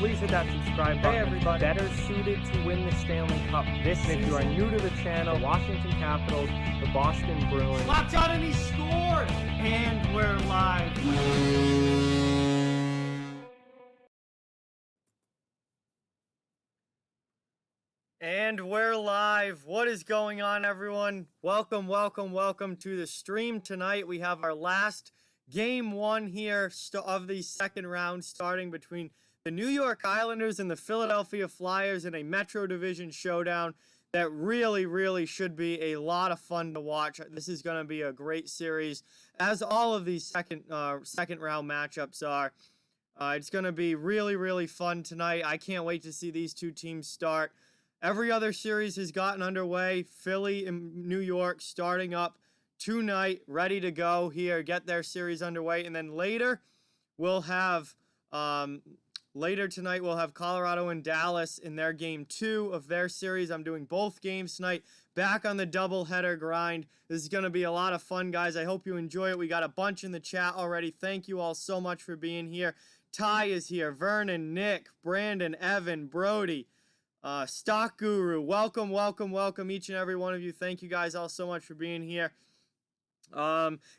please hit that subscribe button. Hey everybody, better suited to win the Stanley Cup this season. If you are new to the channel, the Washington Capitals, the Boston Bruins. Watch out, and he scored! And we're live. And we're live. What is going on, everyone? Welcome to the stream tonight. We have our last game one here of the second round, starting between the New York Islanders and the Philadelphia Flyers in a Metro Division showdown that really should be a lot of fun to watch. This is going to be a great series, as all of these second round matchups are. It's going to be really fun tonight. I can't wait to see these two teams start. Every other series has gotten underway. Philly and New York starting up tonight, ready to go here, get their series underway. And then later tonight we'll have Colorado and Dallas in their game 2 of their series. I'm doing both games tonight, back on the doubleheader grind. This is going to be a lot of fun, guys. I hope you enjoy it. We got a bunch in the chat already. Thank you all so much for being here. Ty is here, Vernon, Nick, Brandon, Evan, Brody, Stock Guru, welcome each and every one of you. Thank you guys all so much for being here.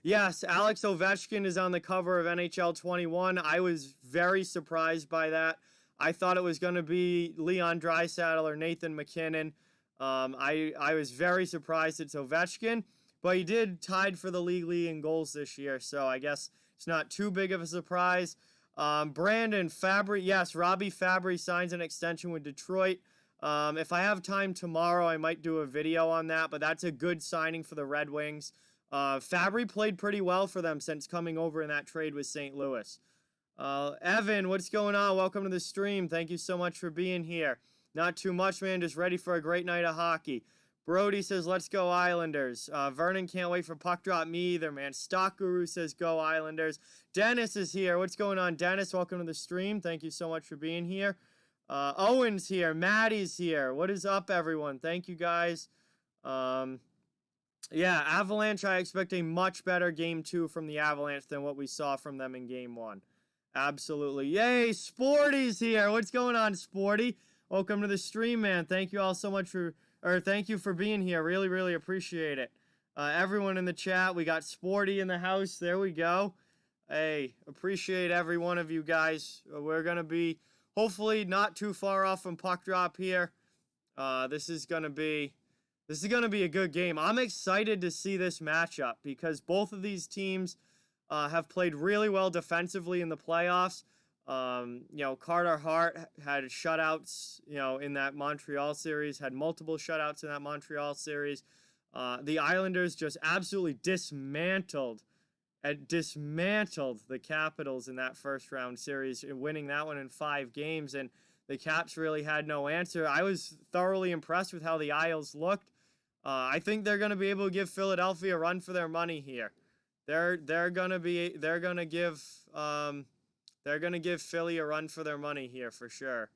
Yes, Alex Ovechkin is on the cover of NHL 21. I was very surprised by that. I thought it was going to be Leon Draisaitl or Nathan McKinnon. I was very surprised it's Ovechkin, but he did tied for the league in goals this year, so I guess it's not too big of a surprise. Brandon Fabry, yes, Robbie Fabry signs an extension with Detroit. If I have time tomorrow, I might do a video on that, but that's a good signing for the Red Wings. Fabry played pretty well for them since coming over in that trade with St. Louis. Evan, what's going on? Welcome to the stream. Thank you so much for being here. Not too much, man. Just ready for a great night of hockey. Brody says, let's go Islanders. Vernon can't wait for puck drop. Me either, man. Stock Guru says, go Islanders. Dennis is here. What's going on, Dennis? Welcome to the stream. Thank you so much for being here. Owen's here. Maddie's here. What is up, everyone? Thank you, guys. Yeah, Avalanche, I expect a much better game 2 from the Avalanche than what we saw from them in game 1. Absolutely. Yay, Sporty's here. What's going on, Sporty? Welcome to the stream, man. Thank you all so much thank you for being here. Really appreciate it. Everyone in the chat, we got Sporty in the house. There we go. Hey, appreciate every one of you guys. We're going to be hopefully not too far off from puck drop here. This is going to be a good game. I'm excited to see this matchup because both of these teams have played really well defensively in the playoffs. Carter Hart had shutouts, in that Montreal series, had multiple shutouts in that Montreal series. The Islanders just absolutely dismantled the Capitals in that first round series, winning that one in 5 games, and the Caps really had no answer. I was thoroughly impressed with how the Isles looked. I think they're going to be able to give Philadelphia a run for their money here. They're going to give Philly a run for their money here for sure.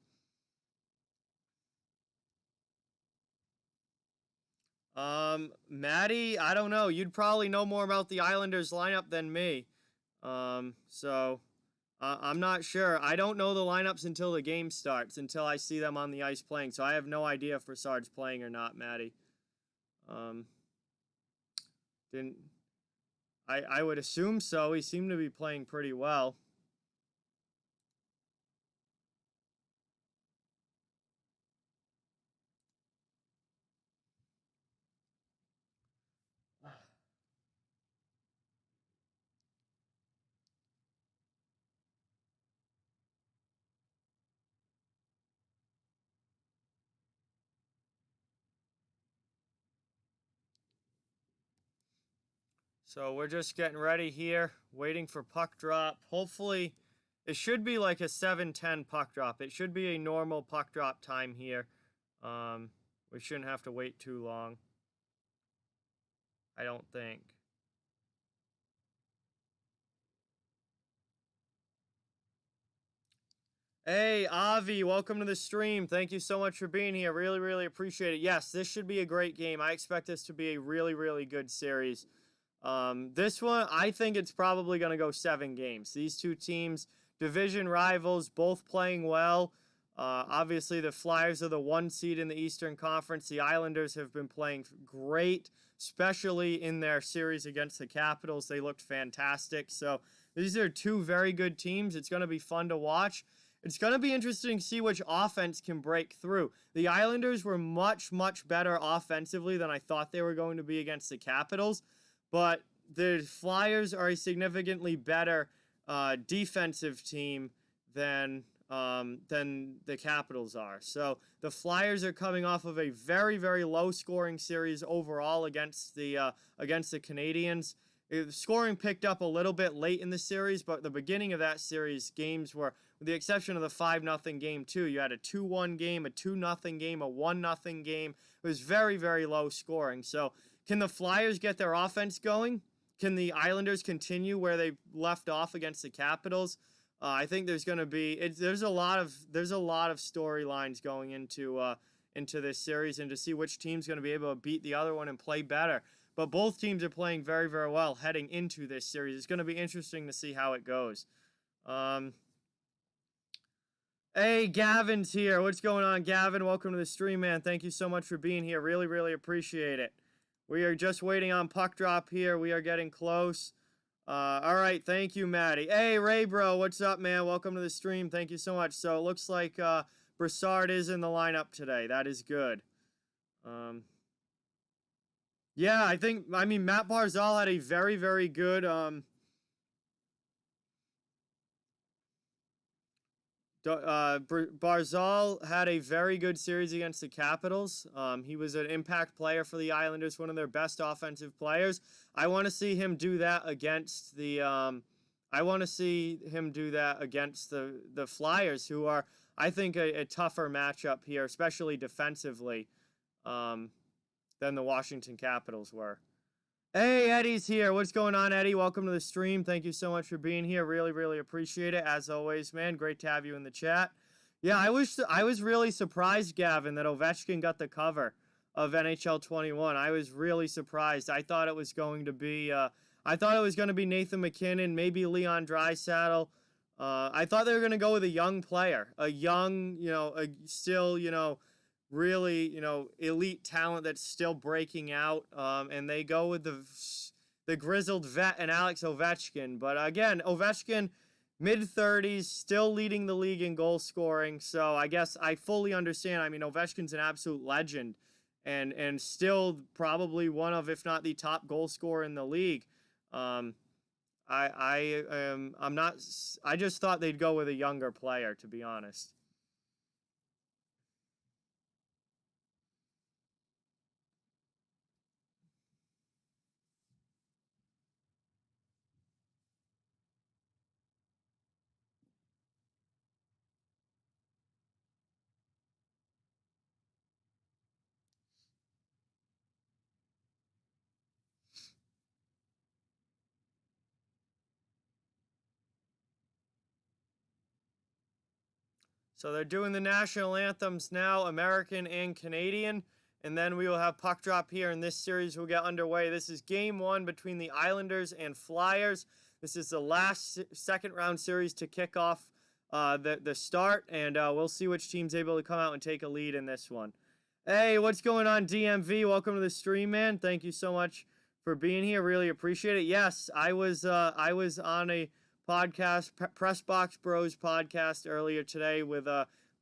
Maddie, I don't know. You'd probably know more about the Islanders lineup than me. So I'm not sure. I don't know the lineups until the game starts, until I see them on the ice playing. So I have no idea if Brassard's playing or not, Maddie. I would assume so. He seemed to be playing pretty well. So we're just getting ready here, waiting for puck drop. Hopefully, it should be like a 7:10 puck drop. It should be a normal puck drop time here. We shouldn't have to wait too long. I don't think. Hey, Avi, welcome to the stream. Thank you so much for being here. Really appreciate it. Yes, this should be a great game. I expect this to be a really good series. This one, I think it's probably going to go 7 games. These two teams division rivals, both playing well. Obviously, the Flyers are the 1 seed in the Eastern Conference. The Islanders have been playing great, especially in their series against the Capitals. They looked fantastic. So these are 2 very good teams. It's going to be fun to watch. It's going to be interesting to see which offense can break through. The Islanders were much, much better offensively than I thought they were going to be against the Capitals. But the Flyers are a significantly better defensive team than the Capitals are. So the Flyers are coming off of a very, very low-scoring series overall against the Canadiens. The scoring picked up a little bit late in the series, but the beginning of that series, games were, with the exception of the 5-0 game too, you had a 2-1 game, a 2-0 game, a 1-0 game. It was very, very low scoring. So can the Flyers get their offense going? Can the Islanders continue where they left off against the Capitals? I think there's going to be there's a lot of storylines going into this series, and to see which team's going to be able to beat the other one and play better. But both teams are playing very, very well heading into this series. It's going to be interesting to see how it goes. Hey, Gavin's here. What's going on, Gavin? Welcome to the stream, man. Thank you so much for being here. Really, really appreciate it. We are just waiting on puck drop here. We are getting close. All right, thank you, Maddie. Hey, Ray, bro, what's up, man? Welcome to the stream. Thank you so much. So it looks like Brassard is in the lineup today. That is good. Yeah, I mean, Matt Barzal had a very, very good, Barzal had a very good series against the Capitals. He was an impact player for the Islanders, one of their best offensive players. I want to see him do that against the, the Flyers, who are, I think, a tougher matchup here, especially defensively, than the Washington Capitals were. Hey, Eddie's here. What's going on, Eddie? Welcome to the stream. Thank you so much for being here. Really, really appreciate it. As always, man, great to have you in the chat. Yeah, I was really surprised, Gavin, that Ovechkin got the cover of NHL 21. I was really surprised. I thought it was going to be Nathan MacKinnon, maybe Leon Draisaitl. I thought they were going to go with a young player, a young, really, elite talent that's still breaking out, and they go with the grizzled vet and Alex Ovechkin. But again, Ovechkin, mid-30s, still leading the league in goal scoring, so I guess I fully understand. I mean, Ovechkin's an absolute legend, and still probably one of, if not the top goal scorer in the league. I just thought they'd go with a younger player, to be honest. So they're doing the national anthems now, American and Canadian, and then we will have puck drop here, and this series will get underway. This is game 1 between the Islanders and Flyers. This is the last second round series to kick off the start, and we'll see which team's able to come out and take a lead in this one. Hey, what's going on, DMV? Welcome to the stream, man. Thank you so much for being here. Really appreciate it. Yes, I was on a podcast, Press Box Bros podcast earlier today with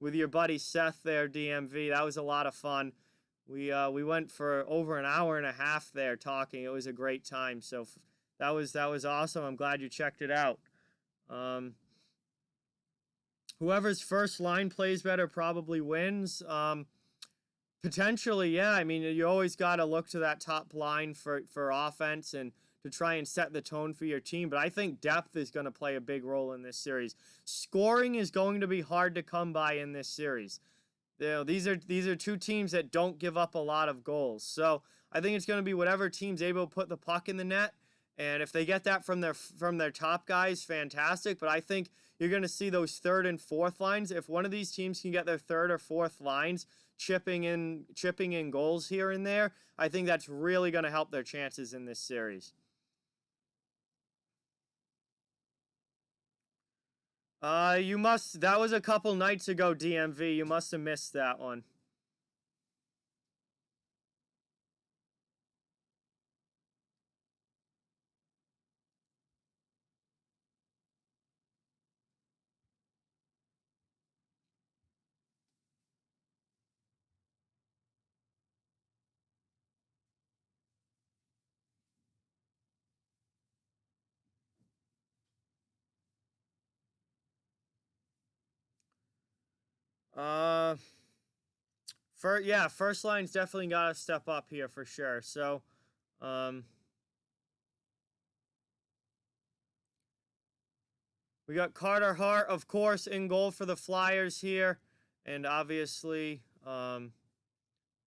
your buddy Seth there, DMV. That was a lot of fun. We went for over an hour and a half there talking. It was a great time. So that was awesome. I'm glad you checked it out. Whoever's first line plays better probably wins. Potentially, yeah. I mean, you always got to look to that top line for offense and to try and set the tone for your team. But I think depth is going to play a big role in this series. Scoring is going to be hard to come by in this series. These are 2 teams that don't give up a lot of goals. So I think it's going to be whatever team's able to put the puck in the net. And if they get that from their top guys, fantastic. But I think you're going to see those third and fourth lines. If one of these teams can get their third or fourth lines chipping in goals here and there, I think that's really going to help their chances in this series. That was a couple nights ago, DMV. You must have missed that one. Uh, first line's definitely got to step up here for sure. So, um, we got Carter Hart, of course, in goal for the Flyers here, and obviously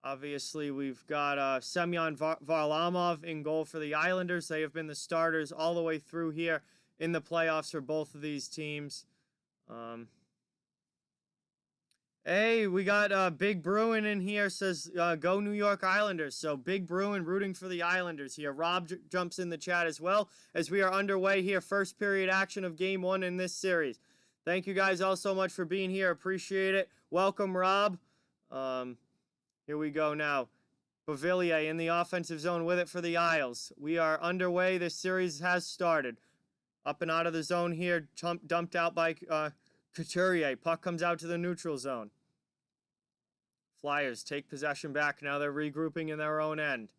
we've got Semyon Varlamov in goal for the Islanders. They have been the starters all the way through here in the playoffs for both of these teams. Hey, we got Big Bruin in here, says go New York Islanders. So Big Bruin rooting for the Islanders here. Rob jumps in the chat as well as we are underway here. First period action of game 1 in this series. Thank you guys all so much for being here. Appreciate it. Welcome, Rob. Here we go now. Beauvillier in the offensive zone with it for the Isles. We are underway. This series has started. Up and out of the zone here. Dumped out by Couturier. Puck comes out to the neutral zone. Flyers take possession back. Now they're regrouping in their own end.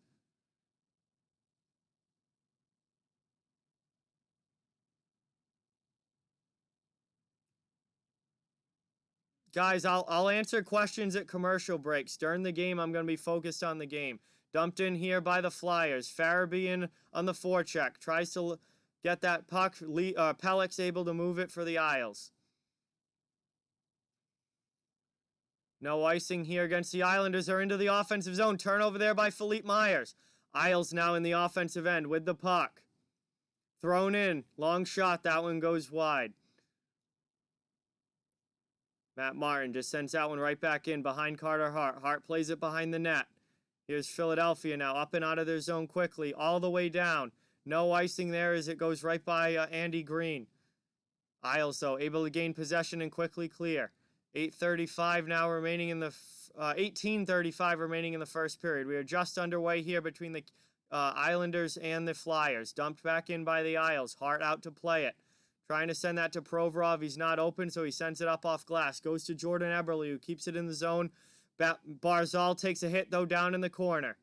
Guys, I'll answer questions at commercial breaks. During the game, I'm going to be focused on the game. Dumped in here by the Flyers. Farabee in on the forecheck. Tries to get that puck. Pellick's able to move it for the Isles. No icing here against the Islanders. They're into the offensive zone. Turnover there by Philippe Myers. Isles now in the offensive end with the puck. Thrown in. Long shot. That one goes wide. Matt Martin just sends that one right back in behind Carter Hart. Hart plays it behind the net. Here's Philadelphia now up and out of their zone quickly. All the way down. No icing there as it goes right by Andy Green. Isles, though, able to gain possession and quickly clear. 8:35 now remaining in the 18:35 remaining in the first period. We are just underway here between the Islanders and the Flyers. Dumped back in by the Isles. Hart out to play it. Trying to send that to Provorov. He's not open, so he sends it up off glass. Goes to Jordan Eberle, who keeps it in the zone. Barzal takes a hit, though, down in the corner.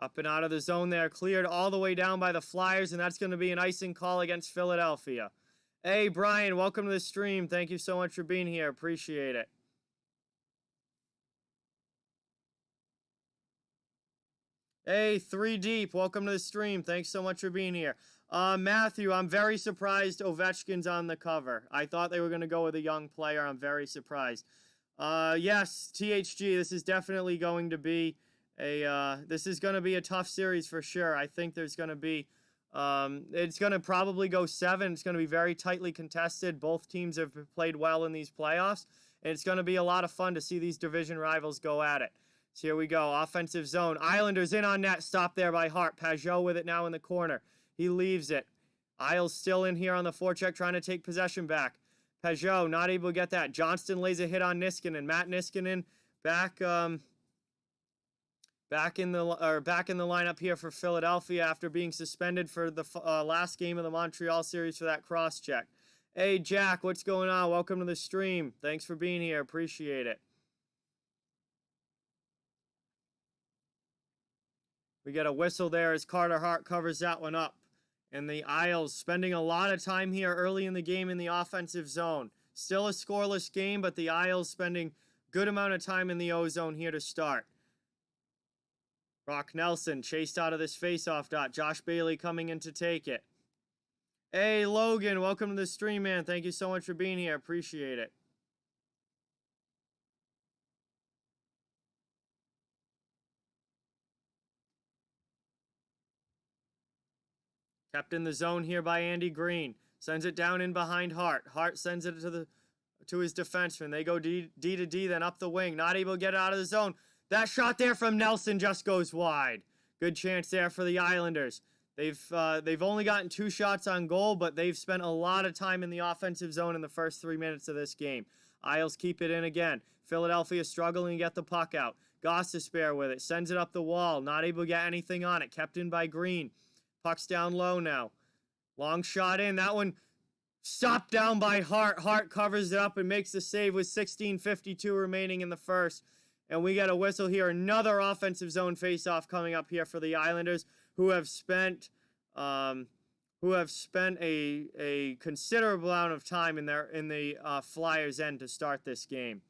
Up and out of the zone there. Cleared all the way down by the Flyers, and that's going to be an icing call against Philadelphia. Hey, Brian, welcome to the stream. Thank you so much for being here. Appreciate it. Hey, 3 Deep, welcome to the stream. Thanks so much for being here. Matthew, I'm very surprised Ovechkin's on the cover. I thought they were going to go with a young player. I'm very surprised. Yes, THG, this is definitely going to be this is going to be a tough series for sure. I think there's going to be, it's going to probably go 7. It's going to be very tightly contested. Both teams have played well in these playoffs, and it's going to be a lot of fun to see these division rivals go at it. So here we go. Offensive zone. Islanders in on net. Stop there by Hart. Pajot with it now in the corner. He leaves it. Isles still in here on the forecheck trying to take possession back. Pajot not able to get that. Johnston lays a hit on Niskanen. Matt Niskanen back in the lineup here for Philadelphia after being suspended for the last game of the Montreal series for that cross check. Hey Jack, what's going on? Welcome to the stream. Thanks for being here. Appreciate it. We get a whistle there as Carter Hart covers that one up. And the Isles spending a lot of time here early in the game in the offensive zone. Still a scoreless game, but the Isles spending good amount of time in the O-zone here to start. Brock Nelson chased out of this faceoff dot. Josh Bailey coming in to take it. Hey, Logan, welcome to the stream, man. Thank you so much for being here. Appreciate it. Kept in the zone here by Andy Green. Sends it down in behind Hart. Hart sends it to his defenseman. They go D to D, then up the wing. Not able to get it out of the zone. That shot there from Nelson just goes wide. Good chance there for the Islanders. They've only gotten 2 shots on goal, but they've spent a lot of time in the offensive zone in the first 3 minutes of this game. Isles keep it in again. Philadelphia struggling to get the puck out. Goss to spare with it. Sends it up the wall. Not able to get anything on it. Kept in by Green. Puck's down low now. Long shot in. That one stopped down by Hart. Hart covers it up and makes the save with 16:52 remaining in the first. And we get a whistle here. Another offensive zone faceoff coming up here for the Islanders, who have spent a considerable amount of time in the Flyers' end to start this game.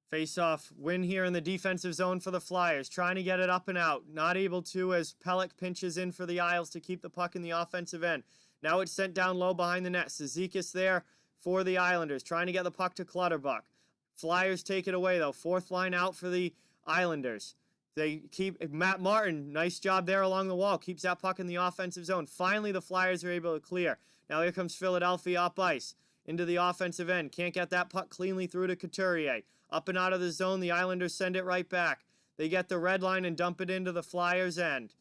Face-off win here in the defensive zone for the Flyers. Trying to get it up and out. Not able to as Pelech pinches in for the Isles to keep the puck in the offensive end. Now it's sent down low behind the net. Zizekas there for the Islanders. Trying to get the puck to Clutterbuck. Flyers take it away, though. 4th line out for the Islanders. They keep Matt Martin. Nice job there along the wall. Keeps that puck in the offensive zone. Finally, the Flyers are able to clear. Now here comes Philadelphia up ice. Into the offensive end. Can't get that puck cleanly through to Couturier. Up and out of the zone, the Islanders send it right back. They get the red line and dump it into the Flyers' end.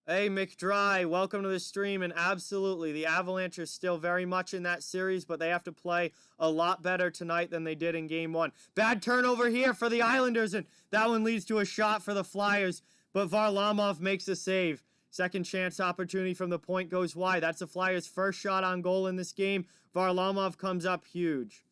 Hey, McDry, welcome to the stream. And absolutely, the Avalanche are still very much in that series, but they have to play a lot better tonight than they did in Game 1. Bad turnover here for the Islanders, and that one leads to a shot for the Flyers, but Varlamov makes the save. Second chance opportunity from the point goes wide. That's the Flyers' first shot on goal in this game. Varlamov comes up huge.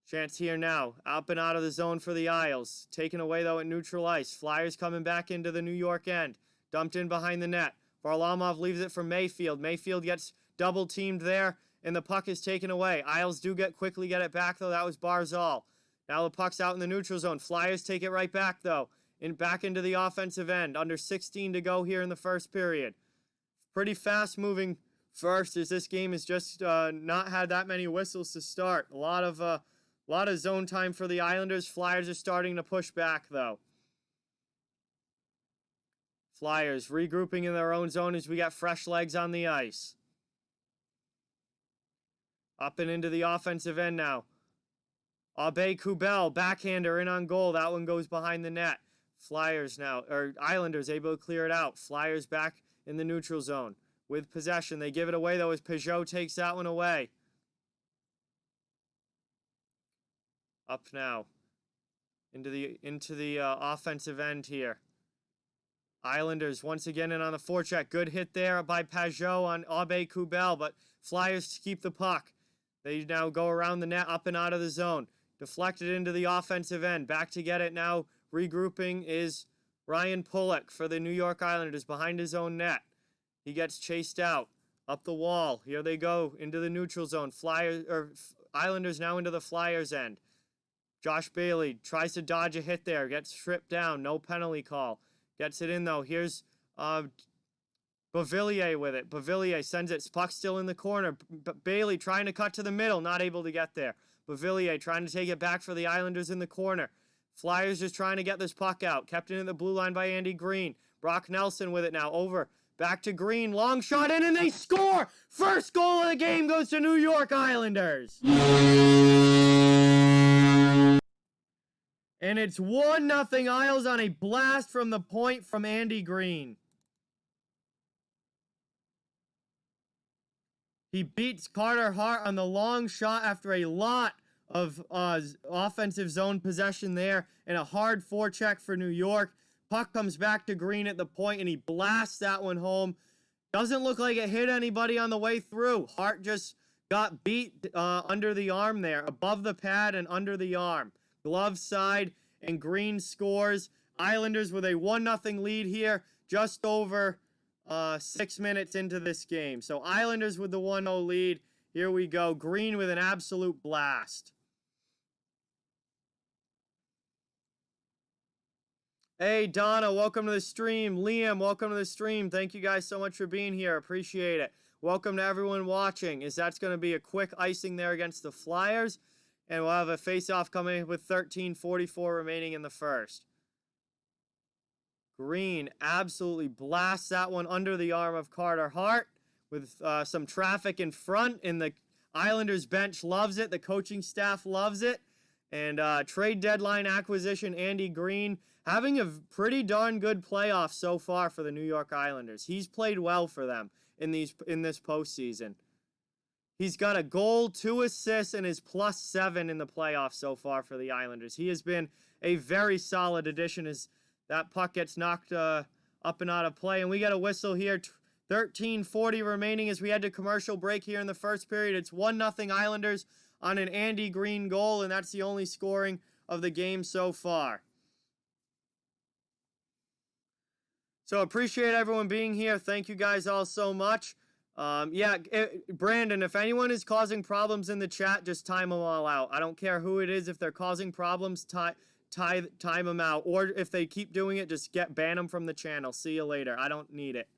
Chance here now. Up and out of the zone for the Isles. Taken away, though, at neutral ice. Flyers coming back into the New York end. Dumped in behind the net. Varlamov leaves it for Mayfield. Mayfield gets double-teamed there, and the puck is taken away. Isles do quickly get it back, though. That was Barzal. Now the puck's out in the neutral zone. Flyers take it right back, though. Back into the offensive end. Under 16 to go here in the first period. Pretty fast-moving first, as this game has just not had that many whistles to start. A lot of zone time for the Islanders. Flyers are starting to push back, though. Flyers regrouping in their own zone as we got fresh legs on the ice. Up and into the offensive end now. Aube-Kubel, backhander in on goal. That one goes behind the net. Islanders able to clear it out. Flyers back in the neutral zone with possession. They give it away, though, as Peugeot takes that one away. Up now into the offensive end here. Islanders once again in on the forecheck. Good hit there by Peugeot on Aube-Kubel, but Flyers keep the puck. They now go around the net, up and out of the zone. Deflected into the offensive end. Back to get it now. Regrouping is Ryan Pulock for the New York Islanders behind his own net. He gets chased out. Up the wall. Here they go into the neutral zone. Islanders now into the Flyers' end. Josh Bailey tries to dodge a hit there. Gets stripped down. No penalty call. Gets it in, though. Here's Beauvillier with it. Beauvillier sends it. Puck still in the corner. Bailey trying to cut to the middle. Not able to get there. Beauvillier trying to take it back for the Islanders in the corner. Flyers just trying to get this puck out. Kept in at the blue line by Andy Green. Brock Nelson with it now. Over. Back to Green. Long shot in, and they score! First goal of the game goes to New York Islanders. And it's 1-0 Isles on a blast from the point from Andy Green. He beats Carter Hart on the long shot after a lot of offensive zone possession there, and a hard forecheck for New York. Puck comes back to Green at the point, and he blasts that one home. Doesn't look like it hit anybody on the way through. Hart just got beat under the arm there, above the pad and under the arm. Glove side, and Green scores. Islanders with a 1-0 lead here, just over 6 minutes into this game. So Islanders with the 1-0 lead. Here we go. Green with an absolute blast. Hey, Donna, welcome to the stream. Liam, welcome to the stream. Thank you guys so much for being here. Appreciate it. Welcome to everyone watching, as that's going to be a quick icing there against the Flyers. And we'll have a face-off coming with 13:44 remaining in the first. Green absolutely blasts that one under the arm of Carter Hart with some traffic in front, and the Islanders bench loves it. The coaching staff loves it. And trade deadline acquisition, Andy Green, having a pretty darn good playoff so far for the New York Islanders. He's played well for them in this postseason. He's got a goal, 2 assists, and is +7 in the playoffs so far for the Islanders. He has been a very solid addition as that puck gets knocked up and out of play. And we got a whistle here. 13:40 remaining as we head to commercial break here in the first period. It's 1-0 Islanders on an Andy Green goal, and that's the only scoring of the game so far. So appreciate everyone being here. Thank you guys all so much. Brandon, if anyone is causing problems in the chat, just time them all out. I don't care who it is. If they're causing problems, time them out. Or if they keep doing it, just ban them from the channel. See you later. I don't need it.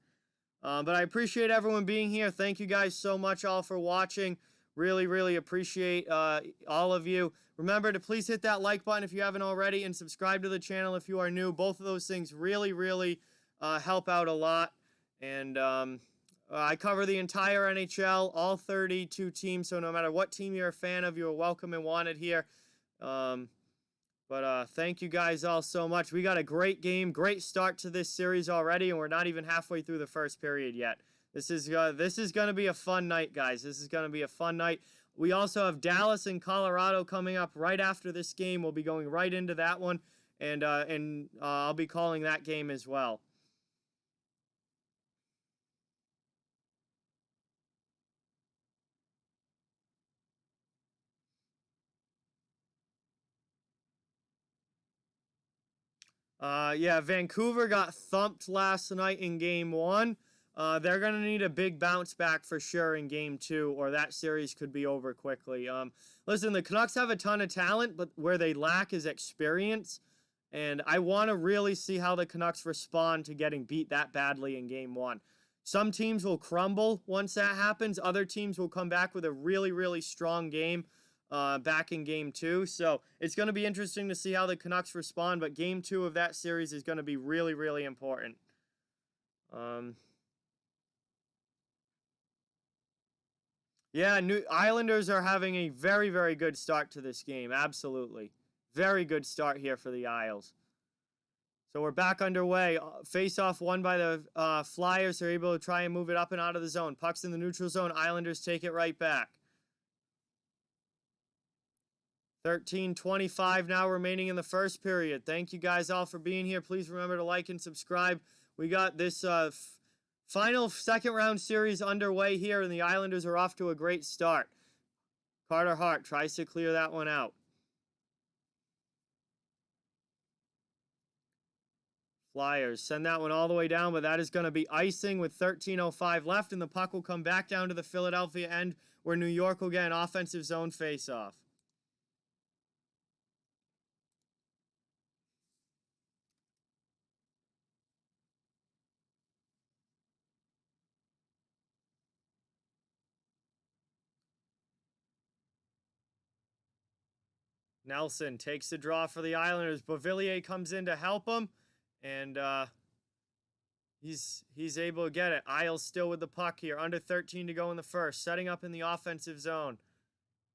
But I appreciate everyone being here. Thank you guys so much all for watching. Really, really appreciate all of you. Remember to please hit that like button if you haven't already, and subscribe to the channel if you are new. Both of those things really, really help out a lot. And I cover the entire NHL, all 32 teams, so no matter what team you're a fan of, you're welcome and wanted here. Thank you guys all so much. We got a great game, great start to this series already, and we're not even halfway through the first period yet. This is going to be a fun night, guys. This is going to be a fun night. We also have Dallas and Colorado coming up right after this game. We'll be going right into that one, and I'll be calling that game as well. Vancouver got thumped last night in Game 1. They're going to need a big bounce back for sure in Game 2, or that series could be over quickly. Listen, the Canucks have a ton of talent, but where they lack is experience. And I want to really see how the Canucks respond to getting beat that badly in Game 1. Some teams will crumble once that happens. Other teams will come back with a really, really strong game back in Game 2. So it's going to be interesting to see how the Canucks respond, but Game 2 of that series is going to be really, really important. Islanders are having a very, very good start to this game. Absolutely. Very good start here for the Isles. So we're back underway. Face-off won by the Flyers. They're able to try and move it up and out of the zone. Puck's in the neutral zone. Islanders take it right back. 13:25 now remaining in the first period. Thank you guys all for being here. Please remember to like and subscribe. We got this final second-round series underway here, and the Islanders are off to a great start. Carter Hart tries to clear that one out. Flyers send that one all the way down, but that is going to be icing with 13:05 left, and the puck will come back down to the Philadelphia end where New York will get an offensive zone face-off. Nelson takes the draw for the Islanders. Beauvillier comes in to help him, and he's able to get it. Isles still with the puck here. Under 13 to go in the first. Setting up in the offensive zone.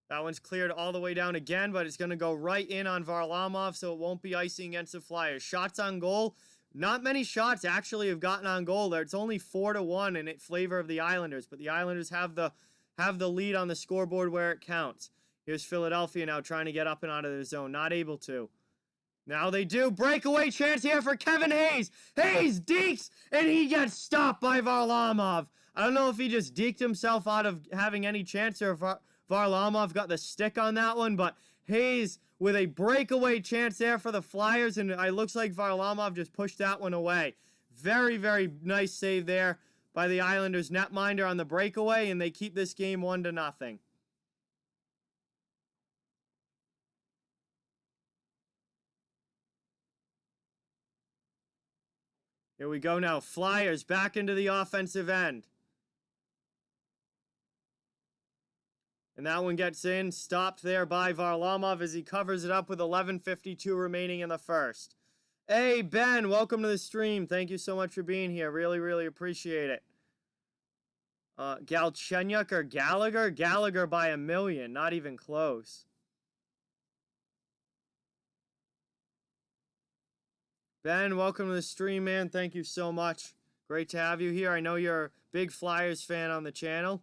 That one's cleared all the way down again, but it's going to go right in on Varlamov, so it won't be icing against the Flyers. Shots on goal. Not many shots actually have gotten on goal there. It's only 4-1 in favor of the Islanders, but the Islanders have the lead on the scoreboard where it counts. Here's Philadelphia now trying to get up and out of the zone. Not able to. Now they do. Breakaway chance here for Kevin Hayes. Hayes dekes, and he gets stopped by Varlamov. I don't know if he just deked himself out of having any chance or if Varlamov got the stick on that one, but Hayes with a breakaway chance there for the Flyers, and it looks like Varlamov just pushed that one away. Very, very nice save there by the Islanders netminder on the breakaway, and they keep this game 1-0. Here we go now. Flyers back into the offensive end. And that one gets in, stopped there by Varlamov as he covers it up with 11:52 remaining in the first. Hey, Ben, welcome to the stream. Thank you so much for being here. Really, really appreciate it. Galchenyuk or Gallagher? Gallagher by a million, not even close. Ben, welcome to the stream, man. Thank you so much. Great to have you here. I know you're a big Flyers fan on the channel.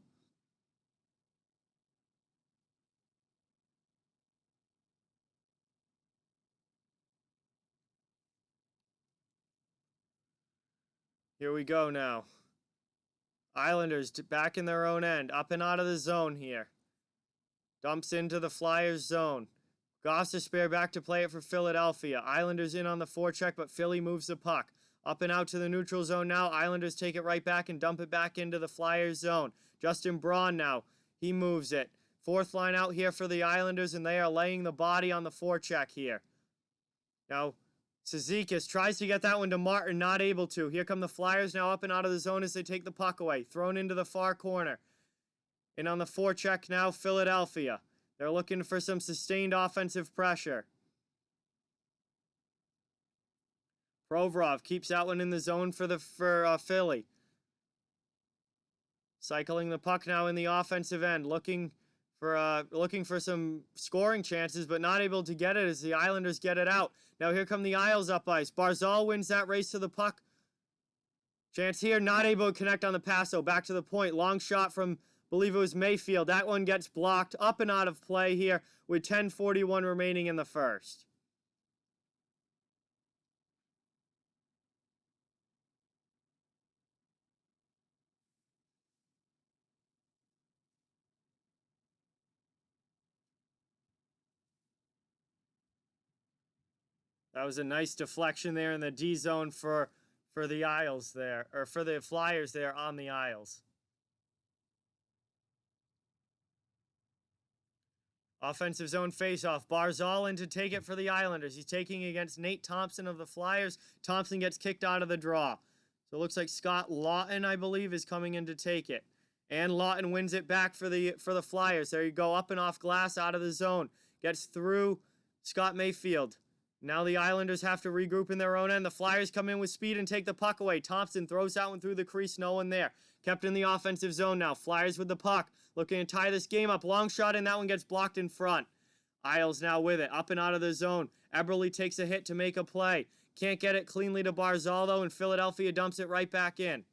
Here we go now. Islanders back in their own end. Up and out of the zone here. Dumps into the Flyers zone. Gostisbehere back to play it for Philadelphia. Islanders in on the forecheck, but Philly moves the puck. Up and out to the neutral zone now. Islanders take it right back and dump it back into the Flyers zone. Justin Braun now. He moves it. Fourth line out here for the Islanders, and they are laying the body on the forecheck here. Now, Cizikas tries to get that one to Martin, not able to. Here come the Flyers now up and out of the zone as they take the puck away. Thrown into the far corner. And on the forecheck now, Philadelphia. They're looking for some sustained offensive pressure. Provorov keeps that one in the zone for Philly. Cycling the puck now in the offensive end, looking for some scoring chances, but not able to get it as the Islanders get it out. Now here come the Isles up ice. Barzal wins that race to the puck. Chance here, not able to connect on the pass, though. Back to the point. Long shot from, I believe it was Mayfield. That one gets blocked. Up and out of play here with 10:41 remaining in the first. That was a nice deflection there in the D zone for the Isles there, or for the Flyers there on the Isles. Offensive zone faceoff. Barzal in to take it for the Islanders. He's taking against Nate Thompson of the Flyers. Thompson gets kicked out of the draw. So it looks like Scott Lawton, I believe, is coming in to take it. And Lawton wins it back for the Flyers. There you go, up and off glass out of the zone. Gets through Scott Mayfield. Now the Islanders have to regroup in their own end. The Flyers come in with speed and take the puck away. Thompson throws that one through the crease. No one there. Kept in the offensive zone now. Flyers with the puck. Looking to tie this game up. Long shot, and that one gets blocked in front. Isles now with it. Up and out of the zone. Eberle takes a hit to make a play. Can't get it cleanly to Barzal, though, and Philadelphia dumps it right back in.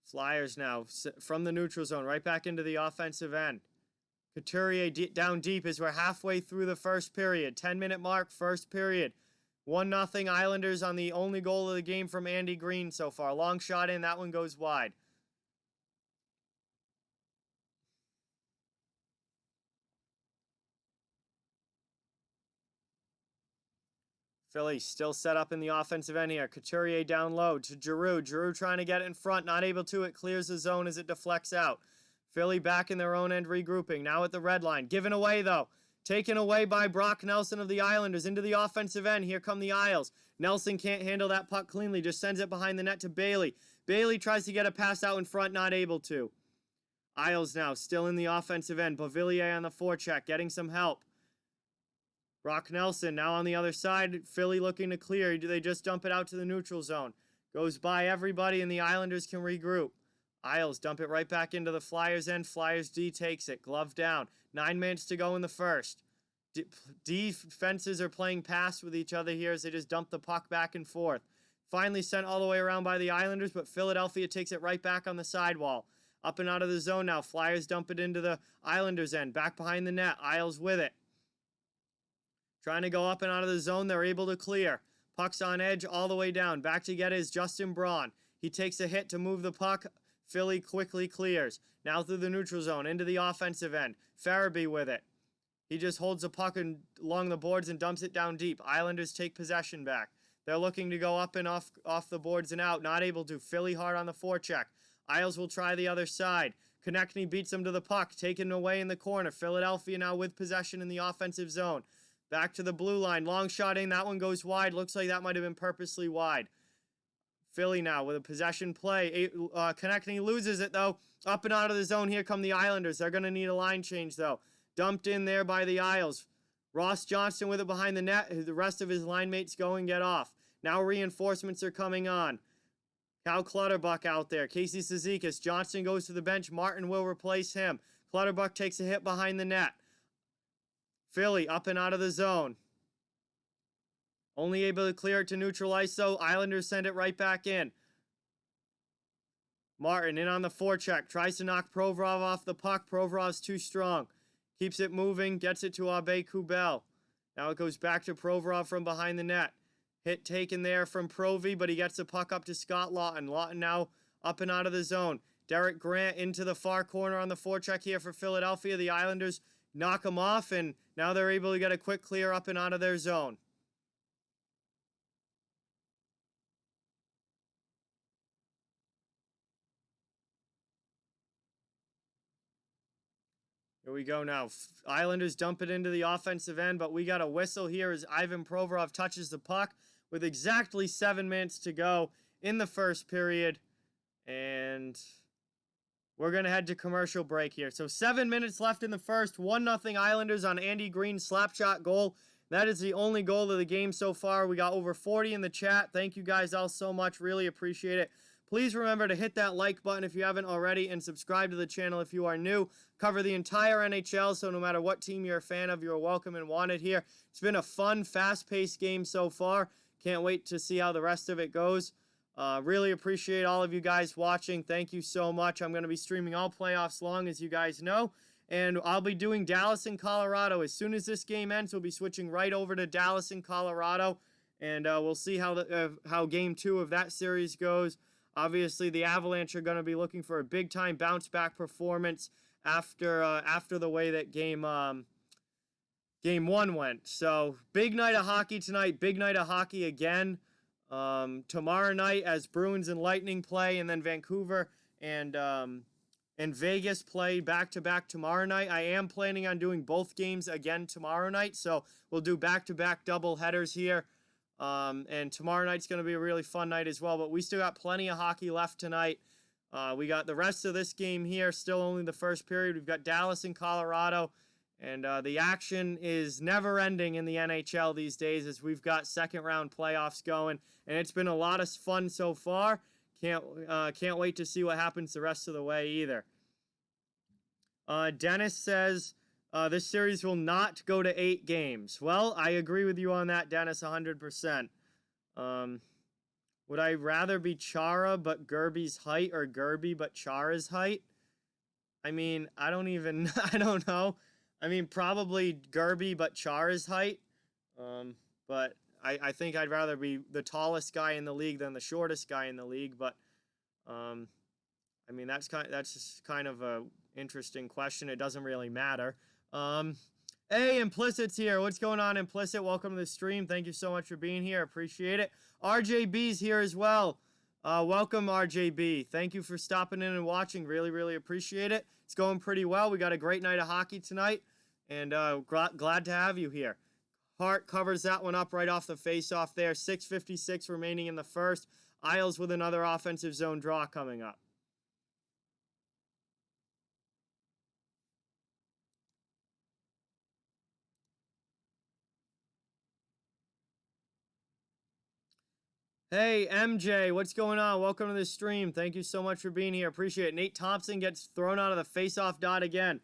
Flyers now from the neutral zone right back into the offensive end. Couturier down deep as we're halfway through the first period. 10-minute mark, first period. 1-0 Islanders on the only goal of the game from Andy Green so far. Long shot in, that one goes wide. Philly still set up in the offensive end here. Couturier down low to Giroux. Giroux trying to get it in front, not able to. It clears the zone as it deflects out. Philly back in their own end regrouping. Now at the red line. Given away though. Taken away by Brock Nelson of the Islanders into the offensive end. Here come the Isles. Nelson can't handle that puck cleanly. Just sends it behind the net to Bailey. Bailey tries to get a pass out in front, not able to. Isles now still in the offensive end. Beauvillier on the forecheck, getting some help. Brock Nelson now on the other side. Philly looking to clear. Do they just dump it out to the neutral zone? Goes by everybody, and the Islanders can regroup. Isles dump it right back into the Flyers end. Flyers D takes it. Glove down. 9 minutes to go in the first. Defenses are playing pass with each other here as they just dump the puck back and forth. Finally sent all the way around by the Islanders, but Philadelphia takes it right back on the sidewall. Up and out of the zone now. Flyers dump it into the Islanders end. Back behind the net. Isles with it. Trying to go up and out of the zone. They're able to clear. Puck's on edge all the way down. Back to get it is Justin Braun. He takes a hit to move the puck. Philly quickly clears. Now through the neutral zone into the offensive end. Farabee with it. He just holds the puck along the boards and dumps it down deep. Islanders take possession back. They're looking to go up and off the boards and out. Not able to. Philly hard on the forecheck. Isles will try the other side. Konechny beats him to the puck. Taken away in the corner. Philadelphia now with possession in the offensive zone. Back to the blue line. Long shot in. That one goes wide. Looks like that might have been purposely wide. Philly now with a possession play. Connecting, loses it, though. Up and out of the zone. Here come the Islanders. They're going to need a line change, though. Dumped in there by the Isles. Ross Johnston with it behind the net. The rest of his line mates go and get off. Now reinforcements are coming on. Cal Clutterbuck out there. Casey Cizikas. Johnston goes to the bench. Martin will replace him. Clutterbuck takes a hit behind the net. Philly up and out of the zone. Only able to clear it to neutral ice, though. Islanders send it right back in. Martin in on the forecheck. Tries to knock Provorov off the puck. Provorov's too strong. Keeps it moving. Gets it to Abe Kubel. Now it goes back to Provorov from behind the net. Hit taken there from Provy, but he gets the puck up to Scott Lawton. Lawton now up and out of the zone. Derek Grant into the far corner on the forecheck here for Philadelphia. The Islanders knock him off, and now they're able to get a quick clear up and out of their zone. Here we go now. Islanders dump it into the offensive end, but we got a whistle here as Ivan Provorov touches the puck with exactly 7 minutes to go in the first period. And we're going to head to commercial break here. So 7 minutes left in the first. 1-0 Islanders on Andy Green's slapshot goal. That is the only goal of the game so far. We got over 40 in the chat. Thank you guys all so much. Really appreciate it. Please remember to hit that like button if you haven't already and subscribe to the channel if you are new. Cover the entire NHL, so no matter what team you're a fan of, you're welcome and wanted here. It's been a fun, fast-paced game so far. Can't wait to see how the rest of it goes. Really appreciate all of you guys watching. Thank you so much. I'm going to be streaming all playoffs long, as you guys know. And I'll be doing Dallas and Colorado. As soon as this game ends, we'll be switching right over to Dallas and Colorado. And we'll see how Game 2 of that series goes. Obviously, the Avalanche are going to be looking for a big-time bounce-back performance after the way that Game 1 went. So, big night of hockey tonight. Big night of hockey again. Tomorrow night as Bruins and Lightning play, and then Vancouver and Vegas play back-to-back tomorrow night. I am planning on doing both games again tomorrow night, so we'll do back-to-back double headers here. And tomorrow night's going to be a really fun night as well, but we still got plenty of hockey left tonight. We got the rest of this game here, still only the first period. We've got Dallas and Colorado, and the action is never ending in the NHL these days as we've got second-round playoffs going, and it's been a lot of fun so far. Can't wait to see what happens the rest of the way either. Dennis says, this series will not go to 8 games. Well, I agree with you on that, Dennis, 100%. Would I rather be Chara but Gerby's height or Gerby but Chara's height? I mean, I don't know. I mean, probably Gerby but Chara's height. But I think I'd rather be the tallest guy in the league than the shortest guy in the league. But, I mean, that's just kind of a interesting question. It doesn't really matter. Hey, Implicit's here. What's going on, Implicit? Welcome to the stream. Thank you so much for being here. Appreciate it. RJB's here as well. Welcome, RJB. Thank you for stopping in and watching. Really, really appreciate it. It's going pretty well. We got a great night of hockey tonight, and glad to have you here. Hart covers that one up right off the face-off there. 6:56 remaining in the first. Isles with another offensive zone draw coming up. Hey, MJ, what's going on? Welcome to the stream. Thank you so much for being here. Appreciate it. Nate Thompson gets thrown out of the face-off dot again.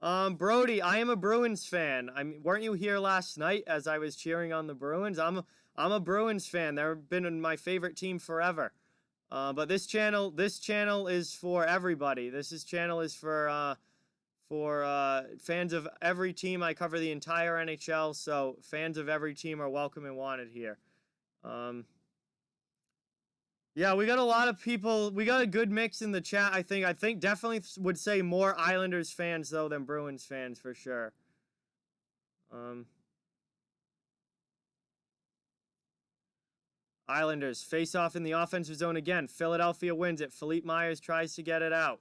Brody, I am a Bruins fan. I mean, weren't you here last night as I was cheering on the Bruins? I'm a Bruins fan. They've been my favorite team forever. But this channel is for everybody. Channel is for fans of every team. I cover the entire NHL, so fans of every team are welcome and wanted here. Yeah, we got a lot of people. We got a good mix in the chat, I think. I think definitely would say more Islanders fans, though, than Bruins fans, for sure. Islanders face off in the offensive zone again. Philadelphia wins it. Philippe Myers tries to get it out.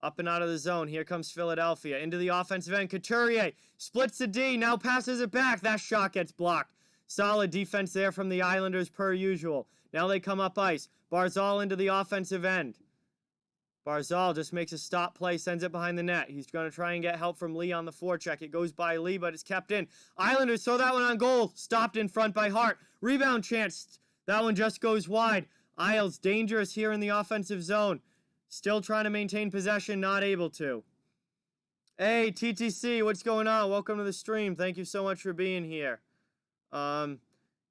Up and out of the zone. Here comes Philadelphia. Into the offensive end. Couturier splits the D. Now passes it back. That shot gets blocked. Solid defense there from the Islanders per usual. Now they come up ice. Barzal into the offensive end. Barzal just makes a stop play, sends it behind the net. He's going to try and get help from Lee on the forecheck. It goes by Lee, but it's kept in. Islanders throw that one on goal. Stopped in front by Hart. Rebound chance. That one just goes wide. Isles dangerous here in the offensive zone. Still trying to maintain possession, not able to. Hey, TTC, what's going on? Welcome to the stream. Thank you so much for being here.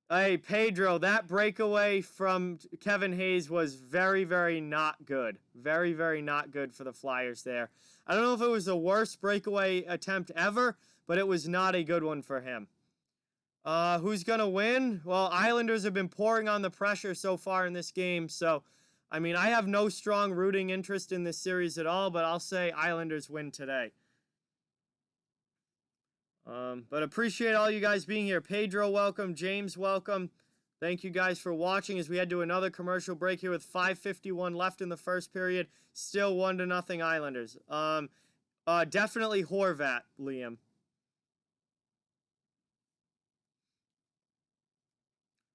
Hey, Pedro, that breakaway from Kevin Hayes was very, very not good. Very, very not good for the Flyers there. I don't know if it was the worst breakaway attempt ever, but it was not a good one for him. Who's going to win? Well, Islanders have been pouring on the pressure so far in this game, so, I mean, I have no strong rooting interest in this series at all, but I'll say Islanders win today. But appreciate all you guys being here. Pedro, welcome. James, welcome. Thank you guys for watching as we head to another commercial break here with 5:51 left in the first period. Still 1-0 Islanders. Definitely Horvat, Liam.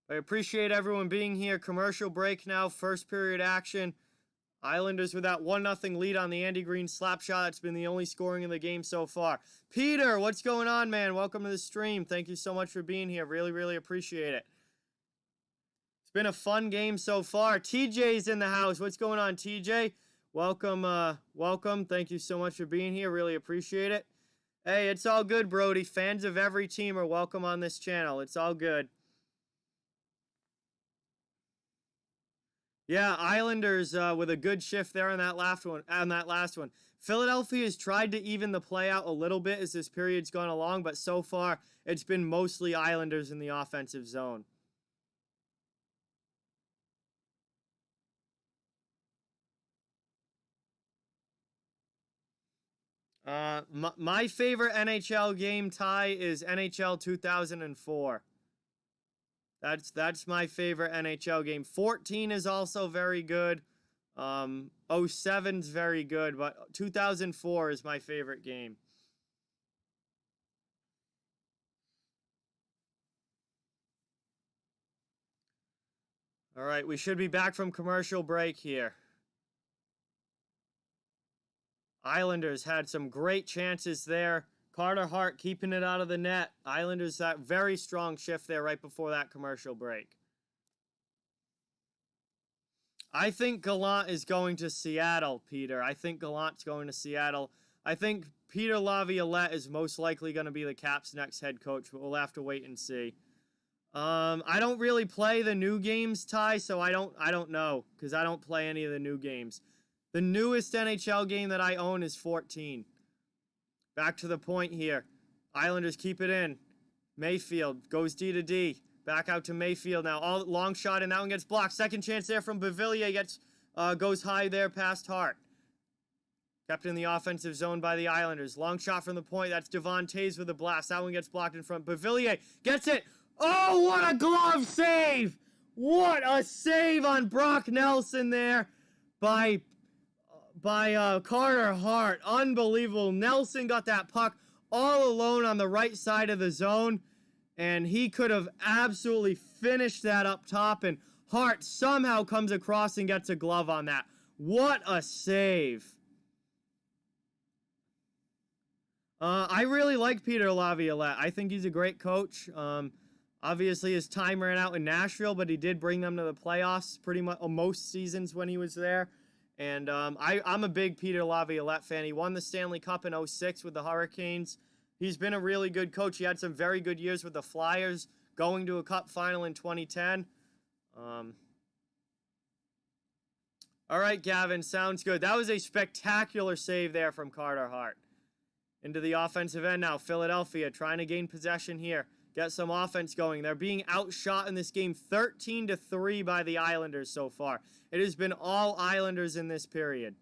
I appreciate everyone being here. Commercial break now. First period action. Islanders with that 1-0 lead on the Andy Green slap shot. That's been the only scoring in the game so far. Peter, what's going on, man? Welcome to the stream. Thank you so much for being here. Really, really appreciate it. It's been a fun game so far. TJ's in the house. What's going on, TJ? Welcome, welcome. Thank you so much for being here. Really appreciate it. Hey, it's all good, Brody. Fans of every team are welcome on this channel. It's all good. Yeah, Islanders with a good shift there on that last one. Philadelphia has tried to even the play out a little bit as this period's gone along, but so far it's been mostly Islanders in the offensive zone. My favorite NHL game, Ty, is NHL 2004. That's my favorite NHL game. 14 is also very good. 07's very good, but 2004 is my favorite game. All right, we should be back from commercial break here. Islanders had some great chances there. Carter Hart keeping it out of the net. Islanders, that very strong shift there right before that commercial break. I think Gallant is going to Seattle, Peter. I think Gallant's going to Seattle. I think Peter Laviolette is most likely going to be the Caps' next head coach, but we'll have to wait and see. I don't really play the new games, Ty, so I don't know, because I don't play any of the new games. The newest NHL game that I own is 14. Back to the point here. Islanders keep it in. Mayfield goes D to D. Back out to Mayfield now. All long shot, and that one gets blocked. Second chance there from Beauvillier. Goes high there past Hart. Kept in the offensive zone by the Islanders. Long shot from the point. That's Devon Toews with a blast. That one gets blocked in front. Beauvillier gets it. Oh, what a glove save! What a save on Brock Nelson there by Carter Hart. Unbelievable. Nelson got that puck all alone on the right side of the zone, and he could have absolutely finished that up top, and Hart somehow comes across and gets a glove on that. What a save. I really like Peter Laviolette. I think he's a great coach. Obviously, his time ran out in Nashville, but he did bring them to the playoffs pretty much most seasons when he was there. And I'm a big Peter Laviolette fan. He won the Stanley Cup in 06 with the Hurricanes. He's been a really good coach. He had some very good years with the Flyers, going to a Cup final in 2010. All right, Gavin, sounds good. That was a spectacular save there from Carter Hart. Into the offensive end now. Philadelphia trying to gain possession here. Get some offense going. They're being outshot in this game 13-3 by the Islanders so far. It has been all Islanders in this period.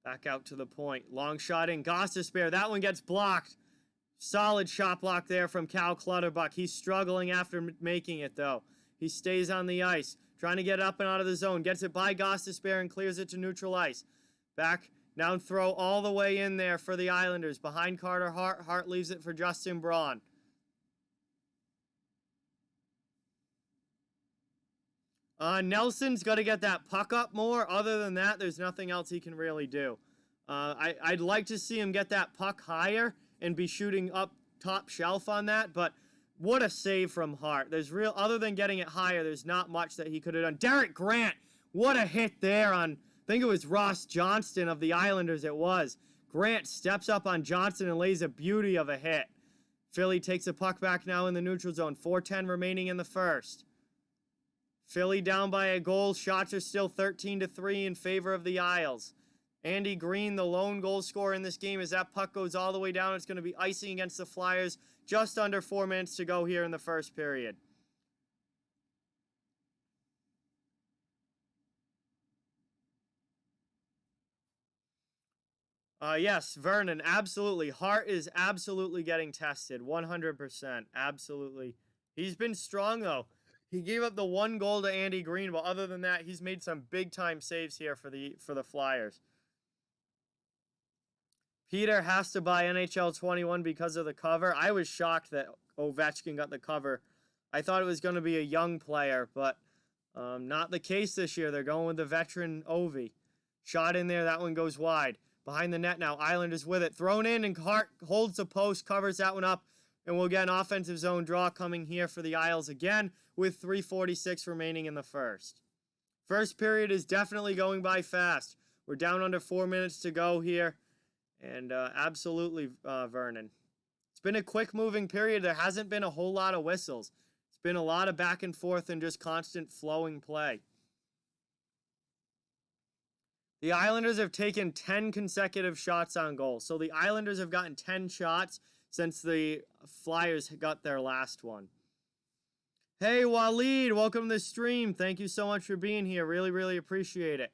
Back out to the point. Long shot in. Gostisbehere. That one gets blocked. Solid shot block there from Cal Clutterbuck. He's struggling after making it, though. He stays on the ice. Trying to get up and out of the zone. Gets it by Gostisbehere and clears it to neutral ice. Back. Now throw all the way in there for the Islanders. Behind Carter Hart. Hart leaves it for Justin Braun. Nelson's got to get that puck up more. Other than that, there's nothing else he can really do. I'd like to see him get that puck higher and be shooting up top shelf on that, but what a save from Hart. Other than getting it higher, there's not much that he could have done. Derek Grant, what a hit there on, I think it was Ross Johnston of the Islanders it was. Grant steps up on Johnston and lays a beauty of a hit. Philly takes a puck back now in the neutral zone. 4:10 remaining in the first. Philly down by a goal. Shots are still 13-3 in favor of the Isles. Andy Green, the lone goal scorer in this game, as that puck goes all the way down. It's going to be icing against the Flyers. Just under 4 minutes to go here in the first period. Yes, Vernon, absolutely. Hart is absolutely getting tested. 100%. Absolutely. He's been strong, though. He gave up the one goal to Andy Green, but other than that, he's made some big-time saves here for the Flyers. Peter has to buy NHL 21 because of the cover. I was shocked that Ovechkin got the cover. I thought it was going to be a young player, but not the case this year. They're going with the veteran Ovi. Shot in there. That one goes wide. Behind the net now. Islanders with it. Thrown in, and Hart holds the post, covers that one up, and we'll get an offensive zone draw coming here for the Isles again with 3:46 remaining in the first. First period is definitely going by fast. We're down under 4 minutes to go here. And absolutely, Vernon. It's been a quick-moving period. There hasn't been a whole lot of whistles. It's been a lot of back and forth and just constant flowing play. The Islanders have taken 10 consecutive shots on goal. So the Islanders have gotten 10 shots since the Flyers got their last one. Hey, Waleed, welcome to the stream. Thank you so much for being here. Really, really appreciate it.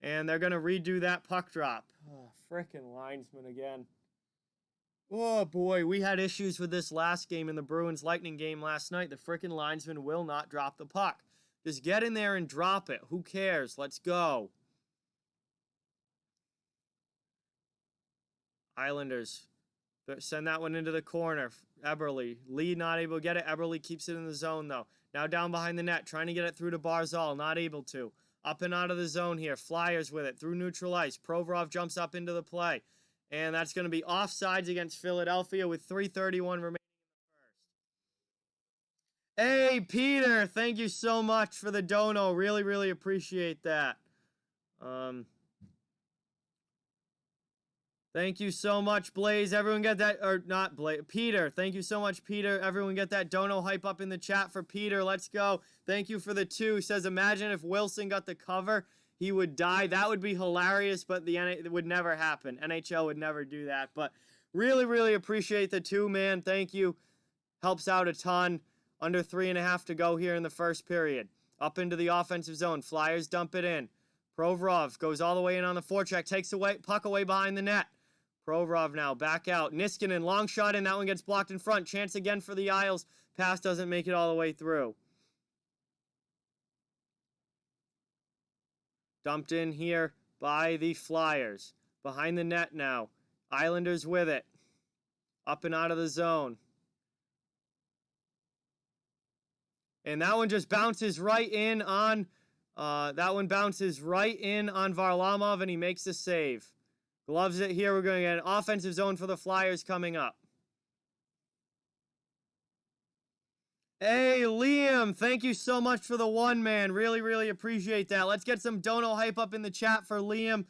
And they're going to redo that puck drop. Oh, frickin' linesman again. Oh, boy. We had issues with this last game in the Bruins-Lightning game last night. The frickin' linesman will not drop the puck. Just get in there and drop it. Who cares? Let's go. Islanders. Send that one into the corner. Eberle. Lee not able to get it. Eberle keeps it in the zone, though. Now down behind the net. Trying to get it through to Barzal. Not able to. Up and out of the zone here. Flyers with it. Through neutral ice. Provorov jumps up into the play. And that's going to be offsides against Philadelphia with 3:31 remaining in the first. Hey, Peter. Thank you so much for the dono. Really, really appreciate that. Thank you so much, Blaze. Everyone get that, or not Blaze, Peter. Thank you so much, Peter. Everyone get that dono hype up in the chat for Peter. Let's go. Thank you for the 2. Says, imagine if Wilson got the cover, he would die. That would be hilarious, but it would never happen. NHL would never do that. But really, really appreciate the 2, man. Thank you. Helps out a ton. Under 3.5 to go here in the first period. Up into the offensive zone. Flyers dump it in. Provorov goes all the way in on the forecheck. Takes away, puck away behind the net. Provorov now back out. Niskanen, long shot, and that one gets blocked in front. Chance again for the Isles. Pass doesn't make it all the way through. Dumped in here by the Flyers. Behind the net now. Islanders with it. Up and out of the zone. And that one just bounces right in on... Varlamov, and he makes the save. Gloves it here. We're going to get an offensive zone for the Flyers coming up. Hey, Liam. Thank you so much for the 1, man. Really, really appreciate that. Let's get some dono hype up in the chat for Liam.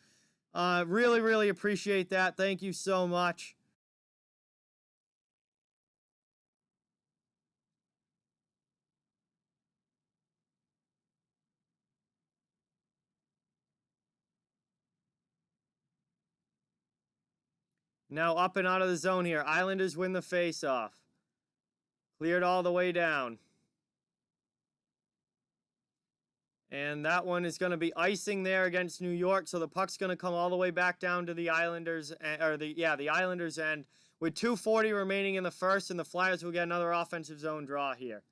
Really, really appreciate that. Thank you so much. Now up and out of the zone here. Islanders win the faceoff. Cleared all the way down. And that one is going to be icing there against New York. So the puck's going to come all the way back down to the Islanders, the Islanders end with 2:40 remaining in the first, and the Flyers will get another offensive zone draw here.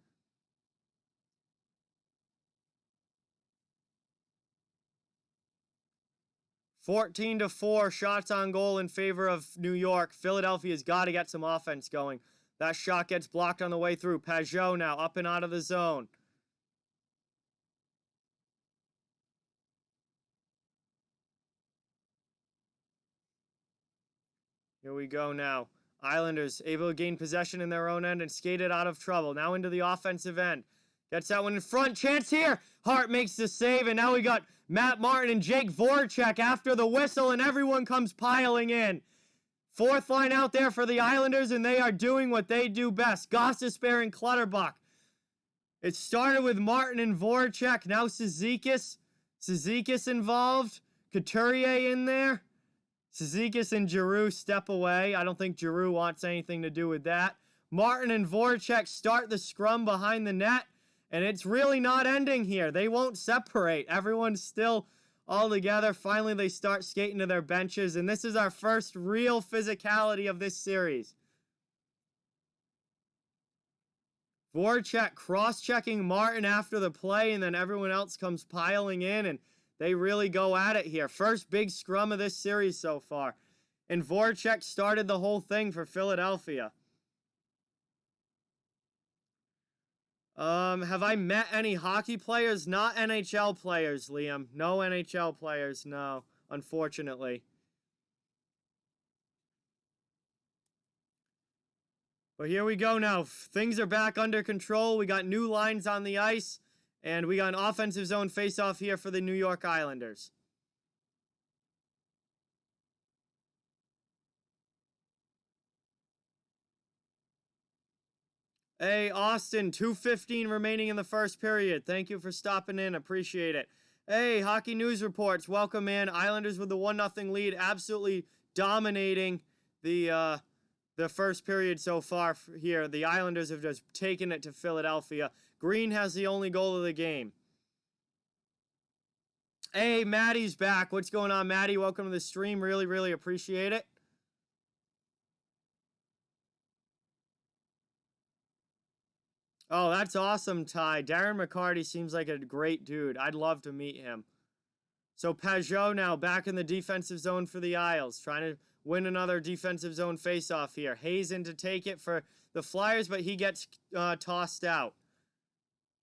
(14-4) shots on goal in favor of New York. Philadelphia's got to get some offense going. That shot gets blocked on the way through. Pajot now up and out of the zone. Here we go now. Islanders able to gain possession in their own end and skated out of trouble. Now into the offensive end. Gets that one in front. Chance here. Hart makes the save, and now we got Matt Martin and Jake Voracek after the whistle, and everyone comes piling in. Fourth line out there for the Islanders, and they are doing what they do best. Gostisbehere and Clutterbuck. It started with Martin and Voracek. Now Cizikas. Cizikas involved. Couturier in there. Cizikas and Giroux step away. I don't think Giroux wants anything to do with that. Martin and Voracek start the scrum behind the net, and it's really not ending here. They won't separate. Everyone's still all together. Finally, they start skating to their benches, and this is our first real physicality of this series. Voracek cross-checking Martin after the play, and then everyone else comes piling in, and they really go at it here. First big scrum of this series so far. And Voracek started the whole thing for Philadelphia. Have I met any hockey players? Not NHL players, Liam. No NHL players, no, unfortunately. But here we go now. Things are back under control. We got new lines on the ice. And we got an offensive zone face-off here for the New York Islanders. Hey, Austin, 2:15 remaining in the first period. Thank you for stopping in. Appreciate it. Hey, Hockey News Reports. Welcome in. Islanders with the 1-0 lead. Absolutely dominating the first period so far here. The Islanders have just taken it to Philadelphia. Green has the only goal of the game. Hey, Maddie's back. What's going on, Maddie? Welcome to the stream. Really, really appreciate it. Oh, that's awesome, Ty. Darren McCarty seems like a great dude. I'd love to meet him. So Pajot now back in the defensive zone for the Isles. Trying to win another defensive zone faceoff here. Hayes in to take it for the Flyers, but he gets tossed out.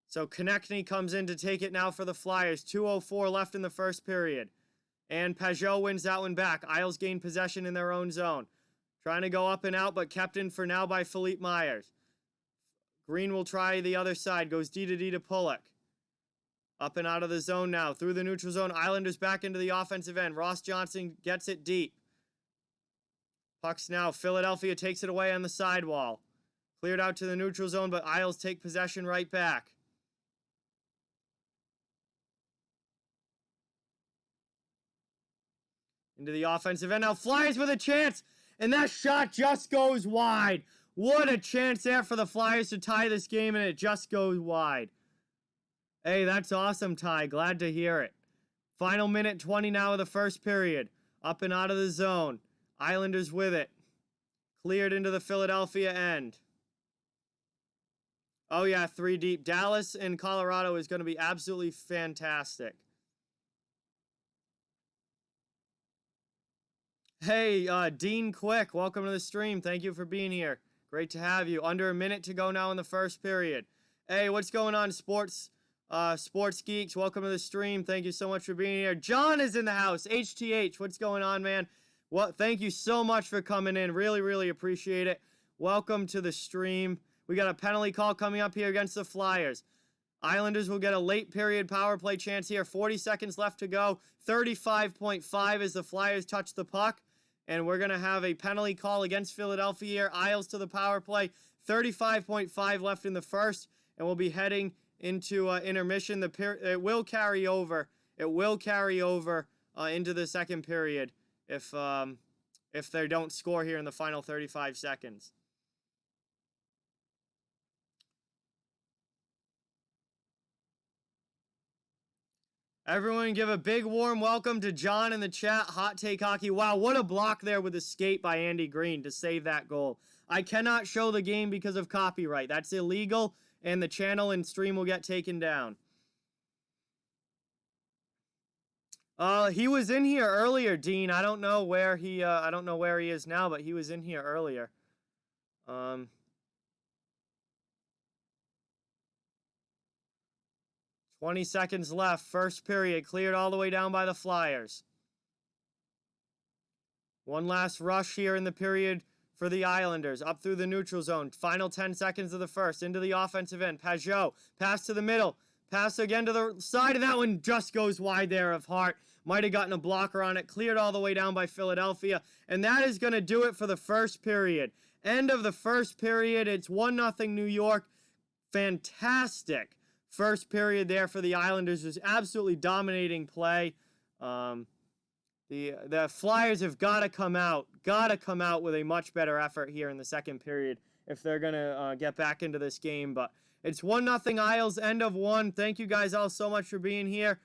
So Konechny comes in to take it now for the Flyers. 2:04 left in the first period. And Pajot wins that one back. Isles gain possession in their own zone. Trying to go up and out, but kept in for now by Philippe Myers. Green will try the other side. Goes D to Pulock. Up and out of the zone now. Through the neutral zone. Islanders back into the offensive end. Ross Johnson gets it deep. Pucks now. Philadelphia takes it away on the sidewall. Cleared out to the neutral zone, but Isles take possession right back. Into the offensive end. Now Flyers with a chance. And that shot just goes wide. What a chance there for the Flyers to tie this game, and it just goes wide. Hey, that's awesome, Ty. Glad to hear it. Final minute 20 now of the first period. Up and out of the zone. Islanders with it. Cleared into the Philadelphia end. Oh, yeah, 3 deep. Dallas and Colorado is going to be absolutely fantastic. Hey, Dean Quick, welcome to the stream. Thank you for being here. Great to have you. Under a minute to go now in the first period. Hey, what's going on, sports geeks? Welcome to the stream. Thank you so much for being here. John is in the house. HTH, what's going on, man? Well, thank you so much for coming in. Really, really appreciate it. Welcome to the stream. We got a penalty call coming up here against the Flyers. Islanders will get a late period power play chance here. 40 seconds left to go. 35.5 as the Flyers touch the puck. And we're going to have a penalty call against Philadelphia here. Isles to the power play. 35.5 left in the first. And we'll be heading into intermission. It will carry over. It will carry over into the second period if they don't score here in the final 35 seconds. Everyone give a big warm welcome to John in the chat. Hot Take Hockey. Wow, what a block there with a skate by Andy Green to save that goal. I cannot show the game because of copyright. That's illegal, and the channel and stream will get taken down. He was in here earlier, Dean. I don't know where he is now, but he was in here earlier. 20 seconds left. First period. Cleared all the way down by the Flyers. One last rush here in the period for the Islanders. Up through the neutral zone. Final 10 seconds of the first. Into the offensive end. Pajot. Pass to the middle. Pass again to the side, and that one just goes wide there of Hart. Might have gotten a blocker on it. Cleared all the way down by Philadelphia. And that is going to do it for the first period. End of the first period. It's 1-0 New York. Fantastic first period there for the Islanders. Just absolutely dominating play. The Flyers have got to come out with a much better effort here in the second period if they're going to get back into this game. But it's 1-0 Isles, end of one. Thank you guys all so much for being here.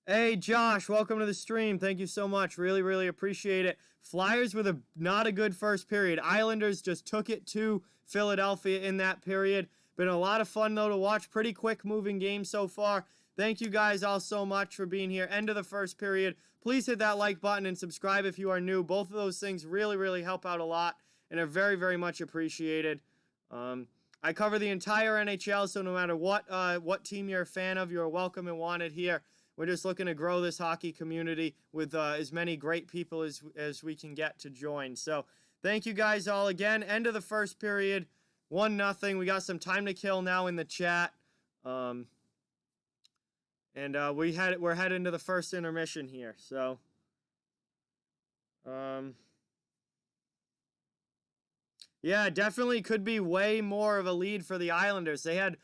Hey, Josh, welcome to the stream. Thank you so much. Really, really appreciate it. Flyers with not a good first period. Islanders just took it to Philadelphia in that period. Been a lot of fun, though, to watch. Pretty quick moving game so far. Thank you guys all so much for being here. End of the first period. Please hit that like button and subscribe if you are new. Both of those things really, really help out a lot and are very, very much appreciated. I cover the entire NHL, so no matter what team you're a fan of, you're welcome and wanted here. We're just looking to grow this hockey community with as many great people as we can get to join. So thank you guys all again. End of the first period, 1-0. We got some time to kill now in the chat. And we're heading to the first intermission here. So yeah, definitely could be way more of a lead for the Islanders. They had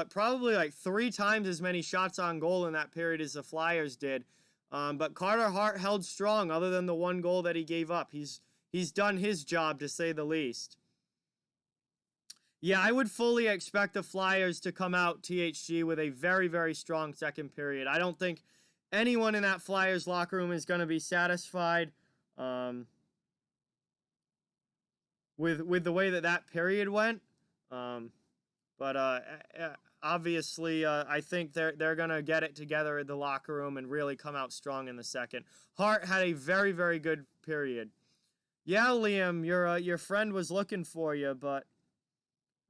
probably like 3 times as many shots on goal in that period as the Flyers did. But Carter Hart held strong other than the 1 goal that he gave up. He's done his job, to say the least. Yeah, I would fully expect the Flyers to come out, THG, with a very, very strong second period. I don't think anyone in that Flyers locker room is going to be satisfied with the way that period went. But obviously, I think they're going to get it together in the locker room and really come out strong in the second. Hart had a very, very good period. Yeah, Liam, your friend was looking for you, but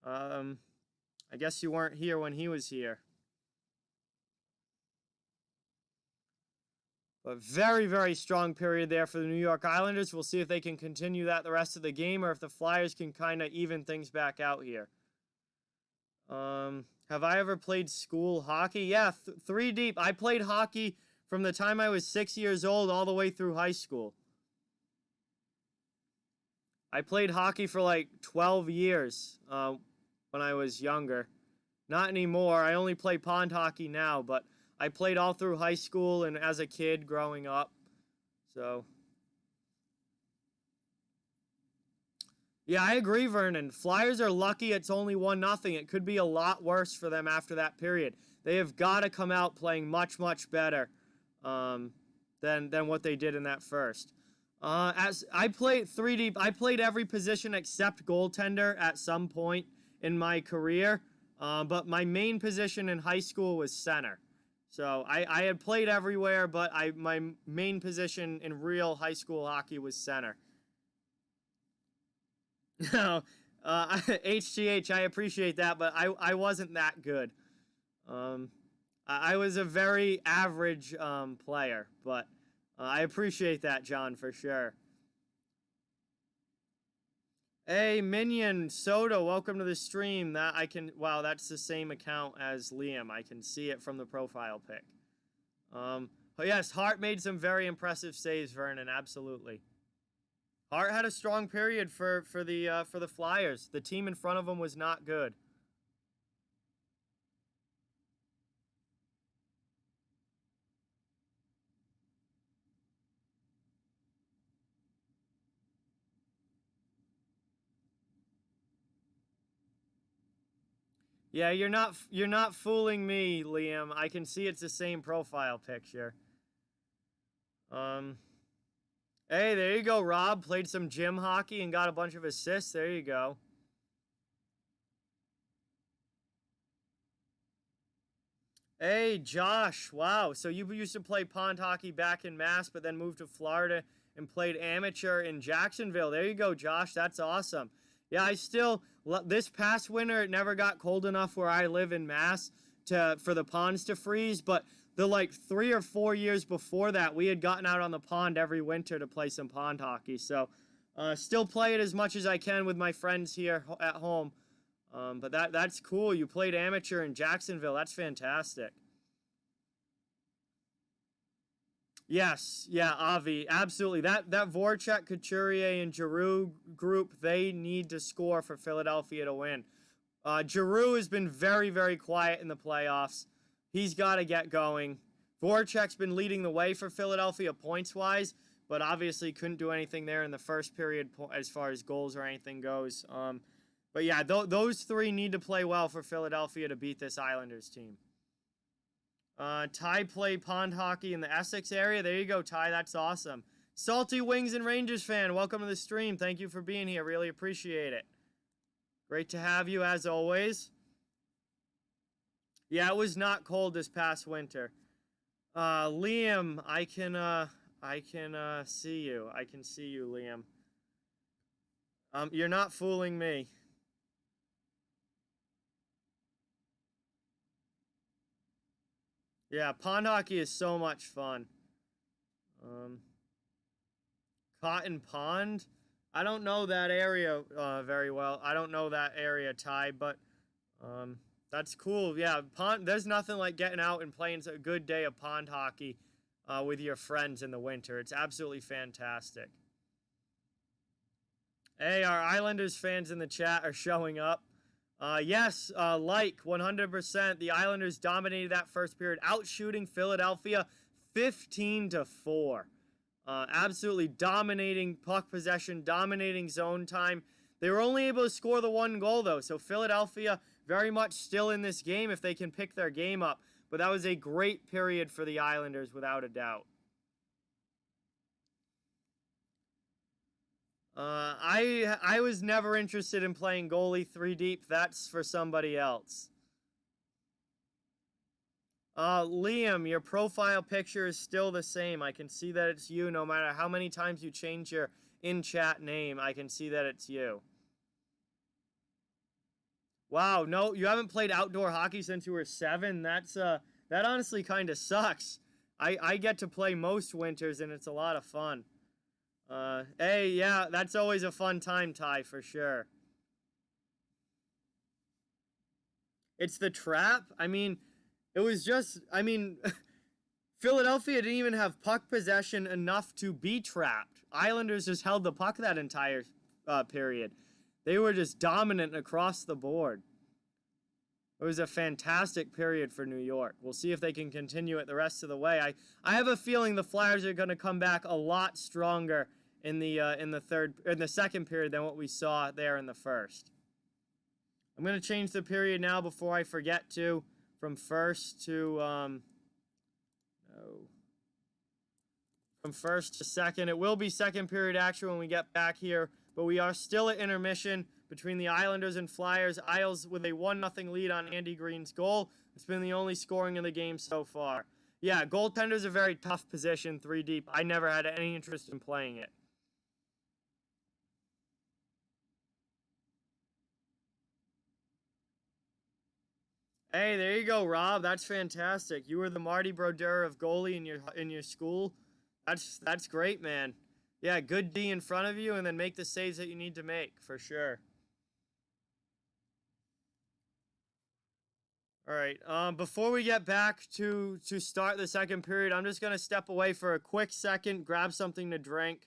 I guess you weren't here when he was here. But very, very strong period there for the New York Islanders. We'll see if they can continue that the rest of the game or if the Flyers can kind of even things back out here. Have I ever played school hockey? Yeah, 3 deep. I played hockey from the time I was 6 years old all the way through high school. I played hockey for like 12 years when I was younger. Not anymore. I only play pond hockey now, but I played all through high school and as a kid growing up. So yeah, I agree, Vernon. Flyers are lucky it's only 1-0. It could be a lot worse for them after that period. They have got to come out playing much, much better than what they did in that first. As I played 3 deep, I played every position except goaltender at some point in my career. But my main position in high school was center. So I had played everywhere, but my main position in real high school hockey was center. No, HGH, I appreciate that, but I wasn't that good. I was a very average player, but I appreciate that, John, for sure. Hey, Minion Soda, welcome to the stream. Wow, that's the same account as Liam. I can see it from the profile pic. But yes, Hart made some very impressive saves, Vernon, absolutely. Hart had a strong period for the Flyers. The team in front of him was not good. Yeah, you're not fooling me, Liam. I can see it's the same profile picture. Hey, there you go, Rob. Played some gym hockey and got a bunch of assists. There you go. Hey, Josh. Wow. So you used to play pond hockey back in Mass, but then moved to Florida and played amateur in Jacksonville. There you go, Josh. That's awesome. Yeah, this past winter, it never got cold enough where I live in Mass for the ponds to freeze, but the like 3 or 4 years before that, we had gotten out on the pond every winter to play some pond hockey. So still play it as much as I can with my friends here at home. But that's cool. You played amateur in Jacksonville. That's fantastic. Yes, yeah, Avi, absolutely. That Voracek, Couturier, and Giroux group, they need to score for Philadelphia to win. Giroux has been very, very quiet in the playoffs. He's got to get going. Voracek's been leading the way for Philadelphia points-wise, but obviously couldn't do anything there in the first period as far as goals or anything goes. But yeah, those three need to play well for Philadelphia to beat this Islanders team. Ty played pond hockey in the Essex area. There you go, Ty. That's awesome. Salty Wings and Rangers fan, welcome to the stream. Thank you for being here. Really appreciate it. Great to have you, as always. Yeah, it was not cold this past winter. Liam, I can see you. I can see you, Liam. You're not fooling me. Yeah, pond hockey is so much fun. Cotton Pond? I don't know that area very well. I don't know that area, Ty, but that's cool. Yeah, there's nothing like getting out and playing a good day of pond hockey with your friends in the winter. It's absolutely fantastic. Hey, our Islanders fans in the chat are showing up. Yes, like 100%. The Islanders dominated that first period, outshooting Philadelphia 15-4. Absolutely dominating puck possession, dominating zone time. They were only able to score the one goal, though, so Philadelphia very much still in this game if they can pick their game up. But that was a great period for the Islanders, without a doubt. I was never interested in playing goalie 3 deep. That's for somebody else. Liam, your profile picture is still the same. I can see that it's you no matter how many times you change your in-chat name. I can see that it's you. Wow, no, you haven't played outdoor hockey since you were 7. That honestly kind of sucks. I get to play most winters, and it's a lot of fun. Hey, yeah, that's always a fun time, Ty, for sure. It's the trap? I mean, it was just, Philadelphia didn't even have puck possession enough to be trapped. Islanders just held the puck that entire period. They were just dominant across the board. It was a fantastic period for New York. We'll see if they can continue it the rest of the way. I have a feeling the Flyers are going to come back a lot stronger in the second period than what we saw there in the first. I'm going to change the period now before I forget to, from first to from first to second. It will be second period action when we get back here, but we are still at intermission between the Islanders and Flyers. Isles with a 1-0 lead on Andy Green's goal. It's been the only scoring in the game so far. Yeah, goaltender's a very tough position, 3 deep. I never had any interest in playing it. Hey, there you go, Rob. That's fantastic. You were the Marty Brodeur of goalie in your school. That's great, man. Yeah, good D in front of you, and then make the saves that you need to make, for sure. All right, before we get back to start the second period, I'm just going to step away for a quick second, grab something to drink.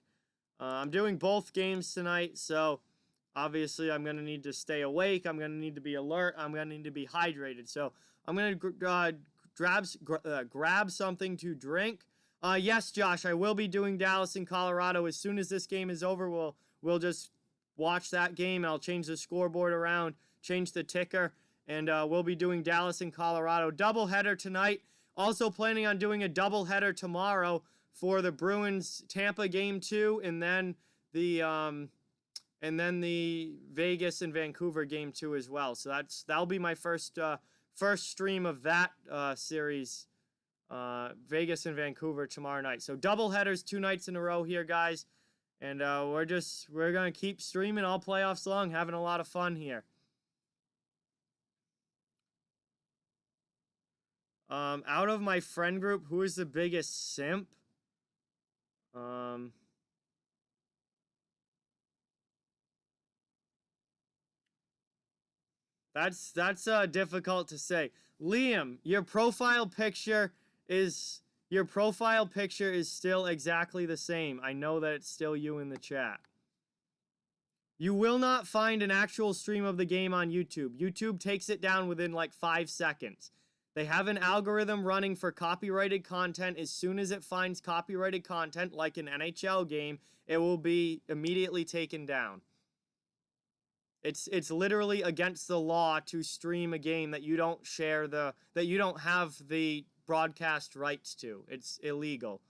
I'm doing both games tonight, so obviously I'm going to need to stay awake. I'm going to need to be alert. I'm going to need to be hydrated. So I'm going to grab something to drink. Yes, Josh, I will be doing Dallas and Colorado. As soon as this game is over, we'll just watch that game. I'll change the scoreboard around, change the ticker, and we'll be doing Dallas and Colorado. Doubleheader tonight. Also planning on doing a doubleheader tomorrow for the Bruins Tampa game 2, and then the Vegas and Vancouver game 2 as well. So that'll be my first stream of that series, Vegas and Vancouver tomorrow night. So doubleheaders 2 nights in a row here, guys, and we're gonna keep streaming all playoffs long, having a lot of fun here. Out of my friend group, who is the biggest simp? That's difficult to say. Liam, your profile picture is still exactly the same. I know that it's still you in the chat. You will not find an actual stream of the game on YouTube. YouTube takes it down within like 5 seconds. They have an algorithm running for copyrighted content. As soon as it finds copyrighted content, like an NHL game, it will be immediately taken down. It's literally against the law to stream a game that you don't have the broadcast rights to. It's illegal.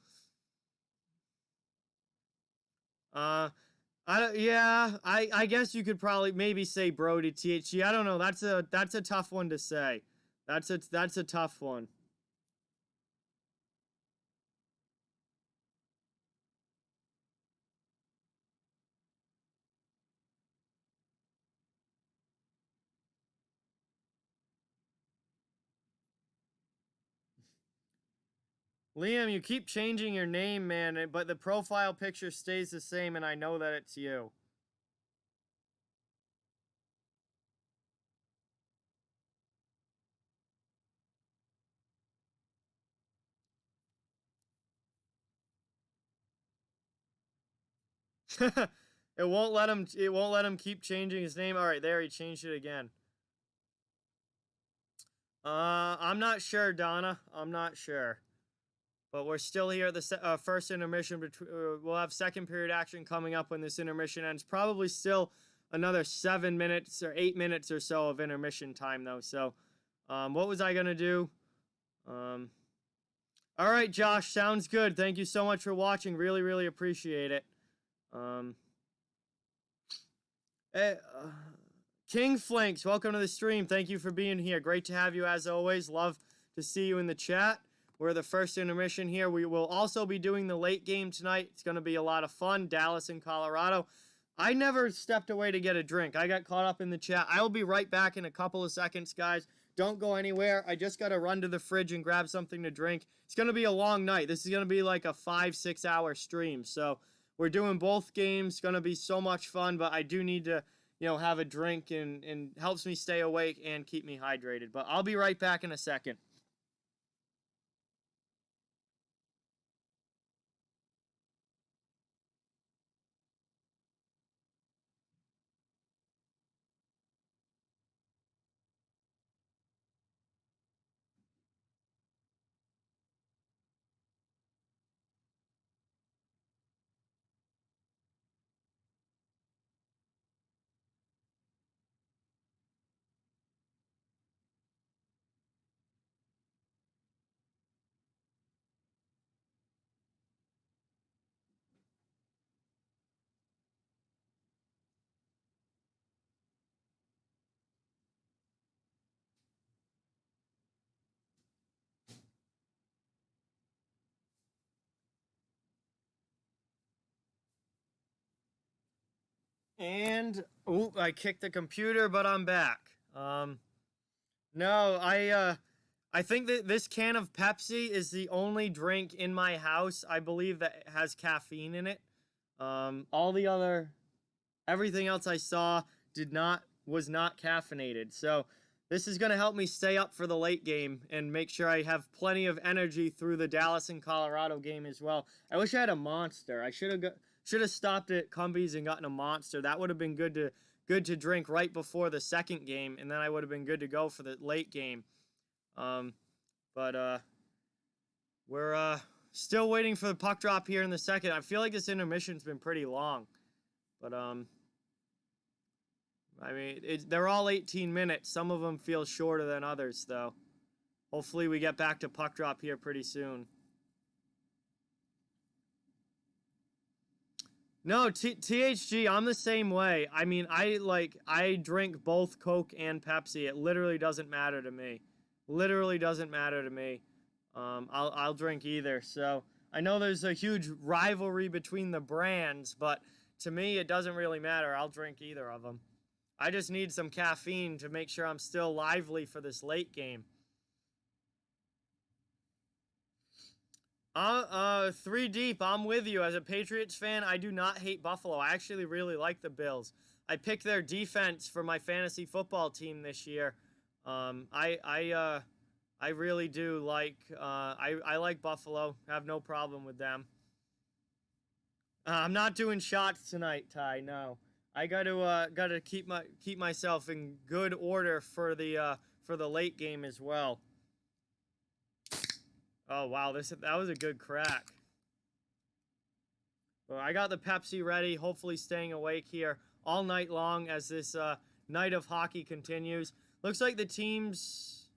I guess you could probably maybe say bro to THG. I don't know. That's a tough one to say. That's a tough one. Liam, you keep changing your name, man, but the profile picture stays the same, and I know that it's you. It won't let him keep changing his name. All right, there he changed it again. I'm not sure, Donna. I'm not sure. But we're still here at the first intermission. We'll have second period action coming up when this intermission ends. Probably still another 7 minutes or 8 minutes or so of intermission time, though. So, what was I going to do? All right, Josh. Sounds good. Thank you so much for watching. Really, really appreciate it. King Flanks, welcome to the stream. Thank you for being here. Great to have you as always. Love to see you in the chat. We're the first intermission here. We will also be doing the late game tonight. It's going to be a lot of fun. Dallas and Colorado. I never stepped away to get a drink. I got caught up in the chat. I will be right back in a couple of seconds, guys. Don't go anywhere. I just got to run to the fridge and grab something to drink. It's going to be a long night. This is going to be like a 5-6 hour stream. So we're doing both games. It's going to be so much fun, but I do need to, have a drink and helps me stay awake and keep me hydrated. But I'll be right back in a second. And I kicked the computer, but I'm back. No, I think that this can of Pepsi is the only drink in my house, I believe, that has caffeine in it. Everything else I saw was not caffeinated. So this is going to help me stay up for the late game and make sure I have plenty of energy through the Dallas and Colorado game as well. I wish I had a Monster. I should have stopped at Cumbies and gotten a Monster. That would have been good to drink right before the second game, and then I would have been good to go for the late game. But we're still waiting for the puck drop here in the second. I feel like this intermission's been pretty long, but I mean, they're all 18 minutes. Some of them feel shorter than others, though. Hopefully we get back to puck drop here pretty soon. No, THG, I'm the same way. I mean, I drink both Coke and Pepsi. It literally doesn't matter to me. Literally doesn't matter to me. I'll drink either. So I know there's a huge rivalry between the brands, but to me, it doesn't really matter. I'll drink either of them. I just need some caffeine to make sure I'm still lively for this late game. Three deep. I'm with you. As a Patriots fan, I do not hate Buffalo. I actually really like the Bills. I picked their defense for my fantasy football team this year. I really do like. I like Buffalo. I have no problem with them. I'm not doing shots tonight, Ty. No, I gotta keep myself in good order for the late game as well. Oh wow, that was a good crack. Well, I got the Pepsi ready. Hopefully, staying awake here all night long as this night of hockey continues. Looks like the teams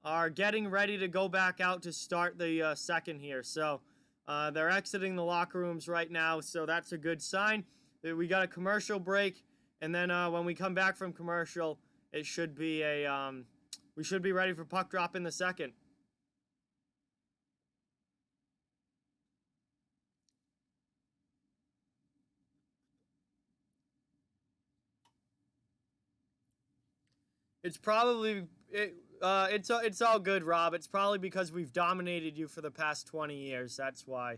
are getting ready to go back out to start the second here. So they're exiting the locker rooms right now. So that's a good sign. We got a commercial break, and then when we come back from commercial, it should be we should be ready for puck drop in the second. It's probably it's all good, Rob. It's probably because we've dominated you for the past 20 years. That's why.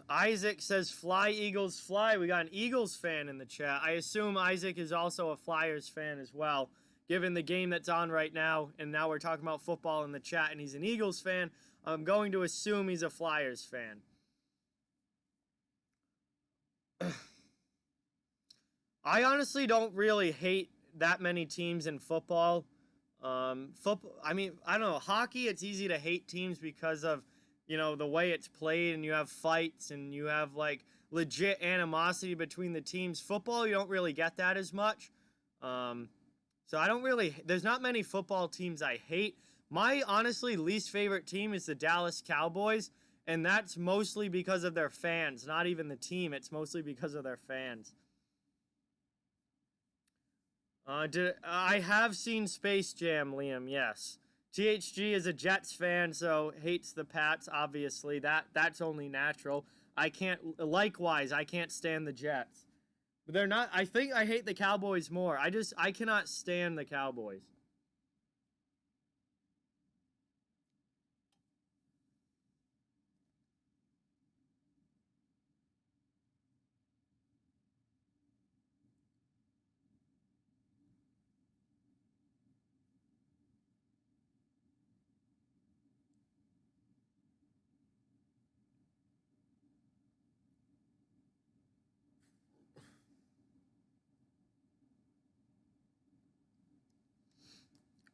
Isaac says, "Fly Eagles fly." We got an Eagles fan in the chat. I assume Isaac is also a Flyers fan as well, given the game that's on right now. And now we're talking about football in the chat, and he's an Eagles fan. I'm going to assume he's a Flyers fan. I honestly don't really hate that many teams in football. Football. I mean, I don't know. Hockey, it's easy to hate teams because of the way it's played, and you have fights, and you have like legit animosity between the teams. Football, you don't really get that as much. So I don't really. There's not many football teams I hate. My honestly least favorite team is the Dallas Cowboys, and that's mostly because of their fans. Not even the team. It's mostly because of their fans. I have seen Space Jam, Liam, yes. THG is a Jets fan, so hates the Pats, obviously. That's only natural. I can't stand the Jets. But they're not, I think I hate the Cowboys more. I cannot stand the Cowboys.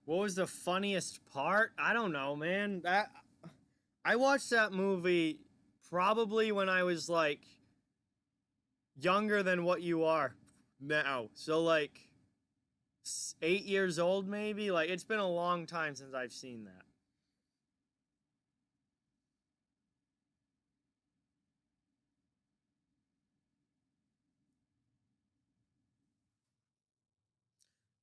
What was the funniest part? I don't know, man. I watched that movie probably when I was like younger than what you are now. So like 8 years old maybe. Like it's been a long time since I've seen that.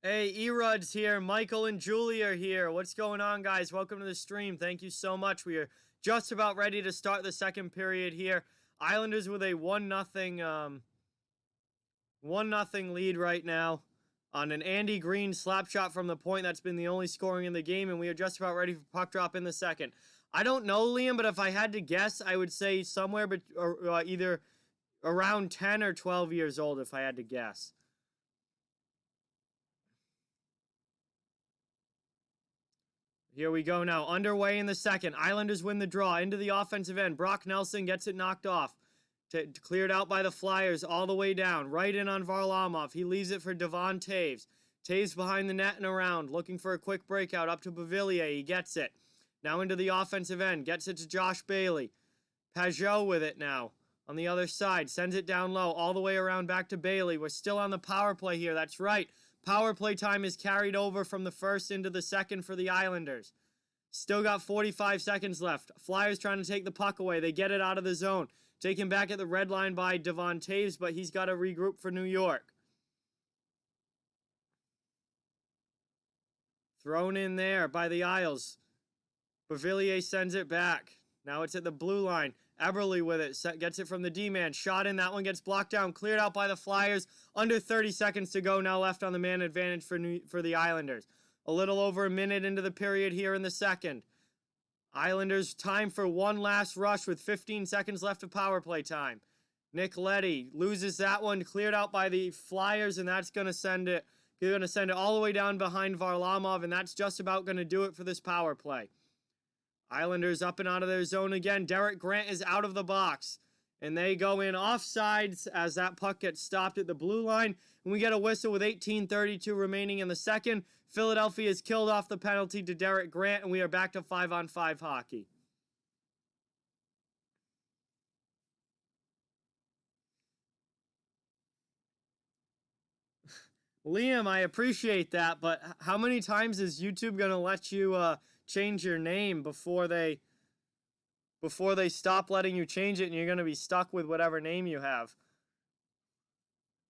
Hey, Erod's here. Michael and Julie are here. What's going on, guys? Welcome to the stream. Thank you so much. We are just about ready to start the second period here. Islanders with a 1-0 lead right now on an Andy Green slap shot from the point. That's been the only scoring in the game, and we are just about ready for puck drop in the second. I don't know, Liam, but if I had to guess, I would say somewhere either around 10 or 12 years old if I had to guess. Here we go now. Underway in the second. Islanders win the draw into the offensive end. Brock Nelson gets it knocked off. Cleared out by the Flyers all the way down. Right in on Varlamov. He leaves it for Devon Toews. Toews behind the net and around. Looking for a quick breakout up to Beauvillier. He gets it. Now into the offensive end. Gets it to Josh Bailey. Pajot with it now. On the other side. Sends it down low. All the way around back to Bailey. We're still on the power play here. That's right. Power play time is carried over from the first into the second for the Islanders. Still got 45 seconds left. Flyers trying to take the puck away. They get it out of the zone. Taken back at the red line by Devon Toews, but he's got to regroup for New York. Thrown in there by the Isles. Beauvillier sends it back. Now it's at the blue line. Eberle with it. Gets it from the D-man. Shot in. That one gets blocked down. Cleared out by the Flyers. Under 30 seconds to go now left on the man advantage for the Islanders. A little over a minute into the period here in the second. Islanders time for one last rush with 15 seconds left of power play time. Nick Leddy loses that one, cleared out by the Flyers, and that's going to send it. They're going to send it all the way down behind Varlamov, and that's just about going to do it for this power play. Islanders up and out of their zone again. Derek Grant is out of the box, and they go in offsides as that puck gets stopped at the blue line, and we get a whistle with 18:32 remaining in the second. Philadelphia is killed off the penalty to Derek Grant, and we are back to 5-on-5 hockey. Liam, I appreciate that, but how many times is YouTube going to let you change your name before they stop letting you change it and you're going to be stuck with whatever name you have?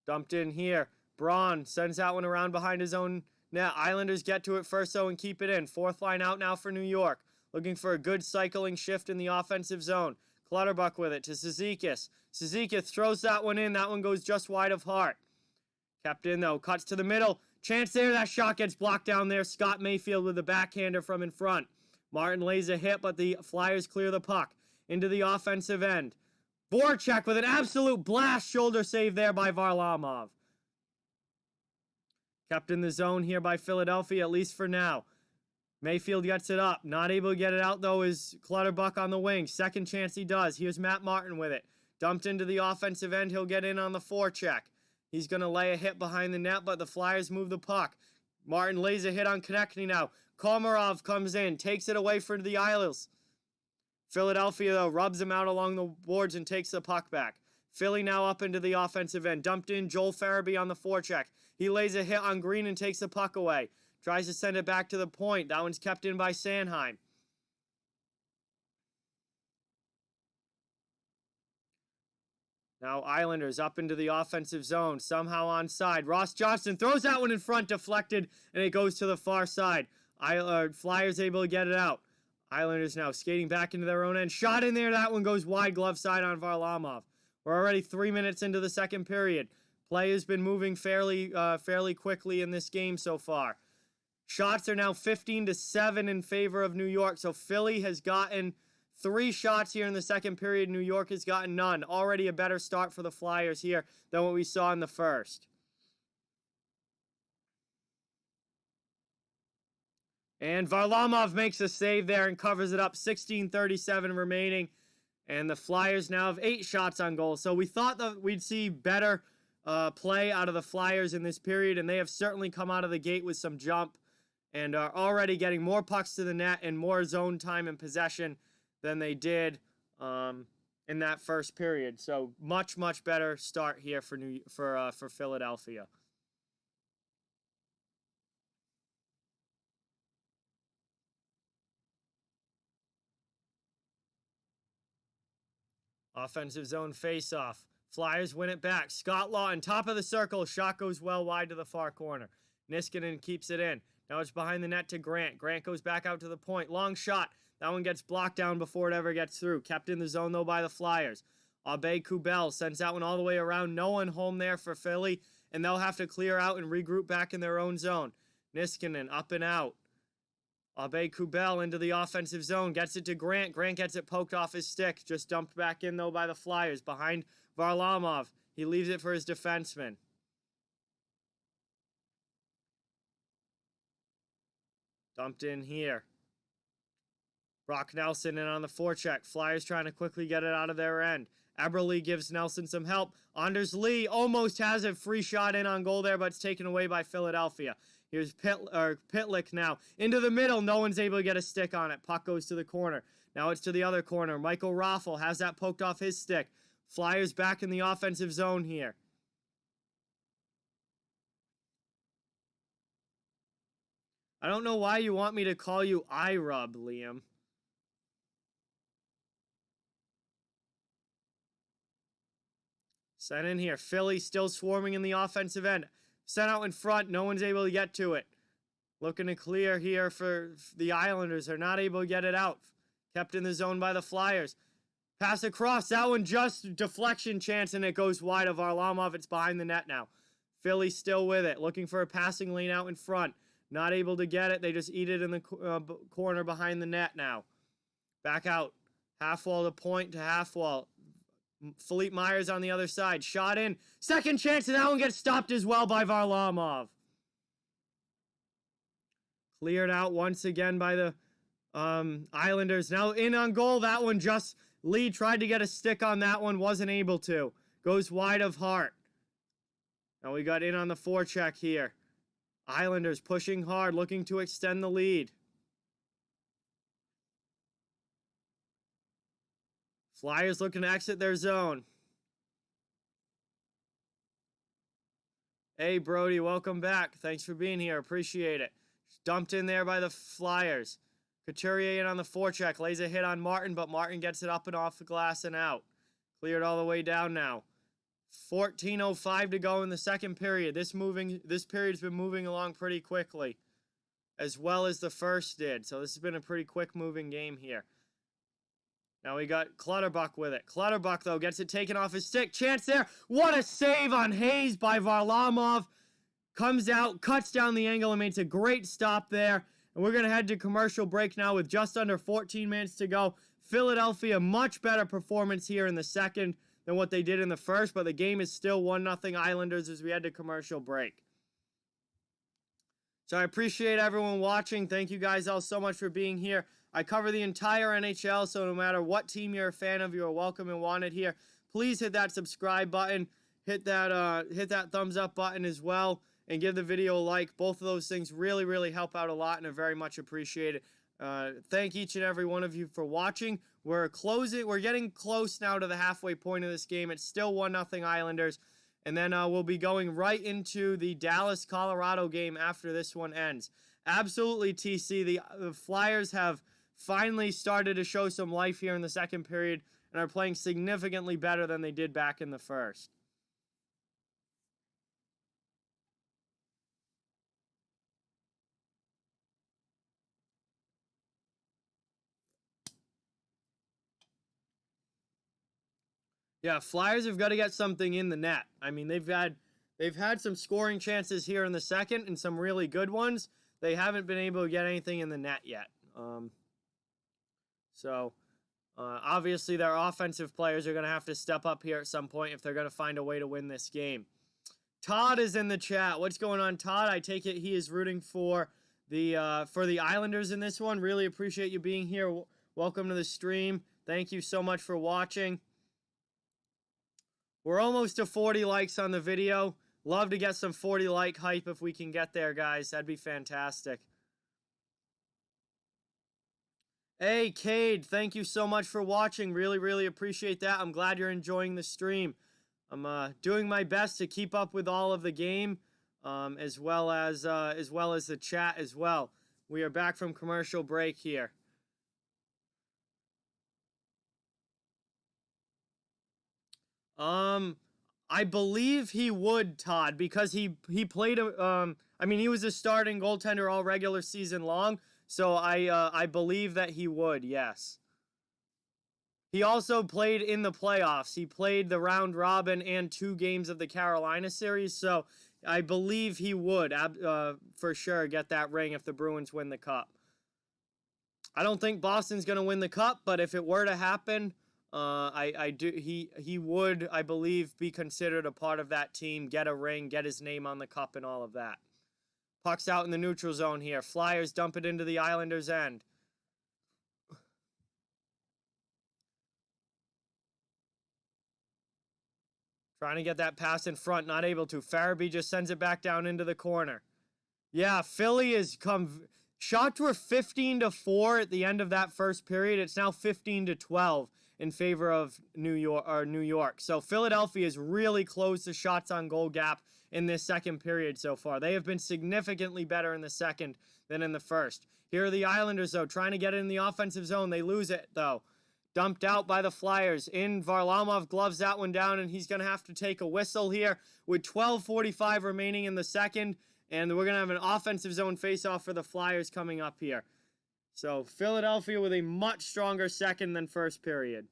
Dumped in here. Braun sends that one around behind his own net. Islanders get to it first, though, and keep it in. Fourth line out now for New York. Looking for a good cycling shift in the offensive zone. Clutterbuck with it to Cizikas. Cizikas throws that one in. That one goes just wide of Hart. Kept in, though. Cuts to the middle. Chance there. That shot gets blocked down there. Scott Mayfield with a backhander from in front. Martin lays a hit, but the Flyers clear the puck. Into the offensive end. Voracek with an absolute blast shoulder save there by Varlamov. Kept in the zone here by Philadelphia, at least for now. Mayfield gets it up. Not able to get it out, though, is Clutterbuck on the wing. Second chance he does. Here's Matt Martin with it. Dumped into the offensive end. He'll get in on the forecheck. He's going to lay a hit behind the net, but the Flyers move the puck. Martin lays a hit on Konechny now. Komarov comes in, takes it away for the Isles. Philadelphia, though, rubs him out along the boards and takes the puck back. Philly now up into the offensive end. Dumped in Joel Farabee on the forecheck. He lays a hit on Green and takes the puck away. Tries to send it back to the point. That one's kept in by Sanheim. Now Islanders up into the offensive zone, somehow onside. Ross Johnston throws that one in front, deflected, and it goes to the far side. Flyers able to get it out. Islanders now skating back into their own end. Shot in there, that one goes wide, glove side on Varlamov. We're already 3 minutes into the second period. Play has been moving fairly quickly in this game so far. Shots are now 15-7 in favor of New York, so Philly has gotten 3 shots here in the second period. New York has gotten none. Already a better start for the Flyers here than what we saw in the first. And Varlamov makes a save there and covers it up. 16:37 remaining. And the Flyers now have 8 shots on goal. So we thought that we'd see better play out of the Flyers in this period, and they have certainly come out of the gate with some jump and are already getting more pucks to the net and more zone time and possession than they did in that first period. So much better start here for Philadelphia. Offensive zone face-off. Flyers win it back. Scott Law on top of the circle. Shot goes well wide to the far corner. Niskanen keeps it in. Now it's behind the net to Grant. Grant goes back out to the point. Long shot. That one gets blocked down before it ever gets through. Kept in the zone, though, by the Flyers. Abe Kubel sends that one all the way around. No one home there for Philly, and they'll have to clear out and regroup back in their own zone. Niskanen up and out. Abe Kubel into the offensive zone. Gets it to Grant. Grant gets it poked off his stick. Just dumped back in, though, by the Flyers. Behind Varlamov. He leaves it for his defenseman. Dumped in here. Brock Nelson in on the forecheck. Flyers trying to quickly get it out of their end. Eberle gives Nelson some help. Anders Lee almost has a free shot in on goal there, but it's taken away by Philadelphia. Here's Pitlick now. Into the middle. No one's able to get a stick on it. Puck goes to the corner. Now it's to the other corner. Michael Raffel has that poked off his stick. Flyers back in the offensive zone here. I don't know why you want me to call you iRub, Liam. Sent in here. Philly still swarming in the offensive end. Sent out in front. No one's able to get to it. Looking to clear here for the Islanders. They're not able to get it out. Kept in the zone by the Flyers. Pass across. That one just deflection chance, and it goes wide of Varlamov. It's behind the net now. Philly still with it. Looking for a passing lane out in front. Not able to get it. They just eat it in the corner behind the net now. Back out. Half wall to point to half wall. Philippe Myers on the other side. Shot in. Second chance, and that one gets stopped as well by Varlamov. Cleared out once again by the Islanders. Now in on goal. That one just... Lee tried to get a stick on that one. Wasn't able to. Goes wide of Hart. Now we got in on the forecheck here. Islanders pushing hard, looking to extend the lead. Flyers looking to exit their zone. Hey, Brody, welcome back. Thanks for being here. Appreciate it. Dumped in there by the Flyers. Couturier in on the forecheck. Lays a hit on Martin, but Martin gets it up and off the glass and out. Cleared all the way down now. 14:05 to go in the second period. This period's been moving along pretty quickly, as well as the first did. So this has been a pretty quick moving game here. Now we got Clutterbuck with it. Clutterbuck, though, gets it taken off his stick. Chance there. What a save on Hayes by Varlamov. Comes out, cuts down the angle, and makes a great stop there. And we're going to head to commercial break now with just under 14 minutes to go. Philadelphia, much better performance here in the second than what they did in the first, but the game is still 1-0 Islanders as we head to commercial break. So I appreciate everyone watching. Thank you guys all so much for being here. I cover the entire NHL, so no matter what team you're a fan of, you are welcome and wanted here. Please hit that subscribe button, hit that thumbs up button as well, and give the video a like. Both of those things really, really help out a lot and are very much appreciated. Thank each and every one of you for watching. We're getting close now to the halfway point of this game. It's still 1-0 Islanders. And then we'll be going right into the Dallas-Colorado game after this one ends. Absolutely, TC. The Flyers have finally started to show some life here in the second period and are playing significantly better than they did back in the first. Yeah, Flyers have got to get something in the net. I mean, they've had some scoring chances here in the second and some really good ones. They haven't been able to get anything in the net yet. Obviously, their offensive players are going to have to step up here at some point if they're going to find a way to win this game. Todd is in the chat. What's going on, Todd? I take it he is rooting for the Islanders in this one. Really appreciate you being here. Welcome to the stream. Thank you so much for watching. We're almost to 40 likes on the video. Love to get some 40 like hype if we can get there, guys. That'd be fantastic. Hey, Cade, thank you so much for watching. Really, really appreciate that. I'm glad you're enjoying the stream. I'm doing my best to keep up with all of the game, as well as the chat as well. We are back from commercial break here. I believe he would, Todd, because he played he was a starting goaltender all regular season long, so I believe that he would, yes. He also played in the playoffs. He played the round robin and 2 games of the Carolina series, so I believe he would for sure get that ring if the Bruins win the cup. I don't think Boston's going to win the cup, but if it were to happen, he would, I believe, be considered a part of that team, get a ring, get his name on the cup and all of that. Puck's out in the neutral zone here. Flyers dump it into the Islanders' end. Trying to get that pass in front, not able to. Farabee just sends it back down into the corner. Yeah, Philly has come... Shots were 15-4 at the end of that first period. It's now 15-12 in favor of New York. So Philadelphia has really closed the shots on goal gap in this second period so far. They have been significantly better in the second than in the first. Here are the Islanders, though, trying to get it in the offensive zone. They lose it, though. Dumped out by the Flyers. In, Varlamov gloves that one down, and he's going to have to take a whistle here with 12:45 remaining in the second. And we're going to have an offensive zone faceoff for the Flyers coming up here. So Philadelphia with a much stronger second than first period.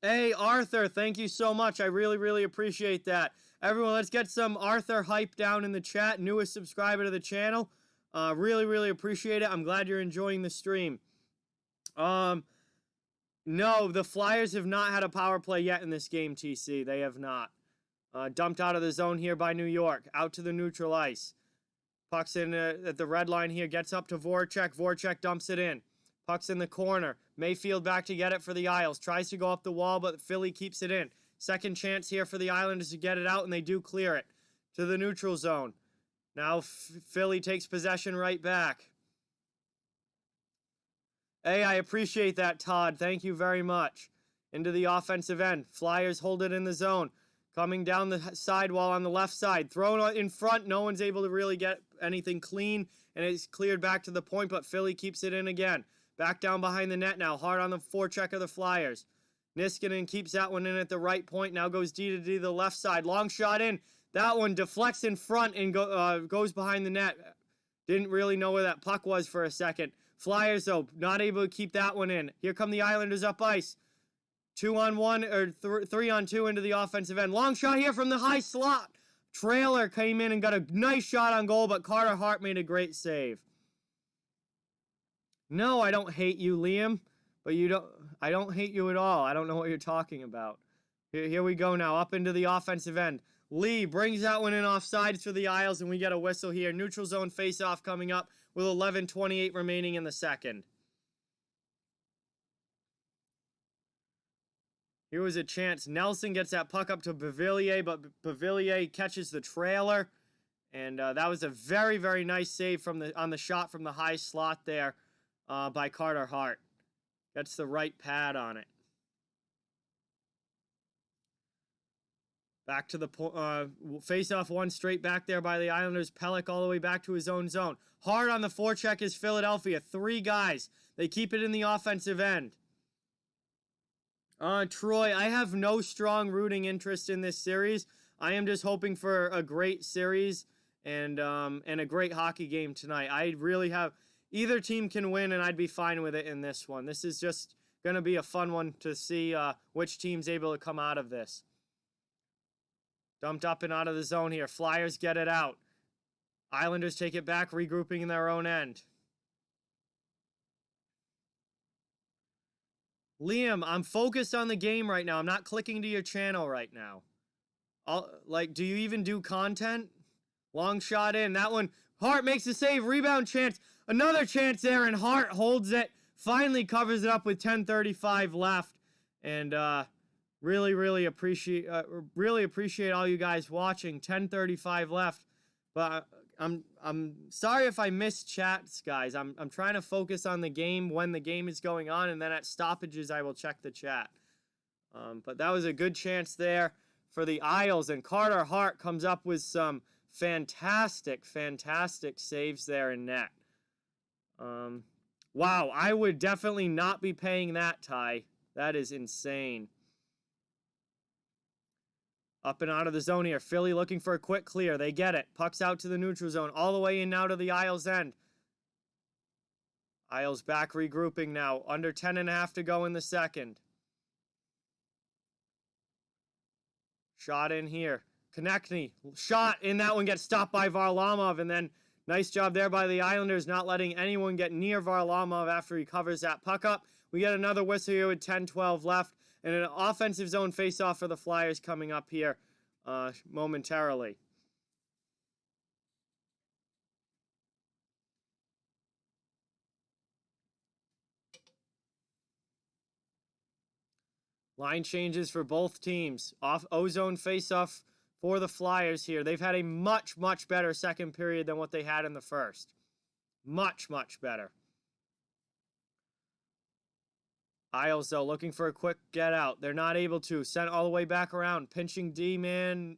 Hey, Arthur, thank you so much. I really, really appreciate that. Everyone, let's get some Arthur hype down in the chat. Newest subscriber to the channel. Really, really appreciate it. I'm glad you're enjoying the stream. No, the Flyers have not had a power play yet in this game, TC. They have not. Dumped out of the zone here by New York. Out to the neutral ice. Puck's in at the red line here. Gets up to Voracek. Voracek dumps it in. Puck's in the corner. Mayfield back to get it for the Isles. Tries to go up the wall, but Philly keeps it in. Second chance here for the Islanders to get it out, and they do clear it to the neutral zone. Now Philly takes possession right back. Hey, I appreciate that, Todd. Thank you very much. Into the offensive end. Flyers hold it in the zone. Coming down the sidewall on the left side. Thrown in front. No one's able to really get anything clean, and it's cleared back to the point, but Philly keeps it in again. Back down behind the net now. Hard on the forecheck of the Flyers. Niskanen keeps that one in at the right point. Now goes D to D to the left side. Long shot in. That one deflects in front and goes behind the net. Didn't really know where that puck was for a second. Flyers, though, not able to keep that one in. Here come the Islanders up ice. 2-on-1 or 3-on-2 into the offensive end. Long shot here from the high slot. Trailer came in and got a nice shot on goal, but Carter Hart made a great save. No, I don't hate you, Liam. But I don't hate you at all. I don't know what you're talking about. Here we go now, up into the offensive end. Lee brings that one in offsides for the Isles, and we get a whistle here. Neutral zone face-off coming up with 11:28 remaining in the second. Here was a chance. Nelson gets that puck up to Beauvillier, but Beauvillier catches the trailer. And that was a very, very nice save on the shot from the high slot there by Carter Hart. Gets the right pad on it. Back to the face-off one straight back there by the Islanders. Pelech all the way back to his own zone. Hard on the forecheck is Philadelphia. 3 guys. They keep it in the offensive end. Troy, I have no strong rooting interest in this series. I am just hoping for a great series and a great hockey game tonight. I really have... Either team can win, and I'd be fine with it in this one. This is just going to be a fun one to see which team's able to come out of this. Dumped up and out of the zone here. Flyers get it out. Islanders take it back, regrouping in their own end. Liam, I'm focused on the game right now. I'm not clicking to your channel right now. Do you even do content? Long shot in. That one, Hart makes the save. Rebound chance. Another chance there, and Hart holds it. Finally covers it up with 10:35 left. And really appreciate all you guys watching. 10:35 left. But I'm sorry if I missed chats, guys. I'm trying to focus on the game when the game is going on, and then at stoppages I will check the chat. But that was a good chance there for the Isles, and Carter Hart comes up with some fantastic saves there in net. Wow, I would definitely not be paying that, Ty. That is insane. Up and out of the zone here. Philly looking for a quick clear. They get it. Puck's out to the neutral zone. All the way in now to the Isles end. Isles back regrouping now. Under 10.5 to go in the second. Shot in here. Konechny. Shot in that one. Gets stopped by Varlamov. And then nice job there by the Islanders not letting anyone get near Varlamov after he covers that puck up. We get another whistle here with 10:12 left. And an offensive zone faceoff for the Flyers coming up here momentarily. Line changes for both teams. Ozone faceoff for the Flyers here. They've had a much better second period than what they had in the first. Much better. Isles, though, looking for a quick get out. They're not able to. Sent all the way back around. Pinching D-man.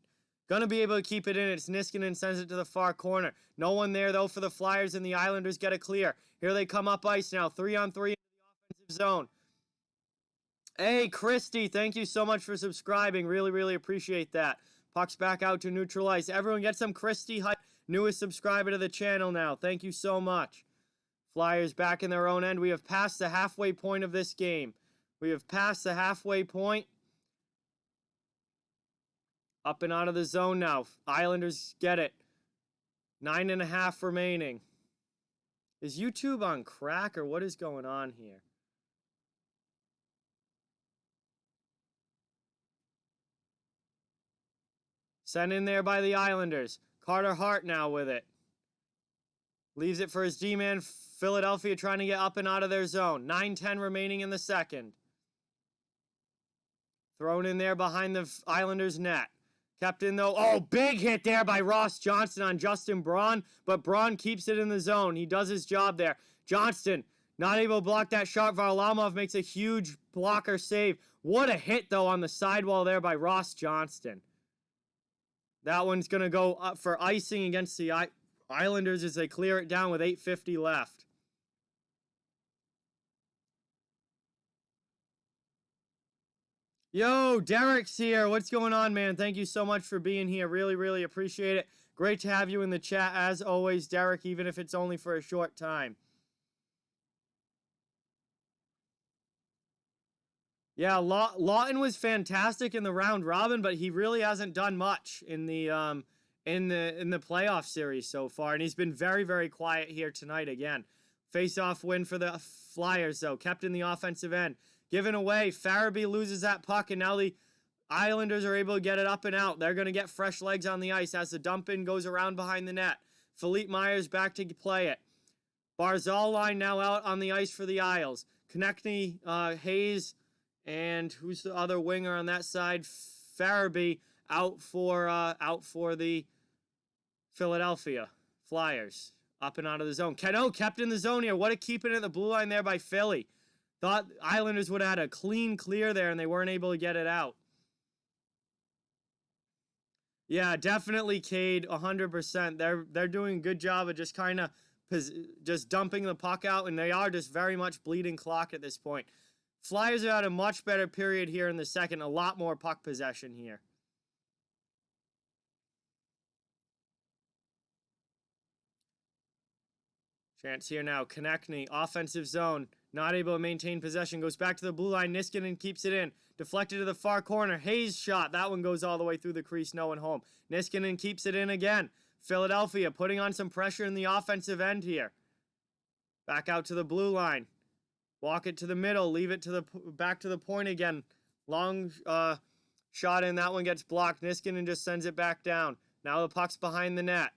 Gonna be able to keep it in. It's Niskanen, sends it to the far corner. No one there, though, for the Flyers, and the Islanders get it clear. Here they come up ice now. 3-on-3 in the offensive zone. Hey, Christy, thank you so much for subscribing. Really appreciate that. Puck's back out to neutral ice. Everyone get some Christy hype. Newest subscriber to the channel now. Thank you so much. Flyers back in their own end. We have passed the halfway point of this game. We have passed the halfway point. Up and out of the zone now. Islanders get it. 9.5 remaining. Is YouTube on crack or what is going on here? Sent in there by the Islanders. Carter Hart now with it. Leaves it for his D-man. Philadelphia trying to get up and out of their zone. 9:10 remaining in the second. Thrown in there behind the Islanders' net. Kept in though. Oh, big hit there by Ross Johnston on Justin Braun, but Braun keeps it in the zone. He does his job there. Johnston not able to block that shot. Varlamov makes a huge blocker save. What a hit though on the sidewall there by Ross Johnston. That one's going to go up for icing against the Islanders as they clear it down with 8:50 left. Yo, Derek's here. What's going on, man? Thank you so much for being here. Really, really appreciate it. Great to have you in the chat, as always, Derek, even if it's only for a short time. Yeah, Lawton was fantastic in the round robin, but he really hasn't done much in the playoff series so far, and he's been very, very quiet here tonight again. Face-off win for the Flyers, though, kept in the offensive end. Given away, Farabee loses that puck, and now the Islanders are able to get it up and out. They're going to get fresh legs on the ice as the dump-in goes around behind the net. Philippe Myers back to play it. Barzal line now out on the ice for the Isles. Konechny, Hayes, and who's the other winger on that side? Farabee out for the Philadelphia Flyers. Up and out of the zone. Cano kept in the zone here. What a keeping at the blue line there by Philly. Thought Islanders would have had a clean clear there, and they weren't able to get it out. Yeah, definitely Cade, 100%. They're doing a good job of just kind of just dumping the puck out, and they are just very much bleeding clock at this point. Flyers have had a much better period here in the second. A lot more puck possession here. Chance here now. Konechny, offensive zone. Not able to maintain possession. Goes back to the blue line. Niskanen keeps it in. Deflected to the far corner. Hayes shot. That one goes all the way through the crease. No one home. Niskanen keeps it in again. Philadelphia putting on some pressure in the offensive end here. Back out to the blue line. Walk it to the middle. Leave it to the back to the point again. Long shot in. That one gets blocked. Niskanen just sends it back down. Now the puck's behind the net.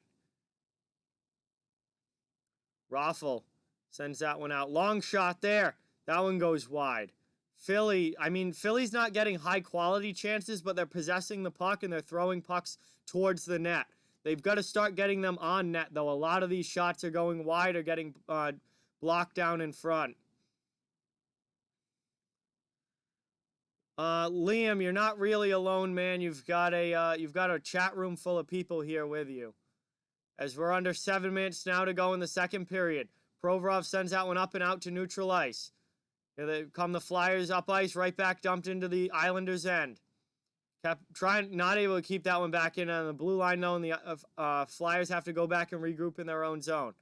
Raffle sends that one out. Long shot there. That one goes wide. Philly's not getting high quality chances, but they're possessing the puck and they're throwing pucks towards the net. They've got to start getting them on net, though. A lot of these shots are going wide or getting blocked down in front. Liam, you're not really alone, man. You've got a chat room full of people here with you. As we're under 7 minutes now to go in the second period. Provorov sends that one up and out to neutral ice. Here they come, the Flyers up ice, right back dumped into the Islanders' end. Kept trying, not able to keep that one back in on the blue line, though, and the Flyers have to go back and regroup in their own zone.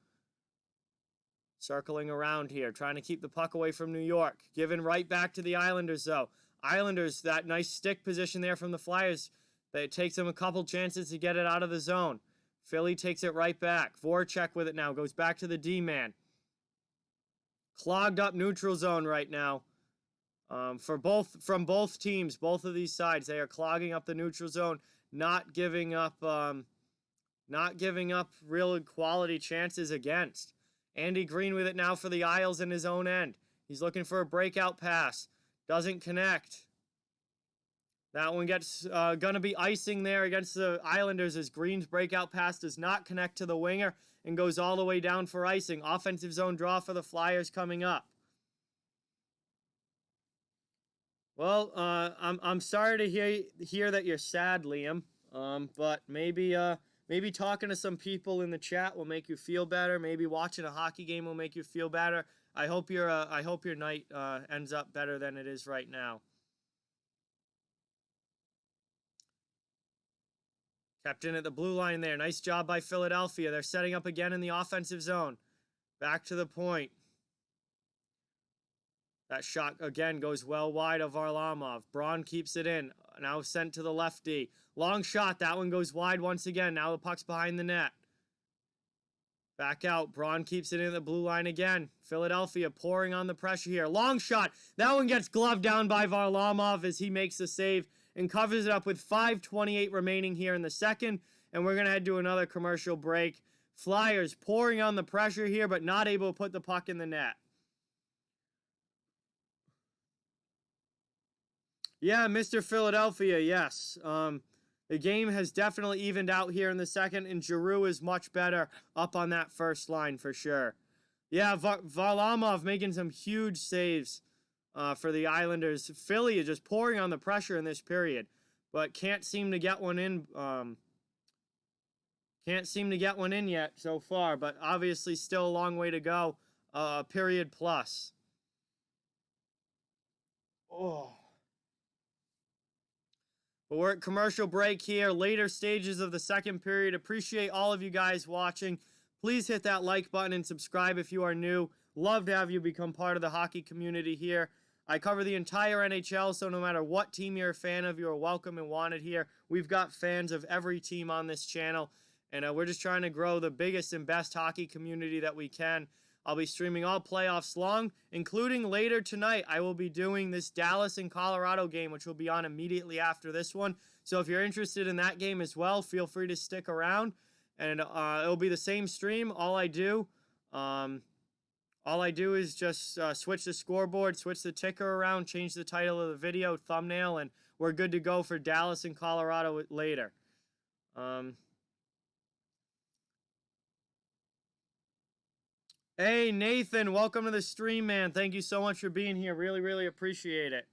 Circling around here, trying to keep the puck away from New York. Given right back to the Islanders, though. Islanders, that nice stick position there from the Flyers. It takes them a couple chances to get it out of the zone. Philly takes it right back. Voracek with it now. Goes back to the D-man. Clogged up neutral zone right now. From both teams, both of these sides, they are clogging up the neutral zone, not giving up real quality chances against. Andy Green with it now for the Isles in his own end. He's looking for a breakout pass. Doesn't connect. That one gets going to be icing there against the Islanders as Green's breakout pass does not connect to the winger and goes all the way down for icing. Offensive zone draw for the Flyers coming up. Well, I'm sorry to hear that you're sad, Liam. But maybe talking to some people in the chat will make you feel better. Maybe watching a hockey game will make you feel better. I hope your night ends up better than it is right now. Kept in at the blue line there. Nice job by Philadelphia. They're setting up again in the offensive zone. Back to the point. That shot, again, goes well wide of Varlamov. Braun keeps it in. Now sent to the lefty. Long shot. That one goes wide once again. Now the puck's behind the net. Back out. Braun keeps it in the blue line again. Philadelphia pouring on the pressure here. Long shot. That one gets gloved down by Varlamov as he makes the save and covers it up with 5:28 remaining here in the second. And we're going to head to another commercial break. Flyers pouring on the pressure here, but not able to put the puck in the net. Yeah, Mr. Philadelphia, yes. The game has definitely evened out here in the second, and Giroux is much better up on that first line for sure. Yeah, Varlamov making some huge saves for the Islanders. Philly is just pouring on the pressure in this period, but can't seem to get one in. Can't seem to get one in yet so far, but obviously still a long way to go. Period plus. Oh. But we're at commercial break here, later stages of the second period. Appreciate all of you guys watching. Please hit that like button and subscribe if you are new. Love to have you become part of the hockey community here. I cover the entire NHL, so no matter what team you're a fan of, you are welcome and wanted here. We've got fans of every team on this channel, and we're just trying to grow the biggest and best hockey community that we can. I'll be streaming all playoffs long, including later tonight. I will be doing this Dallas and Colorado game, which will be on immediately after this one. So if you're interested in that game as well, feel free to stick around. And it'll be the same stream. All I do is just switch the scoreboard, switch the ticker around, change the title of the video, thumbnail, and we're good to go for Dallas and Colorado later. Hey, Nathan, welcome to the stream, man. Thank you so much for being here. Really, really appreciate it.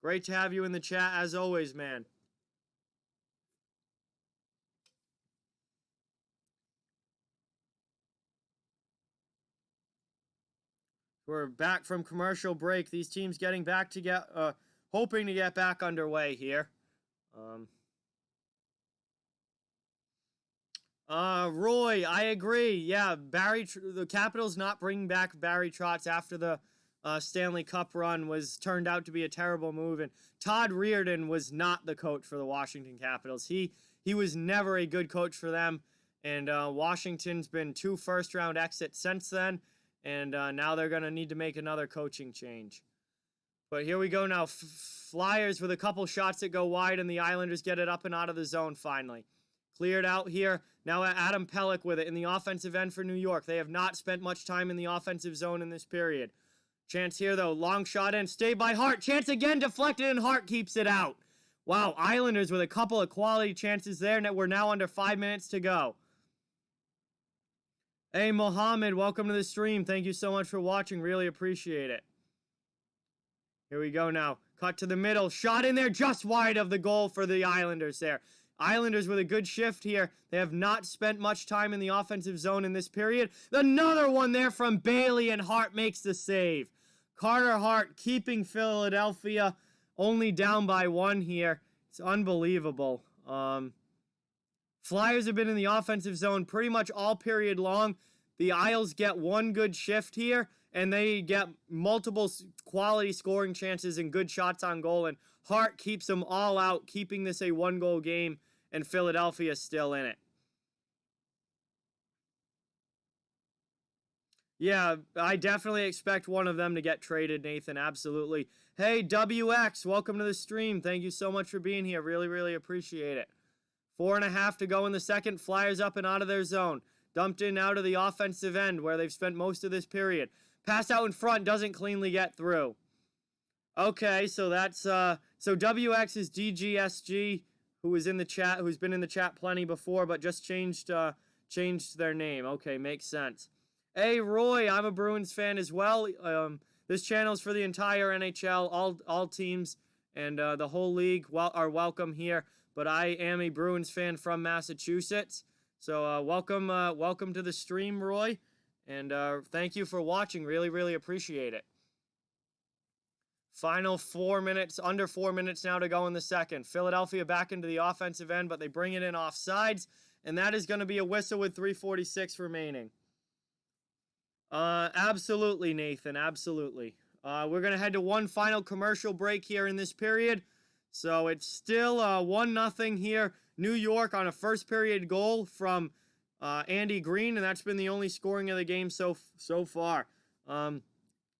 Great to have you in the chat, as always, man. We're back from commercial break. These teams getting back to hoping to get back underway here. Roy, I agree. Yeah, the Capitals not bringing back Barry Trotz after the Stanley Cup run turned out to be a terrible move. And Todd Reirden was not the coach for the Washington Capitals. He was never a good coach for them. And Washington's been 2 first-round exits since then. And now they're going to need to make another coaching change. But here we go now. Flyers with a couple shots that go wide, and the Islanders get it up and out of the zone finally. Cleared out here. Now Adam Pelech with it in the offensive end for New York. They have not spent much time in the offensive zone in this period. Chance here, though. Long shot in. Stay by Hart. Chance again deflected, and Hart keeps it out. Wow, Islanders with a couple of quality chances there. We're now under 5 minutes to go. Hey, Mohammed, welcome to the stream. Thank you so much for watching. Really appreciate it. Here we go now. Cut to the middle. Shot in there just wide of the goal for the Islanders there. Islanders with a good shift here. They have not spent much time in the offensive zone in this period. Another one there from Bailey, and Hart makes the save. Carter Hart keeping Philadelphia only down by 1 here. It's unbelievable. Flyers have been in the offensive zone pretty much all period long. The Isles get 1 good shift here, and they get multiple quality scoring chances and good shots on goal, and Hart keeps them all out, keeping this a 1-goal game, and Philadelphia still in it. Yeah, I definitely expect one of them to get traded, Nathan, absolutely. Hey, WX, welcome to the stream. Thank you so much for being here. Really, really appreciate it. 4.5 to go in the second. Flyers up and out of their zone. Dumped in out of the offensive end where they've spent most of this period. Pass out in front, doesn't cleanly get through. Okay, so that's so WX is DGSG, who was in the chat, who's been in the chat plenty before, but just changed their name. Okay, makes sense. Hey Roy, I'm a Bruins fan as well. This channel is for the entire NHL, all teams, and the whole league are welcome here. But I am a Bruins fan from Massachusetts, so welcome to the stream, Roy, and thank you for watching. Really, really appreciate it. Final 4 minutes, under 4 minutes now to go in the second. Philadelphia back into the offensive end, but they bring it in off sides, and that is going to be a whistle with 3:46 remaining. Absolutely, Nathan, absolutely. We're going to head to one final commercial break here in this period. So it's still 1-0 here. New York on a first period goal from Andy Green, and that's been the only scoring of the game so far.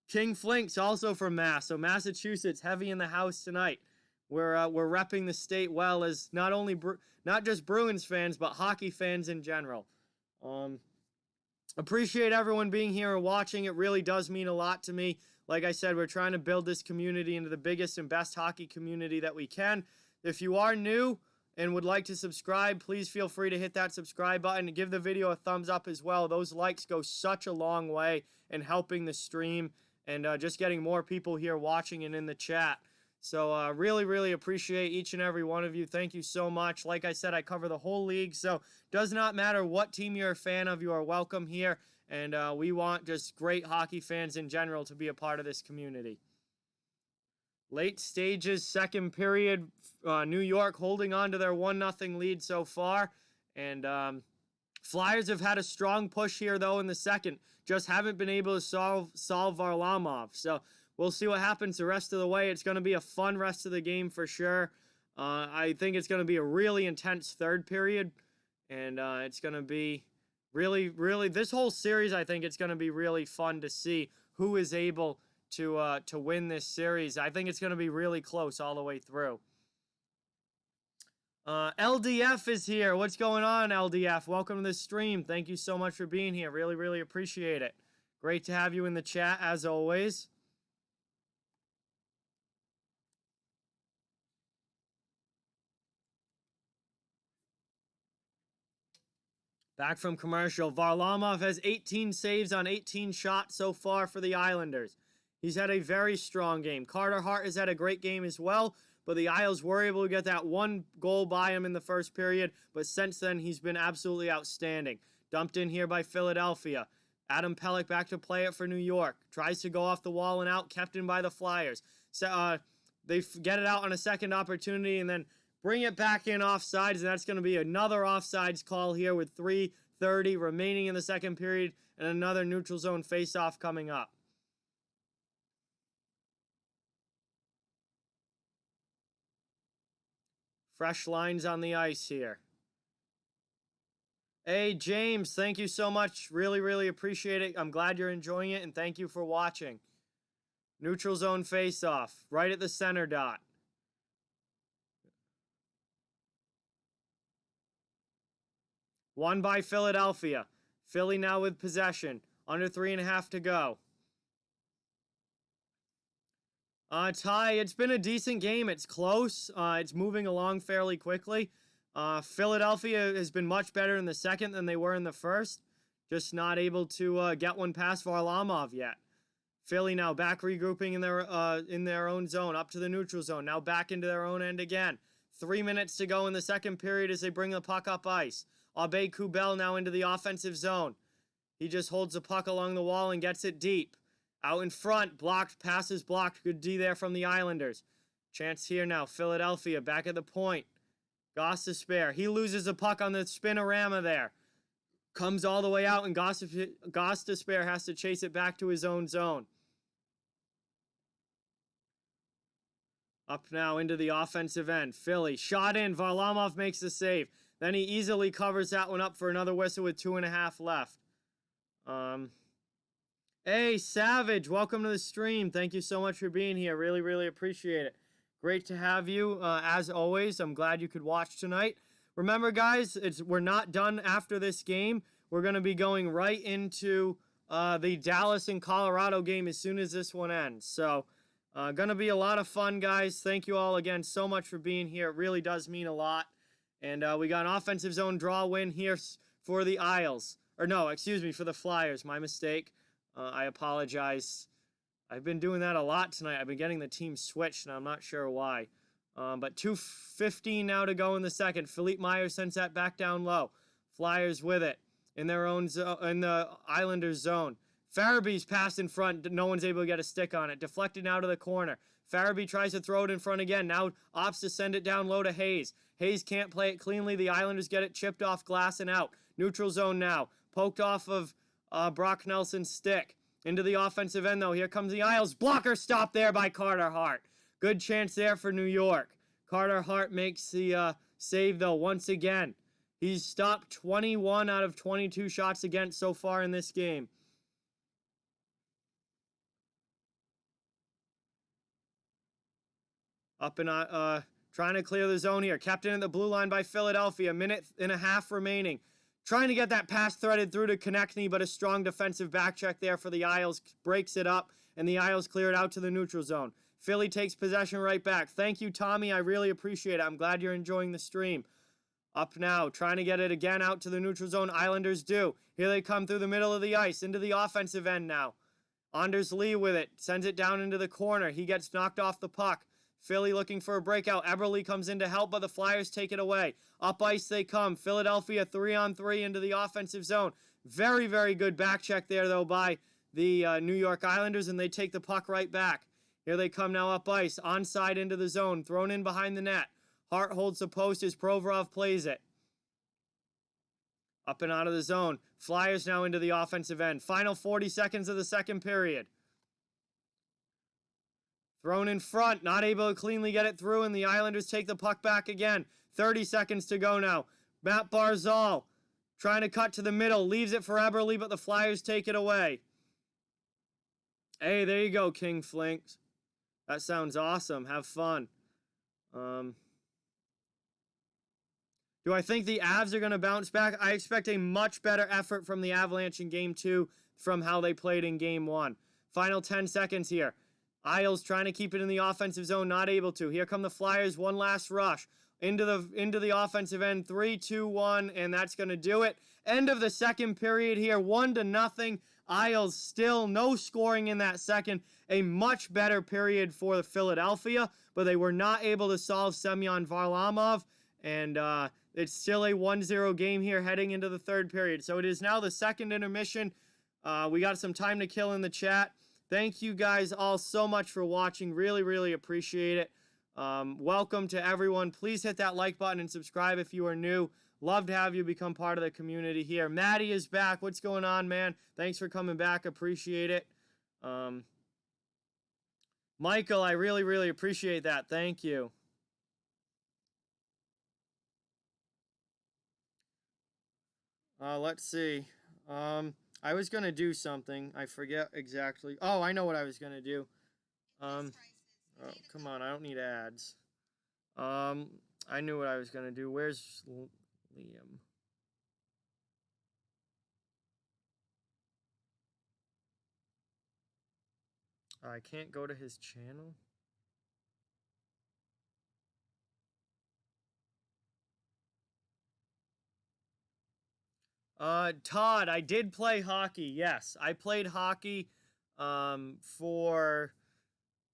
King Flinks also from Mass. So Massachusetts heavy in the house tonight. We're repping the state well as not just Bruins fans, but hockey fans in general. Appreciate everyone being here and watching. It really does mean a lot to me. Like I said, we're trying to build this community into the biggest and best hockey community that we can. If you are new and would like to subscribe, please feel free to hit that subscribe button and give the video a thumbs up as well. Those likes go such a long way in helping the stream and just getting more people here watching and in the chat. So really, really appreciate each and every one of you. Thank you so much. Like I said, I cover the whole league, so does not matter what team you're a fan of, you are welcome here. And we want just great hockey fans in general to be a part of this community. Late stages, second period, New York holding on to their 1-0 lead so far. And Flyers have had a strong push here, though, in the second. Just haven't been able to solve Varlamov. So we'll see what happens the rest of the way. It's going to be a fun rest of the game for sure. I think it's going to be a really intense third period. And it's going to be really, this whole series, I think it's going to be really fun to see who is able to win this series. I think it's going to be really close all the way through. LDF is here. What's going on, LDF? Welcome to the stream. Thank you so much for being here. Really, really appreciate it. Great to have you in the chat, as always. Back from commercial, Varlamov has 18 saves on 18 shots so far for the Islanders. He's had a very strong game. Carter Hart has had a great game as well, but the Isles were able to get that one goal by him in the first period, but since then he's been absolutely outstanding. Dumped in here by Philadelphia. Adam Pelech back to play it for New York. Tries to go off the wall and out, kept in by the Flyers. So, they get it out on a second opportunity and then bring it back in offsides, and that's going to be another offsides call here with 3:30 remaining in the second period and another neutral zone faceoff coming up. Fresh lines on the ice here. Hey, James, thank you so much. Really, really appreciate it. I'm glad you're enjoying it, and thank you for watching. Neutral zone faceoff, right at the center dot. Won by Philadelphia. Philly now with possession. Under 3.5 to go. Ty, it's been a decent game. It's close. It's moving along fairly quickly. Philadelphia has been much better in the second than they were in the first. Just not able to get one past Varlamov yet. Philly now back regrouping in their own zone, up to the neutral zone. Now back into their own end again. 3 minutes to go in the second period as they bring the puck up ice. Abe Kubel now into the offensive zone. He just holds the puck along the wall and gets it deep. Out in front, blocked, passes blocked. Good D there from the Islanders. Chance here now, Philadelphia back at the point. Goss to spare. He loses the puck on the spinorama there. Comes all the way out, and Goss to spare has to chase it back to his own zone. Up now into the offensive end. Philly, shot in. Varlamov makes the save. Then he easily covers that one up for another whistle with 2.5 left. Hey, Savage, welcome to the stream. Thank you so much for being here. Really, really appreciate it. Great to have you, as always. I'm glad you could watch tonight. Remember, guys, we're not done after this game. We're going to be going right into the Dallas and Colorado game as soon as this one ends. So, going to be a lot of fun, guys. Thank you all again so much for being here. It really does mean a lot. And we got an offensive zone draw win here for the Isles. Or no, excuse me, for the Flyers. My mistake. I apologize. I've been doing that a lot tonight. I've been getting the team switched, and I'm not sure why. But 2:15 now to go in the second. Philippe Myers sends that back down low. Flyers with it in their own in the Islanders zone. Farabee's pass in front. No one's able to get a stick on it. Deflected now to the corner. Farabee tries to throw it in front again. Now opts to send it down low to Hayes. Hayes can't play it cleanly. The Islanders get it chipped off glass and out. Neutral zone now. Poked off of Brock Nelson's stick. Into the offensive end, though. Here comes the Isles. Blocker stop there by Carter Hart. Good chance there for New York. Carter Hart makes the save, though, once again. He's stopped 21 out of 22 shots against so far in this game. Up and trying to clear the zone here. Kept in at the blue line by Philadelphia. 1.5 minutes remaining. Trying to get that pass threaded through to Konechny, but a strong defensive back check there for the Isles. Breaks it up, and the Isles clear it out to the neutral zone. Philly takes possession right back. Thank you, Tommy. I really appreciate it. I'm glad you're enjoying the stream. Up now, trying to get it again out to the neutral zone. Islanders do. Here they come through the middle of the ice, into the offensive end now. Anders Lee with it. Sends it down into the corner. He gets knocked off the puck. Philly looking for a breakout. Eberle comes in to help, but the Flyers take it away. Up ice they come. Philadelphia 3-on-3 into the offensive zone. Very, very good back check there, though, by the New York Islanders, and they take the puck right back. Here they come now up ice. Onside into the zone. Thrown in behind the net. Hart holds the post as Provorov plays it. Up and out of the zone. Flyers now into the offensive end. Final 40 seconds of the second period. Thrown in front, not able to cleanly get it through, and the Islanders take the puck back again. 30 seconds to go now. Matt Barzal trying to cut to the middle, leaves it for Eberle, but the Flyers take it away. Hey, there you go, King Flinks. That sounds awesome. Have fun. Do I think the Avs are going to bounce back? I expect a much better effort from the Avalanche in Game 2 from how they played in Game 1. Final 10 seconds here. Isles trying to keep it in the offensive zone, not able to. Here come the Flyers, one last rush. Into the offensive end, 3-2-1, and that's going to do it. End of the second period here, 1-0. Isles still no scoring in that second. A much better period for the Philadelphia, but they were not able to solve Semyon Varlamov, and it's still a 1-0 game here heading into the third period. So it is now the second intermission. We got some time to kill in the chat. Thank you guys all so much for watching. Really, really appreciate it. Welcome to everyone. Please hit that like button and subscribe if you are new. Love to have you become part of the community here. Maddie is back. What's going on, man? Thanks for coming back. Appreciate it. Michael, I really, really appreciate that. Thank you. Let's see. I was going to do something. I forget exactly. Oh, I know what I was going to do. Oh, come on. I don't need ads. I knew what I was going to do. Where's Liam? I can't go to his channel. Todd, I did play hockey. Yes, I played hockey from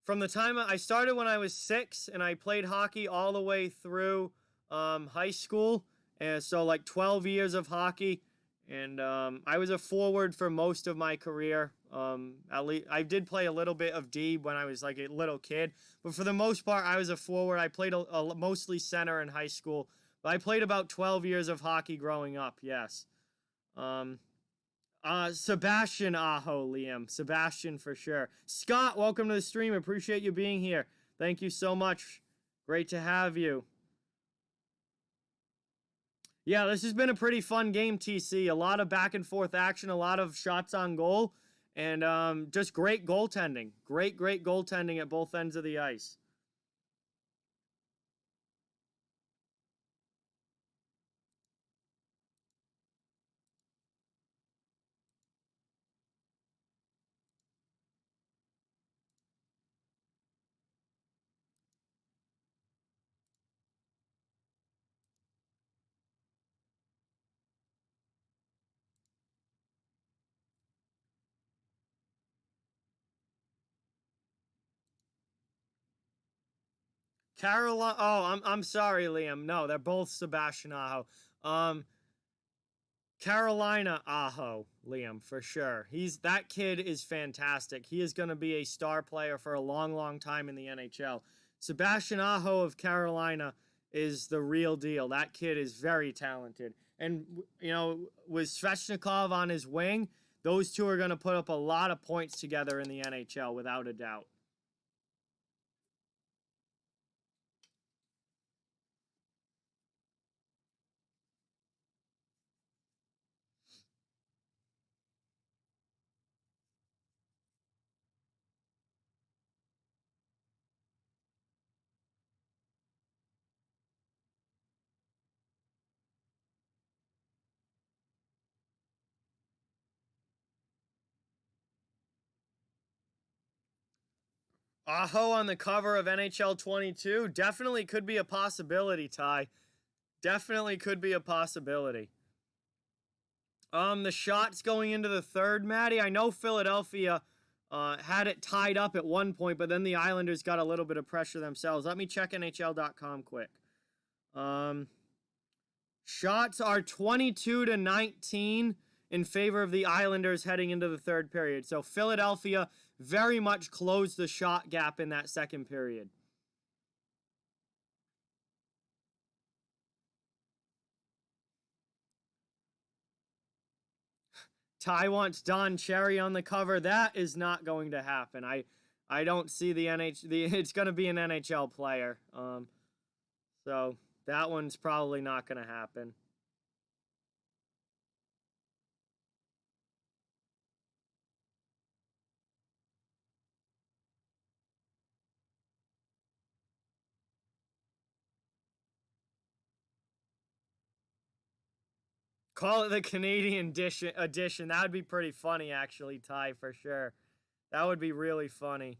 the time I started when I was 6, and I played hockey all the way through high school, and so like 12 years of hockey, and I was a forward for most of my career. At least I did play a little bit of D when I was like a little kid, but for the most part, I was a forward. I played mostly center in high school, but I played about 12 years of hockey growing up. Yes. Sebastian Aho, Liam. Sebastian for sure. Scott, welcome to the stream. Appreciate you being here. Thank you so much. Great to have you. Yeah, this has been a pretty fun game, TC. A lot of back and forth action, a lot of shots on goal, and just great goaltending. Great goaltending at both ends of the ice. Carolina. Oh, I'm sorry, Liam. No, they're both Sebastian Aho. Carolina Aho, Liam, for sure. That kid is fantastic. He is going to be a star player for a long time in the NHL. Sebastian Aho of Carolina is the real deal. That kid is very talented. And, you know, with Svechnikov on his wing, those two are going to put up a lot of points together in the NHL, without a doubt. Aho on the cover of NHL 22 definitely could be a possibility, Ty. Definitely could be a possibility. The shots going into the third, Maddie. I know Philadelphia had it tied up at one point, but then the Islanders got a little bit of pressure themselves. Let me check NHL.com quick. Shots are 22-19 in favor of the Islanders heading into the third period. So Philadelphia very much closed the shot gap in that second period. Ty wants Don Cherry on the cover. That is not going to happen. I don't see it's going to be an NHL player. So that one's probably not going to happen. Call it the Canadian edition. That would be pretty funny, actually, Ty, for sure. That would be really funny.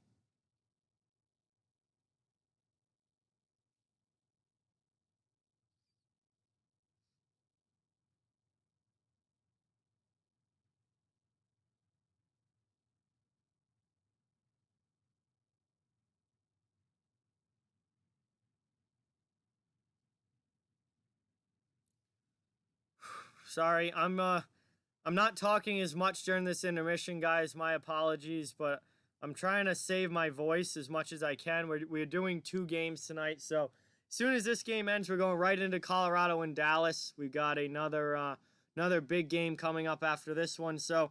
Sorry, I'm not talking as much during this intermission, guys. My apologies, but I'm trying to save my voice as much as I can. We're doing 2 games tonight, so as soon as this game ends, we're going right into Colorado and Dallas. We've got another big game coming up after this one. So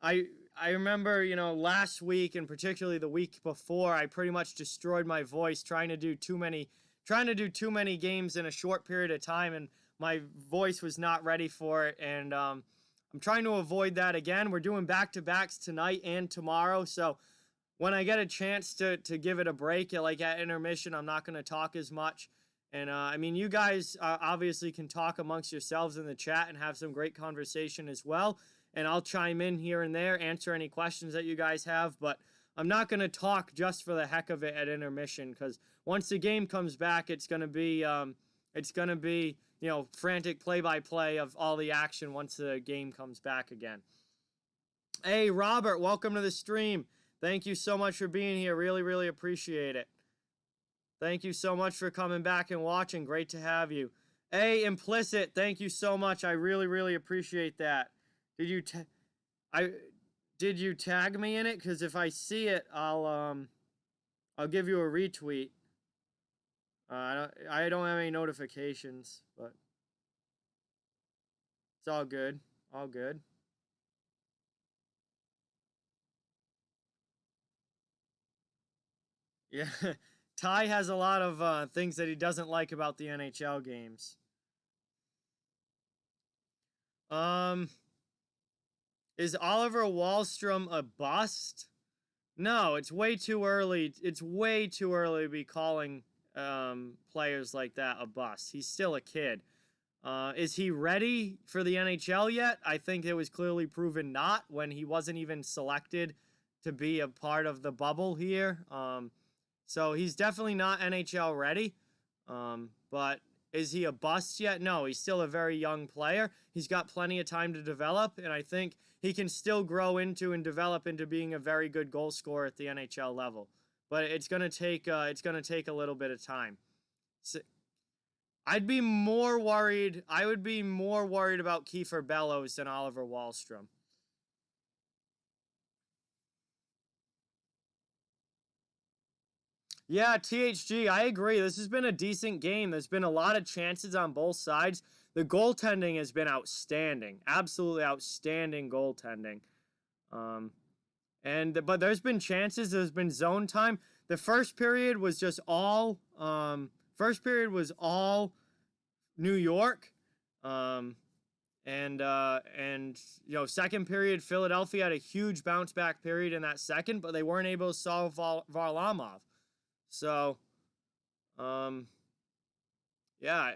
I remember, last week and particularly the week before, I pretty much destroyed my voice trying to do too many games in a short period of time, and my voice was not ready for it, and I'm trying to avoid that again. We're doing back-to-backs tonight and tomorrow, so when I get a chance to give it a break, like at intermission, I'm not going to talk as much. And, I mean, you guys obviously can talk amongst yourselves in the chat and have some great conversation as well, and I'll chime in here and there, answer any questions that you guys have, but I'm not going to talk just for the heck of it at intermission, because once the game comes back, it's going to be frantic play-by-play of all the action once the game comes back again. Hey, Robert, welcome to the stream. Thank you so much for being here. Really, really appreciate it. Thank you so much for coming back and watching. Great to have you. Hey, Implicit, thank you so much. I really, really appreciate that. Did you tag me in it? Because if I see it, I'll give you a retweet. I don't have any notifications, but it's all good. All good. Yeah, Ty has a lot of things that he doesn't like about the NHL games. Is Oliver Wahlstrom a bust? No, it's way too early. It's way too early to be calling players like that a bust. He's still a kid. Is he ready for the NHL yet? I think it was clearly proven not when he wasn't even selected to be a part of the bubble here. So he's definitely not NHL ready. But is he a bust yet? No, he's still a very young player. He's got plenty of time to develop, and I think he can still grow into and develop into being a very good goal scorer at the NHL level. But it's gonna take a little bit of time. So, I would be more worried about Kiefer Bellows than Oliver Wahlstrom. Yeah, THG, I agree. This has been a decent game. There's been a lot of chances on both sides. The goaltending has been outstanding. Absolutely outstanding goaltending. But there's been chances. There's been zone time. The first period was just all New York. Second period, Philadelphia had a huge bounce back period in that second, but they weren't able to solve Varlamov. So, yeah,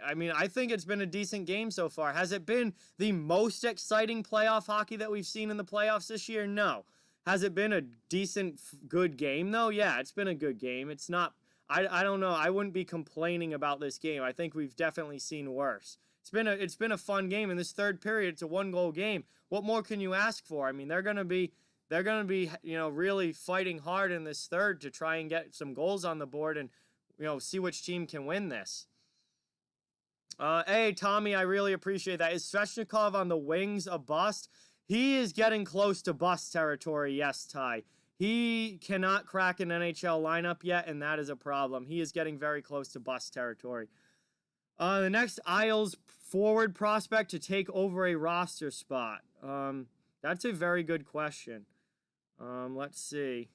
I mean, I think it's been a decent game so far. Has it been the most exciting playoff hockey that we've seen in the playoffs this year? No. Has it been a decent, good game, though? Yeah, it's been a good game. It's not, I don't know. I wouldn't be complaining about this game. I think we've definitely seen worse. It's been a fun game. In this third period, it's a 1-goal game. What more can you ask for? I mean, they're gonna be, really fighting hard in this third to try and get some goals on the board and, see which team can win this. Hey, Tommy, I really appreciate that. Is Svechnikov on the wings a bust? He is getting close to bust territory, yes, Ty. He cannot crack an NHL lineup yet, and that is a problem. He is getting very close to bust territory. The next Isles forward prospect to take over a roster spot. That's a very good question. Let's see.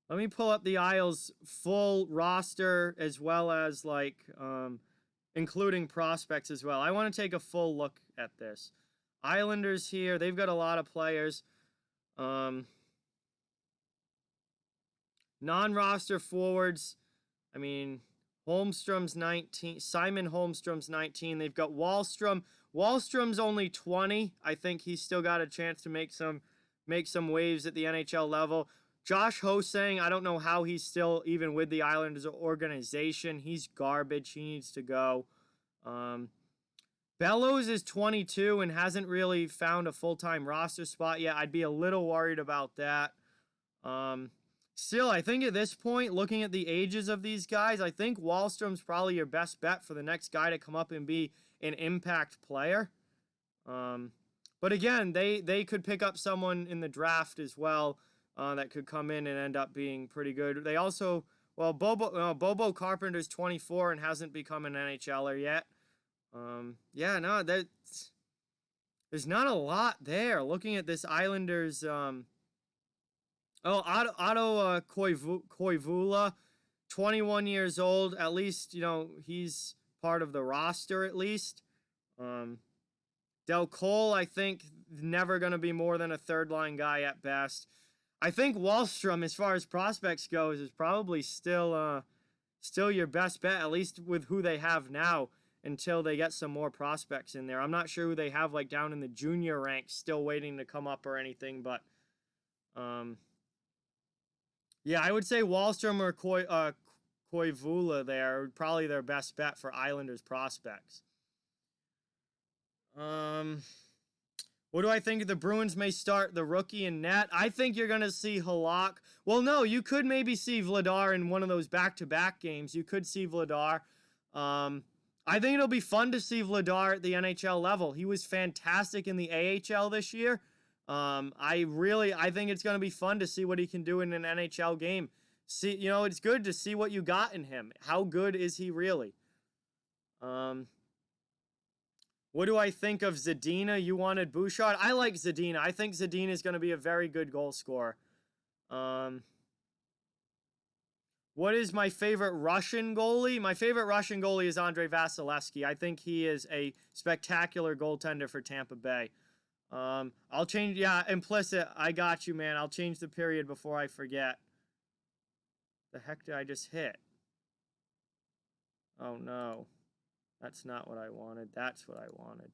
Let me pull up the Isles full roster as well as including prospects as well. I want to take a full look at this. Islanders here, they've got a lot of players. Non-roster forwards, I mean, Holmstrom's 19, Simon Holmstrom's 19. They've got Wahlstrom. Wahlstrom's only 20. I think he's still got a chance to make some waves at the NHL level. Josh Hosang, I don't know how he's still even with the Islanders organization. He's garbage. He needs to go. Bellows is 22 and hasn't really found a full-time roster spot yet. I'd be a little worried about that. Still, I think at this point, looking at the ages of these guys, I think Wahlstrom's probably your best bet for the next guy to come up and be an impact player. But again, they could pick up someone in the draft as well that could come in and end up being pretty good. They also, Bobo Carpenter's 24 and hasn't become an NHLer yet. There's not a lot there. Looking at this Islanders, Otto Koivula, 21 years old. At least, he's part of the roster at least. Del Cole, I think, never going to be more than a third-line guy at best. I think Wahlstrom, as far as prospects goes, is probably still your best bet, at least with who they have now, until they get some more prospects in there. I'm not sure who they have down in the junior ranks still waiting to come up or anything, but yeah, I would say Wahlstrom or Koivula there are probably their best bet for Islanders prospects. What do I think? The Bruins may start the rookie in net. I think you're going to see Halak. Well, no, you could maybe see Vladar in one of those back-to-back games. You could see Vladar. I think it'll be fun to see Vladar at the NHL level. He was fantastic in the AHL this year. I think it's going to be fun to see what he can do in an NHL game. See, it's good to see what you got in him. How good is he really? What do I think of Zadina? You wanted Bouchard? I like Zadina. I think Zadina is going to be a very good goal scorer. What is my favorite Russian goalie? My favorite Russian goalie is Andrei Vasilevsky. I think he is a spectacular goaltender for Tampa Bay. I'll change, implicit. I got you, man. I'll change the period before I forget. The heck did I just hit? Oh, no. That's not what I wanted. That's what I wanted.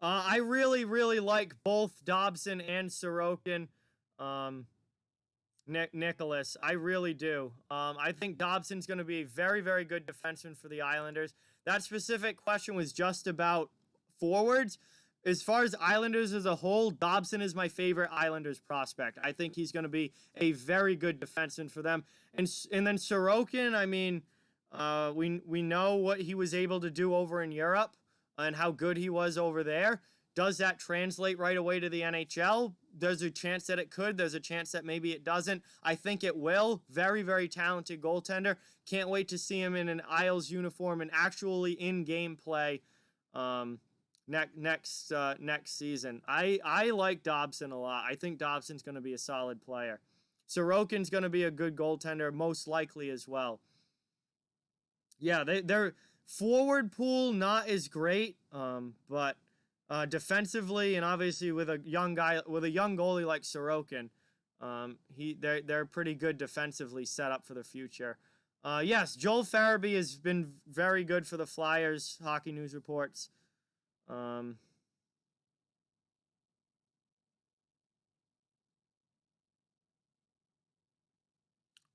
I really, really like both Dobson and Sorokin. Nicholas, I really do. I think Dobson's going to be a very, very good defenseman for the Islanders. That specific question was just about forwards. As far as Islanders as a whole, Dobson is my favorite Islanders prospect. I think he's going to be a very good defenseman for them. And then Sorokin, I mean, we know what he was able to do over in Europe and how good he was over there. Does that translate right away to the NHL? there's a chance that it could. There's a chance that maybe it doesn't. I think it will. Very, very talented goaltender. Can't wait to see him in an Isles uniform and actually in-game play next season. I like Dobson a lot. I think Dobson's going to be a solid player. Sorokin's going to be a good goaltender, most likely as well. Yeah, their forward pool not as great, but defensively and obviously with a young goalie like Sorokin, they're pretty good defensively set up for the future. Yes, Joel Farabee has been very good for the Flyers. Hockey News reports.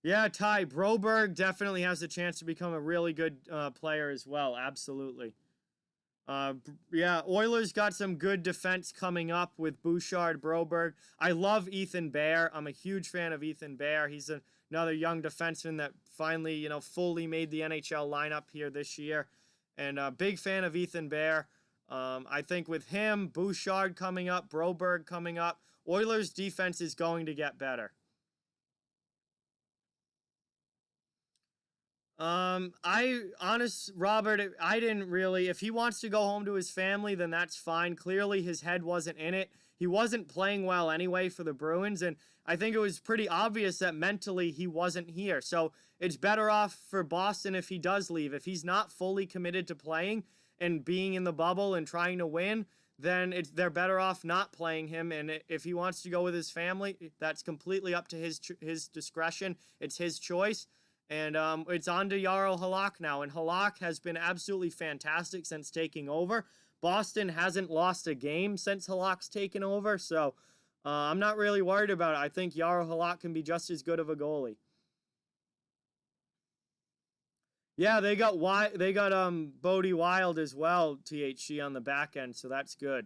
Yeah, Ty Broberg definitely has a chance to become a really good player as well. Absolutely. Yeah, Oilers got some good defense coming up with Bouchard, Broberg. I love Ethan Bear. I'm a huge fan of Ethan Bear. He's another young defenseman that finally, fully made the NHL lineup here this year. And a big fan of Ethan Bear. I think with him, Bouchard coming up, Broberg coming up, Oilers defense is going to get better. Robert, I didn't really, if he wants to go home to his family, then that's fine. Clearly his head wasn't in it. He wasn't playing well anyway for the Bruins, and I think it was pretty obvious that mentally he wasn't here. So it's better off for Boston if he does leave. If he's not fully committed to playing and being in the bubble and trying to win, then they're better off not playing him. And if he wants to go with his family, that's completely up to his discretion. It's his choice. And it's on to Jarl Halak now. And Halak has been absolutely fantastic since taking over. Boston hasn't lost a game since Halak's taken over. So I'm not really worried about it. I think Jarl Halak can be just as good of a goalie. Yeah, they got Bodie Wild as well, THC on the back end. So that's good.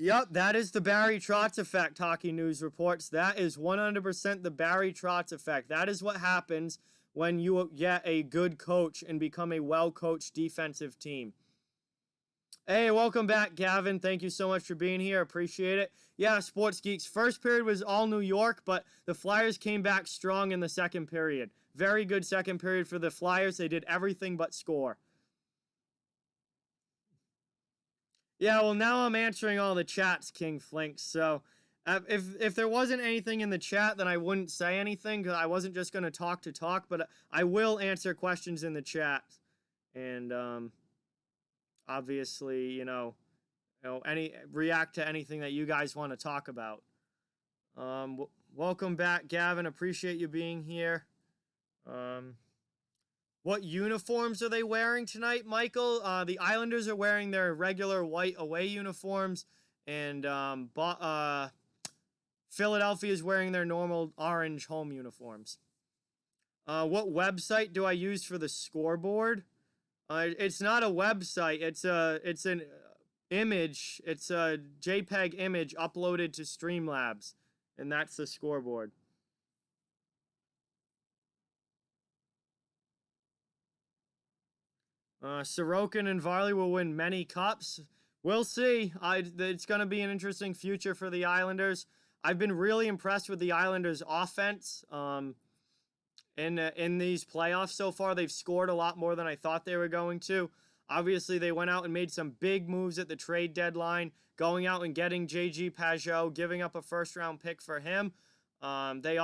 Yep, that is the Barry Trotz effect, Hockey News reports. That is 100% the Barry Trotz effect. That is what happens when you get a good coach and become a well-coached defensive team. Hey, welcome back, Gavin. Thank you so much for being here. Appreciate it. Yeah, Sports Geeks. First period was all New York, but the Flyers came back strong in the second period. Very good second period for the Flyers. They did everything but score. Yeah, well, now I'm answering all the chats, King Flinks. So if there wasn't anything in the chat, then I wouldn't say anything because I wasn't just going to talk, but I will answer questions in the chat. And obviously, react to anything that you guys want to talk about. Welcome back, Gavin. Appreciate you being here. What uniforms are they wearing tonight, Michael? The Islanders are wearing their regular white away uniforms, and Philadelphia is wearing their normal orange home uniforms. What website do I use for the scoreboard? It's not a website. It's an image. It's a JPEG image uploaded to Streamlabs, and that's the scoreboard. Sorokin and Varley will win many cups. We'll see. It's going to be an interesting future for the Islanders. I've been really impressed with the Islanders' offense. In these playoffs so far, they've scored a lot more than I thought they were going to. Obviously, they went out and made some big moves at the trade deadline, going out and getting J.G. Pageau, giving up a first-round pick for him. They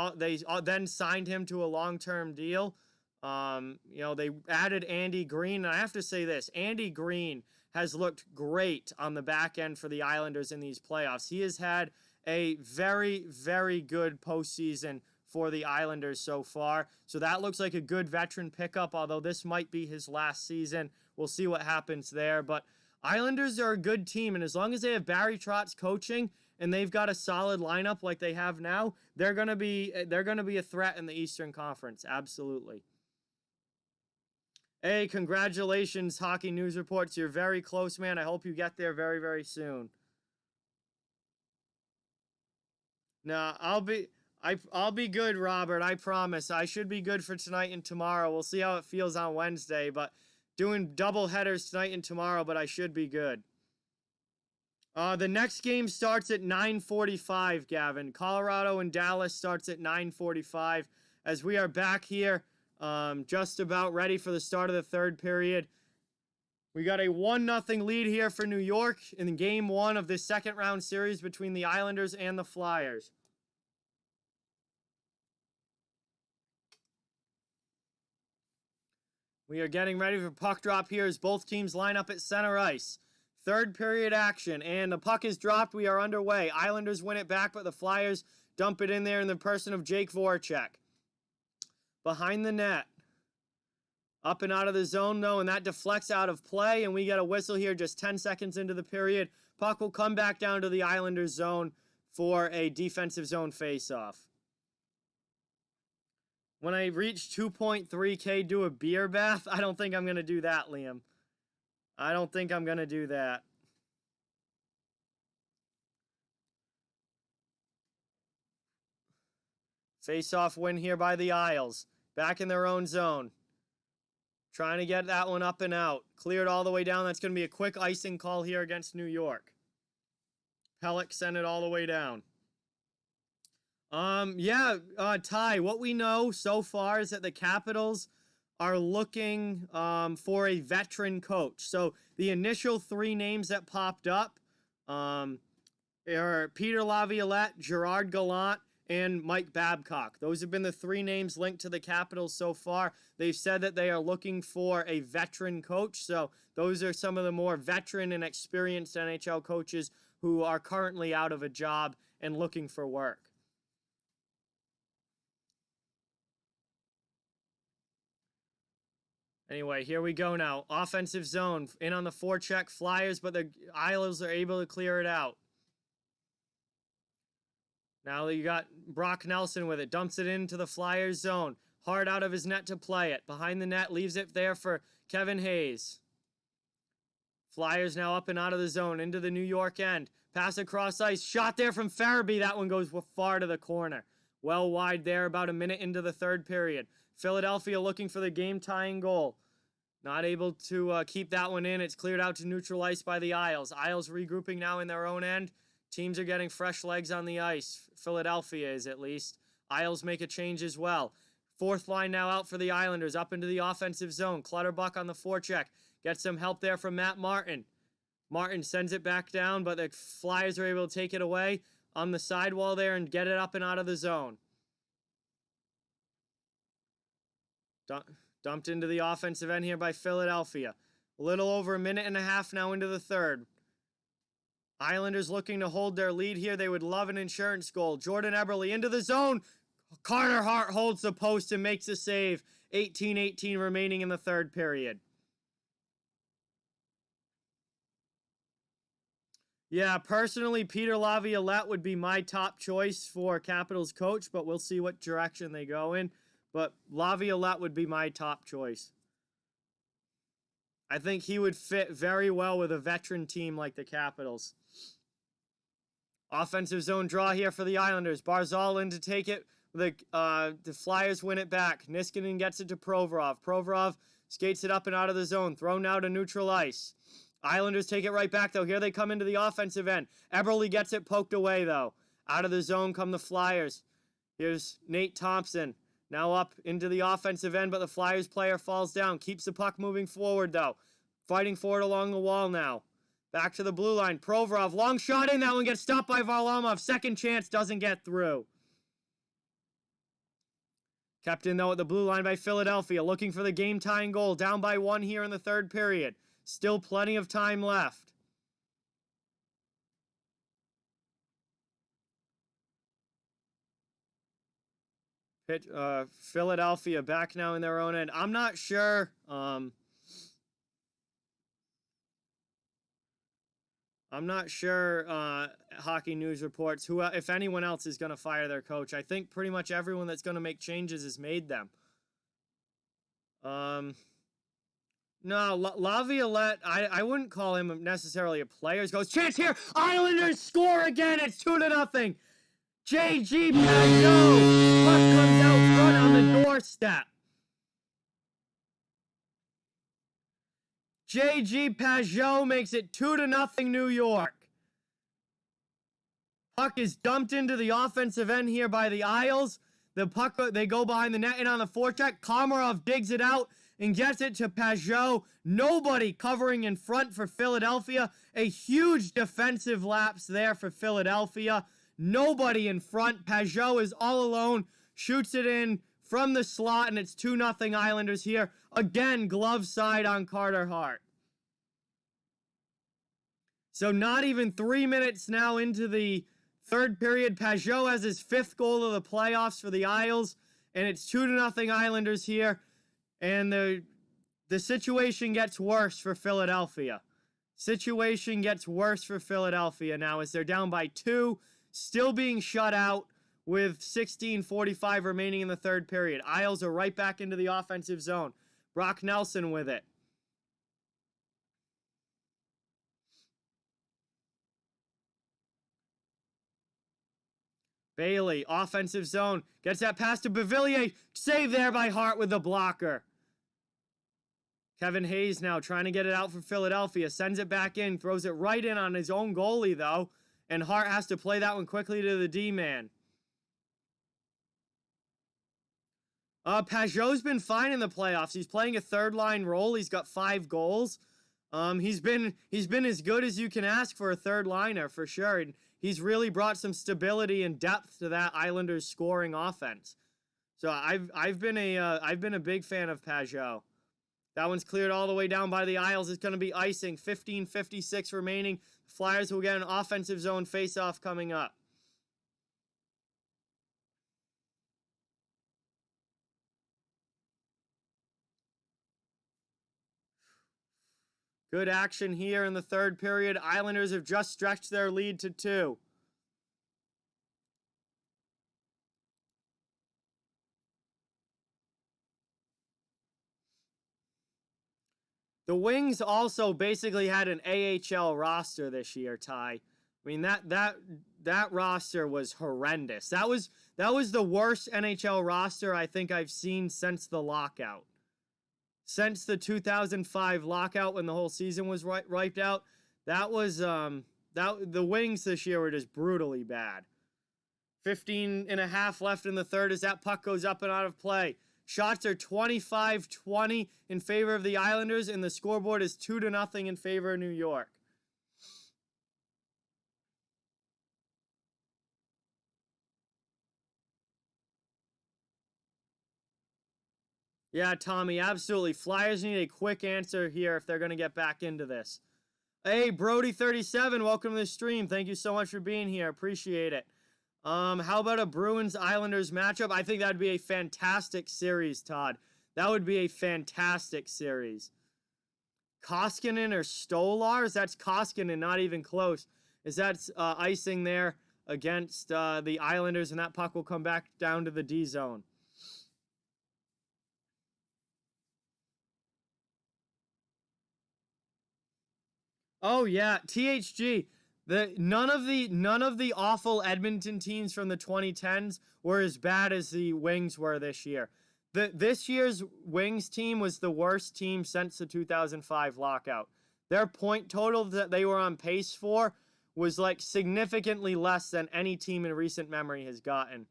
then signed him to a long-term deal. They added Andy Green, and I have to say this, Andy Green has looked great on the back end for the Islanders in these playoffs. He has had a very, very good postseason for the Islanders so far. So that looks like a good veteran pickup, although this might be his last season. We'll see what happens there. But Islanders are a good team, and as long as they have Barry Trotz coaching and they've got a solid lineup like they have now, they're gonna be a threat in the Eastern Conference. Absolutely. Hey, congratulations, Hockey News Reports. You're very close, man. I hope you get there very, very soon. No, I'll be good, Robert. I promise. I should be good for tonight and tomorrow. We'll see how it feels on Wednesday, but doing double headers tonight and tomorrow, but I should be good. The next game starts at 9:45, Gavin. Colorado and Dallas starts at 9:45 as we are back here just about ready for the start of the third period. We got a 1-0 lead here for New York in game 1 of this second round series between the Islanders and the Flyers. We are getting ready for puck drop here as both teams line up at center ice. Third period action, and the puck is dropped. We are underway. Islanders win it back, but the Flyers dump it in there in the person of Jake Voracek. Behind the net. Up and out of the zone, though, and that deflects out of play, and we get a whistle here just 10 seconds into the period. Puck will come back down to the Islanders zone for a defensive zone faceoff. When I reach 2.3K, do a beer bath? I don't think I'm going to do that, Liam. I don't think I'm going to do that. Face-off win here by the Isles. Back in their own zone. Trying to get that one up and out. Cleared all the way down. That's going to be a quick icing call here against New York. Pellick sent it all the way down. Ty, what we know so far is that the Capitals are looking for a veteran coach. So the initial 3 names that popped up are Peter Laviolette, Gerard Gallant, and Mike Babcock. Those have been the 3 names linked to the Capitals so far. They've said that they are looking for a veteran coach. So those are some of the more veteran and experienced NHL coaches who are currently out of a job and looking for work. Anyway, here we go now. Offensive zone. In on the forecheck. Flyers, but the Isles are able to clear it out. Now you got Brock Nelson with it. Dumps it into the Flyers zone. Hard out of his net to play it. Behind the net. Leaves it there for Kevin Hayes. Flyers now up and out of the zone. Into the New York end. Pass across ice. Shot there from Farabee. That one goes far to the corner. Well wide there. About a minute into the third period. Philadelphia looking for the game-tying goal. Not able to keep that one in. It's cleared out to neutral ice by the Isles. Isles regrouping now in their own end. Teams are getting fresh legs on the ice. Philadelphia is, at least. Isles make a change as well. Fourth line now out for the Islanders. Up into the offensive zone. Clutterbuck on the forecheck. Gets some help there from Matt Martin. Martin sends it back down, but the Flyers are able to take it away on the sidewall there and get it up and out of the zone. Dumped into the offensive end here by Philadelphia. A little over a minute and a half now into the third. Islanders looking to hold their lead here. They would love an insurance goal. Jordan Eberle into the zone. Carter Hart holds the post and makes a save. 18-18 remaining in the third period. Yeah, personally, Peter Laviolette would be my top choice for Capitals coach, but we'll see what direction they go in. But Laviolette would be my top choice. I think he would fit very well with a veteran team like the Capitals. Offensive zone draw here for the Islanders. Barzal in to take it. The Flyers win it back. Niskanen gets it to Provorov. Provorov skates it up and out of the zone. Thrown now to neutral ice. Islanders take it right back, though. Here they come into the offensive end. Eberle gets it poked away, though. Out of the zone come the Flyers. Here's Nate Thompson. Now up into the offensive end, but the Flyers player falls down. Keeps the puck moving forward, though. Fighting for it along the wall now. Back to the blue line. Provorov, long shot in. That one gets stopped by Varlamov. Second chance, doesn't get through. Kept in, though, at the blue line by Philadelphia. Looking for the game-tying goal. Down by 1 here in the third period. Still plenty of time left. Philadelphia back now in their own end. I'm not sure. I'm not sure Hockey News reports who, if anyone else, is going to fire their coach. I think pretty much everyone that's going to make changes has made them. No, Laviolette, I wouldn't call him necessarily a player. Goes, chance here! Islanders score again! It's 2-0! J.G. Pageau! Puck comes out front on the doorstep. J.G. Pageau makes it 2-0 New York. Puck is dumped into the offensive end here by the Isles. The puck, they go behind the net and on the forecheck. Komarov digs it out and gets it to Pageau. Nobody covering in front for Philadelphia. A huge defensive lapse there for Philadelphia. Nobody in front. Pageau is all alone. Shoots it in from the slot, and it's 2-0 Islanders here. Again, glove side on Carter Hart. So not even 3 minutes now into the third period. Pageau has his 5th goal of the playoffs for the Isles, and it's 2-0 Islanders here. And the situation gets worse for Philadelphia. Situation gets worse for Philadelphia now as they're down by 2, still being shut out with 16:45 remaining in the third period. Isles are right back into the offensive zone. Brock Nelson with it. Bailey, offensive zone, gets that pass to Beauvillier. Saved there by Hart with the blocker. Kevin Hayes now trying to get it out for Philadelphia. Sends it back in, throws it right in on his own goalie, though. And Hart has to play that one quickly to the D-man. Pageau's been fine in the playoffs. He's playing a third-line role. He's got 5 goals. He's been as good as you can ask for a third liner for sure. And he's really brought some stability and depth to that Islanders scoring offense. So I've been a big fan of Pageau. That one's cleared all the way down by the Isles. It's going to be icing. 15:56 remaining. Flyers will get an offensive zone face-off coming up. Good action here in the third period. Islanders have just stretched their lead to 2. The Wings also basically had an AHL roster this year, Ty. I mean, that roster was horrendous. That was the worst NHL roster I think I've seen since the lockout. Since the 2005 lockout when the whole season was wiped out, that was the Wings this year were just brutally bad. 15.5 left in the third as that puck goes up and out of play. Shots are 25-20 in favor of the Islanders, and the scoreboard is 2-0 in favor of New York. Yeah, Tommy, absolutely. Flyers need a quick answer here if they're going to get back into this. Hey, Brody37, welcome to the stream. Thank you so much for being here. Appreciate it. How about a Bruins-Islanders matchup? I think that would be a fantastic series, Todd. That would be a fantastic series. Koskinen or Stolars? That's Koskinen, not even close. Is that icing there against the Islanders, and that puck will come back down to the D zone. Oh yeah, THG. None of the awful Edmonton teams from the 2010s were as bad as the Wings were this year. This year's Wings team was the worst team since the 2005 lockout. Their point total that they were on pace for was like significantly less than any team in recent memory has gotten.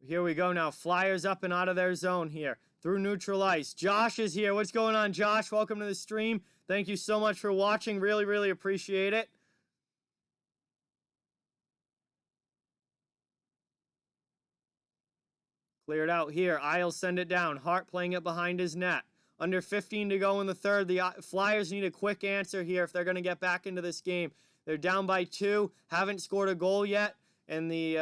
Here we go now. Flyers up and out of their zone here. Through neutral ice. Josh is here. What's going on, Josh? Welcome to the stream. Thank you so much for watching. Really, really appreciate it. Cleared out here. Isles send it down. Hart playing it behind his net. Under 15 to go in the third. The Flyers need a quick answer here if they're going to get back into this game. They're down by 2. Haven't scored a goal yet. And the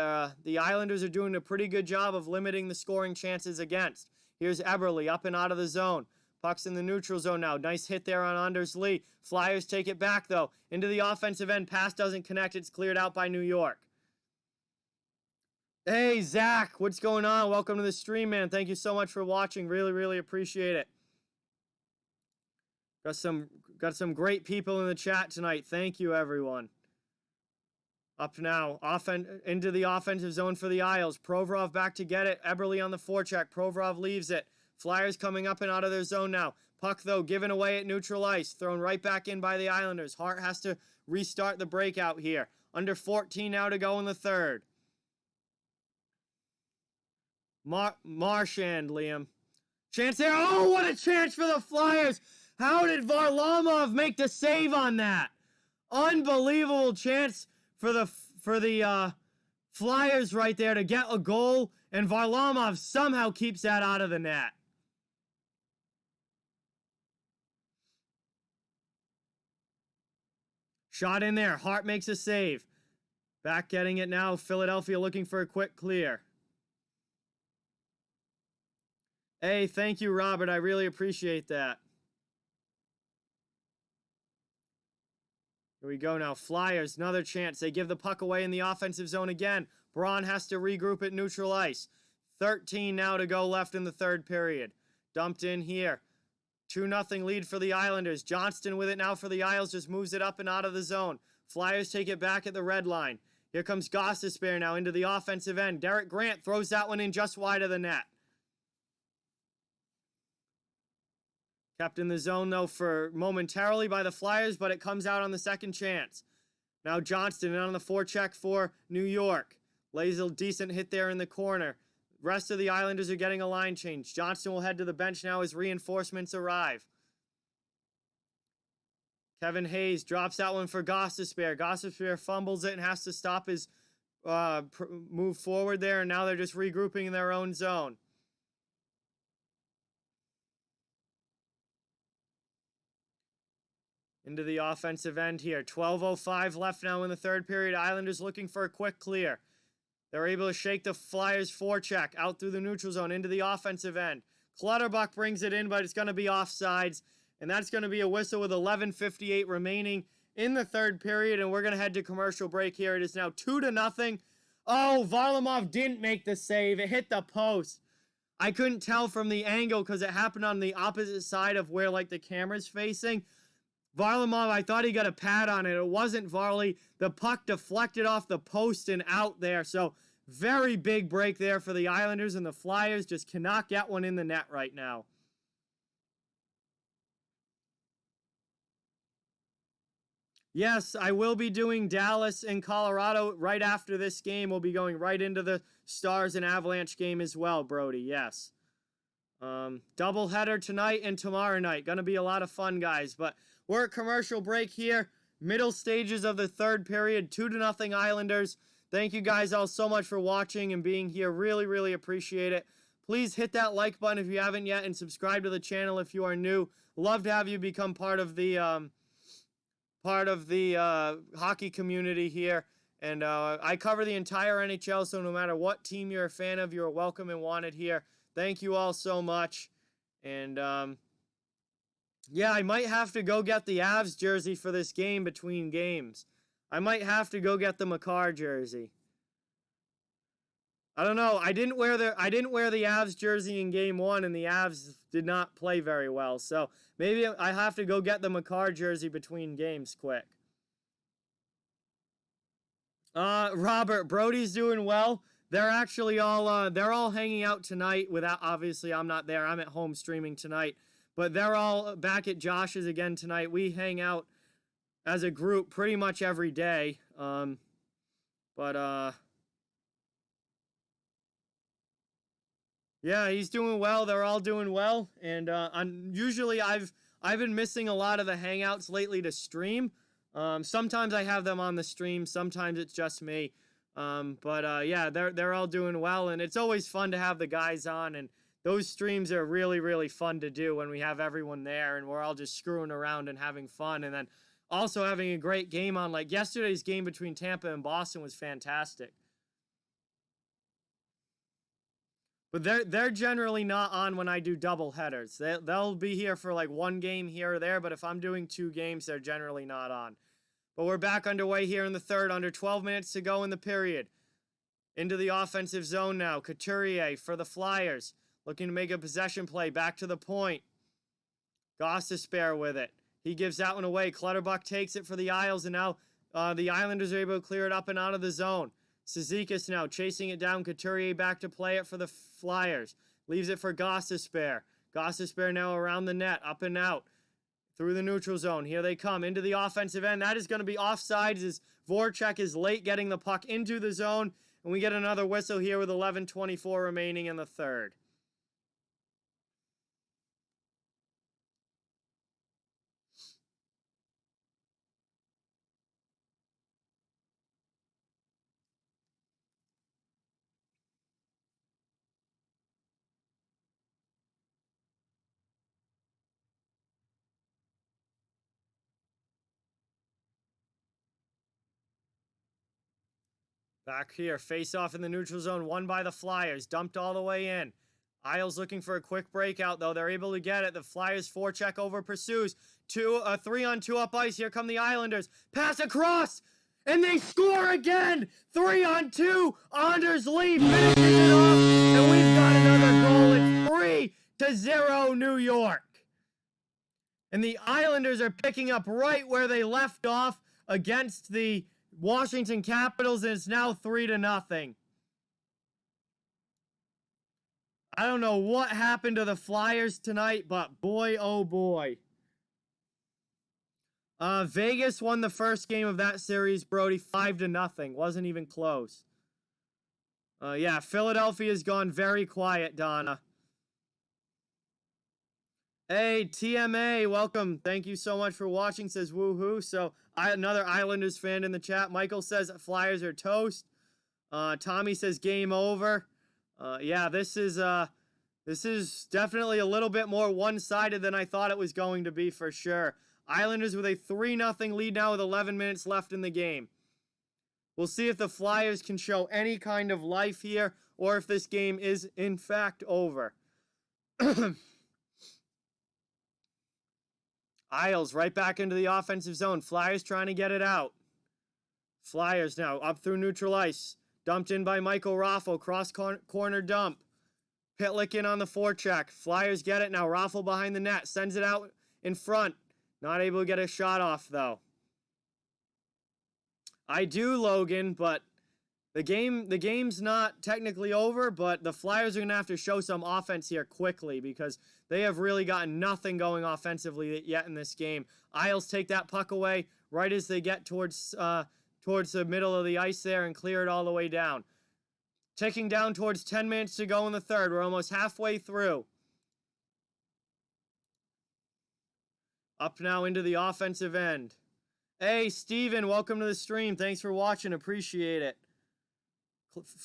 Islanders are doing a pretty good job of limiting the scoring chances against. Here's Eberle up and out of the zone. Puck's in the neutral zone now. Nice hit there on Anders Lee. Flyers take it back, though. Into the offensive end. Pass doesn't connect. It's cleared out by New York. Hey, Zach. What's going on? Welcome to the stream, man. Thank you so much for watching. Really, really appreciate it. Got some great people in the chat tonight. Thank you, everyone. Up now, into the offensive zone for the Isles. Provorov back to get it. Eberle on the forecheck. Provorov leaves it. Flyers coming up and out of their zone now. Puck, though, given away at neutral ice. Thrown right back in by the Islanders. Hart has to restart the breakout here. Under 14 now to go in the third. Marchand, Liam. Chance there. Oh, what a chance for the Flyers. How did Varlamov make the save on that? Unbelievable chance for the Flyers right there to get a goal, and Varlamov somehow keeps that out of the net. Shot in there. Hart makes a save. Back getting it now. Philadelphia looking for a quick clear. Hey, thank you, Robert. I really appreciate that. Here we go now. Flyers, another chance. They give the puck away in the offensive zone again. Braun has to regroup at neutral ice. 13 now to go left in the third period. Dumped in here. 2-0 lead for the Islanders. Johnston with it now for the Isles. Just moves it up and out of the zone. Flyers take it back at the red line. Here comes Gostisbehere now into the offensive end. Derek Grant throws that one in just wide of the net. Kept in the zone, though, for momentarily by the Flyers, but it comes out on the second chance. Now Johnston on the forecheck for New York. Lays a decent hit there in the corner. Rest of the Islanders are getting a line change. Johnston will head to the bench now as reinforcements arrive. Kevin Hayes drops that one for Gostisbehere. Gostisbehere fumbles it and has to stop his move forward there, and now they're just regrouping in their own zone. Into the offensive end here. 12:05 left now in the third period. Islanders looking for a quick clear. They're able to shake the Flyers' forecheck out through the neutral zone into the offensive end. Clutterbuck brings it in, but it's going to be offsides. And that's going to be a whistle with 11:58 remaining in the third period. And we're going to head to commercial break here. It is now 2-0. Oh, Varlamov didn't make the save. It hit the post. I couldn't tell from the angle because it happened on the opposite side of where, like, the camera's facing. Varlamov, I thought he got a pad on it. It wasn't Varley. The puck deflected off the post and out there. So, very big break there for the Islanders, and the Flyers just cannot get one in the net right now. Yes, I will be doing Dallas and Colorado right after this game. We'll be going right into the Stars and Avalanche game as well, Brody. Yes. Doubleheader tonight and tomorrow night. Gonna be a lot of fun, guys. But we're at commercial break here. Middle stages of the third period. 2-0 Islanders. Thank you guys all so much for watching and being here. Really, really appreciate it. Please hit that like button if you haven't yet and subscribe to the channel if you are new. Love to have you become part of the hockey community here. And I cover the entire NHL, so no matter what team you're a fan of, you're welcome and wanted here. Thank you all so much. And yeah, I might have to go get the Avs jersey for this game between games. I might have to go get the Makar jersey. I don't know. I didn't wear the Avs jersey in game 1, and the Avs did not play very well. So maybe I have to go get the Makar jersey between games quick. Robert, Brody's doing well. They're actually all they're all hanging out tonight. Without, obviously, I'm not there. I'm at home streaming tonight. But they're all back at Josh's again tonight. We hang out as a group pretty much every day. Yeah, he's doing well. They're all doing well. And usually I've been missing a lot of the hangouts lately to stream. Sometimes I have them on the stream. Sometimes it's just me. Yeah, they're all doing well, and it's always fun to have the guys on, and those streams are really, really fun to do when we have everyone there and we're all just screwing around and having fun, and then also having a great game on. Like yesterday's game between Tampa and Boston was fantastic. But they're generally not on when I do double headers. They'll be here for like one game here or there, but if I'm doing 2 games, they're generally not on. But we're back underway here in the third, under 12 minutes to go in the period. Into the offensive zone now. Couturier for the Flyers. Looking to make a possession play. Back to the point. Gostisbehere with it. He gives that one away. Clutterbuck takes it for the Isles, and now the Islanders are able to clear it up and out of the zone. Cizikas now chasing it down. Couturier back to play it for the Flyers. Leaves it for Gostisbehere. Gostisbehere now around the net, up and out. Through the neutral zone. Here they come into the offensive end. That is going to be offsides as Voracek is late getting the puck into the zone. And we get another whistle here with 11:24 remaining in the third. Back here, face off in the neutral zone, won by the Flyers, dumped all the way in. Isles looking for a quick breakout, though. They're able to get it. The Flyers forecheck over pursues. 3-on-2 up ice. Here come the Islanders. Pass across, and they score again. 3-on-2. Anders Lee finishes it off, and we've got another goal. It's 3-0 New York. And the Islanders are picking up right where they left off against the Washington Capitals, and it's now 3-0. I don't know what happened to the Flyers tonight, but boy, oh boy. Vegas won the first game of that series, Brody, 5-0. Wasn't even close. Yeah, Philadelphia's gone very quiet, Donna. Hey, TMA, welcome. Thank you so much for watching, says woohoo. So, another Islanders fan in the chat. Michael says Flyers are toast. Tommy says game over. Yeah, this is definitely a little bit more one-sided than I thought it was going to be for sure. Islanders with a 3-0 lead now with 11 minutes left in the game. We'll see if the Flyers can show any kind of life here or if this game is in fact over. Isles right back into the offensive zone. Flyers trying to get it out. Flyers now up through neutral ice. Dumped in by Michael Raffle. Cross corner dump. Pitlick in on the forecheck. Flyers get it now. Raffle behind the net. Sends it out in front. Not able to get a shot off, though. I do, Logan, but the game's not technically over, but the Flyers are going to have to show some offense here quickly because they have really gotten nothing going offensively yet in this game. Isles take that puck away right as they get towards the middle of the ice there and clear it all the way down. Ticking down towards 10 minutes to go in the third. We're almost halfway through. Up now into the offensive end. Hey, Steven, welcome to the stream. Thanks for watching. Appreciate it.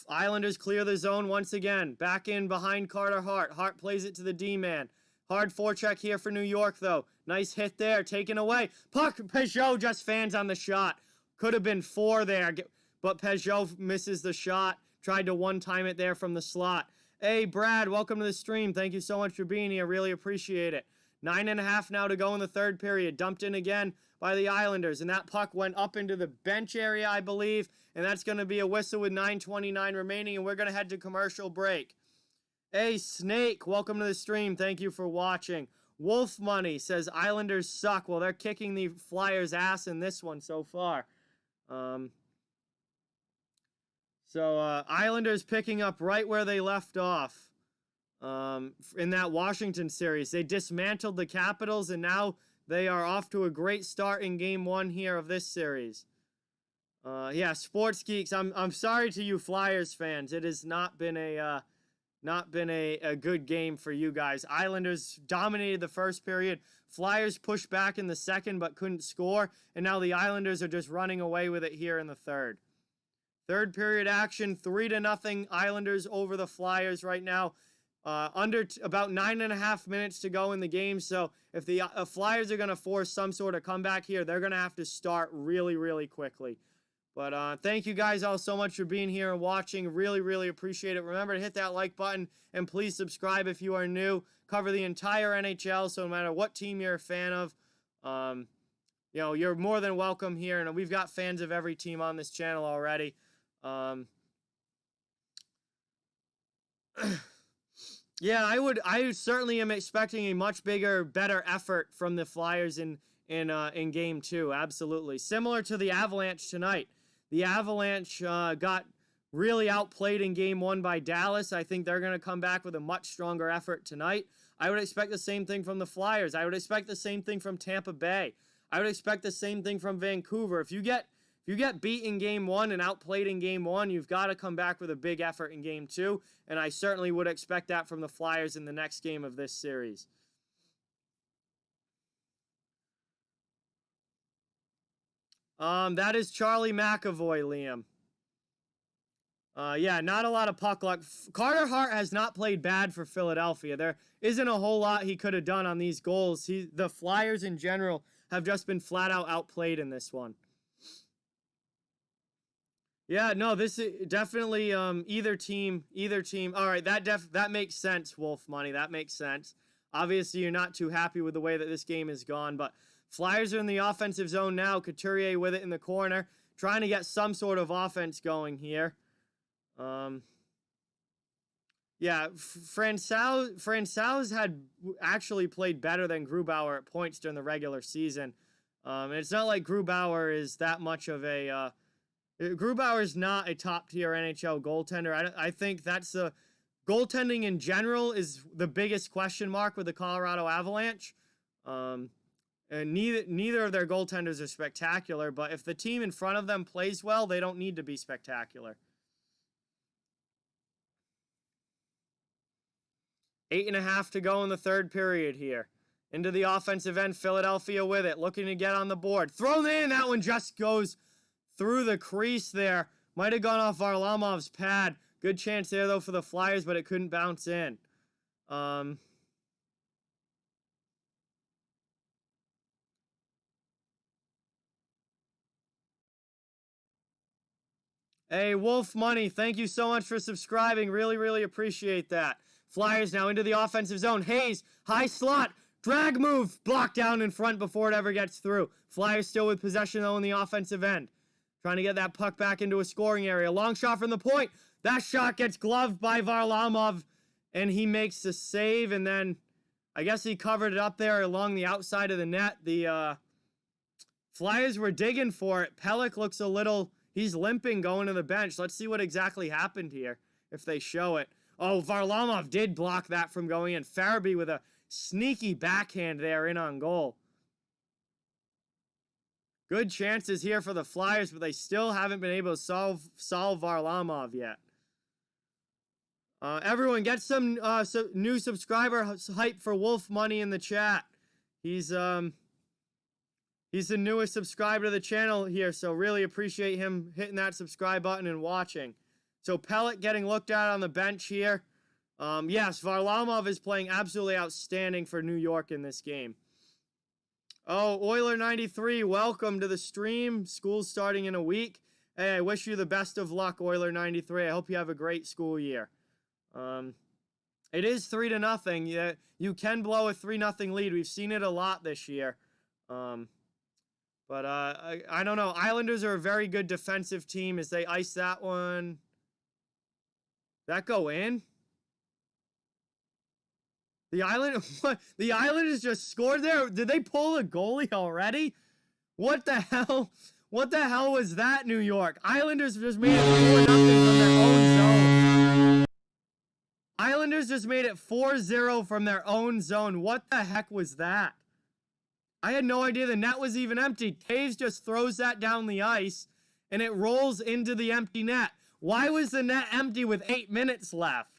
Islanders clear the zone once again. Back in behind Carter Hart. Hart plays it to the D-man. Hard forecheck here for New York, though. Nice hit there. Taken away. Puck. Peugeot just fans on the shot. Could have been 4 there, but Peugeot misses the shot. Tried to one-time it there from the slot. Hey, Brad, welcome to the stream. Thank you so much for being here. Really appreciate it. 9.5 now to go in the third period. Dumped in again by the Islanders, and that puck went up into the bench area, I believe, and that's going to be a whistle with 9:29 remaining, and we're going to head to commercial break. Hey, Snake, welcome to the stream. Thank you for watching. Wolf Money says Islanders suck. Well, they're kicking the Flyers' ass in this one so far. Islanders picking up right where they left off in that Washington series. They dismantled the Capitals, and now they are off to a great start in Game 1 here of this series. Yeah, Sports Geeks, I'm sorry to you Flyers fans. It has not been a good game for you guys. Islanders dominated the first period. Flyers pushed back in the second but couldn't score, and now the Islanders are just running away with it here in the third. Third period action, 3-0 Islanders over the Flyers right now. Under about 9.5 minutes to go in the game, so if the Flyers are going to force some sort of comeback here, they're going to have to start really, really quickly. But thank you guys all so much for being here and watching. Really, really appreciate it. Remember to hit that like button, and please subscribe if you are new. Cover the entire NHL, so no matter what team you're a fan of, you know, you're more than welcome here, and we've got fans of every team on this channel already. Yeah, I certainly am expecting a much bigger, better effort from the Flyers in in game 2. Absolutely. Similar to the Avalanche tonight. The Avalanche got really outplayed in game 1 by Dallas. I think they're going to come back with a much stronger effort tonight. I would expect the same thing from the Flyers. I would expect the same thing from Tampa Bay. I would expect the same thing from Vancouver. If you get beat in game 1 and outplayed in game 1, you've got to come back with a big effort in game 2, and I certainly would expect that from the Flyers in the next game of this series. That is Charlie McAvoy, Liam. Yeah, not a lot of puck luck. Carter Hart has not played bad for Philadelphia. There isn't a whole lot he could have done on these goals. The Flyers in general have just been flat out outplayed in this one. Yeah, no, this is definitely either team. All right, that makes sense, Wolf Money. That makes sense. Obviously, you're not too happy with the way that this game has gone, but Flyers are in the offensive zone now. Couturier with it in the corner, trying to get some sort of offense going here. Yeah, Francouz had actually played better than Grubauer at points during the regular season. And it's not like Grubauer is that much of a... Grubauer is not a top-tier NHL goaltender. I think that's the... Goaltending in general is the biggest question mark with the Colorado Avalanche. And neither of their goaltenders are spectacular, but if the team in front of them plays well, they don't need to be spectacular. 8.5 to go in the third period here. Into the offensive end, Philadelphia with it, looking to get on the board. Thrown in, that one just goes through the crease there. Might have gone off Varlamov's pad. Good chance there, though, for the Flyers, but it couldn't bounce in. Hey, Wolf Money, thank you so much for subscribing. Really, really appreciate that. Flyers now into the offensive zone. Hayes, high slot, drag move, blocked down in front before it ever gets through. Flyers still with possession, though, in the offensive end. Trying to get that puck back into a scoring area. Long shot from the point. That shot gets gloved by Varlamov, and he makes the save, and then I guess he covered it up there along the outside of the net. The Flyers were digging for it. Pelech looks a little... He's limping going to the bench. Let's see what exactly happened here, if they show it. Oh, Varlamov did block that from going in. Farabee with a sneaky backhand there in on goal. Good chances here for the Flyers, but they still haven't been able to solve Varlamov yet. Everyone, get some new subscriber hype for Wolf Money in the chat. He's the newest subscriber to the channel here, so really appreciate him hitting that subscribe button and watching. So Pelech getting looked at on the bench here. Yes, Varlamov is playing absolutely outstanding for New York in this game. Oh, Oiler93, welcome to the stream. School's starting in a week. Hey, I wish you the best of luck, Oiler93. I hope you have a great school year. It is 3-0. Yeah, you can blow a 3-0 lead. We've seen it a lot this year. But I don't know. Islanders are a very good defensive team as they ice that one. That go in? The Islanders just scored there? Did they pull a goalie already? What the hell? What the hell was that, New York? Islanders just made it 4-0 from their own zone. Islanders just made it 4-0 from their own zone. What the heck was that? I had no idea the net was even empty. Taves just throws that down the ice, and it rolls into the empty net. Why was the net empty with 8 minutes left?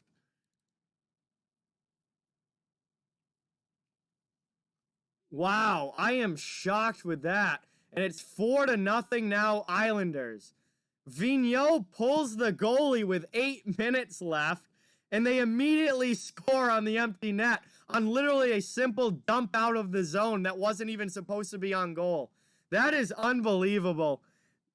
Wow, I am shocked with that. And it's 4-0 now, Islanders. Vigneault pulls the goalie with 8 minutes left, and they immediately score on the empty net on literally a simple dump out of the zone that wasn't even supposed to be on goal. That is unbelievable.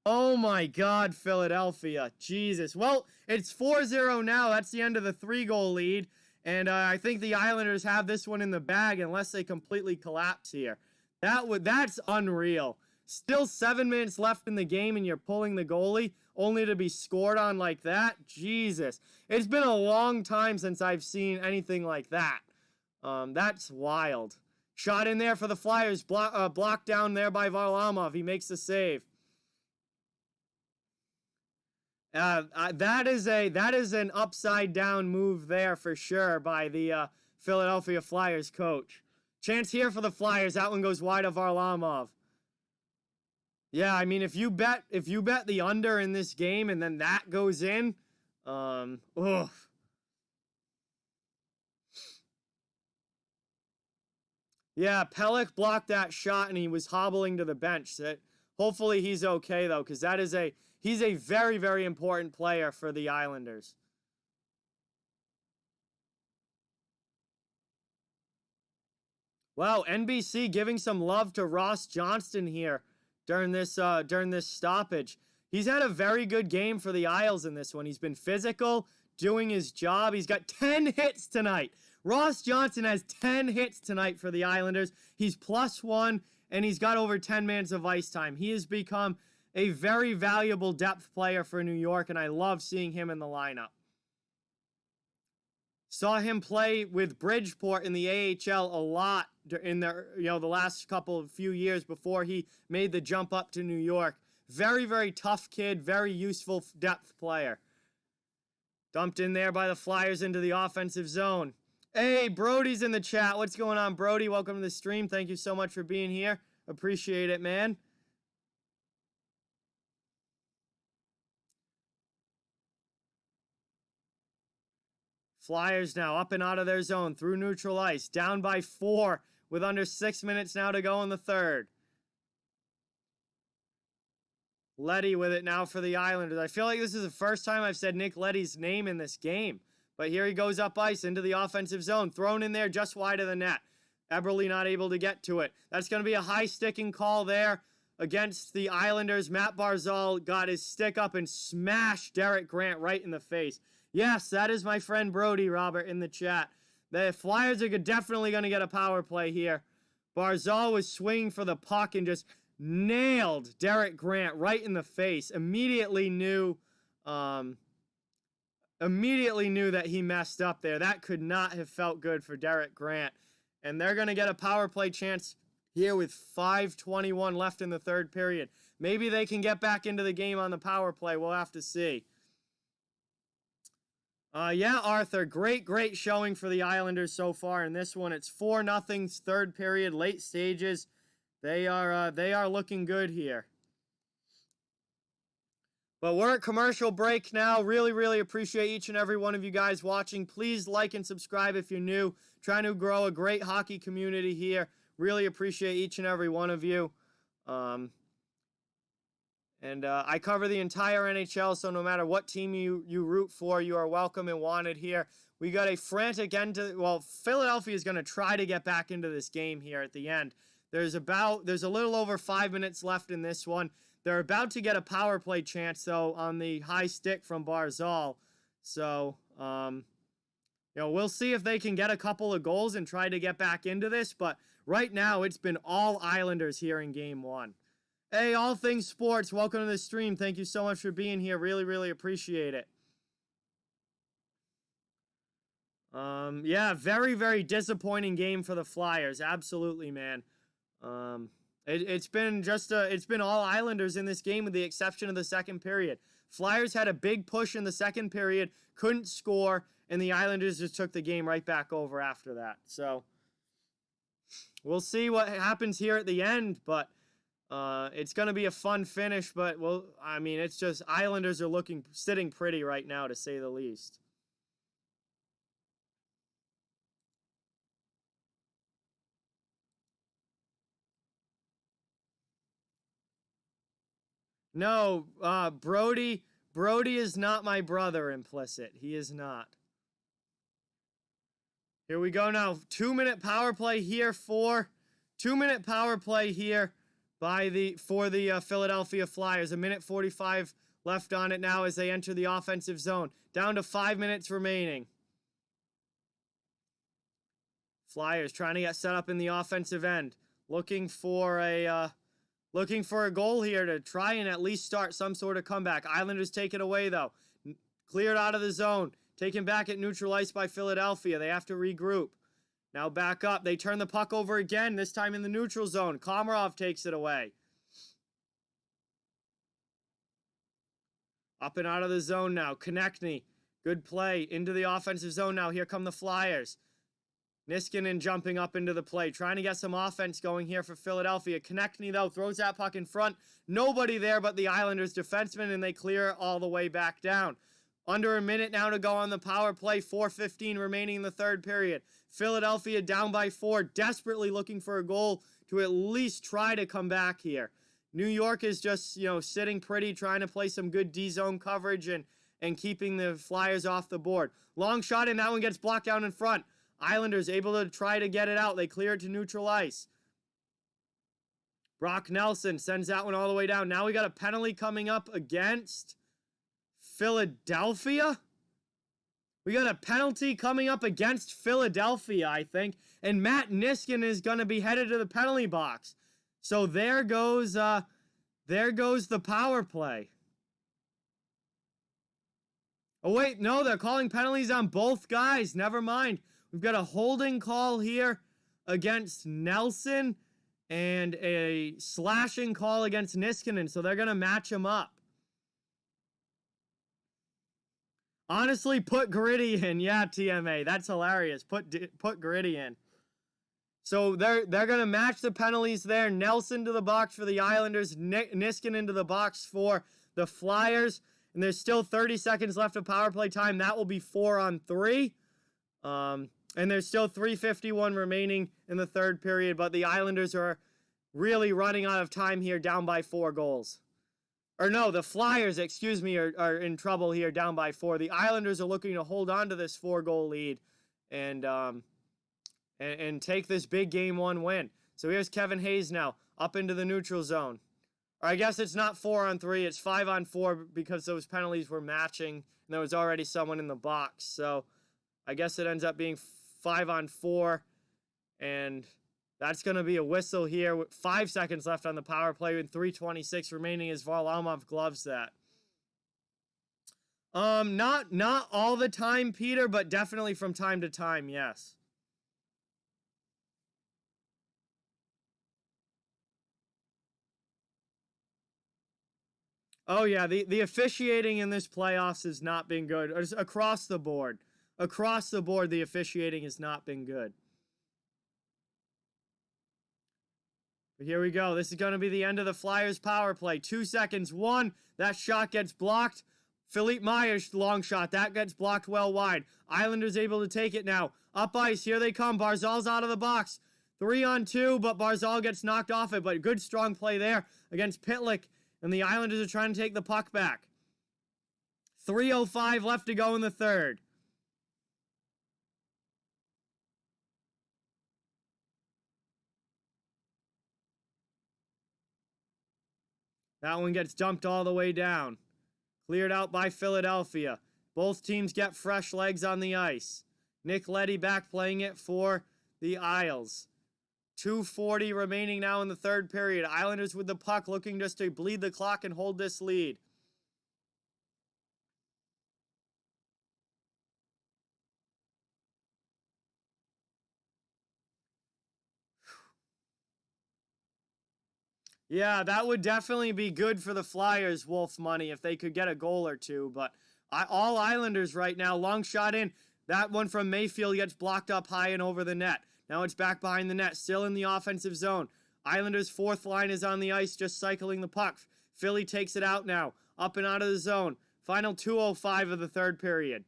Oh my God, Philadelphia. Jesus. Well, it's 4-0 now. That's the end of the 3-goal lead. And I think the Islanders have this one in the bag unless they completely collapse here. That's unreal. Still 7 minutes left in the game and you're pulling the goalie only to be scored on like that? Jesus. It's been a long time since I've seen anything like that. That's wild. Shot in there for the Flyers. Blocked down there by Varlamov. He makes the save. That is an upside down move there for sure by the Philadelphia Flyers coach. Chance here for the Flyers. That one goes wide of Varlamov. Yeah, I mean, if you bet the under in this game and then that goes in, oof. Yeah, Pelech blocked that shot and he was hobbling to the bench. So hopefully he's okay though, because he's a very, very important player for the Islanders. Wow, NBC giving some love to Ross Johnston here during this stoppage. He's had a very good game for the Isles in this one. He's been physical, doing his job. He's got 10 hits tonight. Ross Johnston has 10 hits tonight for the Islanders. He's +1, and he's got over 10 minutes of ice time. He has become a very valuable depth player for New York, and I love seeing him in the lineup. Saw him play with Bridgeport in the AHL a lot in the last few years before he made the jump up to New York. Very, very tough kid, very useful depth player. Dumped in there by the Flyers into the offensive zone. Hey, Brody's in the chat. What's going on, Brody? Welcome to the stream. Thank you so much for being here. Appreciate it, man. Flyers now up and out of their zone through neutral ice. Down by 4 with under 6 minutes now to go in the third. Leddy with it now for the Islanders. I feel like this is the first time I've said Nick Leddy's name in this game. But here he goes up ice into the offensive zone. Thrown in there just wide of the net. Eberle not able to get to it. That's going to be a high sticking call there against the Islanders. Matt Barzal got his stick up and smashed Derek Grant right in the face. Yes, that is my friend Brody, Robert, in the chat. The Flyers are definitely going to get a power play here. Barzal was swinging for the puck and just nailed Derek Grant right in the face. Immediately knew that he messed up there. That could not have felt good for Derek Grant. And they're going to get a power play chance here with 5:21 left in the third period. Maybe they can get back into the game on the power play. We'll have to see. Yeah, Arthur, great showing for the Islanders so far in this one. It's 4-0, third period, late stages. They are looking good here. But we're at commercial break now. Really appreciate each and every one of you guys watching. Please like and subscribe if you're new. Trying to grow a great hockey community here. Really appreciate each and every one of you. I cover the entire NHL, so no matter what team you root for, you are welcome and wanted here. We got a frantic end to, well, Philadelphia is going to try to get back into this game here at the end. There's a little over 5 minutes left in this one. They're about to get a power play chance, though, on the high stick from Barzal. So, we'll see if they can get a couple of goals and try to get back into this. But right now, it's been all Islanders here in Game 1. Hey, All Things Sports, welcome to the stream. Thank you so much for being here. Really appreciate it. Yeah, very disappointing game for the Flyers. Absolutely, man. It's been all Islanders in this game with the exception of the second period. Flyers had a big push in the second period, couldn't score, and the Islanders just took the game right back over after that. So we'll see what happens here at the end, but it's going to be a fun finish, but it's just Islanders are sitting pretty right now, to say the least. No, Brody is not my brother, implicit. He is not. Here we go now. 2-minute power play here for 2-minute power play here for the Philadelphia Flyers. 1:45 left on it now as they enter the offensive zone. Down to 5 minutes remaining. Flyers trying to get set up in the offensive end. Looking for a goal here to try and at least start some sort of comeback. Islanders take it away, though. Cleared out of the zone. Taken back at neutral ice by Philadelphia. They have to regroup. Now back up. They turn the puck over again, this time in the neutral zone. Komarov takes it away. Up and out of the zone now. Konechny. Good play. Into the offensive zone now. Here come the Flyers. Niskanen jumping up into the play. Trying to get some offense going here for Philadelphia. Konechny, though, throws that puck in front. Nobody there but the Islanders defenseman, and they clear it all the way back down. Under a minute now to go on the power play. 4:15 remaining in the third period. Philadelphia down by 4, desperately looking for a goal to at least try to come back here. New York is just, sitting pretty, trying to play some good D-zone coverage and keeping the Flyers off the board. Long shot, and that one gets blocked down in front. Islanders able to try to get it out. They clear it to neutral ice. Brock Nelson sends that one all the way down. Now we got a penalty coming up against Philadelphia. We got a penalty coming up against Philadelphia, I think. And Matt Niskanen is going to be headed to the penalty box. So there goes the power play. Oh, wait, no, they're calling penalties on both guys. Never mind. We've got a holding call here against Nelson and a slashing call against Niskanen, so they're going to match him up. Honestly, put Gritty in. Yeah, TMA. That's hilarious. Put Gritty in. So they're going to match the penalties there. Nelson to the box for the Islanders. Niskanen to the box for the Flyers. And there's still 30 seconds left of power play time. That will be 4-on-3. And there's still 3:51 remaining in the third period. But the Islanders are really running out of time here, down by 4 goals. Or no, the Flyers, are in trouble here, down by 4. The Islanders are looking to hold on to this 4-goal lead and take this big Game 1 win. So here's Kevin Hayes now, up into the neutral zone. Or I guess it's not 4-on-3, it's 5-on-4 because those penalties were matching, and there was already someone in the box. So I guess it ends up being 5-on-4, and that's going to be a whistle here with 5 seconds left on the power play and 3:26 remaining as Varlamov gloves that. Not all the time, Peter, but definitely from time to time, yes. Oh, yeah, the officiating in this playoffs has not been good. Across the board. Across the board, the officiating has not been good. But here we go. This is going to be the end of the Flyers power play. 2 seconds. 1. That shot gets blocked. Philippe Myers, long shot. That gets blocked well wide. Islanders able to take it now. Up ice. Here they come. Barzal's out of the box. 3-on-2, but Barzal gets knocked off it. But good strong play there against Pitlick. And the Islanders are trying to take the puck back. 3:05 left to go in the third. That one gets dumped all the way down. Cleared out by Philadelphia. Both teams get fresh legs on the ice. Nick Leddy back playing it for the Isles. 2:40 remaining now in the third period. Islanders with the puck looking just to bleed the clock and hold this lead. Yeah, that would definitely be good for the Flyers, Wolf money, if they could get a goal or two. But all Islanders right now, long shot in. That one from Mayfield gets blocked up high and over the net. Now it's back behind the net, still in the offensive zone. Islanders' fourth line is on the ice, just cycling the puck. Philly takes it out now, up and out of the zone. Final 2:05 of the third period.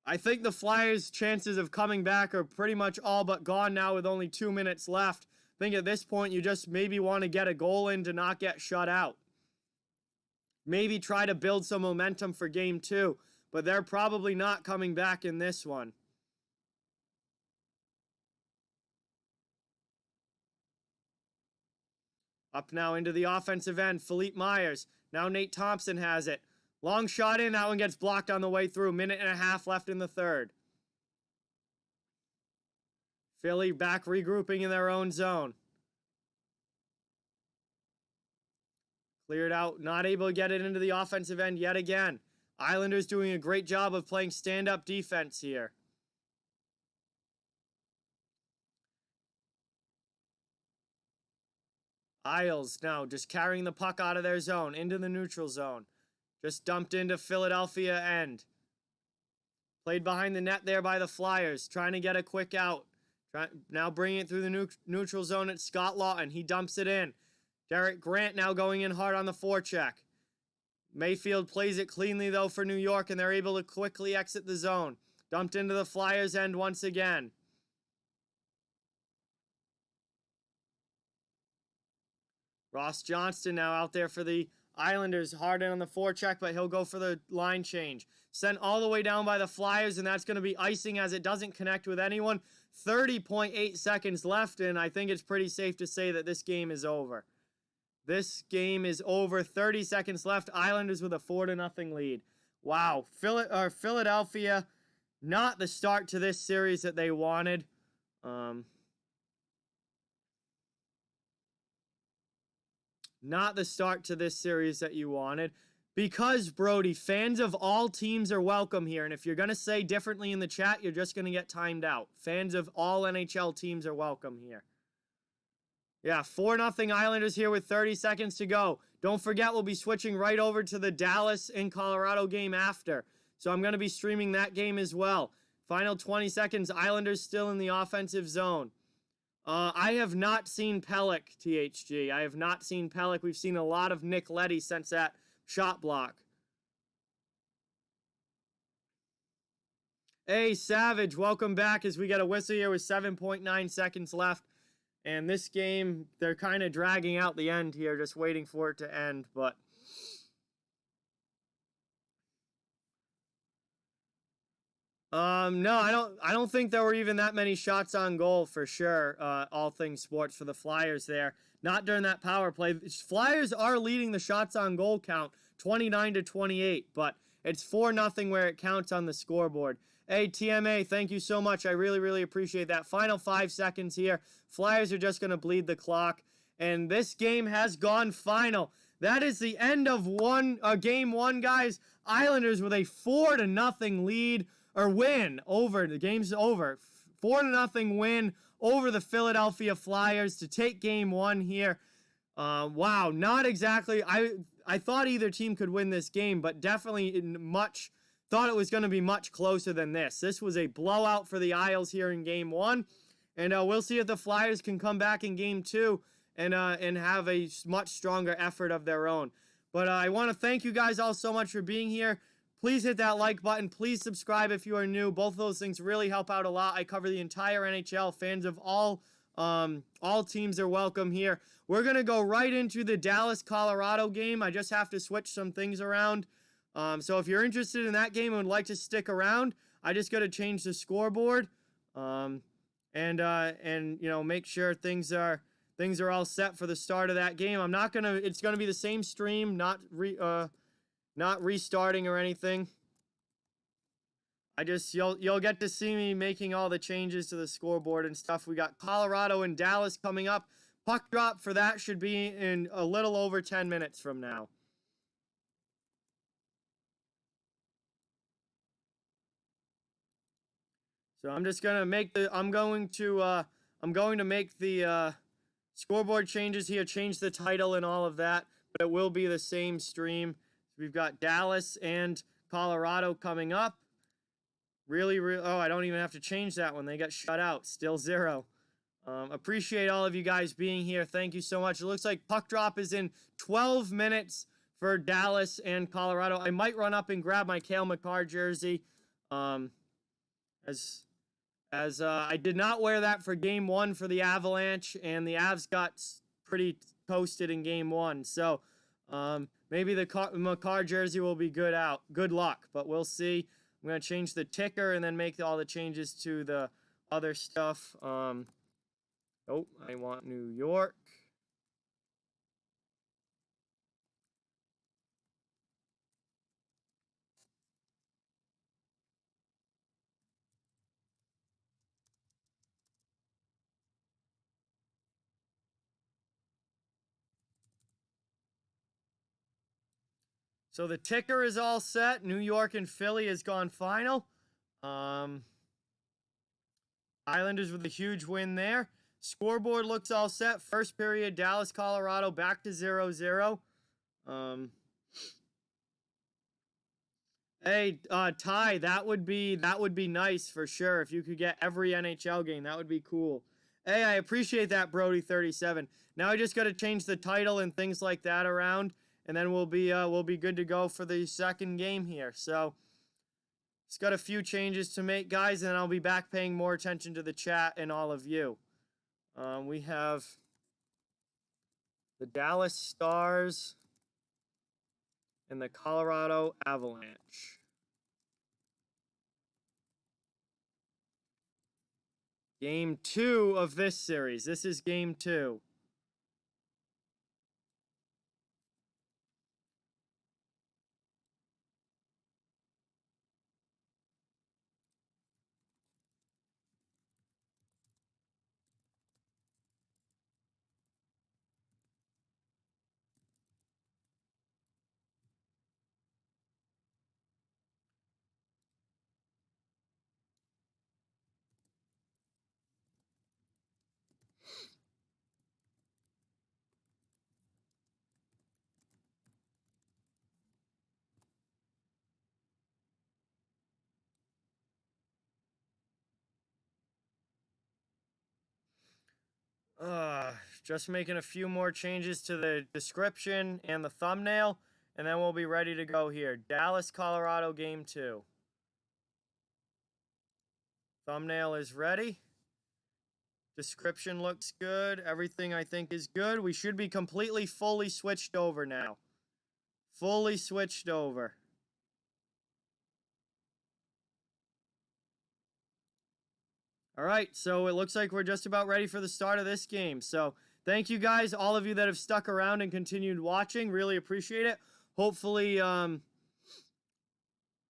I think the Flyers' chances of coming back are pretty much all but gone now with only 2 minutes left. I think at this point you just maybe want to get a goal in to not get shut out. Maybe try to build some momentum for Game 2, but they're probably not coming back in this one. Up now into the offensive end, Philippe Myers. Now Nate Thompson has it. Long shot in, that one gets blocked on the way through. 1.5 left in the third. Philly back regrouping in their own zone. Cleared out, not able to get it into the offensive end yet again. Islanders doing a great job of playing stand-up defense here. Isles now just carrying the puck out of their zone into the neutral zone. Just dumped into Philadelphia end. Played behind the net there by the Flyers, trying to get a quick out. Now bringing it through the neutral zone at Scott Lawton. He dumps it in. Derek Grant now going in hard on the forecheck. Mayfield plays it cleanly, though, for New York, and they're able to quickly exit the zone. Dumped into the Flyers' end once again. Ross Johnston now out there for the Islanders. Hard in on the forecheck, but he'll go for the line change. Sent all the way down by the Flyers, and that's going to be icing as it doesn't connect with anyone. 30.8 seconds left, and I think it's pretty safe to say that this game is over. This game is over. 30 seconds left. Islanders with a 4-0 lead. Wow. Philadelphia, not the start to this series that they wanted. Not the start to this series that you wanted. Because, Brody, fans of all teams are welcome here. And if you're going to say differently in the chat, you're just going to get timed out. Fans of all NHL teams are welcome here. Yeah, 4-0 Islanders here with 30 seconds to go. Don't forget, we'll be switching right over to the Dallas and Colorado game after. So I'm going to be streaming that game as well. Final 20 seconds. Islanders still in the offensive zone. I have not seen Pelech, THG. I have not seen Pelech. We've seen a lot of Nick Leddy since that shot block. Hey, Savage, welcome back as we get a whistle here with 7.9 seconds left. And this game, they're kind of dragging out the end here, just waiting for it to end, but no, I don't think there were even that many shots on goal for sure. All things sports for the Flyers there. Not during that power play. Flyers are leading the shots on goal count 29-28, but it's 4-0 where it counts on the scoreboard. Hey, TMA, thank you so much. I really, really appreciate that. Final 5 seconds here. Flyers are just going to bleed the clock, and this game has gone final. That is the end of game one, guys. Islanders with a 4-0 lead. Or win over, the game's over. 4-0 win over the Philadelphia Flyers to take game one here. Wow, not exactly. I thought either team could win this game, but definitely thought it was going to be much closer than this. This was a blowout for the Isles here in game one. And we'll see if the Flyers can come back in game two and have a much stronger effort of their own. But I want to thank you guys all so much for being here. Please hit that like button. Please subscribe if you are new. Both of those things really help out a lot. I cover the entire NHL. Fans of all teams are welcome here. We're going to go right into the Dallas-Colorado game. I just have to switch some things around. So if you're interested in that game and would like to stick around, I just got to change the scoreboard. And you know, make sure things are all set for the start of that game. It's going to be the same stream, not restarting or anything. You'll get to see me making all the changes to the scoreboard and stuff. We got Colorado and Dallas coming up. Puck drop for that should be in a little over 10 minutes from now. So I'm just gonna make I'm going to make the scoreboard changes here, change the title and all of that, but it will be the same stream. We've got Dallas and Colorado coming up. Oh, I don't even have to change that one. They got shut out. Still 0. Appreciate all of you guys being here. Thank you so much. It looks like puck drop is in 12 minutes for Dallas and Colorado. I might run up and grab my Cale Makar jersey. As I did not wear that for game one for the Avalanche, and the Avs got pretty toasted in game one. So, maybe the Makar jersey will be good luck, but we'll see. I'm going to change the ticker and then make all the changes to the other stuff. Oh, I want New York. So the ticker is all set. New York and Philly has gone final. Islanders with a huge win there. Scoreboard looks all set. First period, Dallas, Colorado, back to 0-0. Hey, Ty, that would be nice for sure. If you could get every NHL game, that would be cool. Hey, I appreciate that, Brody37. Now I just got to change the title and things like that around, and then we'll be good to go for the second game here. So, it's got a few changes to make, guys, and I'll be back paying more attention to the chat and all of you. We have the Dallas Stars and the Colorado Avalanche. Game 2 of this series. This is game 2. Just making a few more changes to the description and the thumbnail, and then we'll be ready to go here. Dallas, Colorado, game 2. Thumbnail is ready. Description looks good. Everything I think is good. We should be completely, fully switched over now. Fully switched over. All right, so it looks like we're just about ready for the start of this game. So thank you guys, all of you that have stuck around and continued watching. Really appreciate it. Hopefully,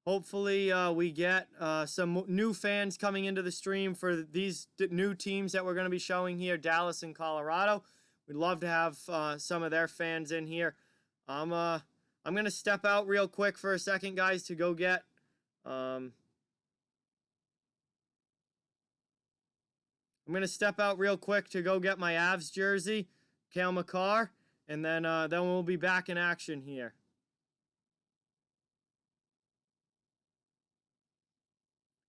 we get some new fans coming into the stream for these new teams that we're going to be showing here, Dallas and Colorado. We'd love to have some of their fans in here. I'm going to step out real quick for a second, guys, to go get... I'm going to step out real quick to go get my Avs jersey, Cale Makar, and then we'll be back in action here.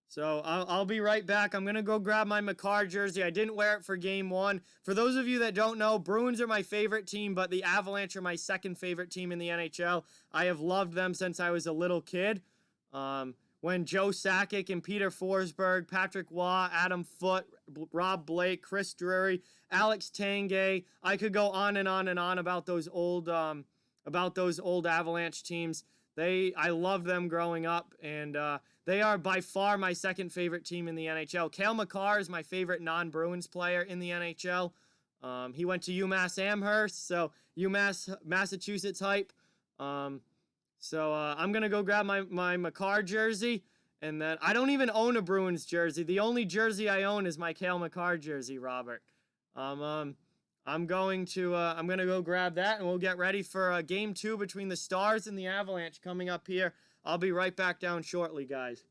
So I'll be right back. I'm going to go grab my Makar jersey. I didn't wear it for game 1. For those of you that don't know, Bruins are my favorite team, but the Avalanche are my second favorite team in the NHL. I have loved them since I was a little kid. When Joe Sakic and Peter Forsberg, Patrick Waugh, Adam Foote, Rob Blake, Chris Drury, Alex Tanguay, I could go on and on and on about those old Avalanche teams. I loved them growing up, and they are by far my second favorite team in the NHL. Cale Makar is my favorite non-Bruins player in the NHL. He went to UMass Amherst, so UMass Massachusetts hype. So I'm going to go grab my Makar jersey, and then I don't even own a Bruins jersey. The only jersey I own is my Cale Makar jersey, Robert. I'm going to go grab that, and we'll get ready for game 2 between the Stars and the Avalanche coming up here. I'll be right back down shortly, guys.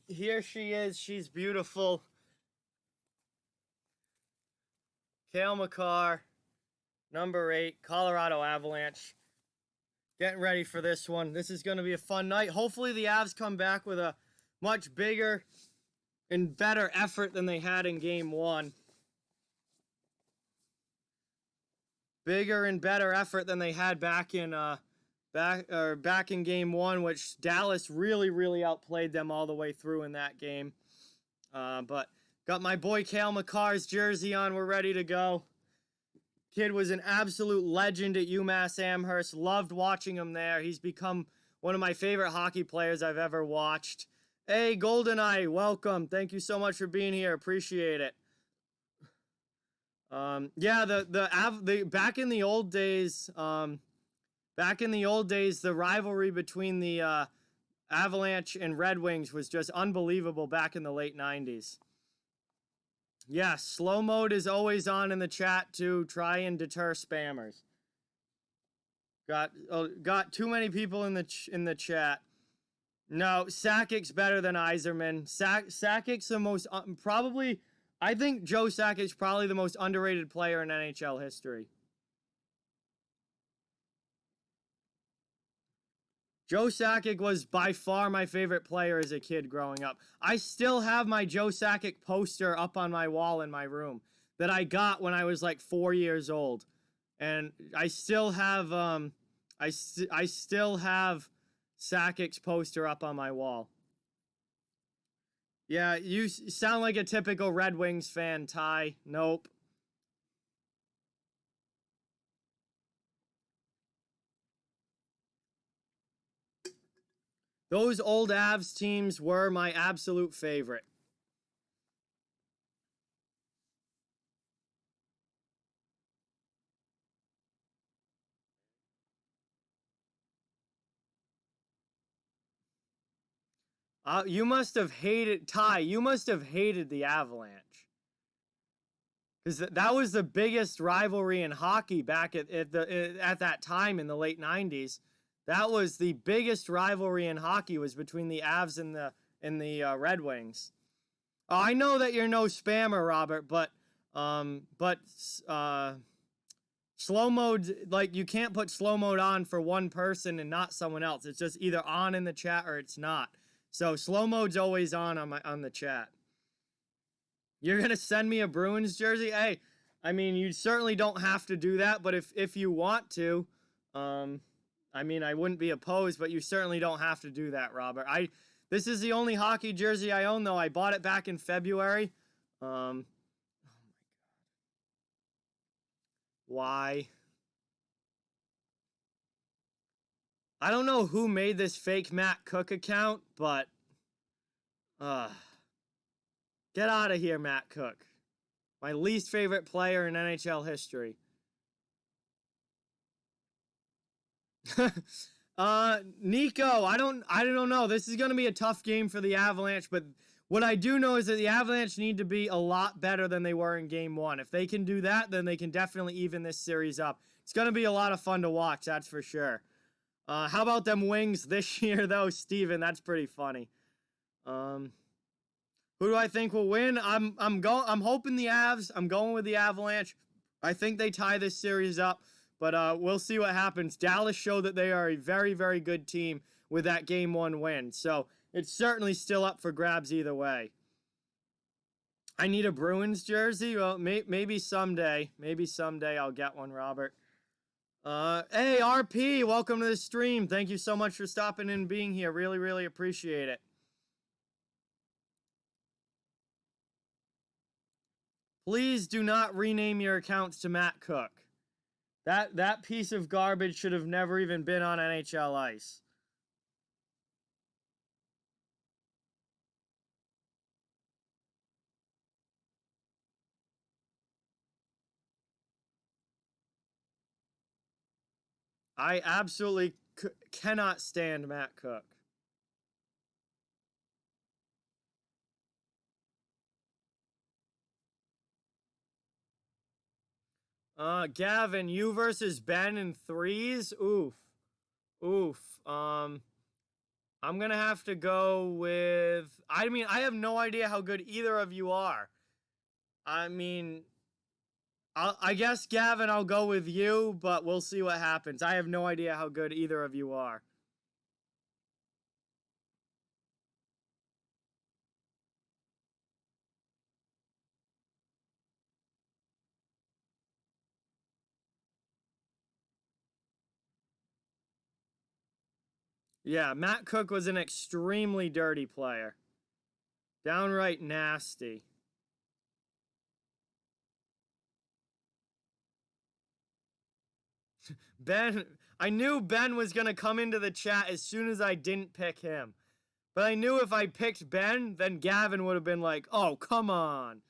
Here she is. She's beautiful. Cale Makar, number 8, Colorado Avalanche. Getting ready for this one. This is going to be a fun night. Hopefully the Avs come back with a much bigger and better effort than they had in Game 1. Bigger and better effort than they had back in Game 1, which Dallas really outplayed them all the way through in that game. But got my boy Cale Makar's jersey on. We're ready to go. Kid was an absolute legend at UMass Amherst. Loved watching him there. He's become one of my favorite hockey players I've ever watched. Hey, GoldenEye, welcome. Thank you so much for being here. Appreciate it. Yeah, the back in the old days, the rivalry between the Avalanche and Red Wings was just unbelievable back in the late 90s. Yeah, slow mode is always on in the chat to try and deter spammers. Got too many people in the chat. No, Sakic's better than Yzerman. Sakic's the most probably. I think Joe Sakic's probably the most underrated player in NHL history. Joe Sakic was by far my favorite player as a kid growing up. I still have my Joe Sakic poster up on my wall in my room that I got when I was like 4 years old. And I still have I still have Sakic's poster up on my wall. Yeah, you sound like a typical Red Wings fan, Ty. Nope. Those old Avs teams were my absolute favorite. You must have hated, Ty, you must have hated the Avalanche. Because that was the biggest rivalry in hockey back at that time in the late 90s. That was the biggest rivalry in hockey, was between the Avs and the Red Wings. Oh, I know that you're no spammer, Robert, but slow mode, like, you can't put slow mode on for one person and not someone else. It's just either on in the chat or it's not. So slow mode's always on the chat. You're going to send me a Bruins jersey? Hey, I mean, you certainly don't have to do that, but if you want to, I mean, I wouldn't be opposed, but you certainly don't have to do that, Robert. This is the only hockey jersey I own, though. I bought it back in February. Oh, my God. Why? I don't know who made this fake Matt Cook account, but get out of here, Matt Cook. My least favorite player in NHL history. Nico, I don't know. This is going to be a tough game for the Avalanche, but what I do know is that the Avalanche need to be a lot better than they were in Game 1. If they can do that, then they can definitely even this series up. It's going to be a lot of fun to watch, that's for sure. How about them Wings this year, though, Steven? That's pretty funny. Who do I think will win? I'm hoping the Avs. I'm going with the Avalanche. I think they tie this series up, but we'll see what happens. Dallas showed that they are a very good team with that Game 1 win, so it's certainly still up for grabs either way. I need a Bruins jersey. Well, maybe someday. Maybe someday I'll get one, Robert. Hey, RP, welcome to the stream. Thank you so much for stopping in and being here. Really appreciate it. Please do not rename your accounts to Matt Cook. That piece of garbage should have never even been on NHL ice. I absolutely cannot stand Matt Cook. Gavin, you versus Ben in threes? Oof. I'm gonna have to go with... I mean, I have no idea how good either of you are. I mean, I guess, Gavin, I'll go with you, but we'll see what happens. I have no idea how good either of you are. Yeah, Matt Cook was an extremely dirty player. Downright nasty. Ben, I knew Ben was going to come into the chat as soon as I didn't pick him. But I knew if I picked Ben, then Gavin would have been like, oh, come on.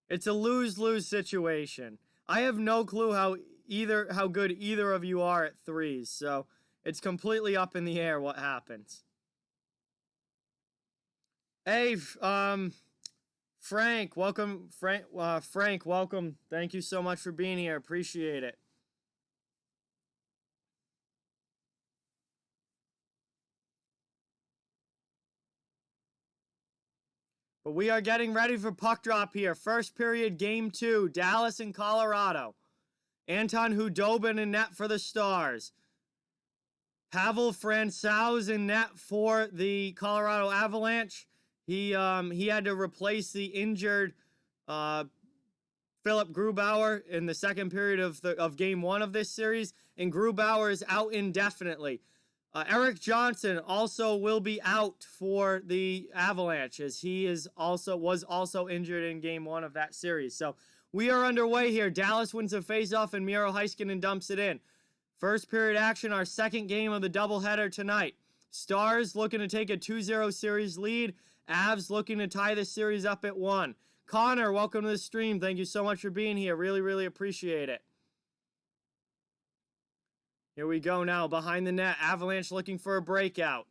It's a lose-lose situation. I have no clue how good either of you are at threes, so it's completely up in the air what happens. Hey, Frank, welcome. Frank, welcome. Thank you so much for being here. Appreciate it. But we are getting ready for puck drop here. First period, game 2, Dallas and Colorado. Anton Hudobin in net for the Stars. Pavel Francouz in net for the Colorado Avalanche. He had to replace the injured Philip Grubauer in the second period of game 1 of this series, and Grubauer is out indefinitely. Erik Johnson also will be out for the Avalanche, as he was also injured in game 1 of that series. So we are underway here. Dallas wins a faceoff, and Miro Heiskanen dumps it in. First period action, our second game of the doubleheader tonight. Stars looking to take a 2-0 series lead. Avs looking to tie this series up at 1. Connor, welcome to the stream. Thank you so much for being here. Really, really appreciate it. Here we go now. Behind the net. Avalanche looking for a breakout.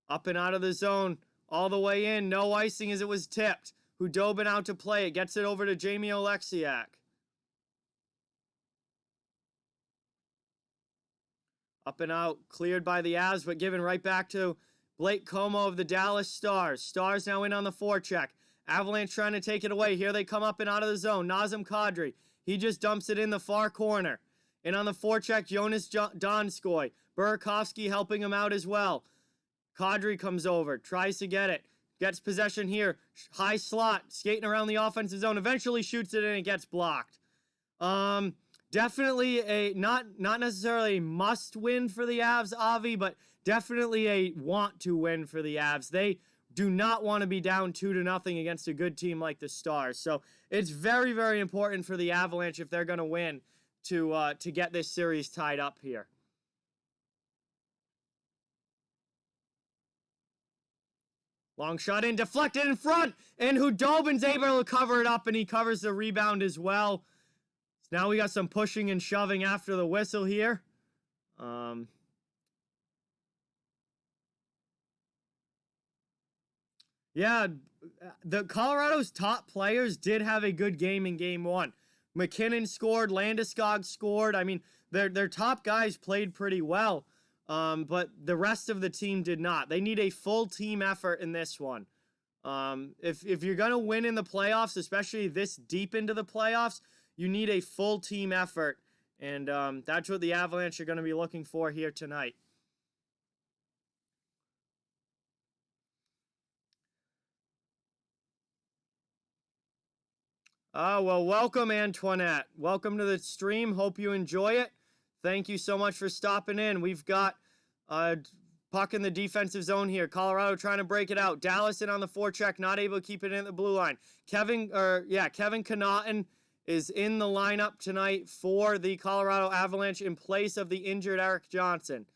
Up and out of the zone. All the way in. No icing as it was tipped. Hudobin out to play it. Gets it over to Jamie Oleksiak. Up and out. Cleared by the Avs, but given right back to Blake Como of the Dallas Stars. Stars now in on the forecheck. Avalanche trying to take it away. Here they come up and out of the zone. Nazem Kadri. He just dumps it in the far corner. And on the forecheck, Jonas Donskoy. Burakovsky helping him out as well. Kadri comes over. Tries to get it. Gets possession here. High slot. Skating around the offensive zone. Eventually shoots it and it gets blocked. Definitely a not necessarily a must win for the Avs, Avi, but definitely a want to win for the Avs. They do not want to be down 2-0 against a good team like the Stars. So it's very, very important for the Avalanche, if they're going to win, to get this series tied up here. Long shot in, deflected in front, and Hudobin's able to cover it up, and he covers the rebound as well. So now we got some pushing and shoving after the whistle here. Yeah, the Colorado's top players did have a good game in game 1. McKinnon scored, Landeskog scored. I mean, their top guys played pretty well, but the rest of the team did not. They need a full team effort in this one. If you're going to win in the playoffs, especially this deep into the playoffs, you need a full team effort, and that's what the Avalanche are going to be looking for here tonight. Well, welcome, Antoinette. Welcome to the stream. Hope you enjoy it. Thank you so much for stopping in. We've got puck in the defensive zone here. Colorado trying to break it out. Dallas in on the forecheck, not able to keep it in the blue line. Kevin Connaughton is in the lineup tonight for the Colorado Avalanche in place of the injured Erik Johnson.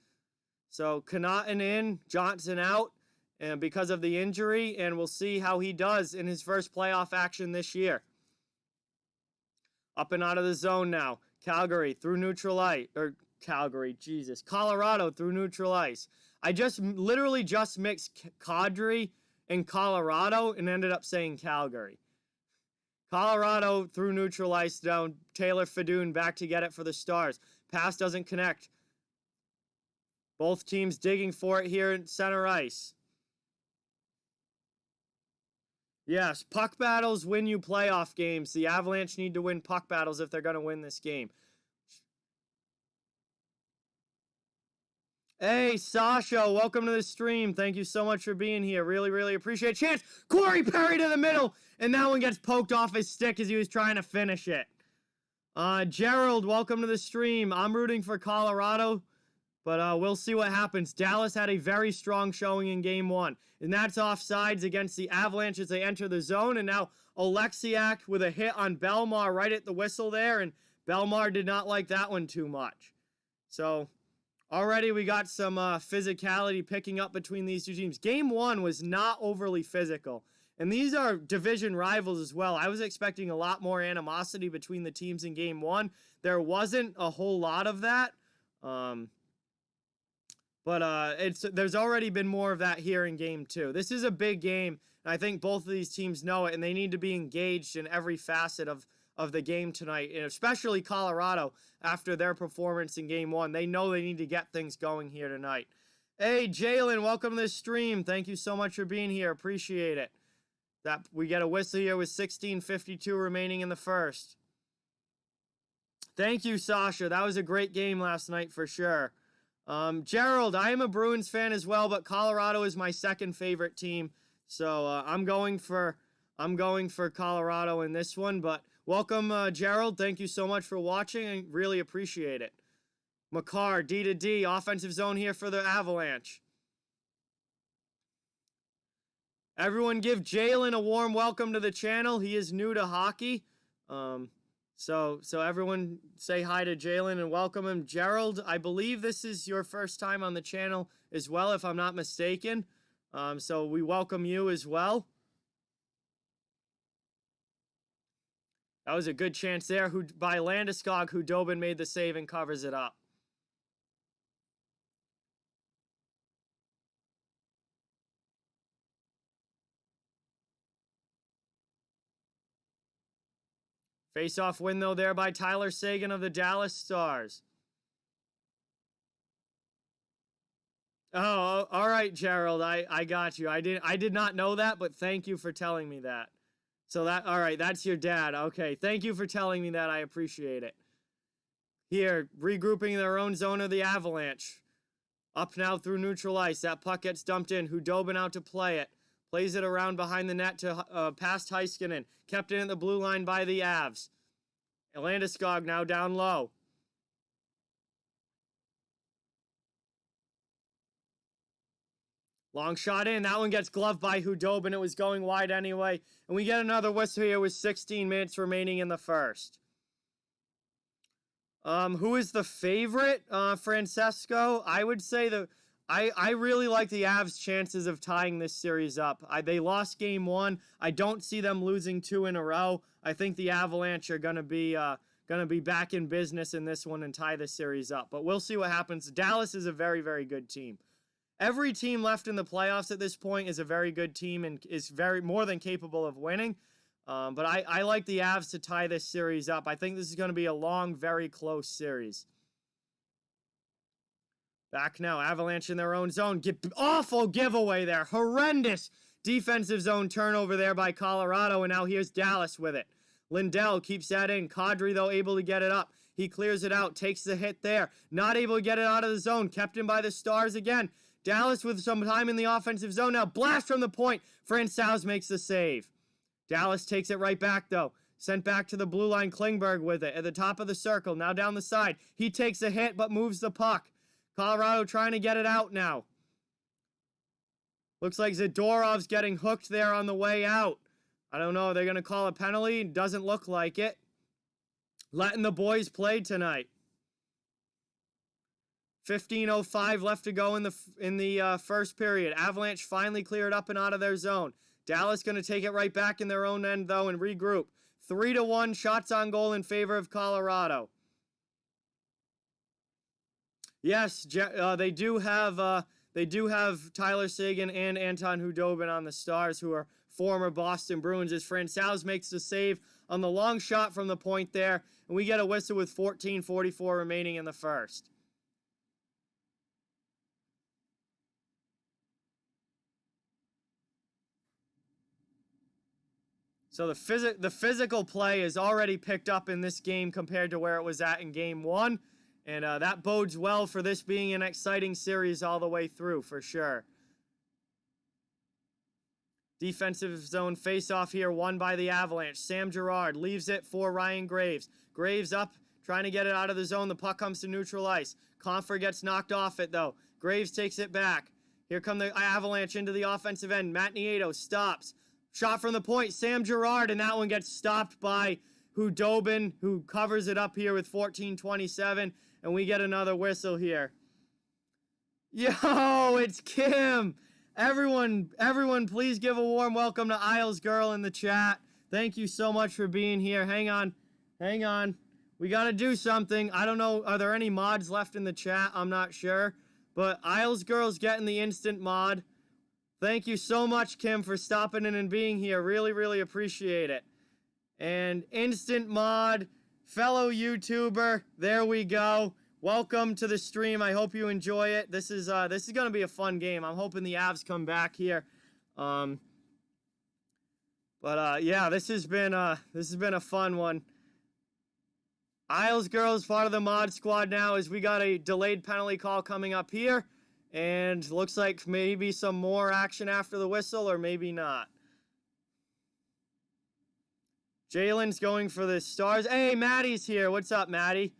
So Connaughton in, Johnson out, and because of the injury, and we'll see how he does in his first playoff action this year. Up and out of the zone now. Colorado through neutral ice. Colorado through neutral ice. I literally just mixed Kadri and Colorado and ended up saying Calgary. Colorado through neutral ice down. Taylor Fedun back to get it for the Stars. Pass doesn't connect. Both teams digging for it here in center ice. Yes, puck battles win you playoff games. The Avalanche need to win puck battles if they're going to win this game. Hey, Sasha, welcome to the stream. Thank you so much for being here. Really, really appreciate it. Chance, Corey Perry to the middle, and that one gets poked off his stick as he was trying to finish it. Gerald, welcome to the stream. I'm rooting for Colorado, but we'll see what happens. Dallas had a very strong showing in Game 1, and that's offsides against the Avalanche as they enter the zone, and now Oleksiak with a hit on Belmar right at the whistle there, and Belmar did not like that one too much. So already we got some physicality picking up between these two teams. Game 1 was not overly physical. And these are division rivals as well. I was expecting a lot more animosity between the teams in Game 1. There wasn't a whole lot of that. There's already been more of that here in Game 2. This is a big game, and I think both of these teams know it, and they need to be engaged in every facet of the game tonight, and especially Colorado after their performance in Game 1. They know they need to get things going here tonight. Hey, Jalen, welcome to the stream. Thank you so much for being here. Appreciate it. That we get a whistle here with 16:52 remaining in the first. Thank you, Sasha. That was a great game last night for sure. Gerald, I am a Bruins fan as well, but Colorado is my second favorite team. So I'm going for Colorado in this one. But welcome, Gerald. Thank you so much for watching. I really appreciate it. McCarr, D to D, offensive zone here for the Avalanche. Everyone give Jalen a warm welcome to the channel. He is new to hockey. So everyone say hi to Jalen and welcome him. Gerald, I believe this is your first time on the channel as well, if I'm not mistaken. So we welcome you as well. That was a good chance there by Landeskog, who Dobin made the save and covers it up. Face-off win, though, there by Tyler Seguin of the Dallas Stars. Oh, all right, Gerald. I got you. I did not know that, but thank you for telling me that. So all right, that's your dad. Okay, thank you for telling me that. I appreciate it. Here, regrouping their own zone of the Avalanche. Up now through neutral ice. That puck gets dumped in. Hudobin out to play it. Plays it around behind the net to past Heiskanen. Kept in at the blue line by the Avs. Landeskog now down low. Long shot in. That one gets gloved by Hudobin. It was going wide anyway. And we get another whistle here with 16 minutes remaining in the first. Who is the favorite? Francesco. I would say I really like the Avs' chances of tying this series up. They lost Game 1. I don't see them losing 2 in a row. I think the Avalanche are going to be back in business in this one and tie this series up. But we'll see what happens. Dallas is a very, very good team. Every team left in the playoffs at this point is a very good team and is more than capable of winning. But I like the Avs to tie this series up. I think this is going to be a long, very close series. Back now, Avalanche in their own zone. Awful giveaway there. Horrendous defensive zone turnover there by Colorado. And now here's Dallas with it. Lindell keeps that in. Kadri, though, able to get it up. He clears it out. Takes the hit there. Not able to get it out of the zone. Kept in by the Stars again. Dallas with some time in the offensive zone. Now blast from the point. Francouz makes the save. Dallas takes it right back, though. Sent back to the blue line. Klingberg with it. At the top of the circle. Now down the side. He takes a hit, but moves the puck. Colorado trying to get it out now. Looks like Zadorov's getting hooked there on the way out. I don't know. Are they going to call a penalty? Doesn't look like it. Letting the boys play tonight. 15:05 left to go in the first period. Avalanche finally cleared up and out of their zone. Dallas going to take it right back in their own end, though, and regroup. 3-1 shots on goal in favor of Colorado. Yes, they do have Tyler Seguin and Anton Hudobin on the Stars, who are former Boston Bruins, as Francouz makes the save on the long shot from the point there, and we get a whistle with 14:44 remaining in the first. So the physical play is already picked up in this game compared to where it was at in game 1. And that bodes well for this being an exciting series all the way through, for sure. Defensive zone face-off here, won by the Avalanche. Sam Girard leaves it for Ryan Graves. Graves up, trying to get it out of the zone. The puck comes to neutral ice. Compher gets knocked off it, though. Graves takes it back. Here come the Avalanche into the offensive end. Matt Nieto stops. Shot from the point, Sam Girard, and that one gets stopped by Hudobin, who covers it up here with 14:27, and we get another whistle here. Yo, it's Kim! Everyone, please give a warm welcome to Isles Girl in the chat. Thank you so much for being here. Hang on. We gotta do something. I don't know, are there any mods left in the chat? I'm not sure. But Isles Girl's getting the instant mod. Thank you so much, Kim, for stopping in and being here. Really, really appreciate it. And instant mod, fellow YouTuber, there we go. Welcome to the stream. I hope you enjoy it. This is gonna be a fun game. I'm hoping the Avs come back here. Yeah, this has been a fun one. Isles Girls part of the mod squad now, as we got a delayed penalty call coming up here, and looks like maybe some more action after the whistle, or maybe not. Jalen's going for the Stars. Hey, Maddie's here. What's up, Maddie?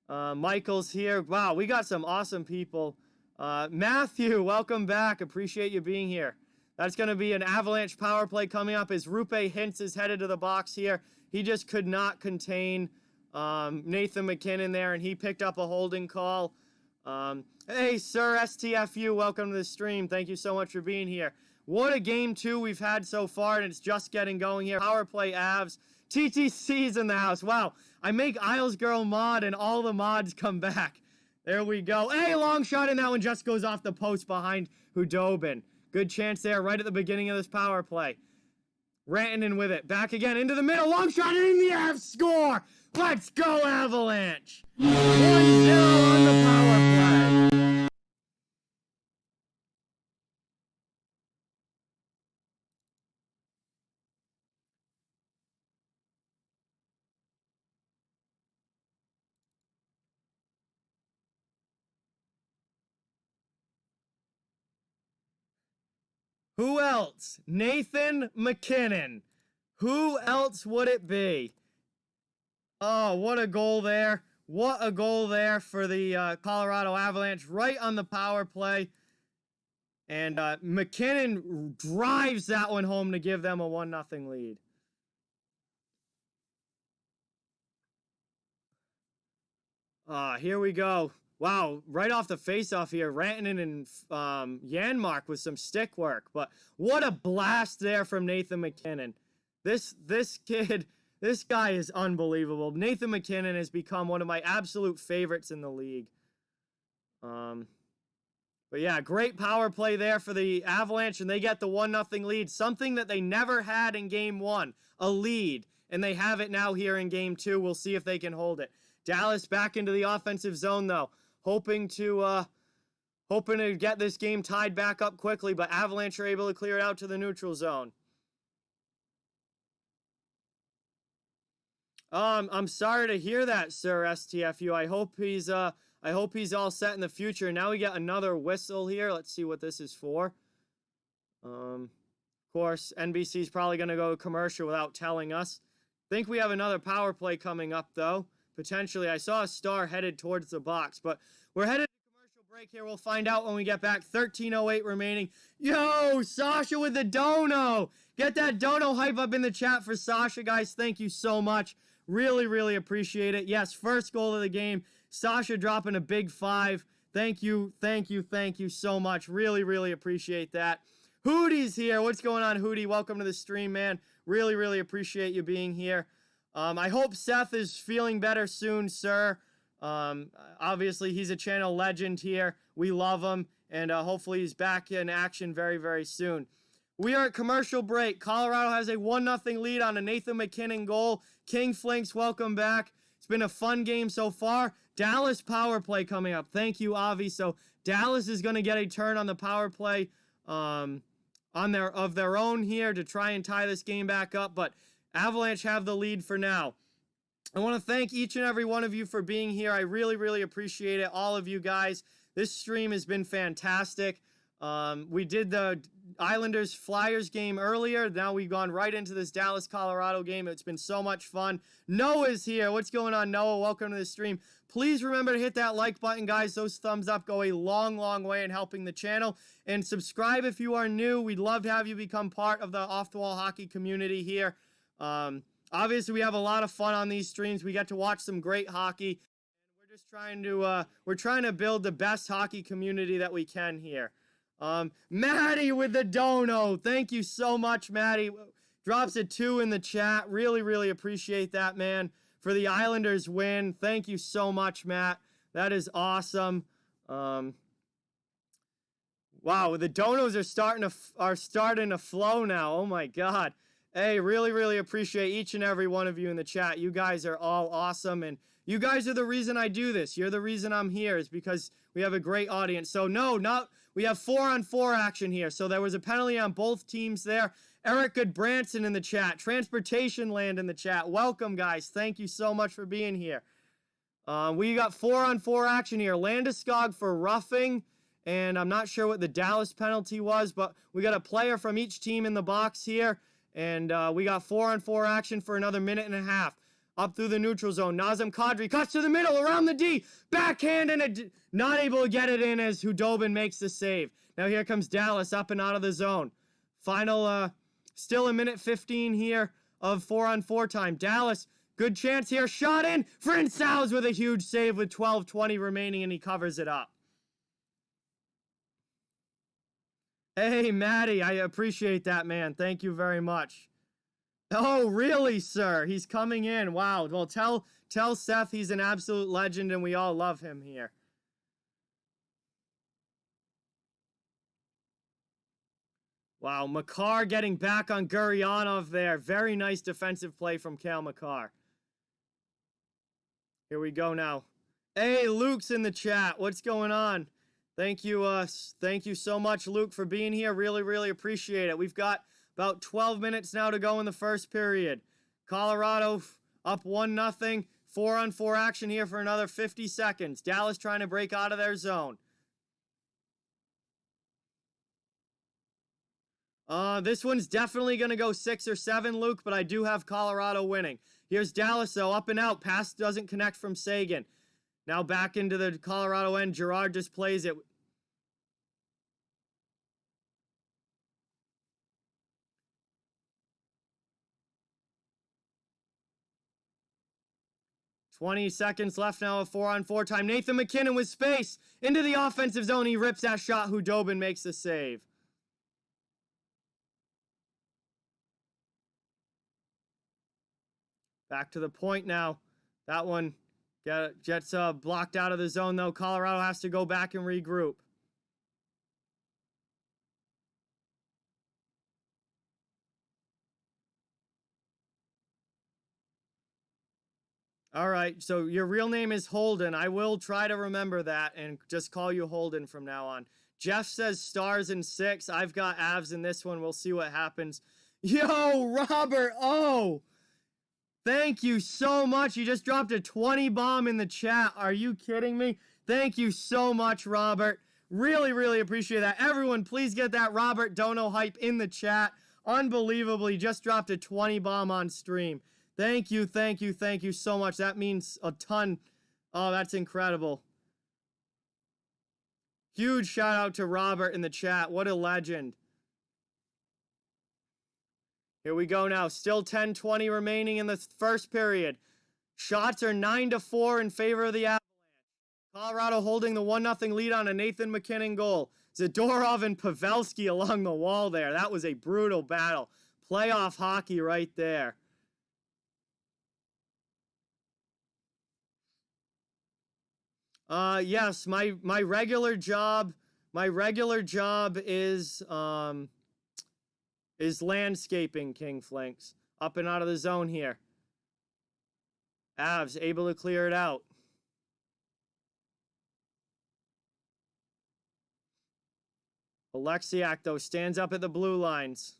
Michael's here. Wow, we got some awesome people. Matthew, welcome back. Appreciate you being here. That's going to be an Avalanche power play coming up as Rupe Hintz is headed to the box here. He just could not contain Nathan MacKinnon there, and he picked up a holding call. Hey, Sir STFU, welcome to the stream. Thank you so much for being here. What a game 2 we've had so far, and it's just getting going here. Power play Avs. TTC's in the house. Wow. I make Isles Girl mod and all the mods come back. There we go. Hey, long shot, and that one just goes off the post behind Hudobin. Good chance there right at the beginning of this power play. Rantanen with it. Back again into the middle. Long shot, and in the Avs score. Let's go, Avalanche. 1-0 on the power play. Who else? Nathan MacKinnon. Who else would it be? Oh, what a goal there. What a goal there for the Colorado Avalanche right on the power play. And MacKinnon drives that one home to give them a 1-0 lead. Here we go. Wow, right off the face-off here, Rantanen and Janmark with some stick work. But what a blast there from Nathan MacKinnon. This kid, this guy is unbelievable. Nathan MacKinnon has become one of my absolute favorites in the league. But yeah, great power play there for the Avalanche, and they get the 1-0 lead. Something that they never had in Game 1, a lead. And they have it now here in Game 2. We'll see if they can hold it. Dallas back into the offensive zone, though. Hoping to get this game tied back up quickly, but Avalanche are able to clear it out to the neutral zone. I'm sorry to hear that, Sir STFU. I hope he's all set in the future. Now we get another whistle here. Let's see what this is for. Of course, NBC's probably going to go commercial without telling us. Think we have another power play coming up, though. Potentially. I saw a star headed towards the box, but we're headed to commercial break here. We'll find out when we get back. 13:08 remaining. Yo, Sasha with the dono. Get that dono hype up in the chat for Sasha, guys. Thank you so much. Really, really appreciate it. Yes, first goal of the game. Sasha dropping a big 5. Thank you so much. Really, really appreciate that. Hootie's here. What's going on, Hootie? Welcome to the stream, man. Really, really appreciate you being here. I hope Seth is feeling better soon, sir. Obviously, he's a channel legend here. We love him, and hopefully he's back in action very, very soon. We are at commercial break. Colorado has a 1-0 lead on a Nathan MacKinnon goal. King Flinks, welcome back. It's been a fun game so far. Dallas power play coming up. Thank you, Avi. So Dallas is going to get a turn on the power play of their own here to try and tie this game back up, but Avalanche have the lead for now. I want to thank each and every one of you for being here. I really, really appreciate it. All of you guys. This stream has been fantastic. We did the Islanders-Flyers game earlier. Now we've gone right into this Dallas-Colorado game. It's been so much fun. Noah's here. What's going on, Noah? Welcome to the stream. Please remember to hit that like button, guys. Those thumbs up go a long, long way in helping the channel. And subscribe if you are new. We'd love to have you become part of the off-the-wall hockey community here. Obviously, we have a lot of fun on these streams. We get to watch some great hockey. And we're just trying to build the best hockey community that we can here. Maddie with the dono. Thank you so much, Maddie. Drops a 2 in the chat. Really, really appreciate that, man. For the Islanders win. Thank you so much, Matt. That is awesome. Wow, the donos are starting to flow now. Oh my God. Hey, really, really appreciate each and every one of you in the chat. You guys are all awesome, and you guys are the reason I do this. You're the reason I'm here, is because we have a great audience. So we have 4-on-4 action here. So there was a penalty on both teams there. Eric Goodbranson in the chat. Transportation Land in the chat. Welcome, guys. Thank you so much for being here. We got 4-on-4 action here. Landeskog for roughing, and I'm not sure what the Dallas penalty was, but we got a player from each team in the box here. And we got 4-on-4 action for another minute and a half. Up through the neutral zone. Nazem Kadri cuts to the middle, around the D. Backhand, and not able to get it in as Hudobin makes the save. Now here comes Dallas up and out of the zone. Final, still a minute 15 here of 4-on-4 time. Dallas, good chance here. Shot in. Francouz with a huge save with 12:20 remaining, and he covers it up. Hey, Maddie, I appreciate that, man. Thank you very much. Oh, really, sir? He's coming in. Wow. Well, tell Seth he's an absolute legend, and we all love him here. Wow, Makar getting back on Guryanov there. Very nice defensive play from Cale Makar. Here we go now. Hey, Luke's in the chat. What's going on? Thank you so much, Luke, for being here. Really, really appreciate it. We've got about 12 minutes now to go in the first period. Colorado up 1-0. 4-on-4 action here for another 50 seconds. Dallas trying to break out of their zone. This one's definitely going to go 6 or 7, Luke, but I do have Colorado winning. Here's Dallas, though, up and out. Pass doesn't connect from Sagan. Now back into the Colorado end. Girard just plays it. "20 seconds left now of 4-on-4 time. Nathan MacKinnon with space. Into the offensive zone. He rips that shot. Hudobin makes the save. Back to the point now. That one gets blocked out of the zone, though. Colorado has to go back and regroup. All right, so your real name is Holden. I will try to remember that and just call you Holden from now on. Jeff says Stars in 6. I've got Avs in this one. We'll see what happens. Yo, Robert, oh! Thank you so much. You just dropped a 20 bomb in the chat. Are you kidding me? Thank you so much, Robert. Really, really appreciate that. Everyone, please get that Robert Dono hype in the chat. Unbelievably, just dropped a 20 bomb on stream. Thank you, thank you, thank you so much. That means a ton. Oh, that's incredible. Huge shout out to Robert in the chat. What a legend. Here we go now. Still 10:20 remaining in the first period. Shots are 9-4 in favor of the Avalanche. Colorado holding the 1-0 lead on a Nathan MacKinnon goal. Zadorov and Pavelski along the wall there. That was a brutal battle. Playoff hockey right there. Yes, my regular job is landscaping, King Flanks. Up and out of the zone here. Avs able to clear it out. Alexiak, though, stands up at the blue lines.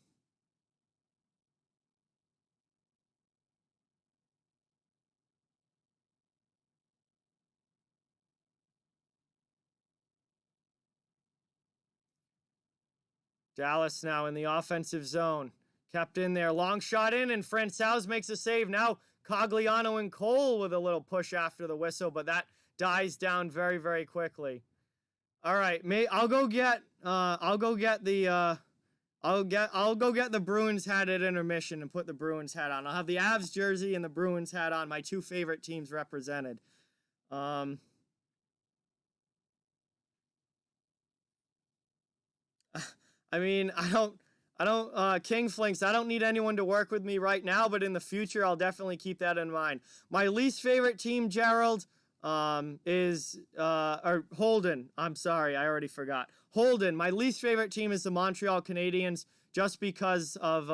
Dallas now in the offensive zone. Kept in there. Long shot in, and Francouz makes a save. Now Cogliano and Cole with a little push after the whistle, but that dies down very, very quickly. All right, I'll go get the Bruins hat at intermission and put the Bruins hat on. I'll have the Avs jersey and the Bruins hat on. My two favorite teams represented. I mean, King Flinks, I don't need anyone to work with me right now, but in the future, I'll definitely keep that in mind. My least favorite team, Gerald, is Holden. I'm sorry, I already forgot. Holden, my least favorite team is the Montreal Canadiens, just because of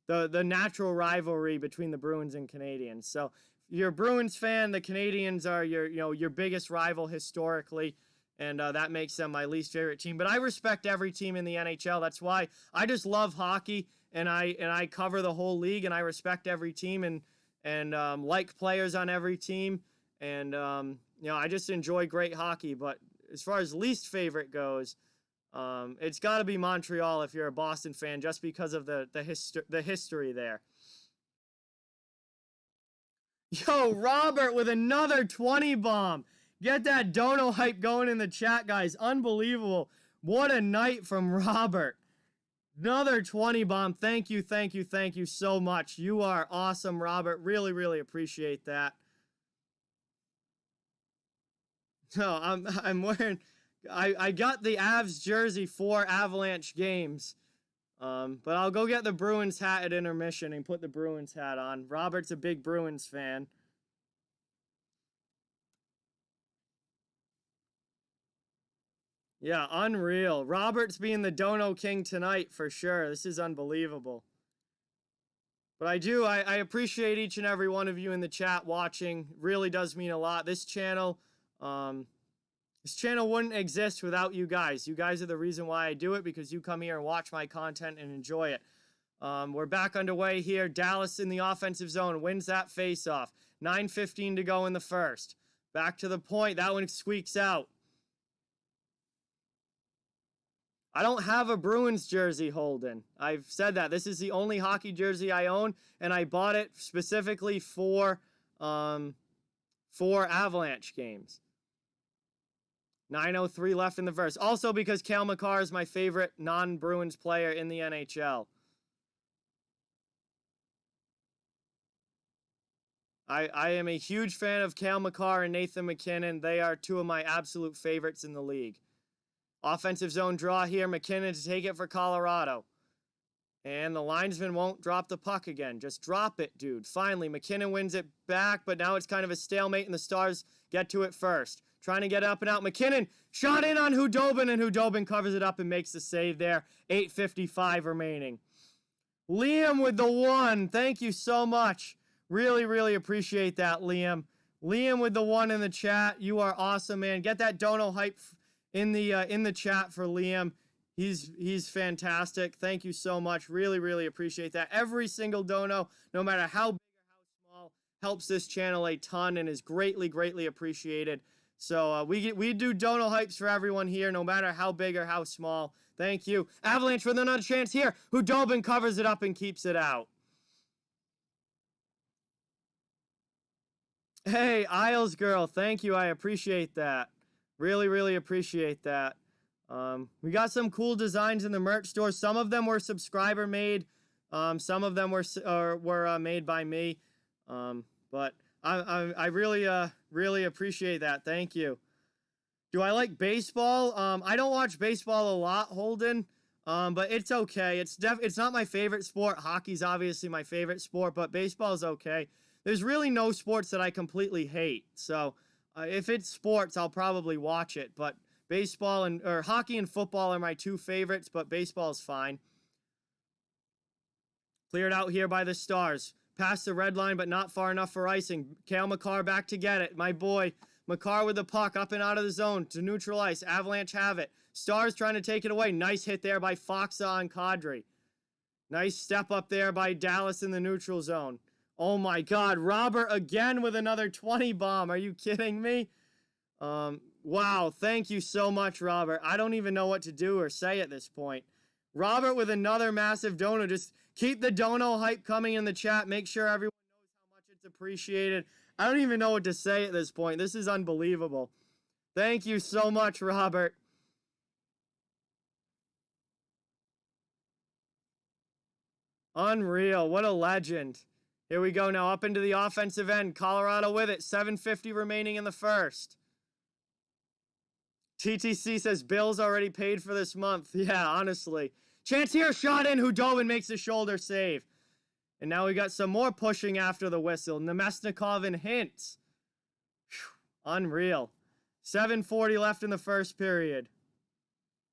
the natural rivalry between the Bruins and Canadiens. So if you're a Bruins fan, the Canadiens are your biggest rival historically, and that makes them my least favorite team. But I respect every team in the NHL. That's why I just love hockey, and I cover the whole league, and I respect every team and like players on every team, and I just enjoy great hockey. But as far as least favorite goes, it's got to be Montreal if you're a Boston fan, just because of the history there. Yo, Robert with another 20 bomb. Get that dono hype going in the chat, guys. Unbelievable. What a night from Robert. Another 20 bomb. Thank you so much. You are awesome, Robert. Really, really appreciate that. No, I'm wearing... I got the Avs jersey for Avalanche games. But I'll go get the Bruins hat at intermission and put the Bruins hat on. Robert's a big Bruins fan. Yeah, unreal. Robert's being the Dono King tonight for sure. This is unbelievable. But I appreciate each and every one of you in the chat watching. Really does mean a lot. This channel wouldn't exist without you guys. You guys are the reason why I do it, because you come here and watch my content and enjoy it. We're back underway here. Dallas in the offensive zone wins that faceoff. 9:15 to go in the first. Back to the point. That one squeaks out. I don't have a Bruins jersey, Holden. I've said that. This is the only hockey jersey I own, and I bought it specifically for Avalanche games. 9:03 left in the first. Also because Cale Makar is my favorite non-Bruins player in the NHL. I am a huge fan of Cale Makar and Nathan MacKinnon. They are two of my absolute favorites in the league. Offensive zone draw here. MacKinnon to take it for Colorado. And the linesman won't drop the puck again. Just drop it, dude. Finally, MacKinnon wins it back, but now it's kind of a stalemate, and the Stars get to it first. Trying to get up and out. MacKinnon shot in on Hudobin, and Hudobin covers it up and makes the save there. 8:55 remaining. Liam with the 1. Thank you so much. Really, really appreciate that, Liam. Liam with the 1 in the chat. You are awesome, man. Get that dono hype in the chat for Liam. He's fantastic. Thank you so much. Really, really appreciate that. Every single dono, no matter how big or how small, helps this channel a ton and is greatly, greatly appreciated. So we do dono hypes for everyone here, no matter how big or how small. Thank you. Avalanche with another chance here. Hudobin covers it up and keeps it out. Hey, Isles girl, thank you. I appreciate that. Really, really appreciate that. We got some cool designs in the merch store. Some of them were subscriber made. Some of them were made by me. But I really appreciate that. Thank you. Do I like baseball? I don't watch baseball a lot, Holden. But it's okay. It's not my favorite sport. Hockey's obviously my favorite sport, but baseball's okay. There's really no sports that I completely hate. So if it's sports, I'll probably watch it. But baseball or hockey and football are my two favorites, but baseball's fine. Cleared out here by the Stars. Past the red line, but not far enough for icing. Cale Makar back to get it. My boy, Makar with the puck up and out of the zone to neutral ice. Avalanche have it. Stars trying to take it away. Nice hit there by Foxa on Kadri. Nice step up there by Dallas in the neutral zone. Oh my God, Robert again with another 20 bomb. Are you kidding me? Wow, thank you so much, Robert. I don't even know what to do or say at this point. Robert with another massive dono. Just keep the dono hype coming in the chat. Make sure everyone knows how much it's appreciated. I don't even know what to say at this point. This is unbelievable. Thank you so much, Robert. Unreal. What a legend. Here we go now up into the offensive end. Colorado with it. 7:50 remaining in the first. TTC says Bills already paid for this month. Yeah, honestly. Chance here, shot in. Hudobin makes a shoulder save. And now we got some more pushing after the whistle. Nemesnikov and Hintz. Unreal. 7:40 left in the first period.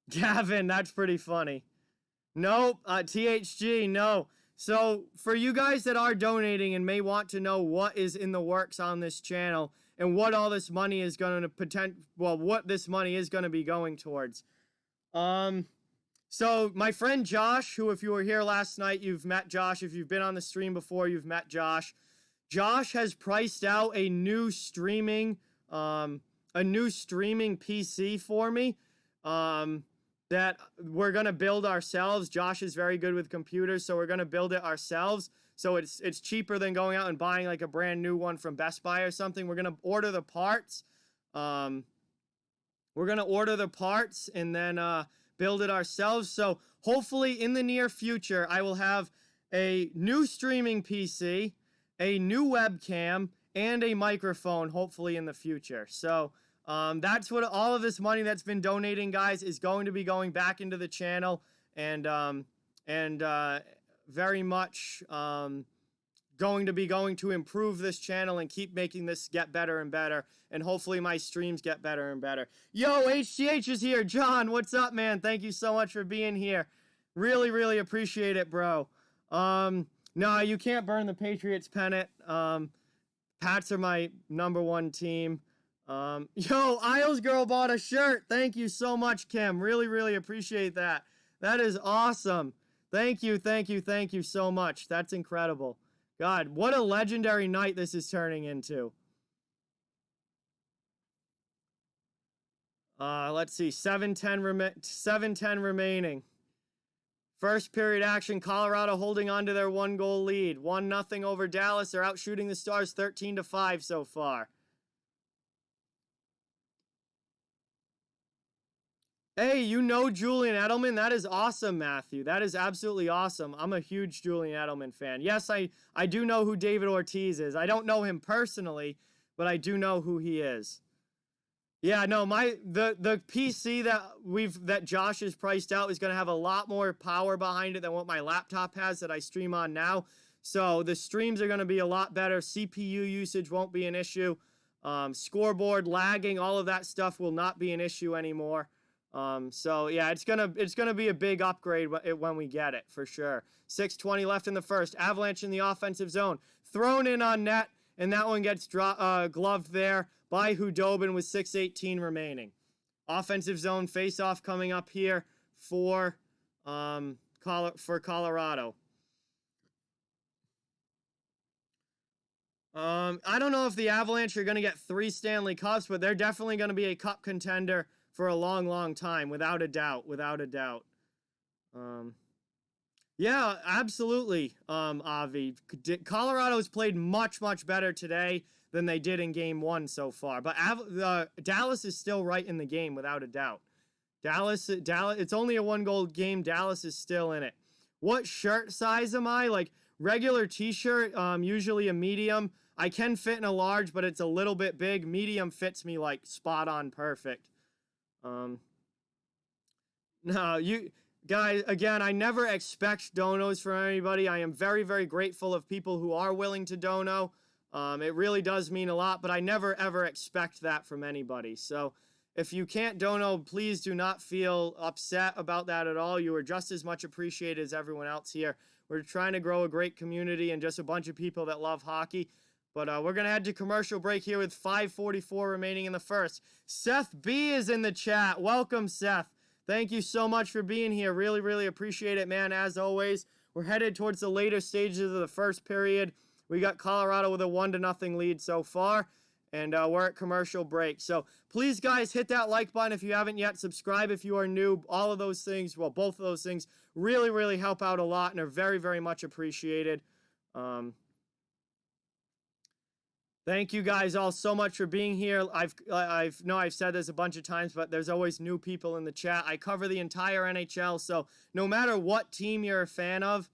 Gavin, that's pretty funny. Nope, THG, no. So, for you guys that are donating and may want to know what is in the works on this channel and what all this money is going to what this money is going to be going towards. So, my friend Josh, who if you were here last night, you've met Josh. If you've been on the stream before, you've met Josh. Josh has priced out a new streaming PC for me. That we're going to build ourselves. Josh is very good with computers, so we're going to build it ourselves. So it's cheaper than going out and buying like a brand new one from Best Buy or something. We're going to order the parts. And then build it ourselves. So hopefully in the near future, I will have a new streaming PC, a new webcam, and a microphone, hopefully in the future. So that's what all of this money that's been donating, guys, is going to be going back into the channel, and very much going to improve this channel and keep making this get better and better, and hopefully my streams get better and better. Yo, HGH is here. John, what's up, man? Thank you so much for being here. Really, really appreciate it, bro. No, you can't burn the Patriots pennant. Pats are my #1 team. Yo, Isles Girl bought a shirt. Thank you so much, Kim. Really, really appreciate that. That is awesome. Thank you so much. That's incredible. God, what a legendary night this is turning into. Let's see. 7:10 remaining. First period action. Colorado holding on to their 1-goal lead. 1-0 over Dallas. They're out shooting the Stars 13-5 so far. Hey, you know Julian Edelman? That is awesome, Matthew. That is absolutely awesome. I'm a huge Julian Edelman fan. Yes, I do know who David Ortiz is. I don't know him personally, but I do know who he is. Yeah, no, the PC that Josh has priced out is going to have a lot more power behind it than what my laptop has that I stream on now. So the streams are going to be a lot better. CPU usage won't be an issue. Scoreboard lagging, all of that stuff will not be an issue anymore. So yeah, it's gonna be a big upgrade when we get it, for sure. 6:20 left in the first. Avalanche in the offensive zone, thrown in on net, and that one gets gloved there by Hudobin with 6:18 remaining. Offensive zone face-off coming up here for Colorado. I don't know if the Avalanche are going to get 3 Stanley Cups, but they're definitely going to be a cup contender for a long, long time, without a doubt, Yeah, absolutely, Avi. Colorado's played much, much better today than they did in Game 1 so far, but Dallas is still right in the game, without a doubt. Dallas, it's only a 1-goal game. Dallas is still in it. What shirt size am I? Like, regular t-shirt, usually a medium. I can fit in a large, but it's a little bit big. Medium fits me, like, spot on perfect. No, you guys, again, I never expect donos from anybody. I am very, very grateful of people who are willing to dono. It really does mean a lot, but I never, ever expect that from anybody. So if you can't dono, please do not feel upset about that at all. You are just as much appreciated as everyone else here. We're trying to grow a great community and just a bunch of people that love hockey. But we're going to head to commercial break here with 5:44 remaining in the first. Seth B is in the chat. Welcome, Seth. Thank you so much for being here. Really, really appreciate it, man. As always, we're headed towards the later stages of the first period. We got Colorado with a 1-0 lead so far. and we're at commercial break. So please, guys, hit that like button if you haven't yet. Subscribe if you are new. All of those things, well, both of those things really, really help out a lot and are very, very much appreciated. Thank you guys all so much for being here. I've said this a bunch of times, but there's always new people in the chat. I cover the entire NHL, so no matter what team you're a fan of,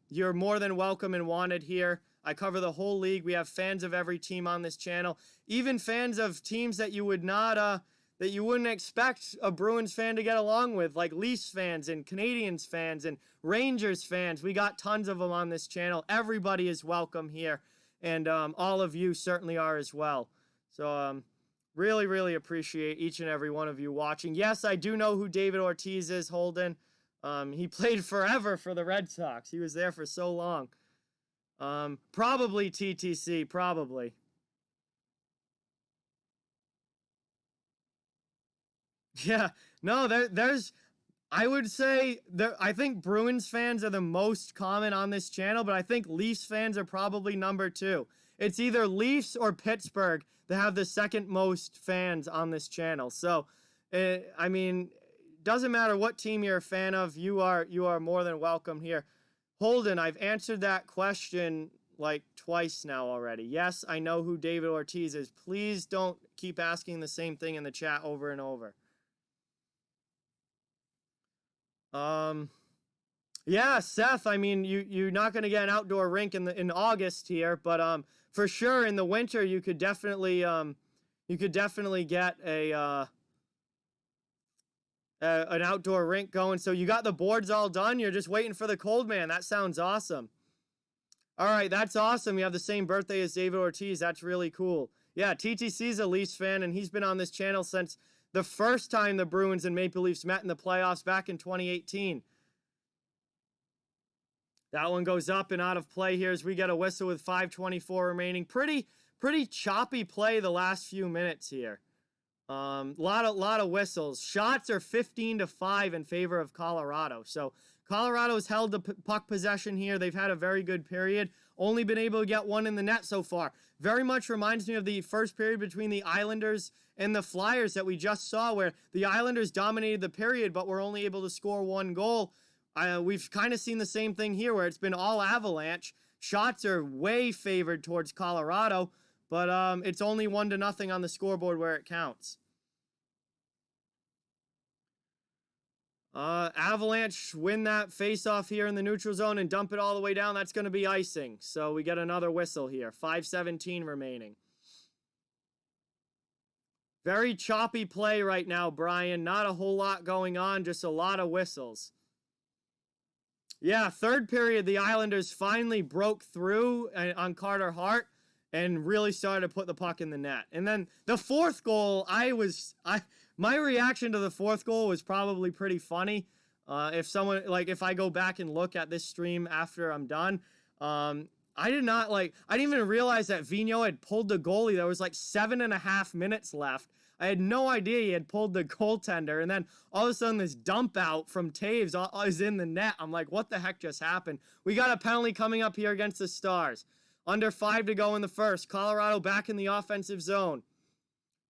you're more than welcome and wanted here. I cover the whole league. We have fans of every team on this channel, even fans of teams that you would not, that you wouldn't expect a Bruins fan to get along with, like Leafs fans and Canadiens fans and Rangers fans. We got tons of them on this channel. Everybody is welcome here, and all of you certainly are as well. So really, really appreciate each and every one of you watching. Yes, I do know who David Ortiz is, Holden. He played forever for the Red Sox. He was there for so long. Probably TTC, probably. Yeah, no, I would say, I think Bruins fans are the most common on this channel, but I think Leafs fans are probably number 2. It's either Leafs or Pittsburgh that have the second most fans on this channel. So, I mean, doesn't matter what team you're a fan of, you are more than welcome here. Holden, I've answered that question like twice now already. Yes, I know who David Ortiz is. Please don't keep asking the same thing in the chat over and over. Yeah, Seth, I mean, you're not going to get an outdoor rink in August here, but for sure in the winter you could definitely get an outdoor rink going. So you got the boards all done. You're just waiting for the cold man. That sounds awesome. All right, that's awesome. You have the same birthday as David Ortiz. That's really cool. Yeah, TTC's a Leafs fan, and he's been on this channel since the first time the Bruins and Maple Leafs met in the playoffs back in 2018. That one goes up and out of play here as we get a whistle with 5:24 remaining. Pretty choppy play the last few minutes here. Lot of whistles. Shots are 15-5 in favor of Colorado. So Colorado's held the puck possession here. They've had a very good period. Only been able to get one in the net so far. Very much reminds me of the first period between the Islanders and the Flyers that we just saw, where the Islanders dominated the period but were only able to score one goal. We've kind of seen the same thing here, where it's been all Avalanche. Shots are way favored towards Colorado, but it's only 1-0 on the scoreboard where it counts. Avalanche win that face-off here in the neutral zone and dump it all the way down. That's going to be icing. So we get another whistle here. 5:17 remaining. Very choppy play right now, Brian. Not a whole lot going on, just a lot of whistles. Yeah, third period, the Islanders finally broke through on Carter Hart and really started to put the puck in the net. And then the fourth goal, my reaction to the fourth goal was probably pretty funny. If I go back and look at this stream after I'm done, I didn't even realize that Vigneault had pulled the goalie. There was like 7.5 minutes left. I had no idea he had pulled the goaltender, and then all of a sudden this dump out from Taves is in the net. I'm like, what the heck just happened? We got a penalty coming up here against the Stars. Under 5 to go in the first. Colorado back in the offensive zone.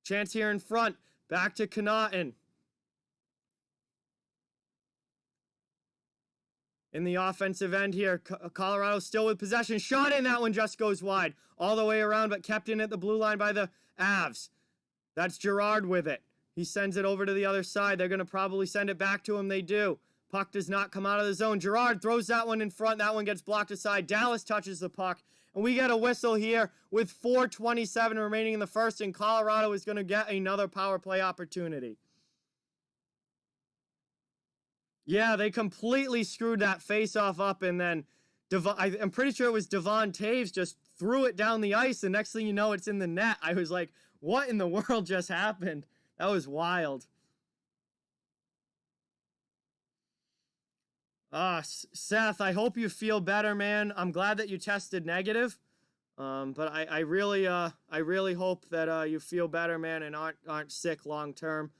Chance here in front. Back to Connaughton. In the offensive end here, Colorado still with possession. Shot in, that one just goes wide. All the way around, but kept in at the blue line by the Avs. That's Girard with it. He sends it over to the other side. They're going to probably send it back to him. They do. Puck does not come out of the zone. Girard throws that one in front. That one gets blocked aside. Dallas touches the puck. And we get a whistle here with 4:27 remaining in the first, and Colorado is going to get another power play opportunity. Yeah, they completely screwed that face-off up, and then I'm pretty sure it was Devon Taves just threw it down the ice, and next thing you know, it's in the net. I was like, what in the world just happened? That was wild. Seth, I hope you feel better, man. I'm glad that you tested negative. But I really hope that you feel better, man, and aren't sick long term.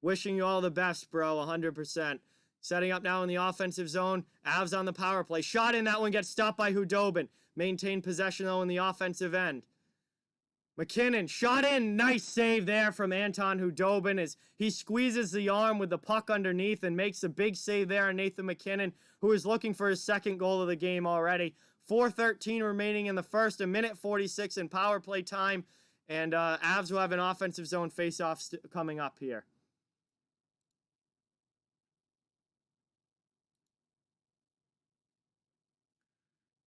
Wishing you all the best, bro, 100%. Setting up now in the offensive zone. Avs on the power play. Shot in, that one gets stopped by Hudobin. Maintain possession, though, in the offensive end. McKinnon shot in. Nice save there from Anton Hudobin as he squeezes the arm with the puck underneath and makes a big save there on Nathan McKinnon, who is looking for his second goal of the game already. 4:13 remaining in the first, a minute 46 in power play time, and Avs will have an offensive zone face-off coming up here.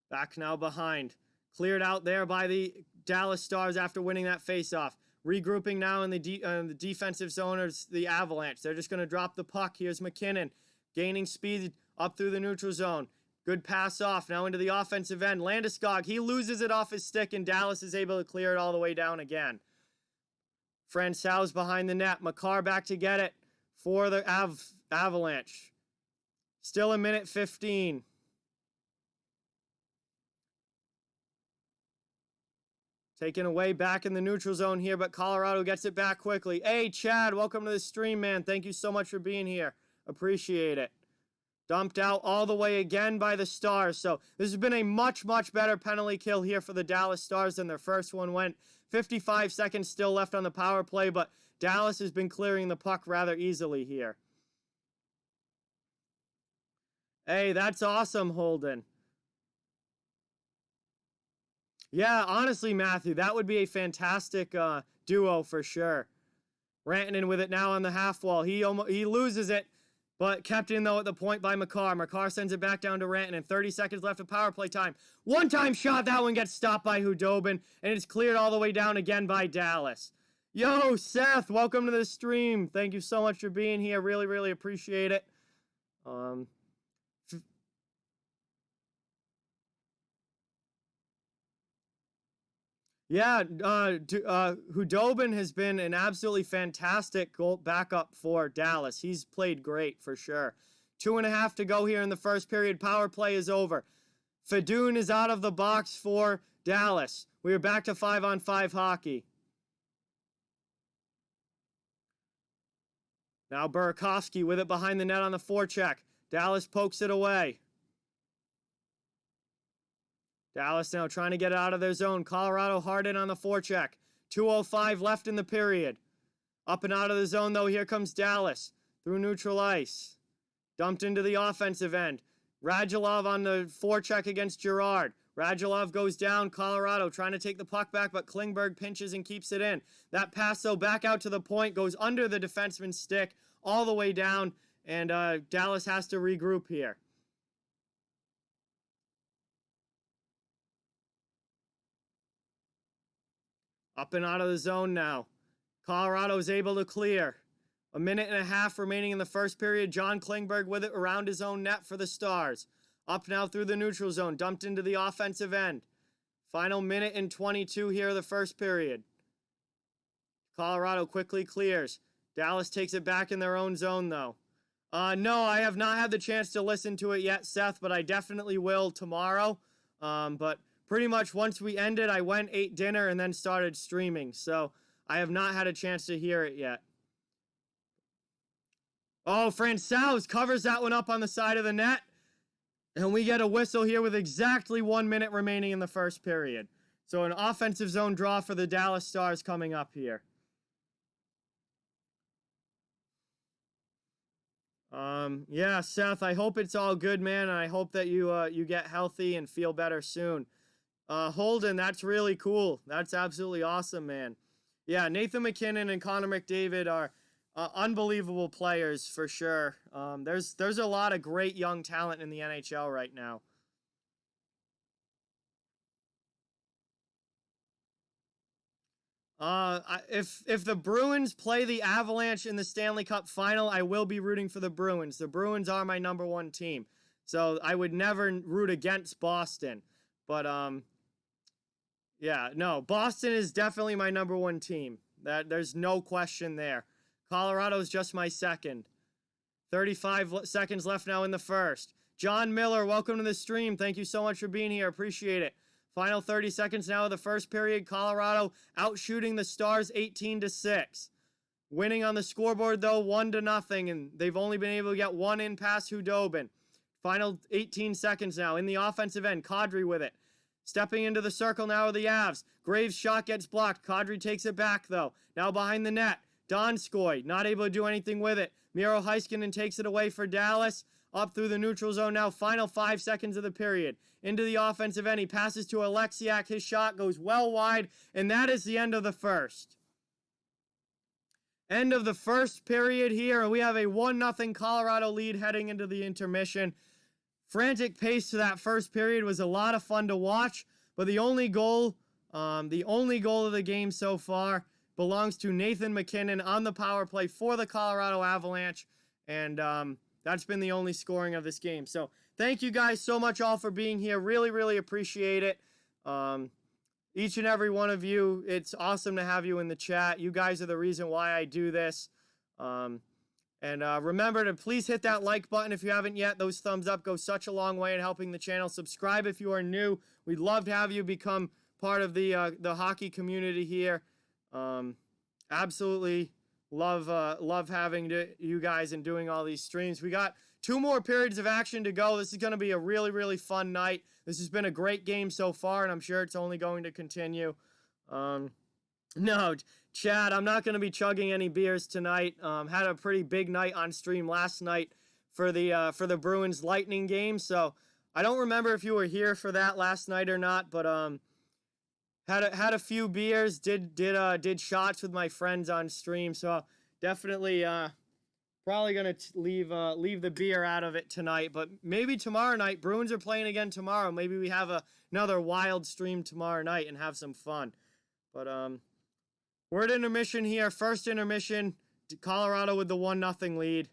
Back now behind. Cleared out there by the Dallas Stars after winning that faceoff. Regrouping now in the defensive zone is the Avalanche. They're just going to drop the puck. Here's McKinnon gaining speed up through the neutral zone. Good pass off now into the offensive end. Landeskog, he loses it off his stick, and Dallas is able to clear it all the way down again. Francouz behind the net. Makar back to get it for the Avalanche. Still a minute 15. Taken away back in the neutral zone here, but Colorado gets it back quickly. Hey, Chad, welcome to the stream, man. Thank you so much for being here. Appreciate it. Dumped out all the way again by the Stars. So this has been a much, much better penalty kill here for the Dallas Stars than their first one went. 55 seconds still left on the power play, but Dallas has been clearing the puck rather easily here. Hey, that's awesome, Holden. Yeah, honestly, Matthew, that would be a fantastic duo for sure. Rantanen with it now on the half wall. He loses it, but kept in, though, at the point by Makar. Makar sends it back down to Rantanen. 30 seconds left of power play time. One-time shot. That one gets stopped by Hudobin, and it's cleared all the way down again by Dallas. Yo, Seth, welcome to the stream. Thank you so much for being here. Really, really appreciate it. Yeah, Hudobin has been an absolutely fantastic goal backup for Dallas. He's played great for sure. 2.5 to go here in the first period. Power play is over. Fedun is out of the box for Dallas. We are back to 5-on-5 hockey. Now Burakovsky with it behind the net on the forecheck. Dallas pokes it away. Dallas now trying to get it out of their zone. Colorado hard in on the forecheck. 2:05 left in the period. Up and out of the zone, though. Here comes Dallas through neutral ice. Dumped into the offensive end. Radulov on the forecheck against Girard. Radulov goes down. Colorado trying to take the puck back, but Klingberg pinches and keeps it in. That pass, though, back out to the point, goes under the defenseman's stick all the way down, and Dallas has to regroup here. Up and out of the zone now. Colorado is able to clear. 1.5 minutes remaining in the first period. John Klingberg with it around his own net for the Stars. Up now through the neutral zone. Dumped into the offensive end. Final minute and 22 here of the first period. Colorado quickly clears. Dallas takes it back in their own zone, though. No, I have not had the chance to listen to it yet, Seth, but I definitely will tomorrow. But pretty much once we ended, I went, ate dinner, and then started streaming. So I have not had a chance to hear it yet. Oh, Francouz covers that one up on the side of the net. And we get a whistle here with exactly 1 minute remaining in the first period. So an offensive zone draw for the Dallas Stars coming up here. Yeah, Seth, I hope it's all good, man. And I hope that you get healthy and feel better soon. Holden, that's really cool. That's absolutely awesome, man. Yeah, Nathan McKinnon and Connor McDavid are unbelievable players for sure. There's a lot of great young talent in the NHL right now. If the Bruins play the Avalanche in the Stanley Cup final, I will be rooting for the Bruins. The Bruins are my #1 team. So I would never root against Boston. But yeah, no, Boston is definitely my #1 team. There's no question there. Colorado's just my second. 35 seconds left now in the first. John Miller, welcome to the stream. Thank you so much for being here. Appreciate it. Final 30 seconds now of the first period. Colorado outshooting the Stars 18-6. Winning on the scoreboard, though, 1-0, and they've only been able to get one in past Hudobin. Final 18 seconds now in the offensive end. Kadri with it. Stepping into the circle now with the Avs. Graves' shot gets blocked. Kadri takes it back, though. Now behind the net. Donskoy, not able to do anything with it. Miro Heiskanen takes it away for Dallas. Up through the neutral zone now. Final 5 seconds of the period. Into the offensive end. He passes to Alexiak. His shot goes well wide. And that is the end of the first. End of the first period here. We have a 1-0 Colorado lead heading into the intermission. Frantic pace to that first period was a lot of fun to watch. But the only goal of the game so far belongs to Nathan MacKinnon on the power play for the Colorado Avalanche. And that's been the only scoring of this game. So thank you guys so much all for being here. Really, really appreciate it. Each and every one of you, it's awesome to have you in the chat. You guys are the reason why I do this. Remember to please hit that like button if you haven't yet. Those thumbs up go such a long way in helping the channel. Subscribe if you are new. We'd love to have you become part of the hockey community here. Absolutely love having you guys and doing all these streams. We got 2 more periods of action to go. This is going to be a really, really fun night. This has been a great game so far, and I'm sure it's only going to continue. No, Chad, I'm not going to be chugging any beers tonight. Had a pretty big night on stream last night for the Bruins Lightning game, so I don't remember if you were here for that last night or not, but had a few beers, did shots with my friends on stream, so definitely probably gonna leave the beer out of it tonight. But maybe tomorrow night. Bruins are playing again tomorrow. Maybe we have another wild stream tomorrow night and have some fun. But we're at intermission here. First intermission. Colorado with the 1-0 lead.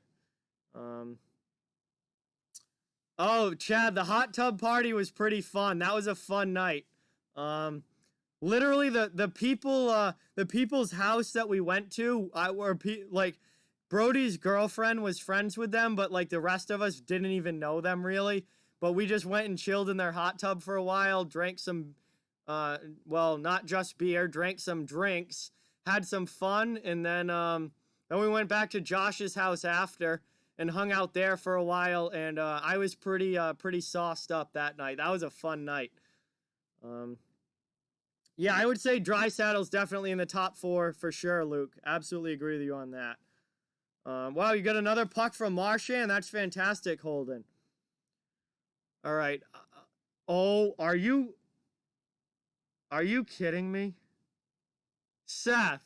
Oh, Chad, the hot tub party was pretty fun. That was a fun night. Literally the people's house that we went to, Brody's girlfriend was friends with them, but like the rest of us didn't even know them really. But we just went and chilled in their hot tub for a while, drank some, not just beer, drank some drinks, had some fun, and then we went back to Josh's house after and hung out there for a while. And I was pretty sauced up that night. That was a fun night. Yeah, I would say Draisaitl's definitely in the top 4 for sure, Luke. Absolutely agree with you on that. Wow, you got another puck from Marchand. That's fantastic, Holden. All right. Oh, are you kidding me? Seth,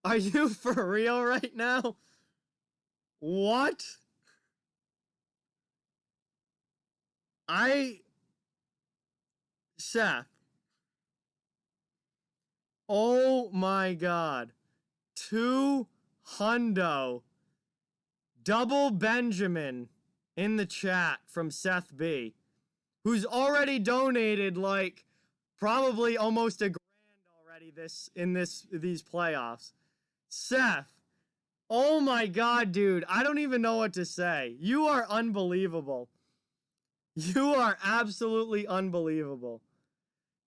are you for real right now? What? Seth. Oh my God. 2 hundo. Double Benjamin in the chat from Seth B, who's already donated like probably almost $1,000 already these playoffs. Seth, oh my God, dude, I don't even know what to say. You are unbelievable. You are absolutely unbelievable.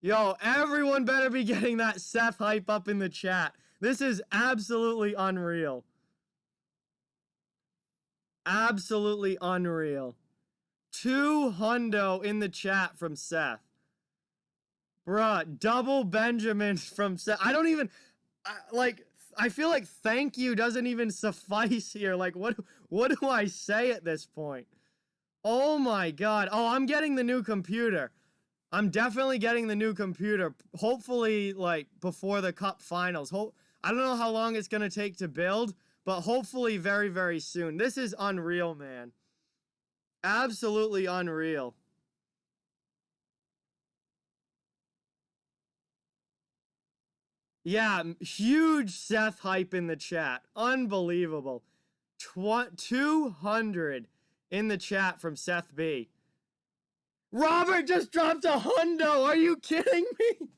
Yo, everyone better be getting that Seth hype up in the chat. This is absolutely unreal. Absolutely unreal. 2 hundo in the chat from Seth. Bruh, double Benjamin from Seth. I don't even, I feel like thank you doesn't even suffice here. Like, what do I say at this point? Oh my God. Oh, I'm getting the new computer. I'm definitely getting the new computer. Hopefully, like, before the Cup Finals. I don't know how long it's going to take to build, but hopefully very, very soon. This is unreal, man. Absolutely unreal. Yeah, huge Seth hype in the chat. Unbelievable. 200 in the chat from Seth B. Robert just dropped a hundo. Are you kidding me?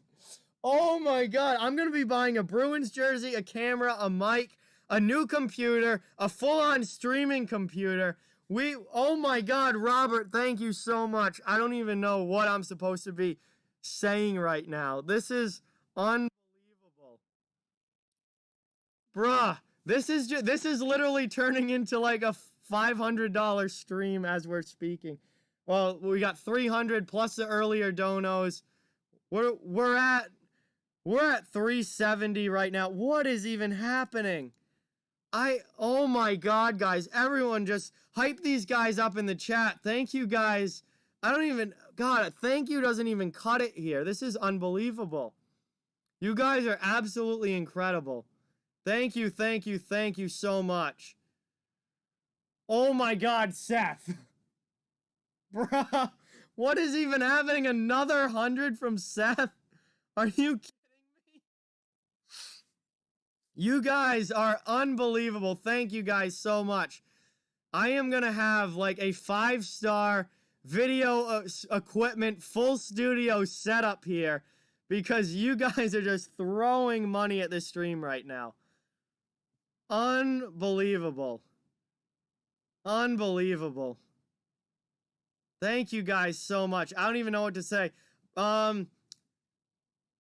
Oh my God. I'm going to be buying a Bruins jersey, a camera, a mic, a new computer, a full-on streaming computer. Oh my God, Robert, thank you so much. I don't even know what I'm supposed to be saying right now. This is unbelievable. Bruh, this is literally turning into like a $500 stream as we're speaking. Well, we got 300 plus the earlier donos. We're at 370 right now. What is even happening? Oh my God, guys. Everyone just hype these guys up in the chat. Thank you, guys. God, thank you doesn't even cut it here. This is unbelievable. You guys are absolutely incredible. Thank you, thank you, thank you so much. Oh my God, Seth. Bruh, what is even happening? Another 100 from Seth? Are you kidding me? You guys are unbelievable. Thank you guys so much. I am going to have like a 5-star video equipment, full studio setup here because you guys are just throwing money at this stream right now. Unbelievable. Unbelievable. Thank you guys so much. I don't even know what to say.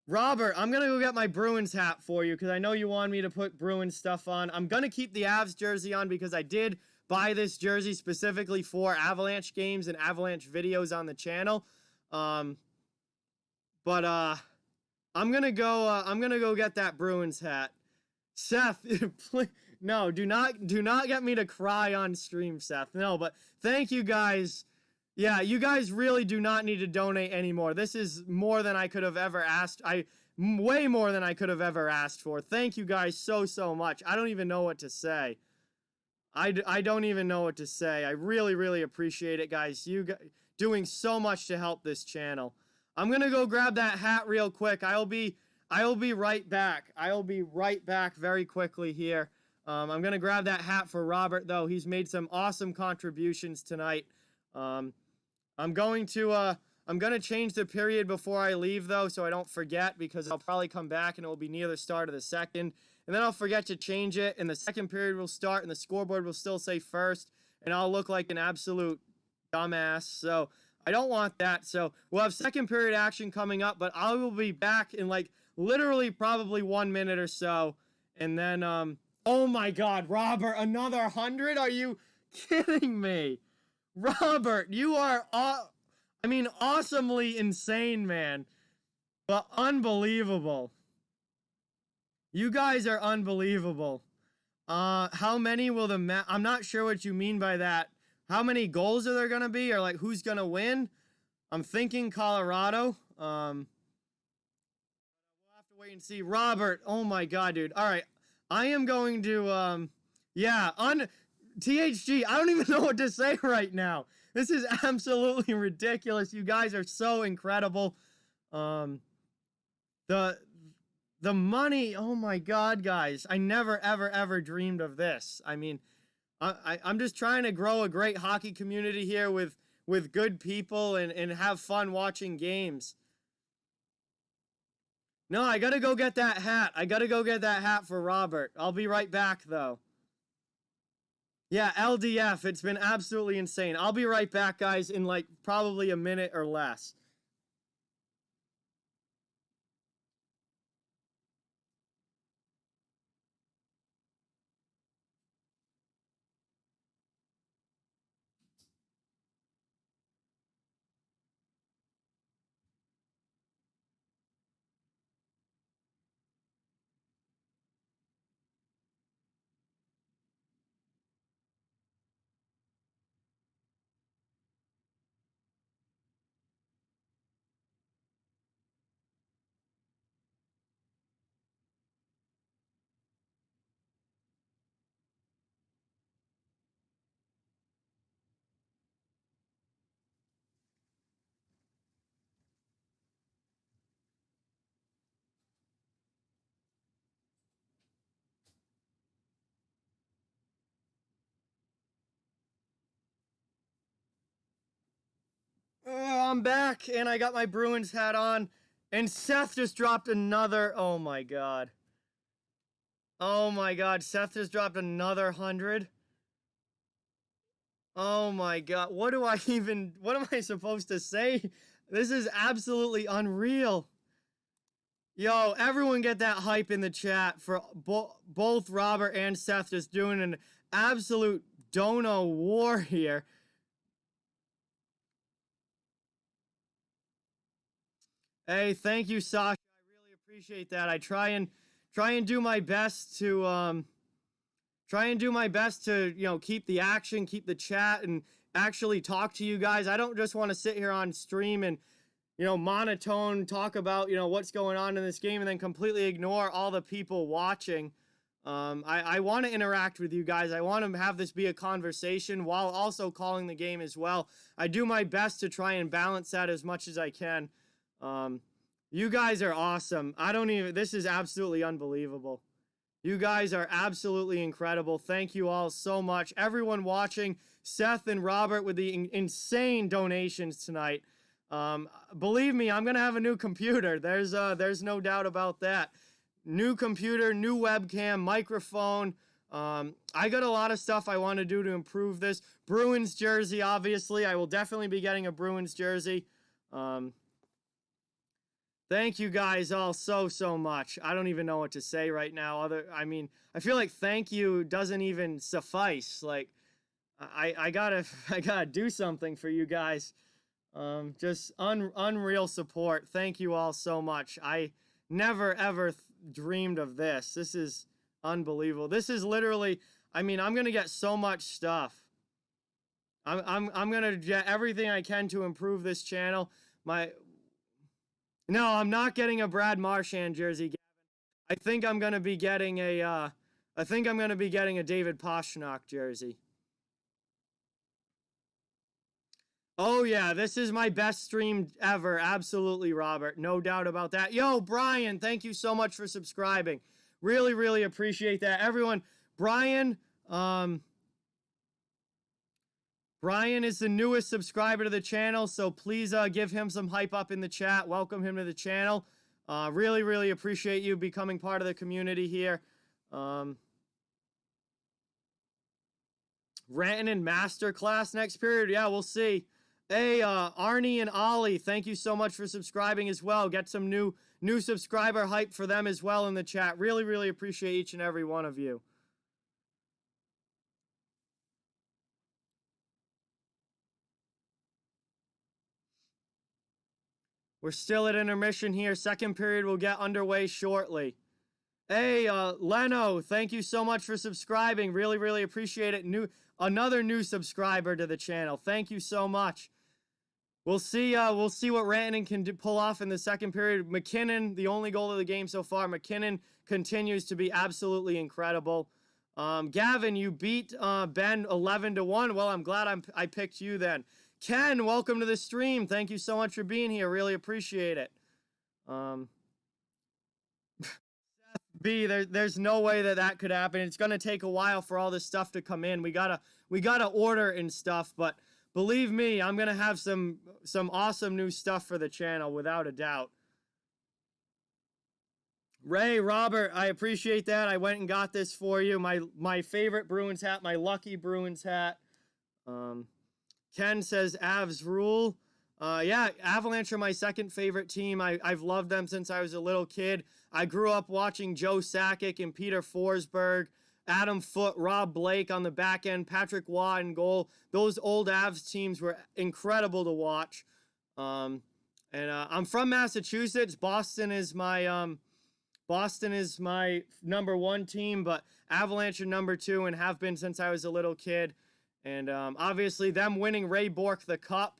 Robert, I'm going to go get my Bruins hat for you because I know you want me to put Bruins stuff on. I'm going to keep the Avs jersey on because I did buy this jersey specifically for Avalanche games and Avalanche videos on the channel. I'm going to go get that Bruins hat. Seth, please, no, do not get me to cry on stream, Seth. No, but thank you guys. Yeah, you guys really do not need to donate anymore. This is more than I could have ever asked. Way more than I could have ever asked for. Thank you guys so much. I don't even know what to say. I don't even know what to say. I really, really appreciate it, guys. You guys doing so much to help this channel. I'm going to go grab that hat real quick. I'll be right back. I'll be right back very quickly here. I'm going to grab that hat for Robert, though. He's made some awesome contributions tonight. I'm going to change the period before I leave, though, so I don't forget, because I'll probably come back and it will be near the start of the second. And then I'll forget to change it, and the second period will start, and the scoreboard will still say first, and I'll look like an absolute dumbass. So I don't want that. So we'll have second period action coming up, but I will be back in, like, literally probably 1 minute or so. And then, oh my God, Robert, another 100? Are you kidding me? Robert, you are, awesomely insane, man. But unbelievable. You guys are unbelievable. How many will I'm not sure what you mean by that. How many goals are there going to be? Or, like, who's going to win? I'm thinking Colorado. We'll have to wait and see. Robert, oh my God, dude. All right. I am going to, THG, I don't even know what to say right now. This is absolutely ridiculous. You guys are so incredible. The money, oh my God, guys. I never, ever, ever dreamed of this. I mean, I'm just trying to grow a great hockey community here with good people and have fun watching games. No, I gotta go get that hat. I gotta go get that hat for Robert. I'll be right back, though. Yeah, LDF, it's been absolutely insane. I'll be right back, guys, in, like, probably a minute or less. I'm back, and I got my Bruins hat on, and Seth just dropped another, oh my God. Oh my God, Seth just dropped another 100. Oh my God, what am I supposed to say? This is absolutely unreal. Yo, everyone get that hype in the chat for both Robert and Seth just doing an absolute dono war here. Hey, thank you, Sasha. I really appreciate that. I try and do my best to keep the action, keep the chat, and actually talk to you guys. I don't just want to sit here on stream and monotone talk about what's going on in this game and then completely ignore all the people watching. I want to interact with you guys. I want to have this be a conversation while also calling the game as well. I do my best to try and balance that as much as I can. You guys are awesome. This is absolutely unbelievable. You guys are absolutely incredible. Thank you all so much. Everyone watching, Seth and Robert with the insane donations tonight. Believe me, I'm going to have a new computer. There's no doubt about that. New computer, new webcam, microphone. I got a lot of stuff I want to do to improve this. Bruins jersey, obviously. I will definitely be getting a Bruins jersey. Thank you guys all so much. I don't even know what to say right now. I feel like thank you doesn't even suffice. Like, I gotta do something for you guys. Just unreal support. Thank you all so much. I never ever dreamed of this. This is unbelievable. This is literally, I'm gonna get so much stuff. I'm gonna get everything I can to improve this channel. No, I'm not getting a Brad Marchand jersey, Gavin. I think I'm gonna be getting a David Pastrnak jersey. Oh yeah, this is my best stream ever. Absolutely, Robert. No doubt about that. Yo, Brian, thank you so much for subscribing. Really, really appreciate that. Everyone, Brian is the newest subscriber to the channel, so please give him some hype up in the chat. Welcome him to the channel. Really, really appreciate you becoming part of the community here. Rantanen Masterclass next period. Yeah, we'll see. Hey, Arnie and Ollie, thank you so much for subscribing as well. Get some new subscriber hype for them as well in the chat. Really, really appreciate each and every one of you. We're still at intermission here. Second period will get underway shortly. Hey, Leno, thank you so much for subscribing. Really, really appreciate it. Another new subscriber to the channel. Thank you so much. We'll see what Rantanen can pull off in the second period. McKinnon, the only goal of the game so far. McKinnon continues to be absolutely incredible. Gavin, you beat Ben 11-1. Well, I'm glad I picked you then. Ken, welcome to the stream. Thank you so much for being here. Really appreciate it. B, there's no way that could happen. It's gonna take a while for all this stuff to come in. We gotta order and stuff, but believe me, I'm gonna have some awesome new stuff for the channel without a doubt. Ray, Robert, I appreciate that. I went and got this for you. My favorite Bruins hat, my lucky Bruins hat. Ken says Avs rule. Yeah, Avalanche are my second favorite team. I've loved them since I was a little kid. I grew up watching Joe Sakic and Peter Forsberg, Adam Foote, Rob Blake on the back end, Patrick Waugh in goal. Those old Avs teams were incredible to watch. I'm from Massachusetts. Boston is my number one team, but Avalanche are number two and have been since I was a little kid. And obviously them winning Ray Bourque the Cup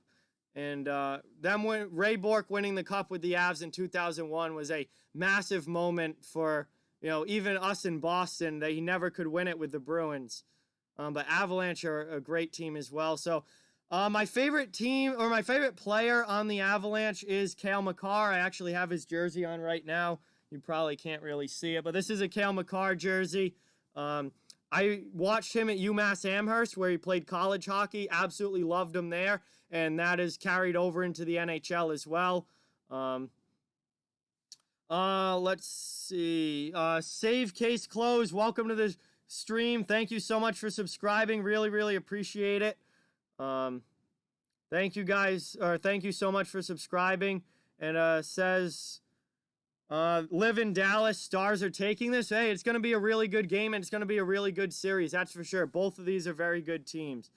and Ray Bourque winning the Cup with the Avs in 2001 was a massive moment for, even us in Boston, that he never could win it with the Bruins. But Avalanche are a great team as well. So my favorite team, or my favorite player on the Avalanche is Cale Makar. I actually have his jersey on right now. You probably can't really see it, but this is a Cale Makar jersey. I watched him at UMass Amherst, where he played college hockey. Absolutely loved him there, and that is carried over into the NHL as well. Let's see. Save case closed. Welcome to the stream. Thank you so much for subscribing. Really, really appreciate it. Thank you guys, or thank you so much for subscribing. And says, live in Dallas, Stars are taking this. Hey, it's going to be a really good game, and it's going to be a really good series. That's for sure. Both of these are very good teams.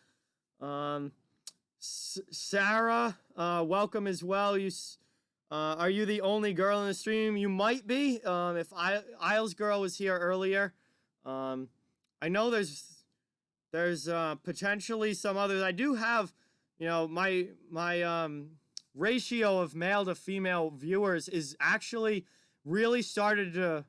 Sarah, welcome as well. Are you the only girl in the stream? You might be. If Isles Girl was here earlier, I know there's potentially some others. I do have, you know, my ratio of male to female viewers is actually really started to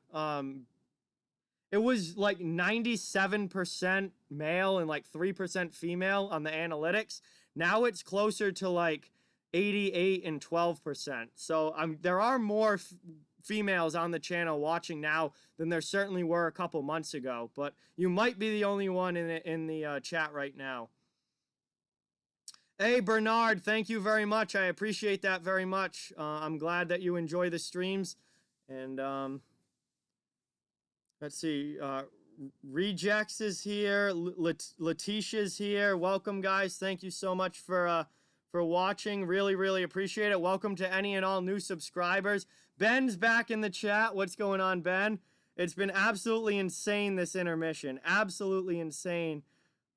it was like 97% male and like 3% female on the analytics. Now it's closer to like 88 and 12%. So there are more females on the channel watching now than there certainly were a couple months ago. But you might be the only one in the chat right now. Hey, Bernard, thank you very much. I appreciate that very much. I'm glad that you enjoy the streams. And let's see. Rejects is here. Letitia's here. Welcome, guys. Thank you so much for watching. Really, really appreciate it. Welcome to any and all new subscribers. Ben's back in the chat. What's going on, Ben? It's been absolutely insane, this intermission. Absolutely insane.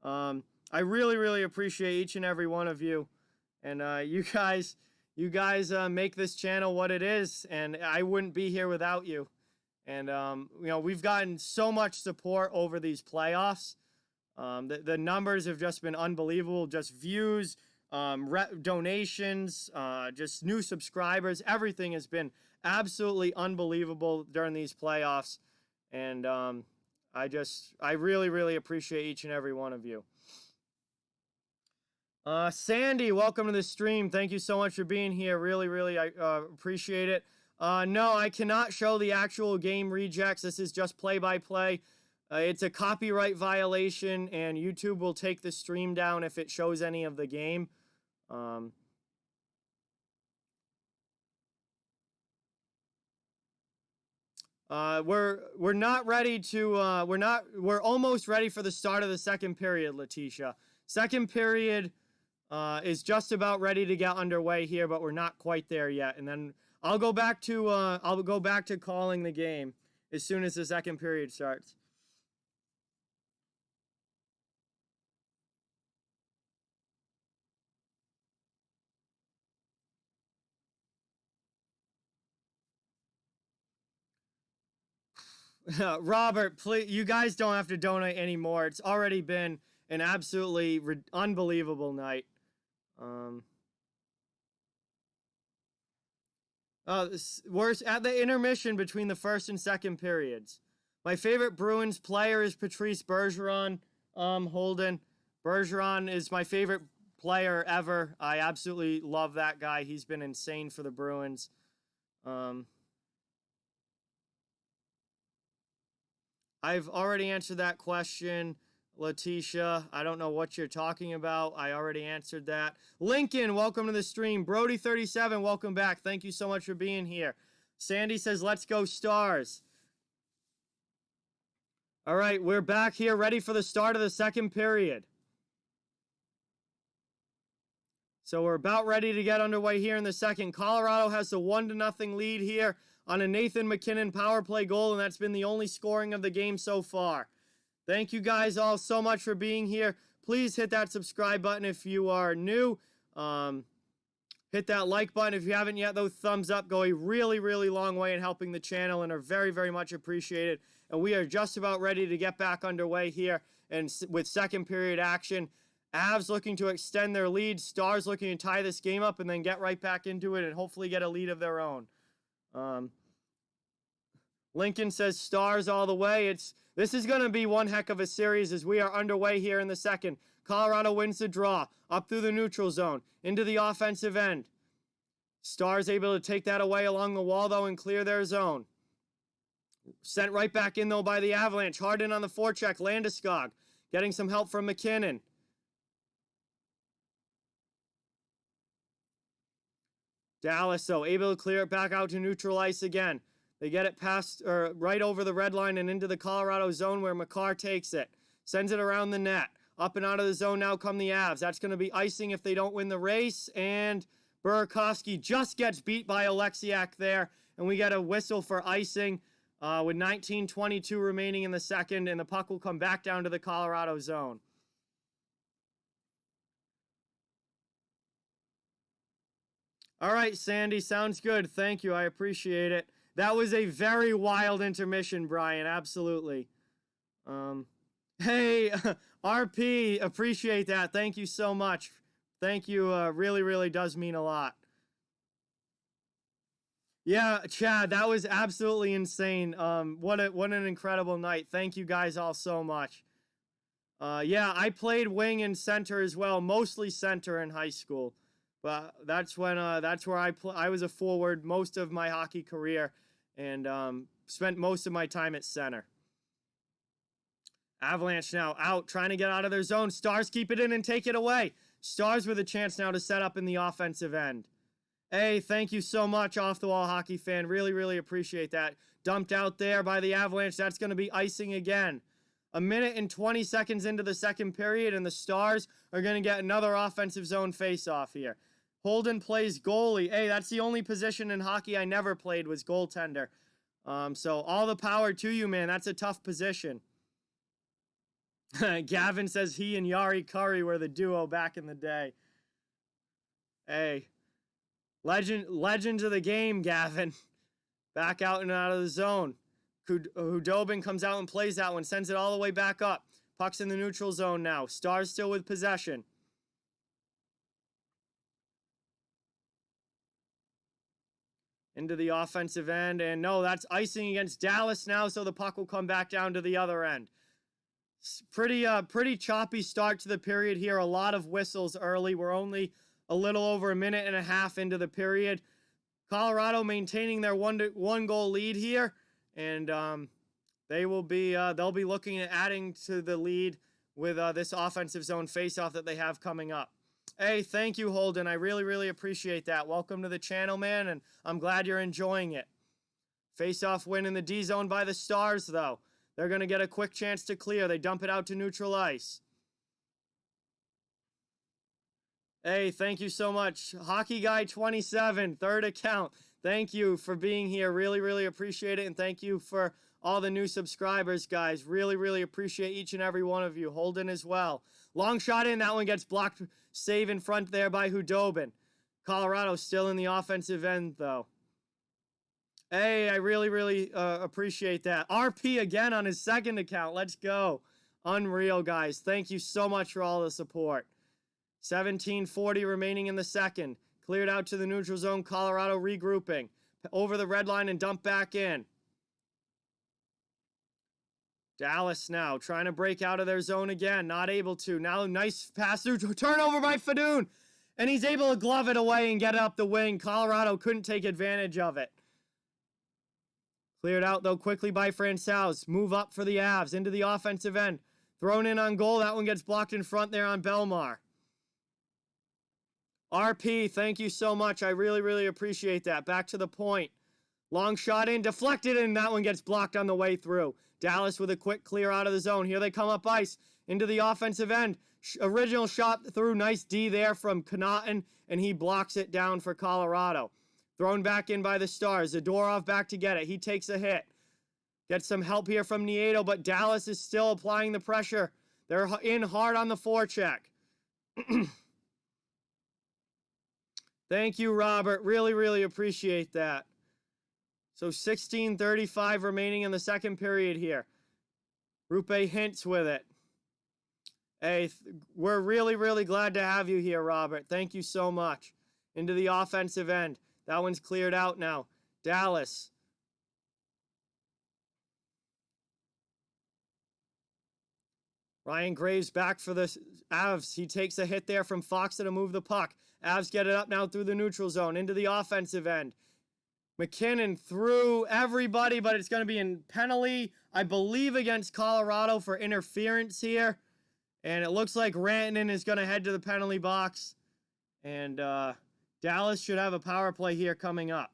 I really, really appreciate each and every one of you. And you guys make this channel what it is. And I wouldn't be here without you. And, you know, we've gotten so much support over these playoffs. The numbers have just been unbelievable. Just views, donations, just new subscribers. Everything has been absolutely unbelievable during these playoffs. And I really, really appreciate each and every one of you. Sandy, welcome to the stream. Thank you so much for being here. Really, really, I appreciate it. No, I cannot show the actual game rejects. This is just play-by-play. It's a copyright violation, and YouTube will take the stream down if it shows any of the game. We're not ready to, we're almost ready for the start of the second period, Letitia. Second period is just about ready to get underway here, but we're not quite there yet. And then I'll go back to calling the game as soon as the second period starts. Robert, please, you guys don't have to donate anymore. It's already been an absolutely unbelievable night. We're at the intermission between the first and second periods. My favorite Bruins player is Patrice Bergeron. Holden. Bergeron is my favorite player ever. I absolutely love that guy. He's been insane for the Bruins. I've already answered that question, Letitia. I don't know what you're talking about. I already answered that. Lincoln, welcome to the stream. Brody37, welcome back. Thank you so much for being here. Sandy says, let's go Stars. All right, we're back here ready for the start of the second period. So we're about ready to get underway here in the second. Colorado has the 1-0 lead here on a Nathan MacKinnon power play goal, and that's been the only scoring of the game so far. Thank you guys all so much for being here. Please hit that subscribe button if you are new. Hit that like button if you haven't yet. Those thumbs up go a really, really long way in helping the channel and are very, very much appreciated. And we are just about ready to get back underway here and with second period action. Avs looking to extend their lead. Stars looking to tie this game up and then get right back into it and hopefully get a lead of their own. Lincoln says Stars all the way. This is going to be one heck of a series as we are underway here in the second. Colorado wins the draw. Up through the neutral zone. Into the offensive end. Stars able to take that away along the wall, though, and clear their zone. Sent right back in, though, by the Avalanche. Harden on the forecheck. Landeskog getting some help from MacKinnon. Dallas, though, able to clear it back out to neutral ice again. They get it past, or right over the red line and into the Colorado zone where Makar takes it. Sends it around the net. Up and out of the zone now come the Avs. That's going to be icing if they don't win the race. And Burakovsky just gets beat by Alexiak there. And we get a whistle for icing with 19:22 remaining in the second. And the puck will come back down to the Colorado zone. All right, Sandy, sounds good. Thank you. I appreciate it. That was a very wild intermission, Brian. Absolutely. Hey, RP, appreciate that. Thank you so much. Thank you. Really, really does mean a lot. Yeah, Chad, that was absolutely insane. What an incredible night. Thank you guys all so much. Yeah, I played wing and center as well, mostly center in high school. But that's when that's where I was a forward most of my hockey career, and spent most of my time at center. Avalanche now out, trying to get out of their zone. Stars keep it in and take it away. Stars with a chance now to set up in the offensive end. Hey, thank you so much, Off the Wall Hockey Fan. Really, really appreciate that. Dumped out there by the Avalanche. That's going to be icing again. A minute and 20 seconds into the second period, and the Stars are going to get another offensive zone face-off here. Holden plays goalie. Hey, that's the only position in hockey I never played was goaltender. So all the power to you, man. That's a tough position. Gavin says he and Yari Curry were the duo back in the day. Hey, legends of the game, Gavin. Back out and out of the zone. Hudobin comes out and plays that one, sends it all the way back up. Puck's in the neutral zone now. Stars still with possession. Into the offensive end, and no, that's icing against Dallas now, so the puck will come back down to the other end. Pretty choppy start to the period here. A lot of whistles early. We're only a little over a minute and a half into the period. Colorado maintaining their one goal lead here, and they'll be looking at adding to the lead with this offensive zone faceoff that they have coming up. Hey, thank you, Holden. I really, really appreciate that. Welcome to the channel, man, and I'm glad you're enjoying it. Faceoff win in the D zone by the Stars, though. They're going to get a quick chance to clear. They dump it out to neutral ice. Hey, thank you so much. Hockey Guy 27, third account. Thank you for being here. Really, really appreciate it. And thank you for all the new subscribers, guys. Really, really appreciate each and every one of you. Holden as well. Long shot in. That one gets blocked. Save in front there by Hudobin. Colorado still in the offensive end, though. Hey, I really, really appreciate that. RP again on his second account. Let's go. Unreal, guys. Thank you so much for all the support. 17:40 remaining in the second. Cleared out to the neutral zone. Colorado regrouping. Over the red line and dump back in. Dallas now trying to break out of their zone again. Not able to. Now nice pass through. Turnover by Fadoon. And he's able to glove it away and get it up the wing. Colorado couldn't take advantage of it. Cleared out, though, quickly by Francouz. Move up for the Avs into the offensive end. Thrown in on goal. That one gets blocked in front there on Belmar. RP, thank you so much. I really, really appreciate that. Back to the point. Long shot in, deflected, and that one gets blocked on the way through. Dallas with a quick clear out of the zone. Here they come up ice into the offensive end. Original shot through. Nice D there from Connaughton, and he blocks it down for Colorado. Thrown back in by the Stars. Zadorov back to get it. He takes a hit. Gets some help here from Nieto, but Dallas is still applying the pressure. They're in hard on the forecheck. Thank you, Robert. Really, really appreciate that. So 16:35 remaining in the second period here. Rupe Hintz with it. Hey, we're really, really glad to have you here, Robert. Thank you so much. Into the offensive end. That one's cleared out now. Dallas. Ryan Graves back for the Avs. He takes a hit there from Foxa to move the puck. Avs get it up now through the neutral zone into the offensive end. McKinnon through everybody, but it's going to be in penalty, I believe, against Colorado for interference here. And it looks like Rantanen is going to head to the penalty box. And Dallas should have a power play here coming up.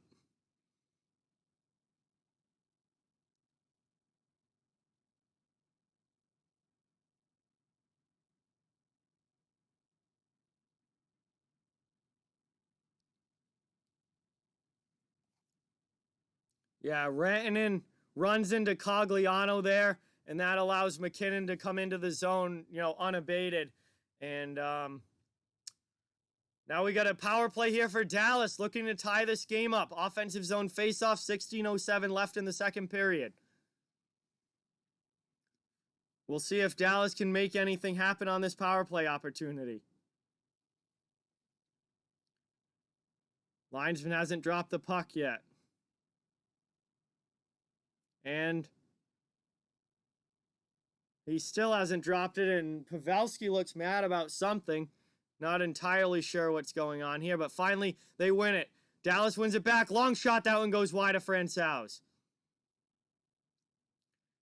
Yeah, Rantanen runs into Cogliano there, and that allows McKinnon to come into the zone, unabated. And Now we got a power play here for Dallas, looking to tie this game up. Offensive zone faceoff, 16:07 left in the second period. We'll see if Dallas can make anything happen on this power play opportunity. Linesman hasn't dropped the puck yet. And he still hasn't dropped it, and Pavelski looks mad about something. Not entirely sure what's going on here, but finally they win it. Dallas wins it back. Long shot. That one goes wide of Francouz.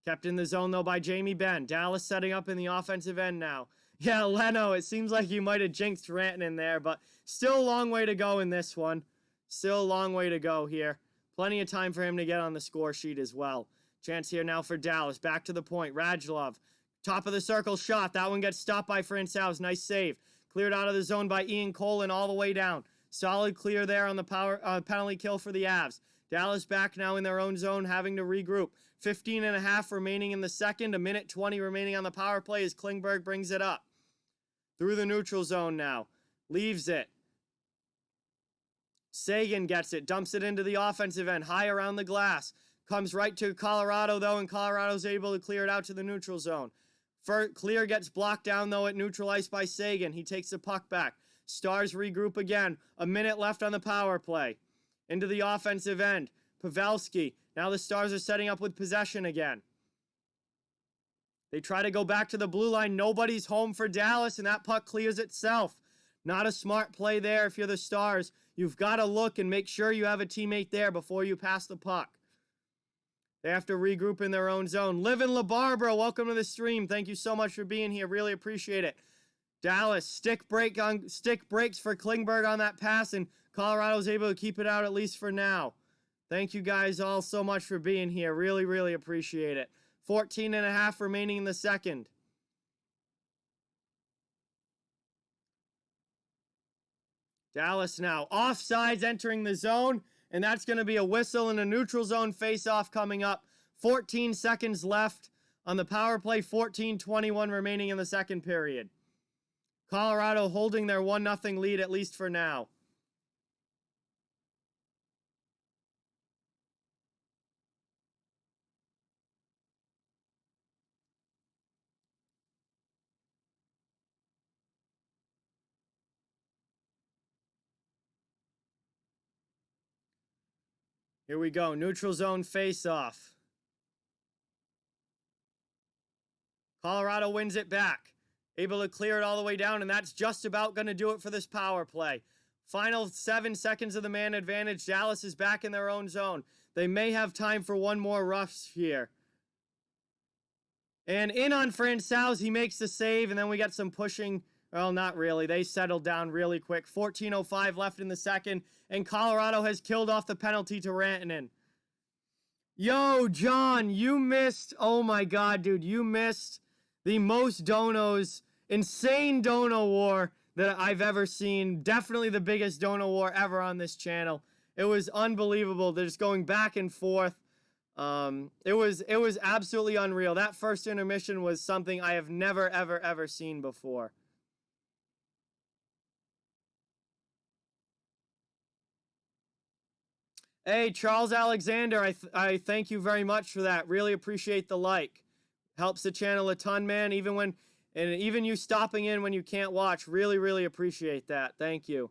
Kept in the zone, though, by Jamie Benn. Dallas setting up in the offensive end now. Yeah, Leno, it seems like you might have jinxed Rantanen there, but still a long way to go in this one. Still a long way to go here. Plenty of time for him to get on the score sheet as well. Chance here now for Dallas. Back to the point. Radulov. Top of the circle shot. That one gets stopped by Francouz. Nice save. Cleared out of the zone by Ian Colin all the way down. Solid clear there on the penalty kill for the Avs. Dallas back now in their own zone, having to regroup. 15.5 remaining in the second. 1:20 remaining on the power play as Klingberg brings it up. Through the neutral zone now. Leaves it. Sagan gets it. Dumps it into the offensive end. High around the glass. Comes right to Colorado, though, and Colorado's able to clear it out to the neutral zone. Clear gets blocked down, though, at neutral ice by Sagan. He takes the puck back. Stars regroup again. 1 minute left on the power play. Into the offensive end. Pavelski. Now the Stars are setting up with possession again. They try to go back to the blue line. Nobody's home for Dallas, and that puck clears itself. Not a smart play there if you're the Stars. You've got to look and make sure you have a teammate there before you pass the puck. They have to regroup in their own zone. Livin LaBarbara, welcome to the stream. Thank you so much for being here. Really appreciate it. Dallas, stick breaks for Klingberg on that pass, and Colorado's able to keep it out at least for now. Thank you guys all so much for being here. Really, really appreciate it. 14.5 remaining in the second. Dallas now. Offsides entering the zone. And that's going to be a whistle and a neutral zone face-off coming up. 14 seconds left on the power play. 14:21 remaining in the second period. Colorado holding their 1-0 lead, at least for now. Here we go. Neutral zone face-off. Colorado wins it back. Able to clear it all the way down, and that's just about going to do it for this power play. Final 7 seconds of the man advantage. Dallas is back in their own zone. They may have time for one more rush here. And in on Francouz, he makes the save, and then we got some pushing. Well, not really. They settled down really quick. 14:05 left in the second, and Colorado has killed off the penalty to Rantanen. Yo, John, you missed. Oh my God, dude, you missed the most donos, insane dono war that I've ever seen. Definitely the biggest dono war ever on this channel. It was unbelievable. They're just going back and forth. It was absolutely unreal. That first intermission was something I have never, ever seen before. Hey, Charles Alexander, I thank you very much for that. Really appreciate the like. Helps the channel a ton, man. And even you stopping in when you can't watch. Really, really appreciate that. Thank you.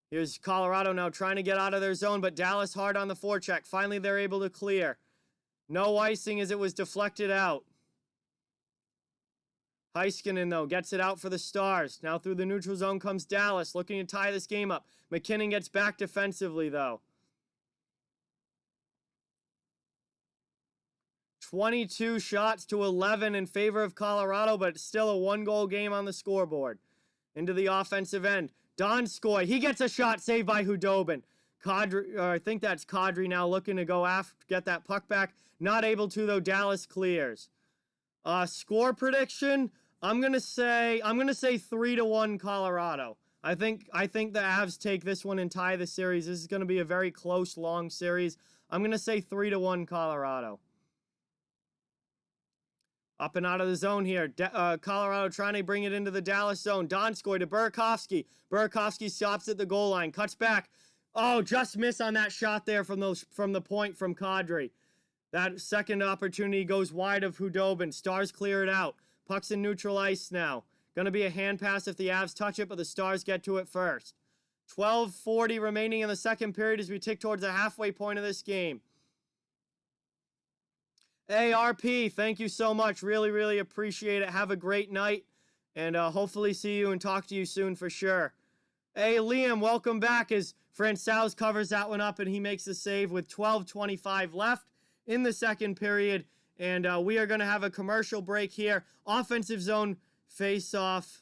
Here's Colorado now trying to get out of their zone, but Dallas hard on the forecheck. Finally, they're able to clear. No icing as it was deflected out. Heiskanen, though, gets it out for the Stars. Now through the neutral zone comes Dallas, looking to tie this game up. McKinnon gets back defensively, though. 22 shots to 11 in favor of Colorado, but it's still a 1-goal game on the scoreboard. Into the offensive end. Donskoy, he gets a shot saved by Hudobin. I think that's Kadri now looking to go after, get that puck back. Not able to, though. Dallas clears. Score prediction, I'm gonna say 3-1 Colorado. I think the Avs take this one and tie the series. This is gonna be a very close, long series. I'm gonna say 3-1 Colorado. Up and out of the zone here. Colorado trying to bring it into the Dallas zone. Donskoy to Burakovsky. Burakovsky stops at the goal line. Cuts back. Oh, just miss on that shot there from the point from Kadri. That second opportunity goes wide of Hudobin. Stars clear it out. Puck's in neutral ice now. Gonna be a hand pass if the Avs touch it, but the Stars get to it first. 12:40 remaining in the second period as we tick towards the halfway point of this game. Hey, RP, thank you so much. Really, really appreciate it. Have a great night, and hopefully see you and talk to you soon for sure. Hey, Liam, welcome back as Francouz covers that one up, and he makes the save with 12:25 left in the second period, and we are going to have a commercial break here. Offensive zone face-off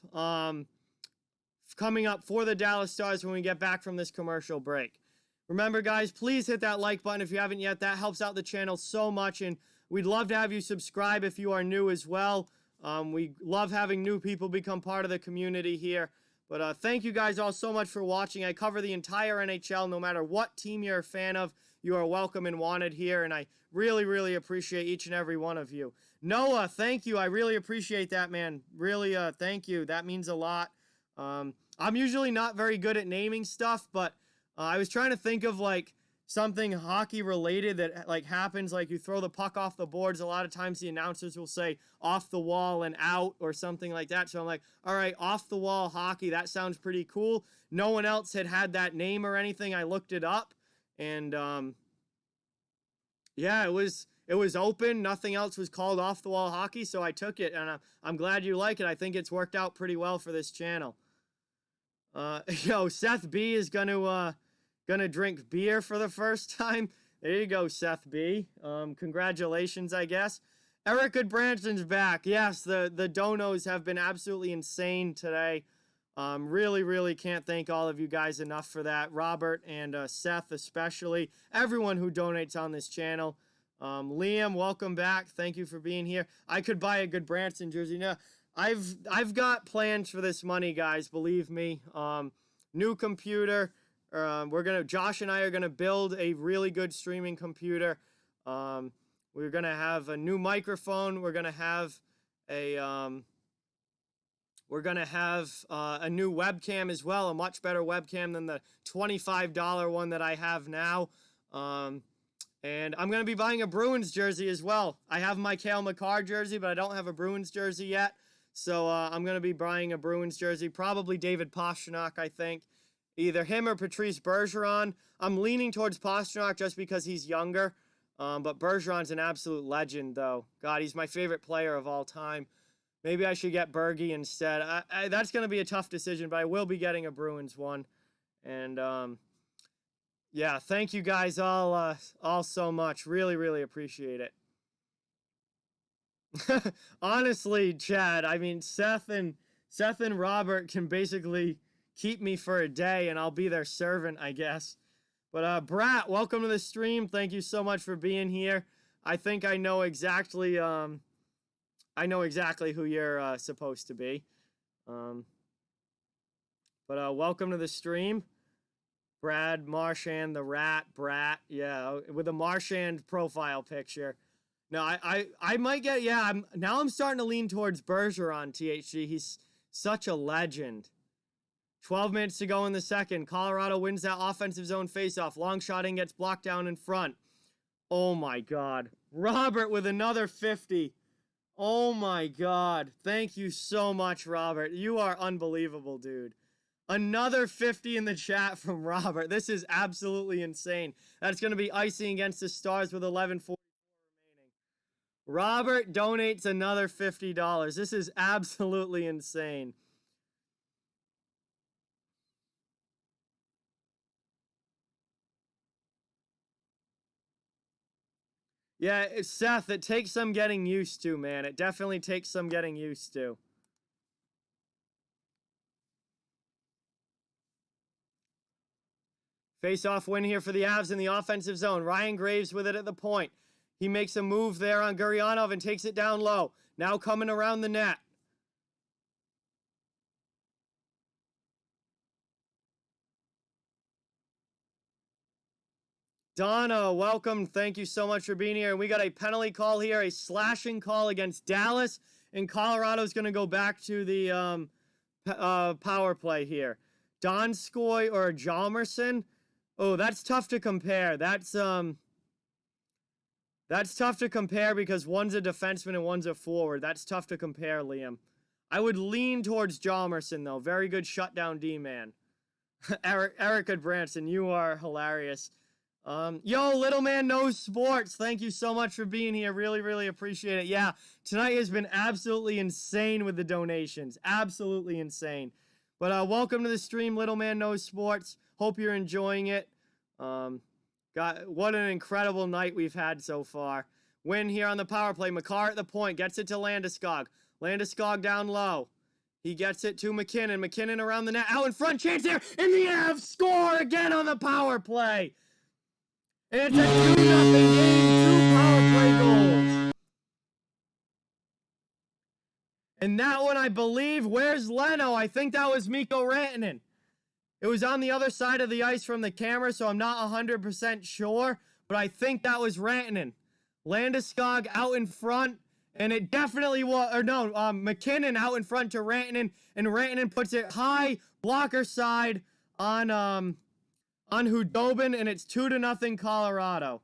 coming up for the Dallas Stars when we get back from this commercial break. Remember, guys, please hit that like button if you haven't yet. That helps out the channel so much, and we'd love to have you subscribe if you are new as well. We love having new people become part of the community here. But thank you guys all so much for watching. I cover the entire NHL. No matter what team you're a fan of, you are welcome and wanted here, and I really, really appreciate each and every one of you. Noah, thank you. I really appreciate that, man. Really, thank you. That means a lot. I'm usually not very good at naming stuff, but I was trying to think of, like, something hockey related that like happens, like you throw the puck off the boards. A lot of times the announcers will say off the wall and out or something like that. So I'm like, all right, off the wall hockey. That sounds pretty cool. No one else had that name or anything. I looked it up, and yeah, it was open. Nothing else was called off the wall hockey, so I took it, and I'm glad you like it. I think it's worked out pretty well for this channel. Seth B is gonna drink beer for the first time. There you go, Seth B. Congratulations, I guess. Eric Goodbranson's back. Yes, the donos have been absolutely insane today. Really, really can't thank all of you guys enough for that. Robert and Seth especially. Everyone who donates on this channel. Liam, welcome back. Thank you for being here. I could buy a Goodbranson jersey. Now, I've got plans for this money, guys. Believe me. New computer. Josh and I are gonna build a really good streaming computer. We're gonna have a new microphone. We're gonna have a new webcam as well, a much better webcam than the $25 one that I have now. And I'm gonna be buying a Bruins jersey as well. I have my Cale Makar jersey, but I don't have a Bruins jersey yet. So I'm gonna be buying a Bruins jersey, probably David Pastrnak, I think. Either him or Patrice Bergeron. I'm leaning towards Pastrnak just because he's younger. But Bergeron's an absolute legend, though. God, he's my favorite player of all time. Maybe I should get Bergie instead. That's going to be a tough decision, but I will be getting a Bruins one. And, yeah, thank you guys all so much. Really, really appreciate it. Honestly, Chad, I mean, Seth and Robert can basically keep me for a day, and I'll be their servant, I guess. But Brat, welcome to the stream. Thank you so much for being here. I think I know exactly who you're supposed to be. But welcome to the stream. Brad Marchand, the Rat, Brat, yeah, with a Marchand profile picture. No, I might get, yeah, I'm starting to lean towards Bergeron, THG. He's such a legend. 12 minutes to go in the second. Colorado wins that offensive zone faceoff. Long shotting gets blocked down in front. Oh my God. Robert with another 50. Oh my God. Thank you so much, Robert. You are unbelievable, dude. Another 50 in the chat from Robert. This is absolutely insane. That's going to be icing against the Stars with 11:44 remaining. Robert donates another $50. This is absolutely insane. Yeah, Seth, it takes some getting used to, man. It definitely takes some getting used to. Face-off win here for the Avs in the offensive zone. Ryan Graves with it at the point. He makes a move there on Gurianov and takes it down low. Now coming around the net. Donna, welcome. Thank you so much for being here. And we got a penalty call here, a slashing call against Dallas. And Colorado's going to go back to the power play here. Donskoy or Jalmerson? Oh, that's tough to compare. That's tough to compare because one's a defenseman and one's a forward. That's tough to compare, Liam. I would lean towards Jalmerson, though. Very good shutdown D-man. Erica Branson, you are hilarious. Yo, Little Man Knows Sports, thank you so much for being here. Really, really appreciate it. Yeah, tonight has been absolutely insane with the donations. Absolutely insane. But welcome to the stream, Little Man Knows Sports. Hope you're enjoying it. What an incredible night we've had so far. Win here on the power play. Makar at the point, gets it to Landeskog. Landeskog down low. He gets it to McKinnon. McKinnon around the net. Out in front, chance there, and the Avs score again on the power play. And it's a 2-0 game, 2 power play goals. And that one, I believe, where's Leno? I think that was Mikko Rantanen. It was on the other side of the ice from the camera, so I'm not 100% sure, but I think that was Rantanen. Landeskog out in front, and it definitely was, or no, McKinnon out in front to Rantanen, and Rantanen puts it high, blocker side on Hudobin, and it's 2-0 Colorado.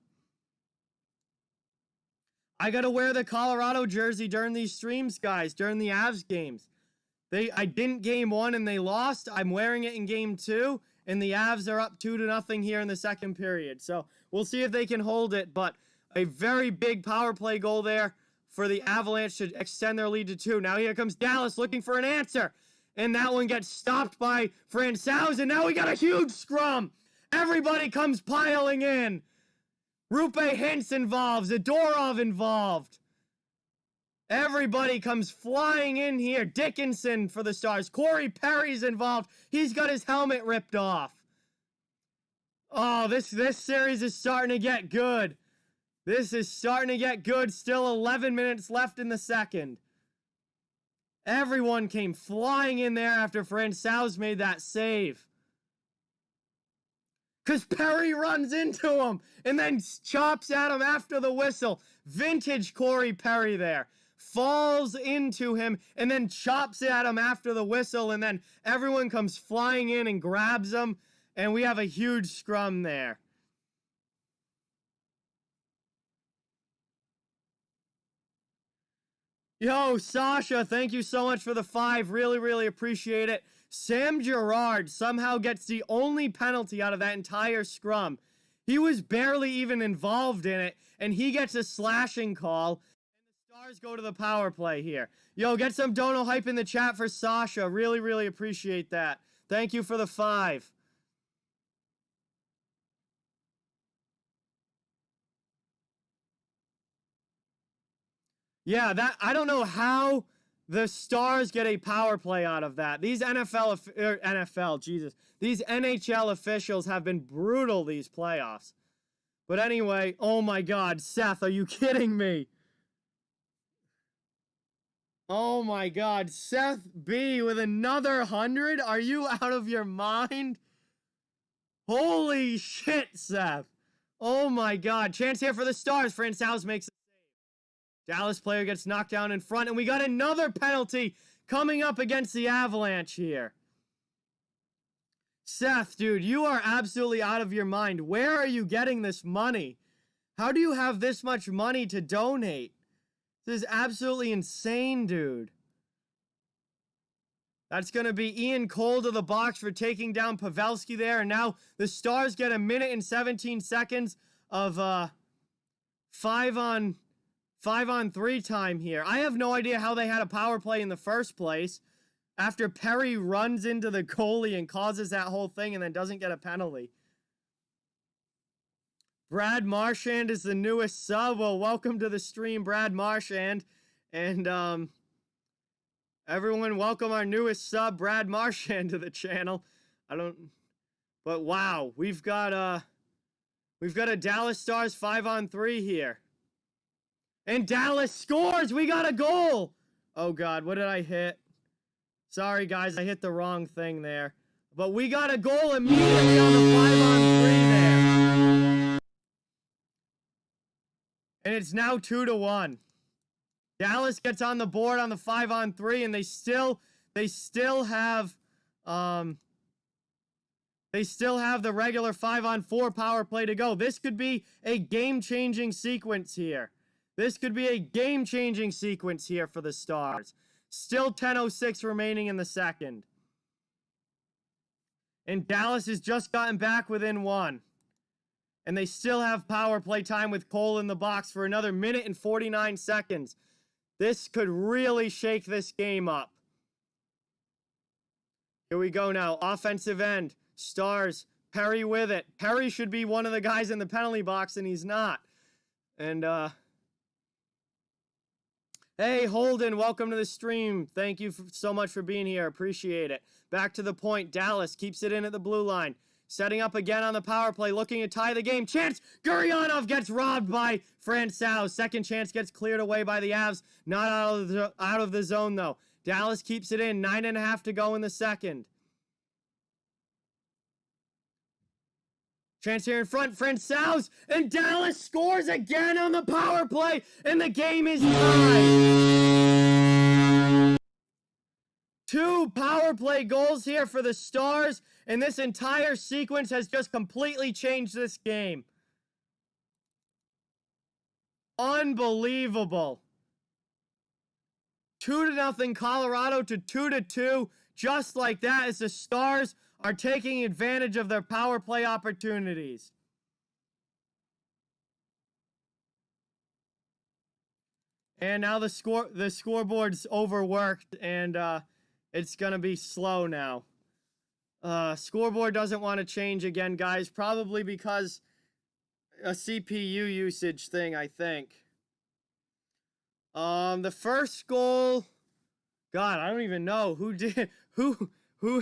I gotta wear the Colorado jersey during these streams, guys, during the Avs games. I didn't game 1 and they lost. I'm wearing it in game 2, and the Avs are up 2-0 here in the second period. So we'll see if they can hold it, but a very big power play goal there for the Avalanche to extend their lead to 2. Now here comes Dallas looking for an answer, and that one gets stopped by Francouz, and now we got a huge scrum. Everybody comes piling in. Rupe Hintz involved. Zadorov involved. Everybody comes flying in here. Dickinson for the Stars. Corey Perry's involved. He's got his helmet ripped off. Oh, this series is starting to get good. This is starting to get good. Still 11 minutes left in the second. Everyone came flying in there after Francouz made that save. Because Perry runs into him and then chops at him after the whistle. Vintage Corey Perry there. Falls into him and then chops at him after the whistle, and then everyone comes flying in and grabs him, and we have a huge scrum there. Yo, Sasha, thank you so much for the 5. Really, really appreciate it. Sam Girard somehow gets the only penalty out of that entire scrum. He was barely even involved in it, and he gets a slashing call. Stars go to the power play here. Yo, get some dono hype in the chat for Sasha. Really, really appreciate that. Thank you for the 5. Yeah, I don't know how the Stars get a power play out of that. These these NHL officials have been brutal these playoffs. But anyway, oh my God, Seth, are you kidding me? Oh my God, Seth B with another 100? Are you out of your mind? Holy shit, Seth. Oh my God, chance here for the Stars. Francouz makes a save. Dallas player gets knocked down in front, and we got another penalty coming up against the Avalanche here. Seth, dude, you are absolutely out of your mind. Where are you getting this money? How do you have this much money to donate? This is absolutely insane, dude. That's going to be Ian Cole to the box for taking down Pavelski there. And now the Stars get 1 minute and 17 seconds of 5-on-3 time here. I have no idea how they had a power play in the first place after Perry runs into the goalie and causes that whole thing and then doesn't get a penalty. Brad Marchand is the newest sub. Well, welcome to the stream, Brad Marchand. And everyone, welcome our newest sub, Brad Marchand, to the channel. But wow, we've got a Dallas Stars 5-on-3 here. And Dallas scores! We got a goal! Oh God, what did I hit? Sorry guys, I hit the wrong thing there. But we got a goal immediately on the 5-on-3 there. And it's now 2-1. Dallas gets on the board on the 5-on-3, and they still have the regular 5-on-4 power play to go. This could be a game-changing sequence here. This could be a game-changing sequence here for the Stars. Still 10:06 remaining in the second. And Dallas has just gotten back within 1. And they still have power play time with Cole in the box for another minute and 49 seconds. This could really shake this game up. Here we go now. Offensive end. Stars. Perry with it. Perry should be one of the guys in the penalty box, and he's not. And, hey, Holden, welcome to the stream. Thank you so much for being here. Appreciate it. Back to the point. Dallas keeps it in at the blue line. Setting up again on the power play, looking to tie the game. Chance! Gurionov gets robbed by Francouz. Second chance gets cleared away by the Avs. Not out of the zone, though. Dallas keeps it in. 9.5 to go in the second. Chance here in front. Francouz! And Dallas scores again on the power play! And the game is tied! 2 power play goals here for the Stars, and this entire sequence has just completely changed this game. Unbelievable. 2-0 Colorado to 2-2, just like that, as the Stars are taking advantage of their power play opportunities. And now the scoreboard's overworked, and it's going to be slow now. Scoreboard doesn't want to change again, guys. Probably because a CPU usage thing, I think. The first goal... God, I don't even know who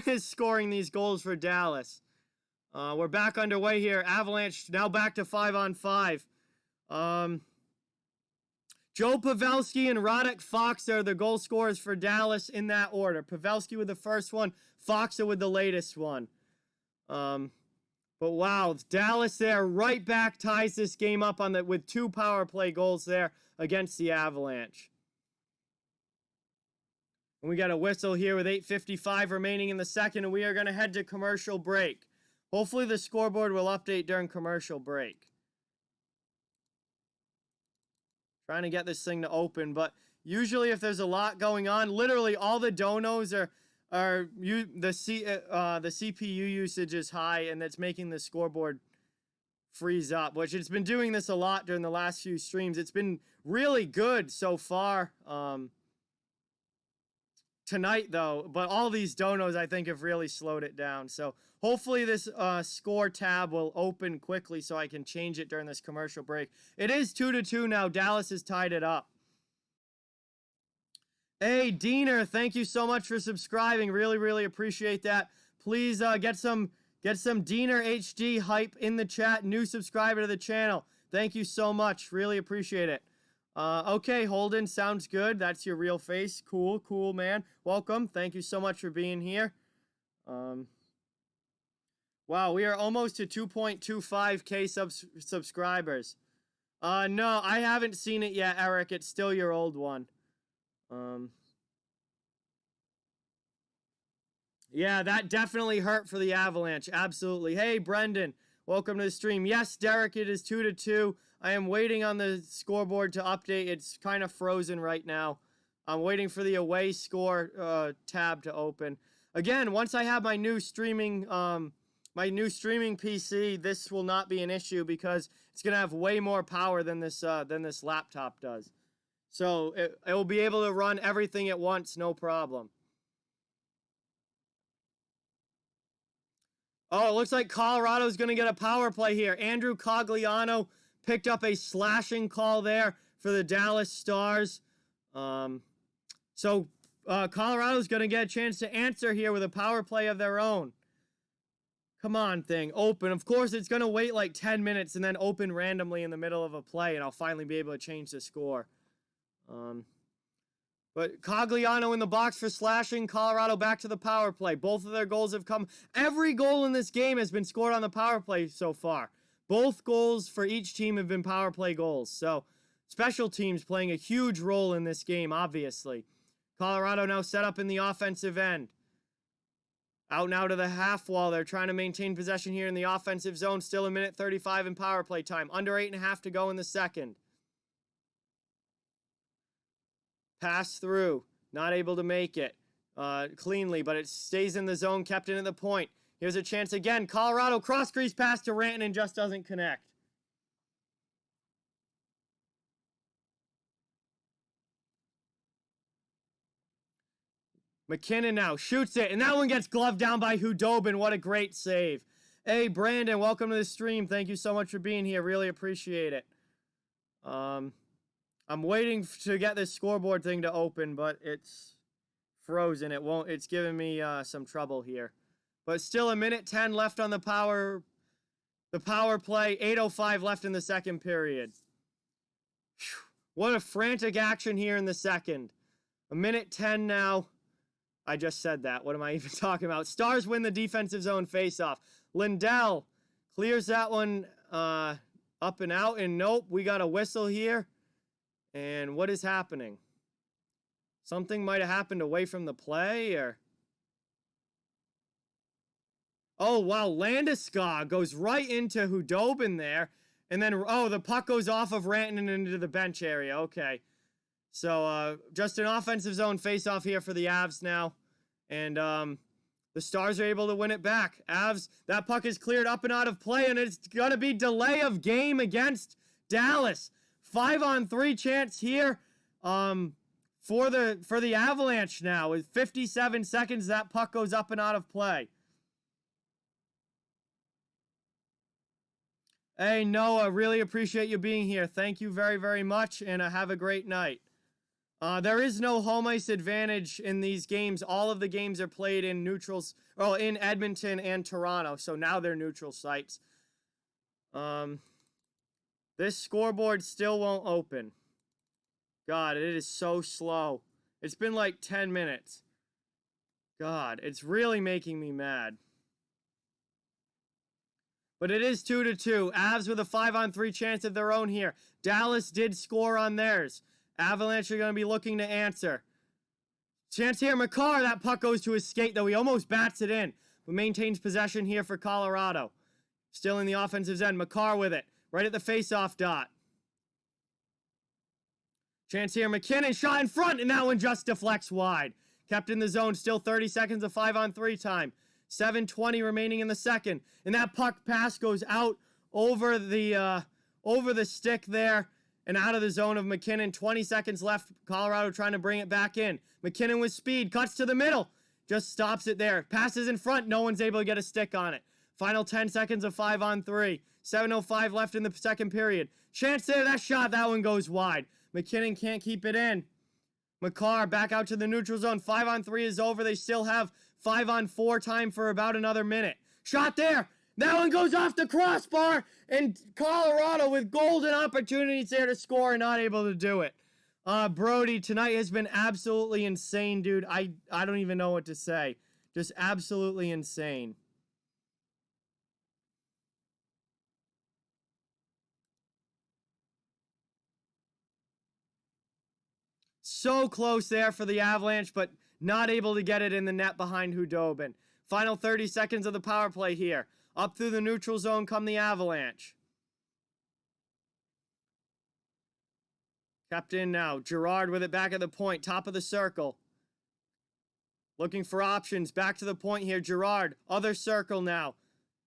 is scoring these goals for Dallas. We're back underway here. Avalanche now back to 5-on-5. Joe Pavelski and Radek Faksa are the goal scorers for Dallas in that order. Pavelski with the first one, Faksa with the latest one. But wow, Dallas there right back ties this game up on with 2 power play goals there against the Avalanche. And we got a whistle here with 8:55 remaining in the second, and we are going to head to commercial break. Hopefully the scoreboard will update during commercial break. Trying to get this thing to open, but usually if there's a lot going on, literally all the donos the CPU usage is high, and that's making the scoreboard freeze up, which it's been doing this a lot during the last few streams. It's been really good so far tonight, though, but all these donos, I think, have really slowed it down. So hopefully this score tab will open quickly so I can change it during this commercial break. It is 2-2 now. Dallas has tied it up. Hey, Diener, thank you so much for subscribing. Really, really appreciate that. Please get some Diener HD hype in the chat. New subscriber to the channel. Thank you so much. Really appreciate it. Okay, Holden, sounds good. That's your real face. Cool, cool, man. Welcome. Thank you so much for being here. Wow, we are almost to 2.25k subscribers. No, I haven't seen it yet, Eric. It's still your old one. Yeah, that definitely hurt for the Avalanche. Absolutely. Hey, Brendan, welcome to the stream. Yes, Derek, it is 2-2. I am waiting on the scoreboard to update. It's kind of frozen right now. I'm waiting for the away score tab to open. Again, once I have my new streaming PC, this will not be an issue because it's gonna have way more power than this laptop does. So it will be able to run everything at once, no problem. Oh, it looks like Colorado's gonna get a power play here. Andrew Cogliano picked up a slashing call there for the Dallas Stars. So Colorado's going to get a chance to answer here with a power play of their own. Come on, thing. Open. Of course, it's going to wait like 10 minutes and then open randomly in the middle of a play, and I'll finally be able to change the score. But Cogliano in the box for slashing. Colorado back to the power play. Both of their goals have come. Every goal in this game has been scored on the power play so far. Both goals for each team have been power play goals. So Special teams playing a huge role in this game, obviously. Colorado now set up in the offensive end. Out now to the half wall. They're trying to maintain possession here in the offensive zone. Still a minute 35 in power play time. Under 8.5 to go in the second. Pass through. Not able to make it cleanly, but it stays in the zone, kept in at the point. Here's a chance again. Colorado cross-crease pass to Rantanen, just doesn't connect. McKinnon now shoots it, and that one gets gloved down by Hudobin. What a great save. Hey, Brandon, welcome to the stream. Thank you so much for being here. Really appreciate it. I'm waiting to get this scoreboard thing to open, but it's frozen. It won't. It's giving me some trouble here. But still a minute 10 left on the power play. 8:05 left in the second period. Whew. What a frantic action here in the second. A minute 10 now. I just said that. What am I even talking about? Stars win the defensive zone faceoff. Lindell clears that one up and out. And nope, we got a whistle here. And what is happening? Something might have happened away from the play, or... Oh, wow, Landeskog goes right into Hudobin there. And then, oh, the puck goes off of Rantanen into the bench area. Okay. So, just an offensive zone face-off here for the Avs now. And, the Stars are able to win it back. Avs, that puck is cleared up and out of play, and it's going to be delay of game against Dallas. 5-on-3 chance here, for the Avalanche now. With 57 seconds, that puck goes up and out of play. Hey, Noah, really appreciate you being here. Thank you very, very much, and have a great night. There is no home ice advantage in these games. All of the games are played in neutrals, well, in Edmonton and Toronto, so now they're neutral sites. This scoreboard still won't open. God, it is so slow. It's been like 10 minutes. God, it's really making me mad. But it is 2-2. Avs with a 5-on-3 chance of their own here. Dallas did score on theirs. Avalanche are going to be looking to answer. Chance here, Makar. That puck goes to his skate, though. He almost bats it in, but maintains possession here for Colorado. Still in the offensive end. Makar with it. Right at the face-off dot. Chance here, McKinnon. Shot in front, and that one just deflects wide. Kept in the zone. Still 30 seconds of 5-on-3 time. 7:20 remaining in the second. And that puck pass goes out over the stick there and out of the zone of McKinnon. 20 seconds left. Colorado trying to bring it back in. McKinnon with speed. Cuts to the middle. Just stops it there. Passes in front. No one's able to get a stick on it. Final 10 seconds of 5-on-3. 7:05 left in the second period. Chance there. That shot. That one goes wide. McKinnon can't keep it in. Makar back out to the neutral zone. 5-on-3 is over. They still have 5-on-4 time for about another minute. Shot there. That one goes off the crossbar. And Colorado with golden opportunities there to score and not able to do it. Brody, tonight has been absolutely insane, dude. I don't even know what to say. Just absolutely insane. So close there for the Avalanche, but not able to get it in the net behind Hudobin. Final 30 seconds of the power play here. Up through the neutral zone come the Avalanche. Kept in now. Girard with it back at the point. Top of the circle. Looking for options. Back to the point here. Girard. Other circle now.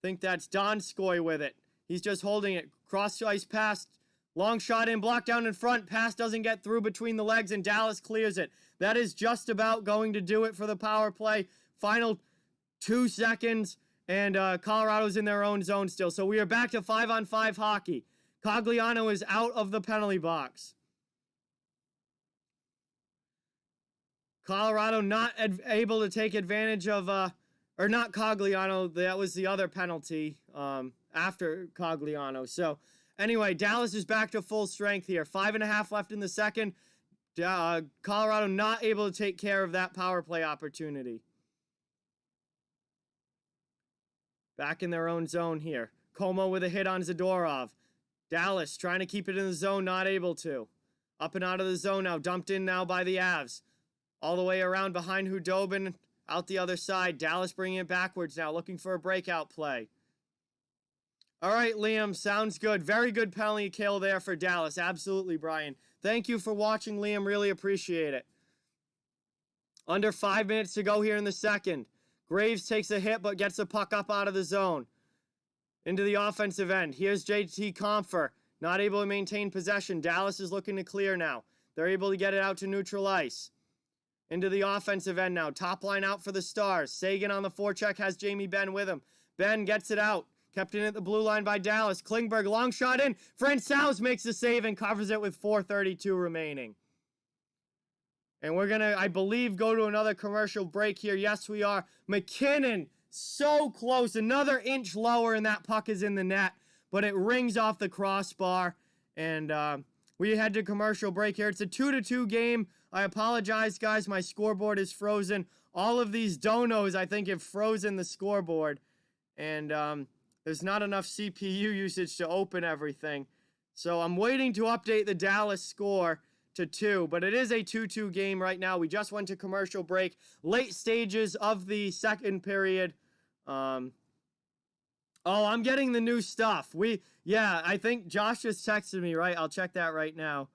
Think that's Donskoy with it. He's just holding it. Cross ice pass. Long shot in. Blocked down in front. Pass doesn't get through between the legs, and Dallas clears it. That is just about going to do it for the power play. Final 2 seconds, and Colorado's in their own zone still. So we are back to 5-on-5 hockey. Cogliano is out of the penalty box. Colorado not able to take advantage of, or not Cogliano, that was the other penalty after Cogliano. So anyway, Dallas is back to full strength here. 5.5 left in the second. Colorado not able to take care of that power play opportunity. Back in their own zone here. Como with a hit on Zadorov. Dallas trying to keep it in the zone, not able to. Up and out of the zone now. Dumped in now by the Avs. All the way around behind Hudobin. Out the other side. Dallas bringing it backwards now. Looking for a breakout play. All right, Liam. Sounds good. Very good penalty kill there for Dallas. Absolutely, Brian. Thank you for watching, Liam. Really appreciate it. Under 5 minutes to go here in the second. Graves takes a hit but gets the puck up out of the zone. Into the offensive end. Here's JT Compher. Not able to maintain possession. Dallas is looking to clear now. They're able to get it out to neutral ice. Into the offensive end now. Top line out for the Stars. Sagan on the forecheck has Jamie Benn with him. Benn gets it out. Kept in at the blue line by Dallas. Klingberg, long shot in. Francouz makes the save and covers it with 4:32 remaining. And we're going to, I believe, go to another commercial break here. Yes, we are. McKinnon, so close. Another inch lower and that puck is in the net. But it rings off the crossbar. And we head to commercial break here. It's a 2-2 game. I apologize, guys. My scoreboard is frozen. All of these donos, I think, have frozen the scoreboard. And there's not enough CPU usage to open everything. So I'm waiting to update the Dallas score to 2, but it is a 2-2 game right now. We just went to commercial break. Late stages of the second period. Oh, I'm getting the new stuff. Yeah, I think Josh just texted me, right? I'll check that right now.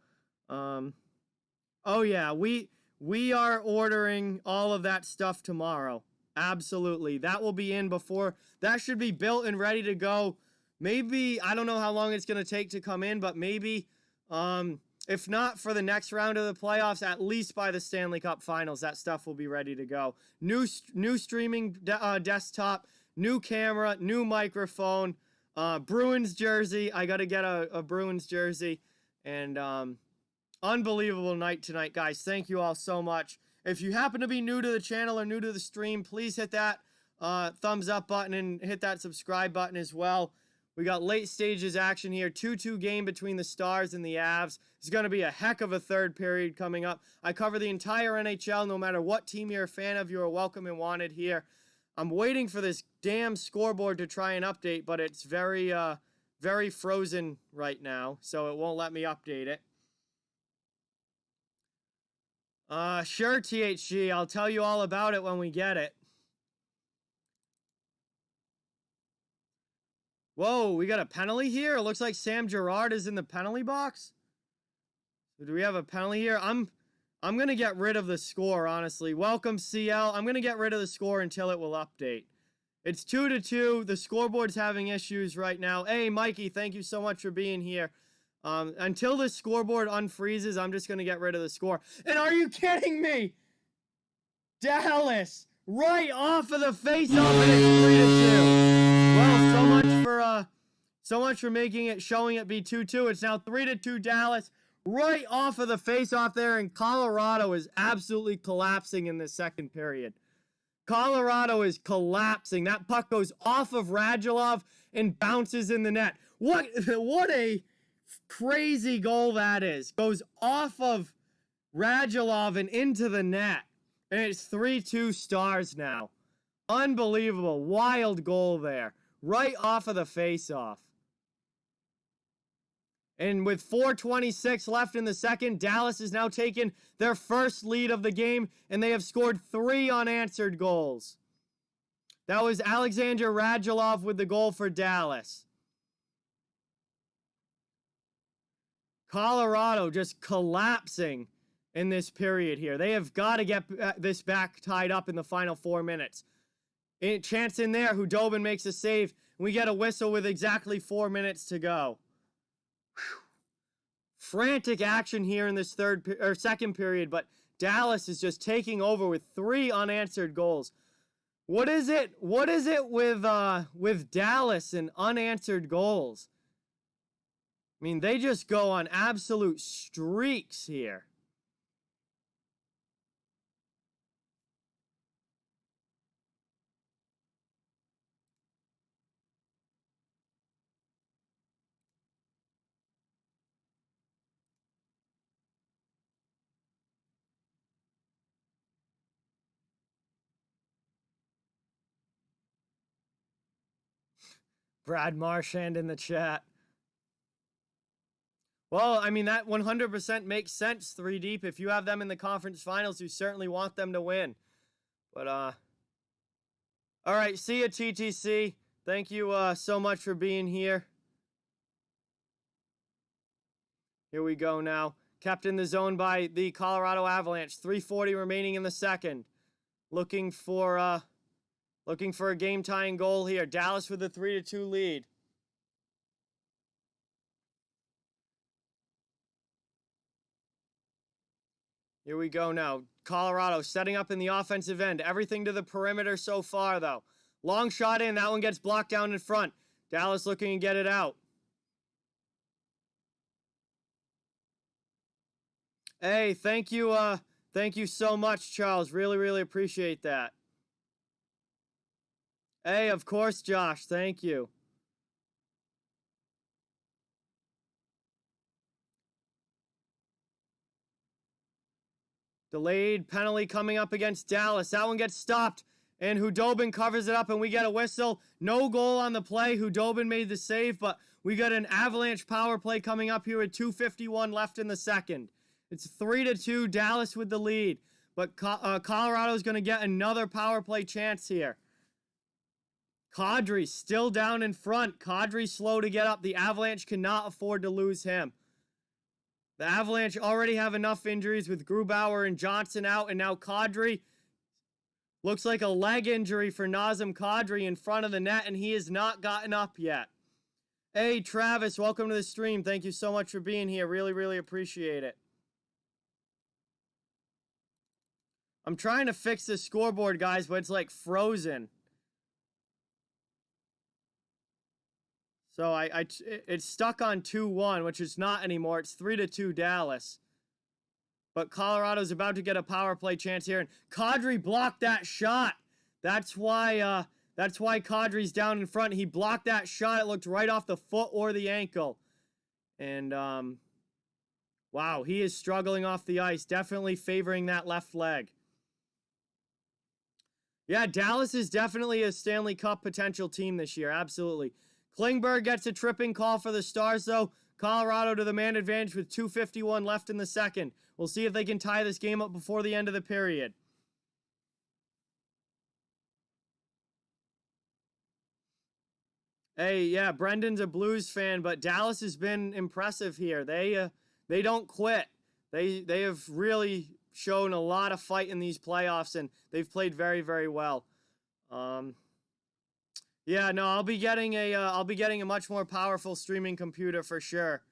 Oh yeah, we are ordering all of that stuff tomorrow. Absolutely. That will be in before, that should be built and ready to go. Maybe, I don't know how long it's going to take to come in, but maybe, if not for the next round of the playoffs, at least by the Stanley Cup Finals, that stuff will be ready to go. New streaming desktop, new camera, new microphone, Bruins jersey. I got to get a Bruins jersey. And unbelievable night tonight, guys. Thank you all so much. If you happen to be new to the channel or new to the stream, please hit that thumbs up button and hit that subscribe button as well. We got late stages action here. 2-2 game between the Stars and the Avs. It's going to be a heck of a third period coming up. I cover the entire NHL. No matter what team you're a fan of, you are welcome and wanted here. I'm waiting for this damn scoreboard to try and update, but it's very, very frozen right now, so it won't let me update it. Sure, THG. I'll tell you all about it when we get it. Whoa, we got a penalty here? It looks like Sam Girard is in the penalty box. Do we have a penalty here? I'm going to get rid of the score, honestly. Welcome, CL. I'm going to get rid of the score until it will update. It's 2-2. The scoreboard's having issues right now. Hey, Mikey, thank you so much for being here. Until the scoreboard unfreezes, I'm just going to get rid of the score. And are you kidding me? Dallas, right off of the face-off, and it's 3-2. Well, so much for making it, showing it be 2-2. It's now 3-2 Dallas, right off of the face-off there, and Colorado is absolutely collapsing in the second period. Colorado is collapsing. That puck goes off of Radulov and bounces in the net. What a crazy goal that is. Goes off of Radulov and into the net. And it's 3-2 Stars now. Unbelievable. Wild goal there. Right off of the face-off. And with 4:26 left in the second, Dallas has now taken their first lead of the game, and they have scored 3 unanswered goals. That was Alexander Radulov with the goal for Dallas. Colorado just collapsing in this period here. They have got to get this back tied up in the final 4 minutes. Chance in there, Hudobin makes a save. We get a whistle with exactly 4 minutes to go. Whew. Frantic action here in this second period, but Dallas is just taking over with 3 unanswered goals. What is it? What is it with Dallas and unanswered goals? I mean, they just go on absolute streaks here. Brad Marchand in the chat. Well, I mean, that 100% makes sense, 3 deep. If you have them in the conference finals, you certainly want them to win. But, all right, see ya, TTC. Thank you so much for being here. Here we go now. Kept in the zone by the Colorado Avalanche. 3:40 remaining in the second. Looking for a game-tying goal here. Dallas with a 3-2 lead. Here we go now. Colorado setting up in the offensive end. Everything to the perimeter so far, though. Long shot in. That one gets blocked down in front. Dallas looking to get it out. Hey, thank you so much, Charles. Really, really appreciate that. Hey, of course, Josh. Thank you. Delayed penalty coming up against Dallas. That one gets stopped, and Hudobin covers it up, and we get a whistle. No goal on the play. Hudobin made the save, but we got an Avalanche power play coming up here with 2:51 left in the second. It's 3-2, Dallas with the lead, but Colorado's going to get another power play chance here. Kadri still down in front. Kadri slow to get up. The Avalanche cannot afford to lose him. The Avalanche already have enough injuries with Grubauer and Johnson out, and now Kadri looks like a leg injury for Nazem Kadri in front of the net, and he has not gotten up yet. Hey, Travis, welcome to the stream. Thank you so much for being here. Really, really appreciate it. I'm trying to fix this scoreboard, guys, but it's like frozen. So it's stuck on 2-1, which is not anymore. It's 3-2 Dallas. But Colorado's about to get a power play chance here, and Kadri blocked that shot. That's why Kadri's down in front. He blocked that shot. It looked right off the foot or the ankle. And wow, he is struggling off the ice, definitely favoring that left leg. Yeah, Dallas is definitely a Stanley Cup potential team this year, absolutely. Klingberg gets a tripping call for the Stars, though. Colorado to the man advantage with 2:51 left in the second. We'll see if they can tie this game up before the end of the period. Hey, yeah, Brendan's a Blues fan, but Dallas has been impressive here. They don't quit. They have really shown a lot of fight in these playoffs, and they've played very, very well. Yeah, no, I'll be getting a much more powerful streaming computer for sure.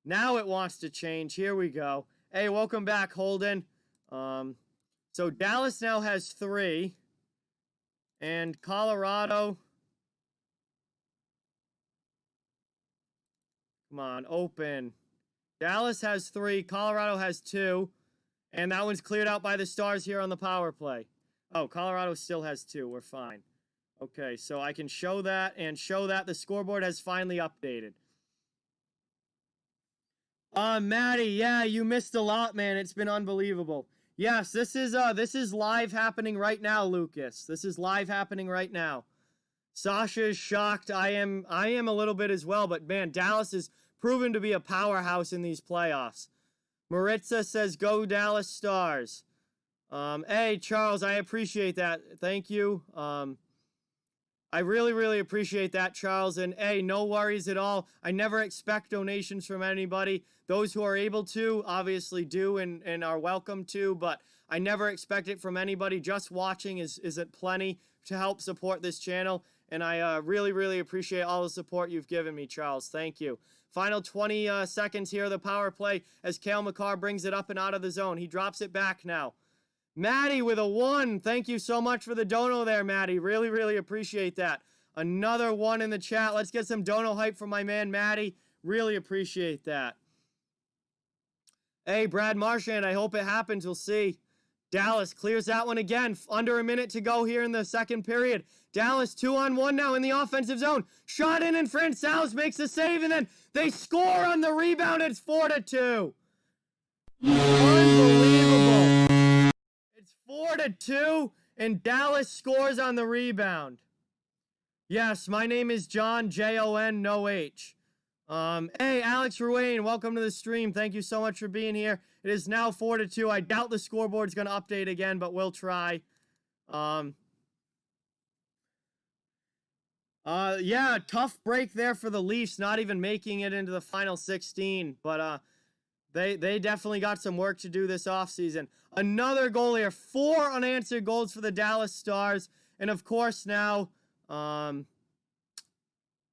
Now it wants to change. Here we go. Hey, welcome back, Holden. So Dallas now has 3, and Colorado. Come on, open. Dallas has 3, Colorado has 2, and that one's cleared out by the Stars here on the power play. Oh, Colorado still has 2. We're fine. Okay, so I can show that and show that the scoreboard has finally updated. Maddie, yeah, you missed a lot, man. It's been unbelievable. Yes, this is live happening right now, Lucas. This is live happening right now. Sasha is shocked. I am a little bit as well, but man, Dallas is proven to be a powerhouse in these playoffs. Maritza says, "Go Dallas Stars." Hey, Charles, I appreciate that. Thank you. I really, really appreciate that, Charles. And hey, no worries at all. I never expect donations from anybody. Those who are able to obviously do and are welcome to, but I never expect it from anybody. Just watching is plenty to help support this channel. And I really, really appreciate all the support you've given me, Charles. Thank you. Final 20 seconds here of the power play as Cale Makar brings it up and out of the zone. He drops it back now. Maddie with a 1. Thank you so much for the dono there, Maddie. Really, really appreciate that. Another 1 in the chat. Let's get some dono hype from my man, Maddie. Really appreciate that. Hey, Brad Marchand, I hope it happens. We'll see. Dallas clears that one again. Under a minute to go here in the second period. Dallas 2-on-1 now in the offensive zone. Shot in, and Francouz makes a save, and then they score on the rebound. It's 4-2. Unbelievable. 4-2, and Dallas scores on the rebound. Yes, my name is John, Jon, no H. Hey, Alex Ruane, welcome to the stream. Thank you so much for being here. It is now 4-2. I doubt the scoreboard's going to update again, but we'll try. Yeah, tough break there for the Leafs, not even making it into the final 16, but, they definitely got some work to do this offseason. Another goal here, 4 unanswered goals for the Dallas Stars, and of course now,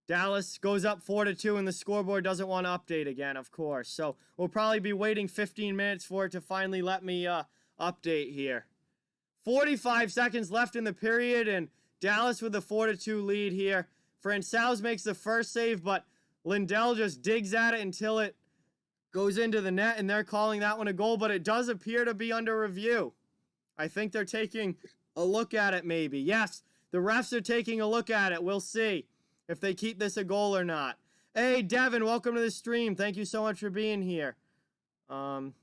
Dallas goes up 4-2, and the scoreboard doesn't want to update again, of course. So we'll probably be waiting 15 minutes for it to finally let me update here. 45 seconds left in the period, and Dallas with the 4-2 lead here. Francouz makes the first save, but Lindell just digs at it until it goes into the net, and they're calling that one a goal, but it does appear to be under review. I think they're taking a look at it, maybe. Yes, the refs are taking a look at it. We'll see if they keep this a goal or not. Hey, Devin, welcome to the stream. Thank you so much for being here. Thank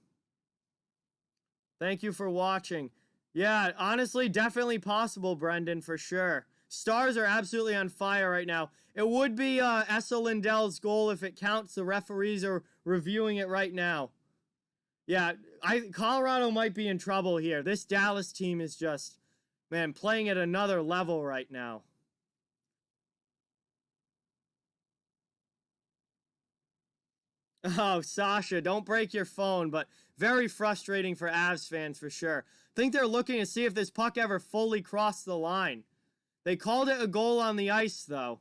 you for watching. Yeah, honestly, definitely possible, Brendan, for sure. Stars are absolutely on fire right now. It would be Essa Lindell's goal if it counts. The referees are reviewing it right now. Yeah, Colorado might be in trouble here. This Dallas team is just, man, playing at another level right now. Oh, Sasha, don't break your phone, but very frustrating for Avs fans for sure. Think they're looking to see if this puck ever fully crossed the line. They called it a goal on the ice, though.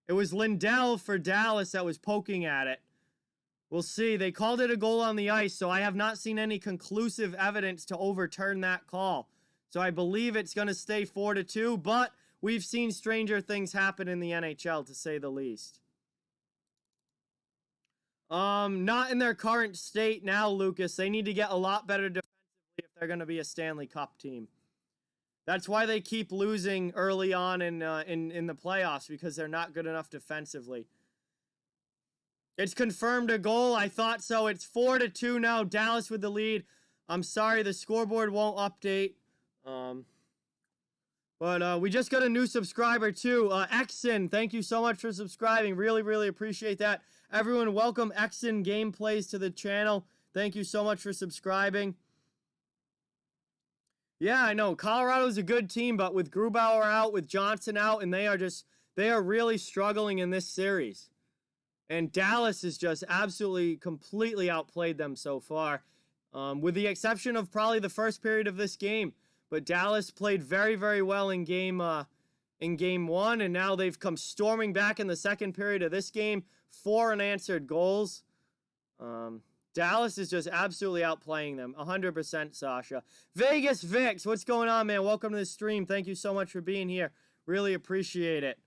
It was Lindell for Dallas that was poking at it. We'll see. They called it a goal on the ice, so I have not seen any conclusive evidence to overturn that call. So I believe it's going to stay 4-2, but we've seen stranger things happen in the NHL, to say the least. Not in their current state now, Lucas. They need to get a lot better defensively if they're going to be a Stanley Cup team. That's why they keep losing early on in the playoffs, because they're not good enough defensively. It's confirmed a goal. I thought so. It's 4-2 now. Dallas with the lead. I'm sorry, the scoreboard won't update. But we just got a new subscriber too. Exon, thank you so much for subscribing. Really, really appreciate that. Everyone, welcome Exon Gameplays to the channel. Thank you so much for subscribing. Yeah, I know. Colorado's a good team, but with Grubauer out, with Johnson out, and they are really struggling in this series. And Dallas has just absolutely, completely outplayed them so far, with the exception of probably the first period of this game. But Dallas played very, very well in game 1, and now they've come storming back in the second period of this game. 4 unanswered goals. Dallas is just absolutely outplaying them. 100%, Sasha. Vegas Vix, what's going on, man? Welcome to the stream. Thank you so much for being here. Really appreciate it.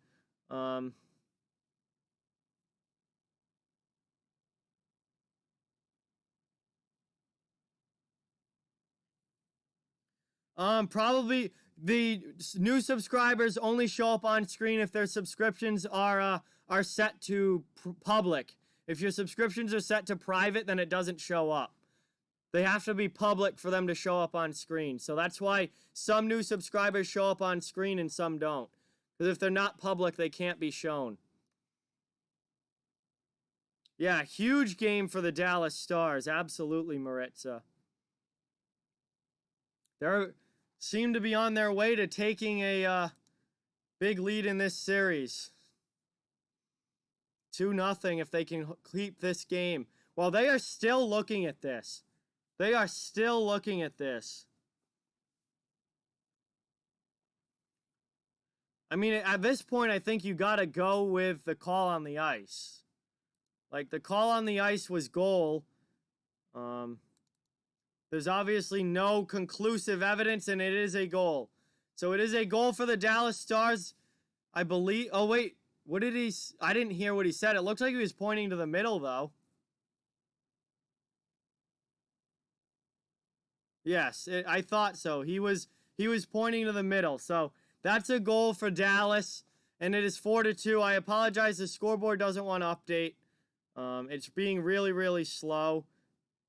Probably the new subscribers only show up on screen if their subscriptions are set to public. If your subscriptions are set to private, then it doesn't show up. They have to be public for them to show up on screen. So that's why some new subscribers show up on screen and some don't. Because if they're not public, they can't be shown. Yeah, huge game for the Dallas Stars. Absolutely, Maritza. They seem to be on their way to taking a big lead in this series. 2-0 if they can keep this game. Well, they are still looking at this. They are still looking at this. I mean, at this point, I think you got to go with the call on the ice. Like, the call on the ice was goal. There's obviously no conclusive evidence, and it is a goal. So it is a goal for the Dallas Stars, I believe. Oh, wait. What did he... I didn't hear what he said. It looked like he was pointing to the middle, though. Yes, I thought so. He was pointing to the middle. So that's a goal for Dallas, and it is 4-2. I apologize. The scoreboard doesn't want to update. It's being really, really slow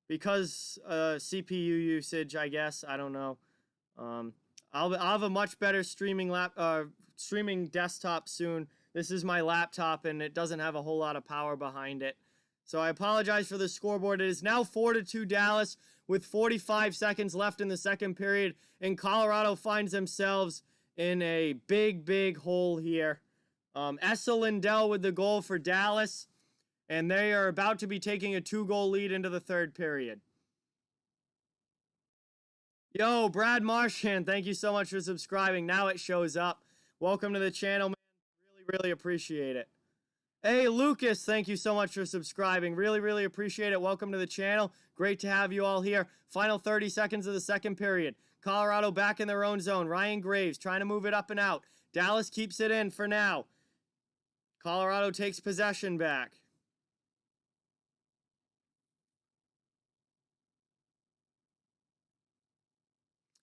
because CPU usage, I guess. I don't know. I'll have a much better streaming desktop soon This is my laptop, and it doesn't have a whole lot of power behind it. So I apologize for the scoreboard. It is now 4-2 Dallas with 45 seconds left in the second period, and Colorado finds themselves in a big hole here. Essa Lindell with the goal for Dallas, and they are about to be taking a 2-goal lead into the third period. Yo, Brad Marchand, thank you so much for subscribing. Now it shows up. Welcome to the channel, man. Really appreciate it. Hey, Lucas, thank you so much for subscribing. Really appreciate it. Welcome to the channel. Great to have you all here. Final 30 seconds of the second period. Colorado back in their own zone. Ryan Graves trying to move it up and out. Dallas keeps it in for now. Colorado takes possession back.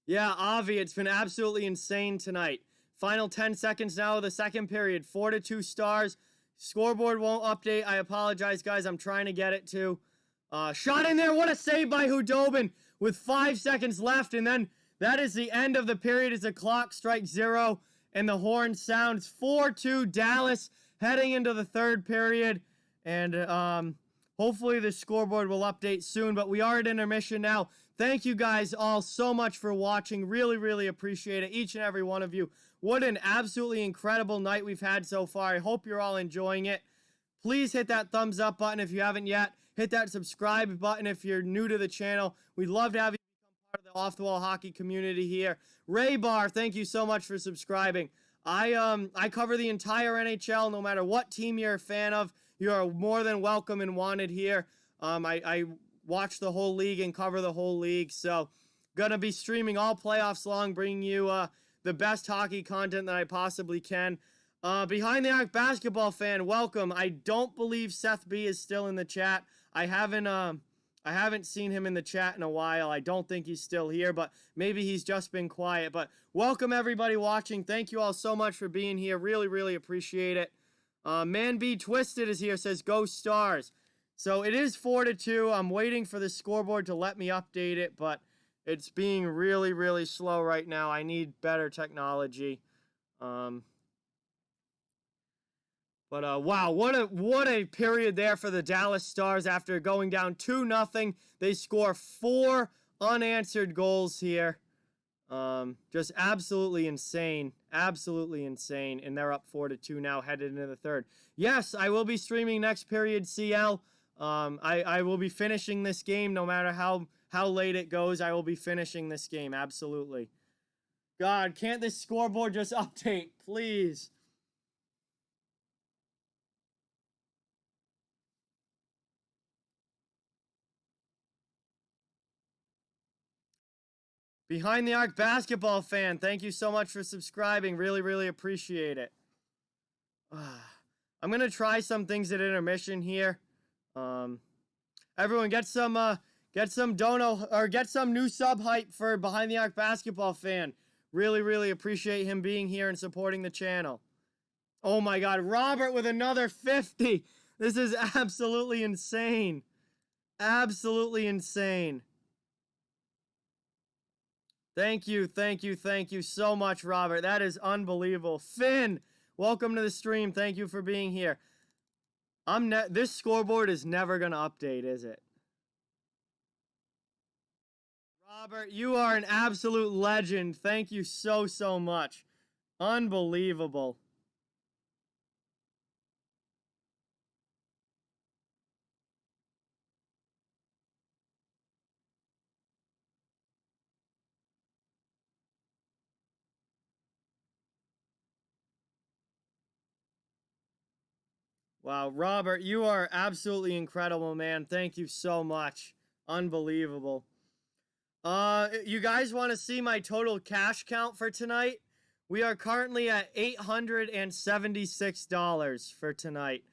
Yeah, Avi, it's been absolutely insane tonight. Final 10 seconds now of the second period. 4-2 Stars. Scoreboard won't update. I apologize, guys. I'm trying to get it to. Shot in there. What a save by Hudobin with 5 seconds left. And then that is the end of the period as the clock strikes 0 and the horn sounds. 4-2 Dallas heading into the third period. And hopefully the scoreboard will update soon. But we are at intermission now. Thank you guys all so much for watching. Really appreciate it. Each and every one of you. What an absolutely incredible night we've had so far. I hope you're all enjoying it. Please hit that thumbs up button if you haven't yet. Hit that subscribe button if you're new to the channel. We'd love to have you become part of the Off the Wall hockey community here. Ray Barr, thank you so much for subscribing. I cover the entire NHL. No matter what team you're a fan of, you are more than welcome and wanted here. I watch the whole league and cover the whole league. So, gonna be streaming all playoffs long, bringing you the best hockey content that I possibly can. Behind the Arc basketball fan, welcome. I don't believe Seth B is still in the chat. I haven't seen him in the chat in a while. I don't think he's still here, but maybe he's just been quiet. But welcome everybody watching. Thank you all so much for being here. Really appreciate it. Man B Twisted is here, says go Stars. So it is 4-2. I'm waiting for the scoreboard to let me update it, but it's being really slow right now. I need better technology. Wow, what a period there for the Dallas Stars after going down 2-0. They score 4 unanswered goals here. Just absolutely insane. Absolutely insane. And they're up 4-2 now, headed into the third. Yes, I will be streaming next period CL. I will be finishing this game no matter how late it goes. I will be finishing this game, absolutely. God, can't this scoreboard just update, please? Behind the Arc basketball fan, thank you so much for subscribing. Really appreciate it. I'm gonna try some things at intermission here. Everyone get some dono or get some new sub hype for Behind the Arc basketball fan. Really appreciate him being here and supporting the channel. Oh my God, Robert with another 50. This is absolutely insane. Absolutely insane. Thank you so much, Robert. That is unbelievable. Finn, welcome to the stream. Thank you for being here. This scoreboard is never gonna update, is it? Robert, you are an absolute legend. Thank you so much. Unbelievable. Wow, Robert, you are absolutely incredible, man. Thank you so much. Unbelievable. You guys want to see my total cash count for tonight? We are currently at $876 for tonight.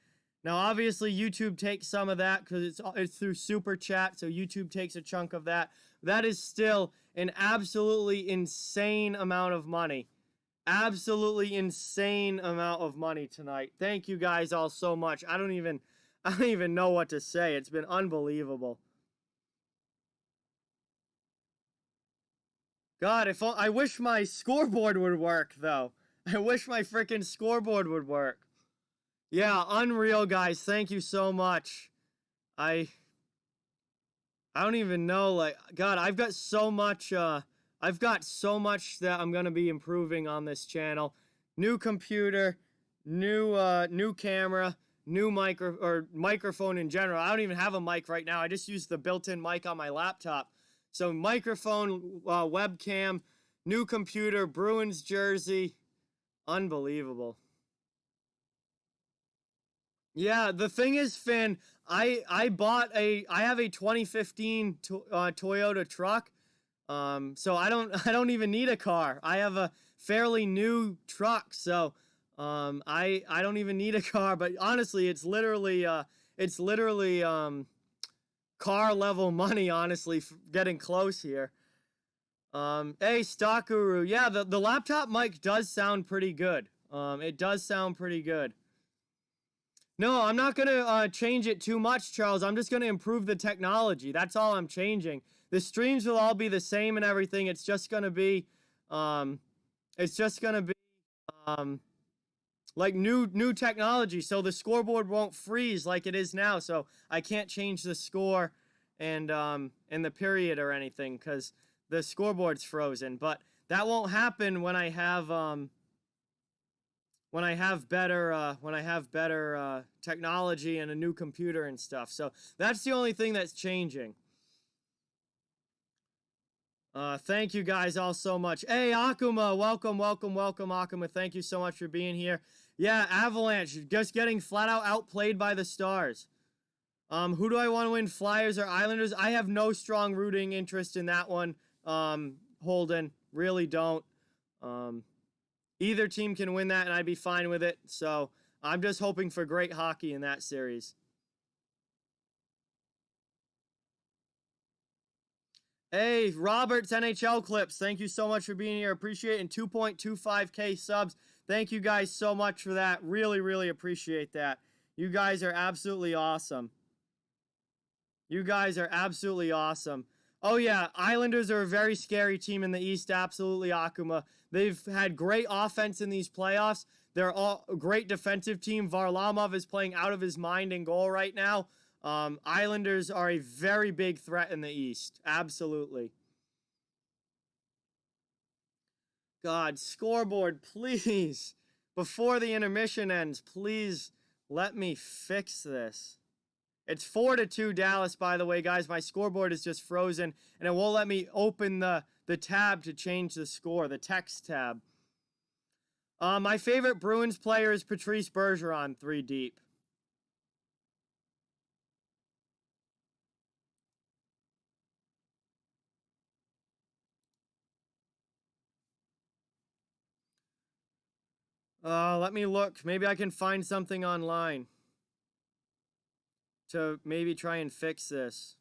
Now, obviously, YouTube takes some of that because it's through Super Chat, so YouTube takes a chunk of that. That is still an absolutely insane amount of money. Absolutely insane amount of money tonight. Thank you guys all so much. I don't even know what to say. It's been unbelievable. God, I wish my scoreboard would work though. I wish my freaking scoreboard would work. Yeah, unreal, guys. Thank you so much. I I don't even know, like, God, I've got so much that I'm gonna be improving on this channel. New computer, new camera, new microphone in general. I don't even have a mic right now. I just use the built-in mic on my laptop. So microphone, webcam, new computer, Bruins jersey. Unbelievable. Yeah, the thing is, Finn, I have a 2015 Toyota truck. So I don't even need a car. I have a fairly new truck, so I don't even need a car. But honestly, it's literally car level money. Honestly, getting close here. Hey, Stock Guru, yeah, the laptop mic does sound pretty good. It does sound pretty good. No, I'm not gonna change it too much, Charles. I'm just gonna improve the technology. That's all I'm changing. The streams will all be the same and everything. Um, it's just gonna be, um, like new technology. So the scoreboard won't freeze like it is now. So I can't change the score and the period or anything because the scoreboard's frozen. But that won't happen when I have better technology and a new computer and stuff. So that's the only thing that's changing. Thank you guys all so much. Hey, Akuma, welcome, welcome, welcome, Akuma. Thank you so much for being here. Yeah, Avalanche, just getting flat out outplayed by the Stars. Who do I want to win, Flyers or Islanders? I have no strong rooting interest in that one, Holden. Really don't. Either team can win that, and I'd be fine with it. So I'm just hoping for great hockey in that series. Hey, Roberts NHL Clips, thank you so much for being here. Appreciate it. And 2.25K subs. Thank you guys so much for that. Really, really appreciate that. You guys are absolutely awesome. You guys are absolutely awesome. Oh, yeah, Islanders are a very scary team in the East. Absolutely, Akuma. They've had great offense in these playoffs. They're all a great defensive team. Varlamov is playing out of his mind in goal right now. Islanders are a very big threat in the East. Absolutely. God, scoreboard, please. Before the intermission ends, please let me fix this. It's 4-2 Dallas, by the way, guys. My scoreboard is just frozen, and it won't let me open the tab to change the score, the text tab. My favorite Bruins player is Patrice Bergeron, 3 deep. Let me look. Maybe I can find something online to maybe try and fix this.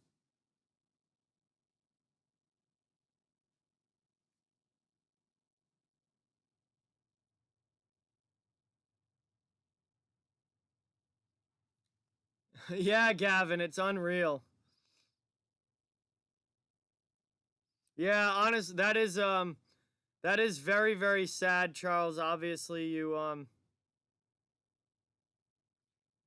Yeah, Gavin, it's unreal. Yeah, honest, that is very, very sad, Charles. Obviously, you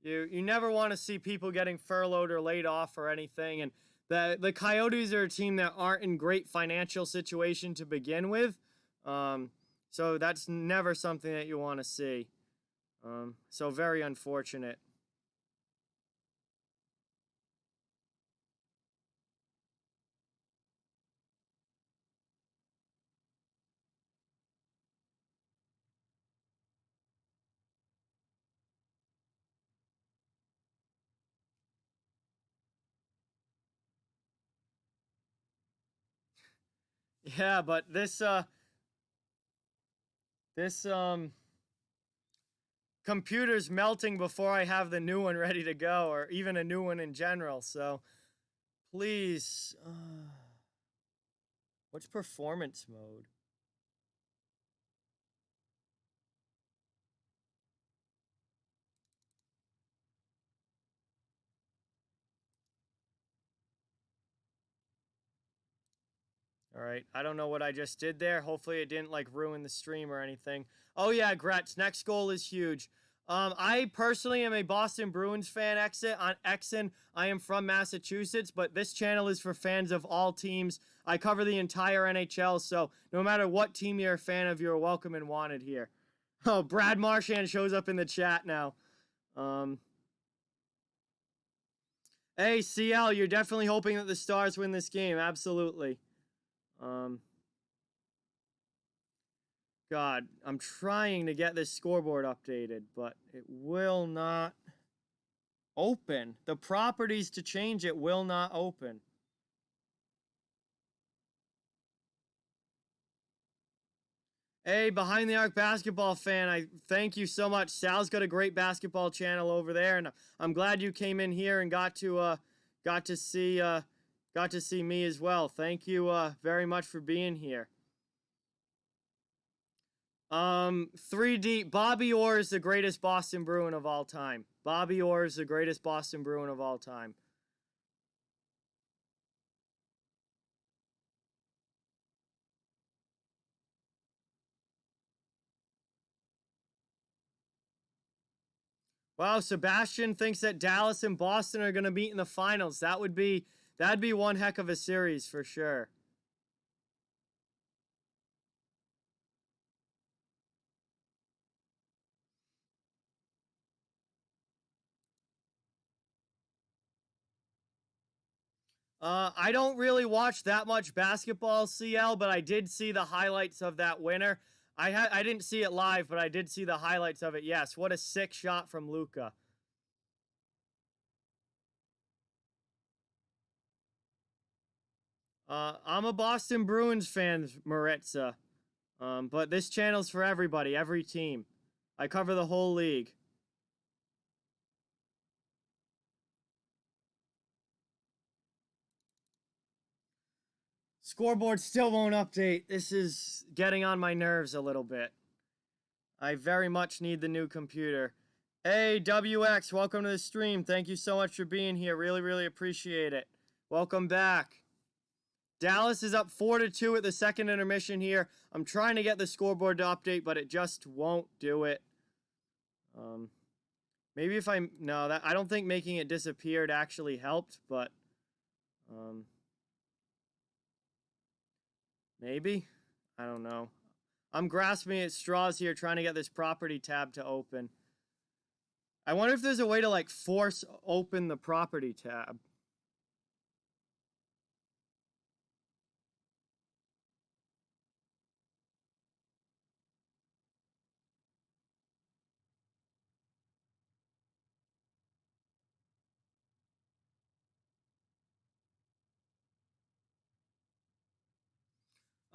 never want to see people getting furloughed or laid off or anything. And the Coyotes are a team that aren't in great financial situation to begin with. So that's never something that you want to see. So very unfortunate. Yeah, but this computer's melting before I have the new one ready to go, or even a new one in general. So please, what's performance mode? All right, I don't know what I just did there. Hopefully it didn't like ruin the stream or anything. Oh yeah, Gretz, next goal is huge. I personally am a Boston Bruins fan. On Exon, I am from Massachusetts, but this channel is for fans of all teams. I cover the entire NHL, so no matter what team you're a fan of, you're welcome and wanted here. Oh, Brad Marchand shows up in the chat now. Hey, CL, you're definitely hoping that the Stars win this game. Absolutely. God, I'm trying to get this scoreboard updated, but it will not open. The properties to change it will not open. Hey, Behind the Arc basketball fan, I thank you so much. Sal's got a great basketball channel over there, and I'm glad you came in here and got to see me as well. Thank you very much for being here. 3D, Bobby Orr is the greatest Boston Bruin of all time. Bobby Orr is the greatest Boston Bruin of all time. Wow, Sebastian thinks that Dallas and Boston are going to meet in the finals. That'd be one heck of a series for sure. I don't really watch that much basketball, CL, but I did see the highlights of that winner. I didn't see it live, but I did see the highlights of it. Yes, what a sick shot from Luka. I'm a Boston Bruins fan, Maritza. But this channel's for everybody, every team. I cover the whole league. Scoreboard still won't update. This is getting on my nerves a little bit. I very much need the new computer. Hey, WX, welcome to the stream. Thank you so much for being here. Really, really appreciate it. Welcome back. Dallas is up 4-2 at the second intermission here. I'm trying to get the scoreboard to update, but it just won't do it. Maybe if I don't think making it disappeared actually helped, but maybe. I don't know. I'm grasping at straws here trying to get this property tab to open. I wonder if there's a way to like force open the property tab.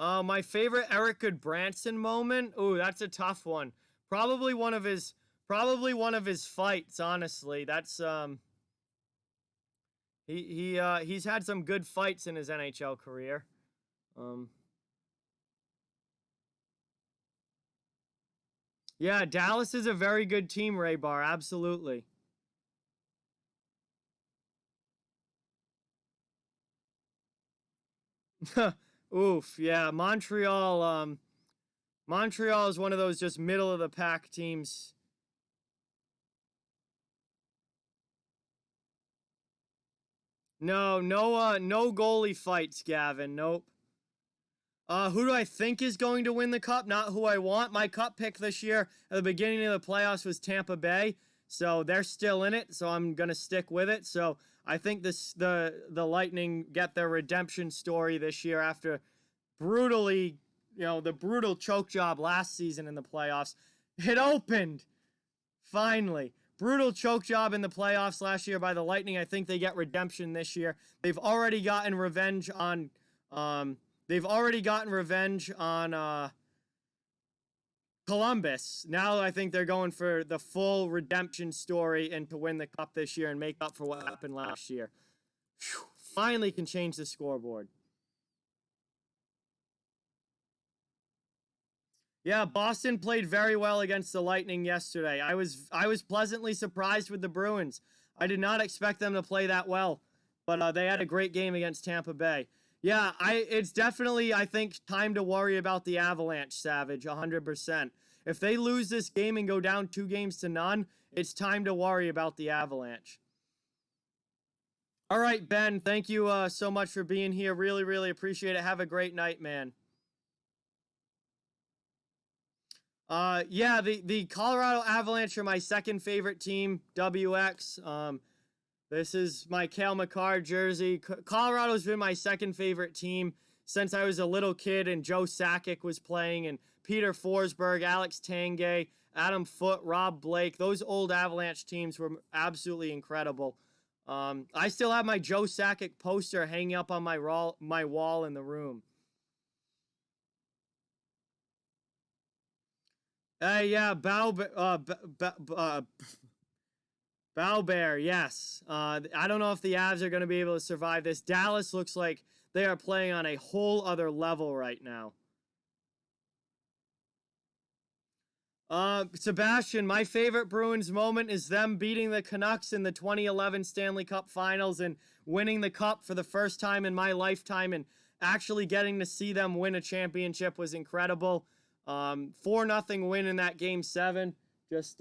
My favorite Eric Goodbranson moment. Ooh, that's a tough one. Probably one of his fights, honestly. That's he's had some good fights in his NHL career. Yeah, Dallas is a very good team, Ray Bar, absolutely. Oof, yeah, Montreal is one of those just middle of the pack teams. No goalie fights, Gavin. Nope. Who do I think is going to win the cup? Not who I want. My cup pick this year at the beginning of the playoffs was Tampa Bay, so they're still in it. So I'm gonna stick with it. So I think the Lightning get their redemption story this year after brutally, the brutal choke job last season in the playoffs. It opened finally. Brutal choke job in the playoffs last year by the Lightning. I think they get redemption this year. They've already gotten revenge on Columbus. Now I think they're going for the full redemption story and to win the cup this year and make up for what happened last year. Whew, finally can change the scoreboard. Yeah, Boston played very well against the Lightning yesterday. I was pleasantly surprised with the Bruins. I did not expect them to play that well, but they had a great game against Tampa Bay. Yeah, it's definitely, I think, time to worry about the Avalanche, Savage, 100%. If they lose this game and go down 2-0, it's time to worry about the Avalanche. All right, Ben, thank you so much for being here. Really, really appreciate it. Have a great night, man. Yeah, the Colorado Avalanche are my second favorite team, WX. This is my Cale Makar jersey. Colorado's been my second favorite team since I was a little kid and Joe Sakic was playing, and Peter Forsberg, Alex Tanguay, Adam Foote, Rob Blake. Those old Avalanche teams were absolutely incredible. I still have my Joe Sakic poster hanging up on my wall in the room. Yeah, Bear, yes. I don't know if the Avs are going to be able to survive this. Dallas looks like they are playing on a whole other level right now. Sebastian, my favorite Bruins moment is them beating the Canucks in the 2011 Stanley Cup Finals and winning the Cup for the first time in my lifetime, and actually getting to see them win a championship was incredible. 4-0 win in that Game 7. Just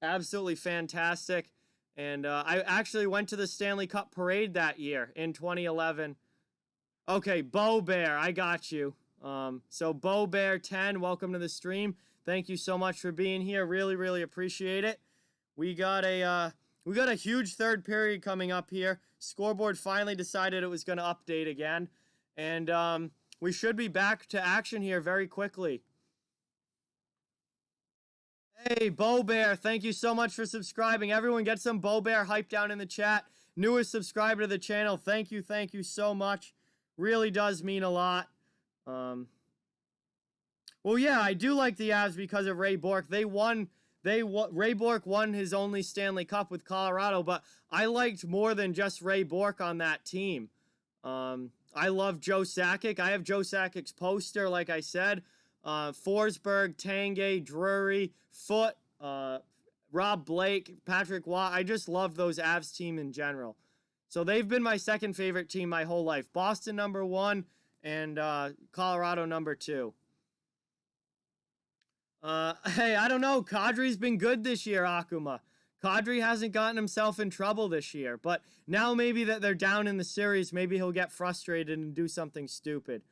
absolutely fantastic. And I actually went to the Stanley Cup parade that year in 2011. Okay, Bo Bear, I got you. So Bo Bear 10, welcome to the stream. Thank you so much for being here. Really, really appreciate it. We got a huge third period coming up here. Scoreboard finally decided it was going to update again, and we should be back to action here very quickly. Hey, Bo Bear, thank you so much for subscribing. Everyone get some Bo Bear hype down in the chat. Newest subscriber to the channel. Thank you so much. Really does mean a lot. Well, yeah, I do like the Avs because of Ray Bourque. Ray Bourque won his only Stanley Cup with Colorado, but I liked more than just Ray Bourque on that team. I love Joe Sakic. I have Joe Sakic's poster, like I said. Forsberg, Tanguay, Drury, Foote, Rob Blake, Patrick Waugh. I just love those Avs team in general. So they've been my second favorite team my whole life. Boston #1 and Colorado #2. Hey, I don't know. Kadri's been good this year, Akuma. Kadri hasn't gotten himself in trouble this year, but now maybe that they're down in the series, maybe he'll get frustrated and do something stupid.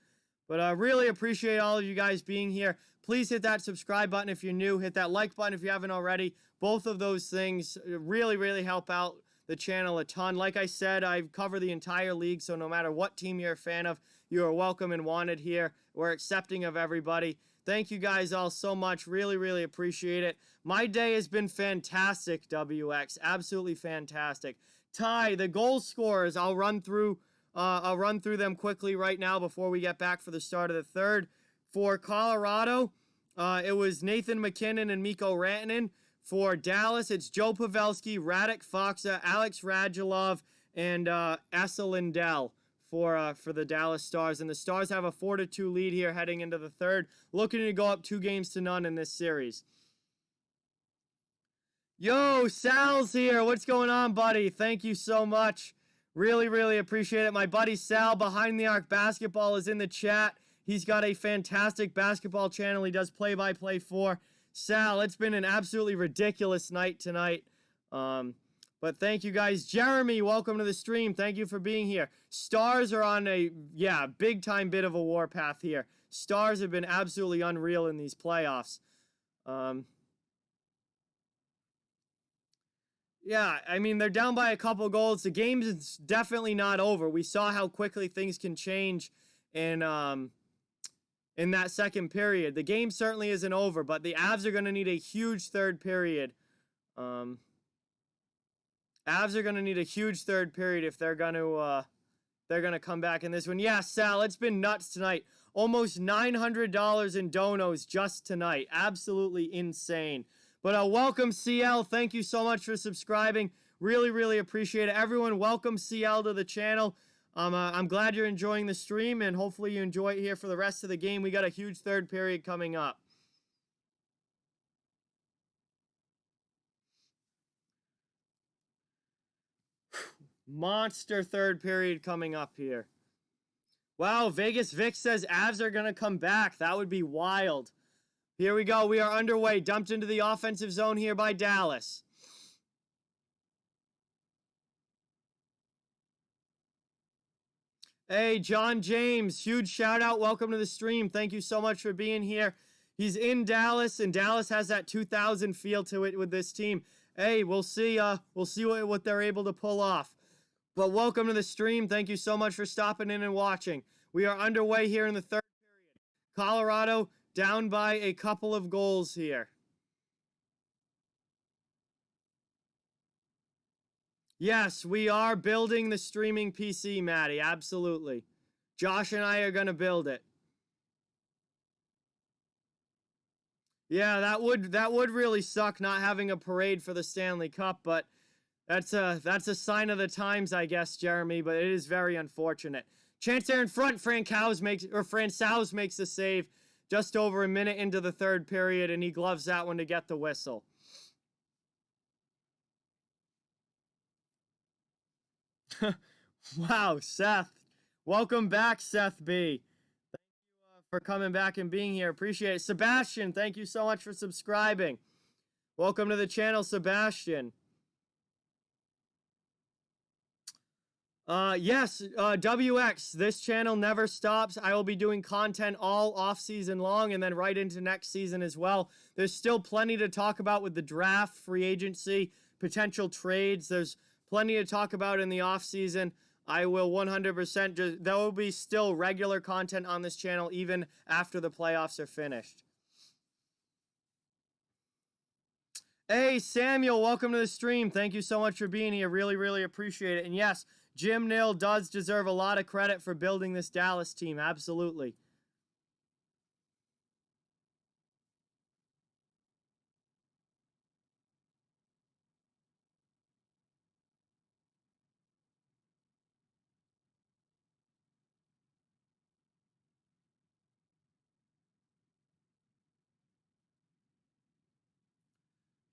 But I really appreciate all of you guys being here. Please hit that subscribe button if you're new. Hit that like button if you haven't already. Both of those things really, really help out the channel a ton. Like I said, I cover the entire league, so no matter what team you're a fan of, you are welcome and wanted here. We're accepting of everybody. Thank you guys all so much. Really, really appreciate it. My day has been fantastic, WX. Absolutely fantastic. Ty, the goal scorers, I'll run through them quickly right now before we get back for the start of the third. For Colorado, it was Nathan MacKinnon and Mikko Rantanen. For Dallas, it's Joe Pavelski, Radek Faksa, Alex Radulov, and Esa Lindell for the Dallas Stars. And the Stars have a 4-2 lead here heading into the third, looking to go up 2-0 in this series. Yo, Sal's here. What's going on, buddy? Thank you so much. Really, really appreciate it. My buddy Sal, Behind the Arc Basketball, is in the chat. He's got a fantastic basketball channel he does play-by-play for. Sal, it's been an absolutely ridiculous night tonight. But thank you guys. Jeremy, welcome to the stream. Thank you for being here. Stars are on a, big-time bit of a warpath here. Stars have been absolutely unreal in these playoffs. Yeah, I mean, they're down by a couple goals. The game is definitely not over. We saw how quickly things can change in that second period. The game certainly isn't over, but the Avs are going to need a huge third period. Avs are going to need a huge third period if they're going to come back in this one. Yeah, Sal, it's been nuts tonight. Almost $900 in donos just tonight. Absolutely insane. But welcome, CL. Thank you so much for subscribing. Really, really appreciate it. Everyone, welcome CL to the channel. I'm glad you're enjoying the stream, and hopefully you enjoy it here for the rest of the game. We got a huge third period coming up. Monster third period coming up here. Wow, Vegas Vic says Avs are going to come back. That would be wild. Here we go. We are underway. Dumped into the offensive zone here by Dallas. Hey, John James, huge shout out. Welcome to the stream. Thank you so much for being here. He's in Dallas, and Dallas has that 2000 feel to it with this team. Hey, we'll see what they're able to pull off. But welcome to the stream. Thank you so much for stopping in and watching. We are underway here in the third period. Colorado down by a couple of goals here. Yes, we are building the streaming PC, Maddie. Absolutely. Josh and I are going to build it. Yeah, that would really suck not having a parade for the Stanley Cup, but that's a sign of the times, I guess, Jeremy, but it is very unfortunate. Chance there in front, Francouz makes the save just over a minute into the third period, and he gloves that one to get the whistle. Wow, Seth. Welcome back, Seth B. Thank you for coming back and being here. Appreciate it. Sebastian, thank you so much for subscribing. Welcome to the channel, Sebastian. Yes, WX, this channel never stops. I will be doing content all off season long and then right into next season as well. There's still plenty to talk about with the draft, free agency, potential trades. There's plenty to talk about in the off season. I will 100% there will be still regular content on this channel even after the playoffs are finished. Hey, Samuel, welcome to the stream. Thank you so much for being here. Really, really appreciate it. And yes, Jim Nill does deserve a lot of credit for building this Dallas team. Absolutely.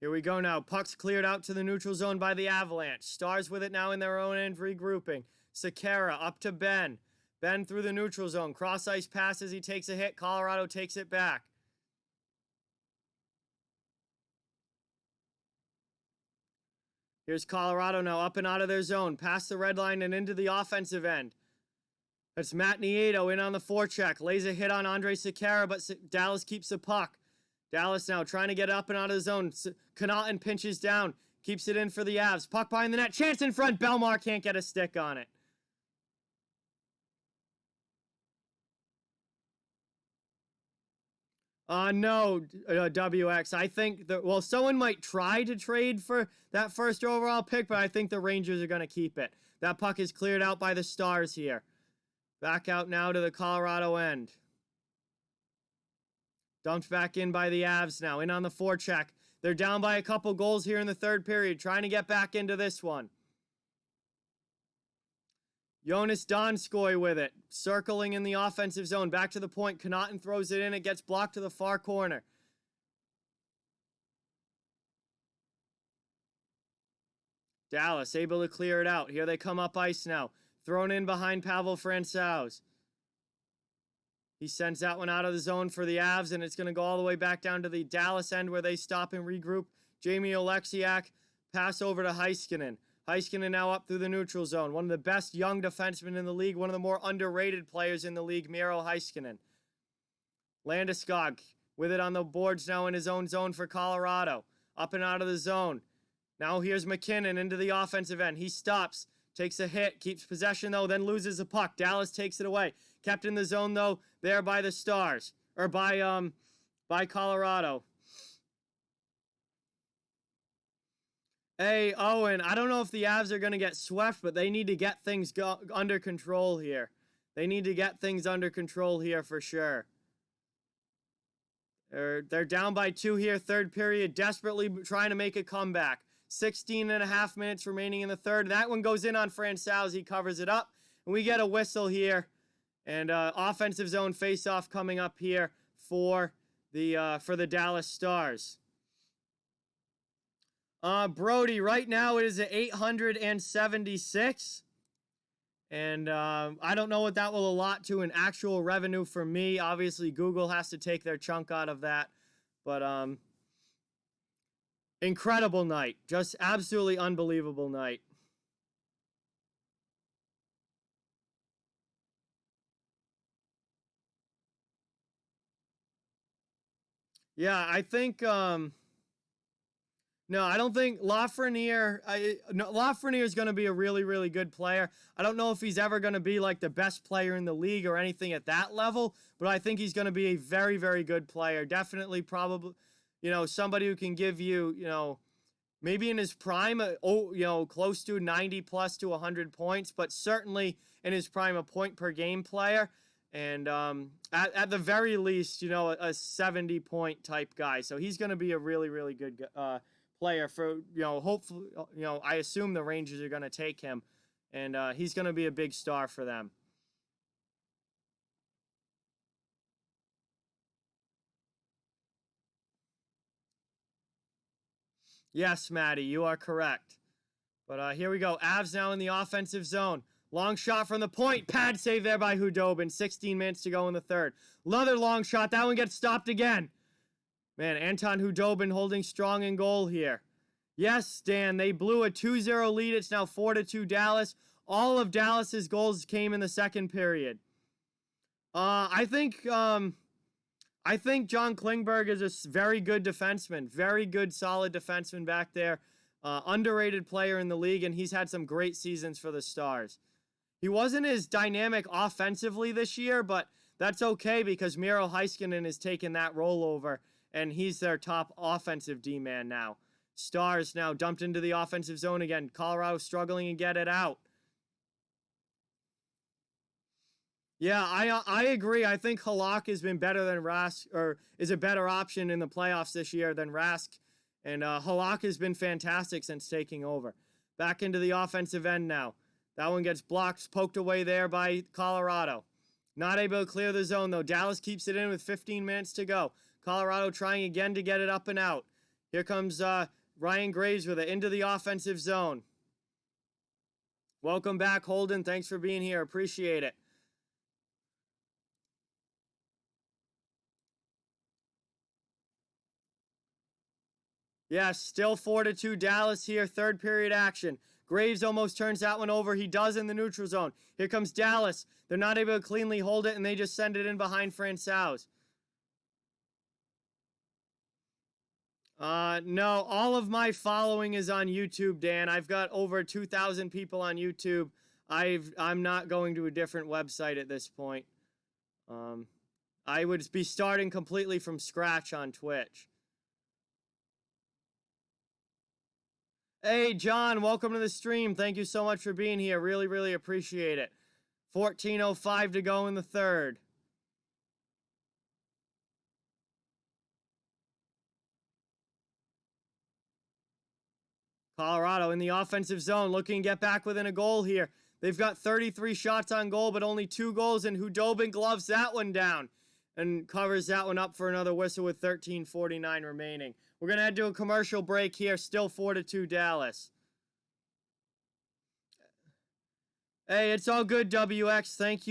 Here we go now. Puck's cleared out to the neutral zone by the Avalanche. Stars with it now in their own end, regrouping. Sekera up to Ben. Ben through the neutral zone. Cross ice passes. He takes a hit. Colorado takes it back. Here's Colorado now up and out of their zone. Past the red line and into the offensive end. That's Matt Nieto in on the forecheck. Lays a hit on Andre Sekera, but Dallas keeps the puck. Dallas now trying to get up and out of the zone. Connaughton pinches down. Keeps it in for the Avs. Puck behind the net. Chance in front. Belmar can't get a stick on it. No, WX. I think well, someone might try to trade for that first overall pick, but I think the Rangers are going to keep it. That puck is cleared out by the Stars here. Back out now to the Colorado end. Dumped back in by the Avs now. In on the forecheck. They're down by a couple goals here in the third period. Trying to get back into this one. Jonas Donskoy with it. Circling in the offensive zone. Back to the point. Connaughton throws it in. It gets blocked to the far corner. Dallas able to clear it out. Here they come up ice now. Thrown in behind Pavel Francouz. He sends that one out of the zone for the Avs, and it's going to go all the way back down to the Dallas end where they stop and regroup. Jamie Oleksiak, pass over to Heiskanen. Heiskanen now up through the neutral zone. One of the best young defensemen in the league. One of the more underrated players in the league, Miro Heiskanen. Landeskog with it on the boards now in his own zone for Colorado. Up and out of the zone. Now here's McKinnon into the offensive end. He stops, takes a hit, keeps possession though, then loses the puck. Dallas takes it away. Kept in the zone though, there by the Stars. Or by Colorado. Hey, Owen, I don't know if the Avs are going to get swept, but they need to get things under control here. They need to get things under control here for sure. They're down by 2 here, third period, desperately trying to make a comeback. 16 and a half minutes remaining in the third. That one goes in on Francouz. He covers it up. And we get a whistle here. And offensive zone face-off coming up here for the Dallas Stars. Brody, right now it is at 876. And I don't know what that will allot to in actual revenue for me. Obviously, Google has to take their chunk out of that. But incredible night. Just absolutely unbelievable night. Yeah, I think no, I don't think Lafreniere. Lafreniere is going to be a really, really good player. I don't know if he's ever going to be like the best player in the league or anything at that level, but I think he's going to be a very, very good player. Definitely, probably, somebody who can give you, maybe in his prime, close to 90 plus to 100 points, but certainly in his prime, a point per game player. And at the very least, a 70 point type guy. So he's going to be a really, really good player for, hopefully, I assume the Rangers are going to take him, and he's going to be a big star for them. Yes, Maddie, you are correct. But here we go. Avs now in the offensive zone. Long shot from the point. Pad save there by Hudobin. 16 minutes to go in the third. Another long shot. That one gets stopped again. Man, Anton Hudobin holding strong in goal here. Yes, Dan, they blew a 2-0 lead. It's now 4-2 Dallas. All of Dallas's goals came in the second period. I think John Klingberg is a very good defenseman. Very good, solid defenseman back there. Underrated player in the league, and he's had some great seasons for the Stars. He wasn't as dynamic offensively this year, but that's okay because Miro Heiskanen has taken that role over, and he's their top offensive D-man now. Stars now dumped into the offensive zone again. Colorado struggling to get it out. Yeah, I agree. I think Halak has been better than Rask, or is a better option in the playoffs this year than Rask. And Halak has been fantastic since taking over. Back into the offensive end now. That one gets blocked, poked away there by Colorado. Not able to clear the zone, though. Dallas keeps it in with 15 minutes to go. Colorado trying again to get it up and out. Here comes Ryan Graves with it into the offensive zone. Welcome back, Holden. Thanks for being here. Appreciate it. Yeah, still 4-2 Dallas here. Third period action. Graves almost turns that one over. He does in the neutral zone. Here comes Dallas. They're not able to cleanly hold it, and they just send it in behind Francouz. No, all of my following is on YouTube, Dan. I've got over 2,000 people on YouTube. I'm not going to a different website at this point. I would be starting completely from scratch on Twitch. Hey, John, welcome to the stream. Thank you so much for being here. Really, really appreciate it. 14:05 to go in the third. Colorado in the offensive zone, looking to get back within a goal here. They've got 33 shots on goal, but only 2 goals, and Hudobin gloves that one down and covers that one up for another whistle with 13:49 remaining. We're going to head to a commercial break here, still 4-2 Dallas. Hey, it's all good, WX. Thank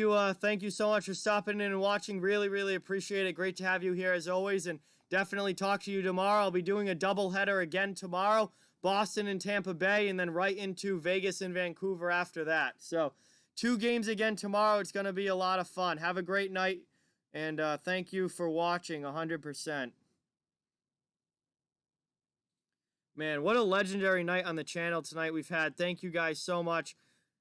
you so much for stopping in and watching. Really, really appreciate it. Great to have you here as always, and definitely talk to you tomorrow. I'll be doing a doubleheader again tomorrow. Boston and Tampa Bay, and then right into Vegas and Vancouver after that. So 2 games again tomorrow. It's going to be a lot of fun. Have a great night, and thank you for watching 100%. Man, what a legendary night on the channel tonight we've had. Thank you guys so much.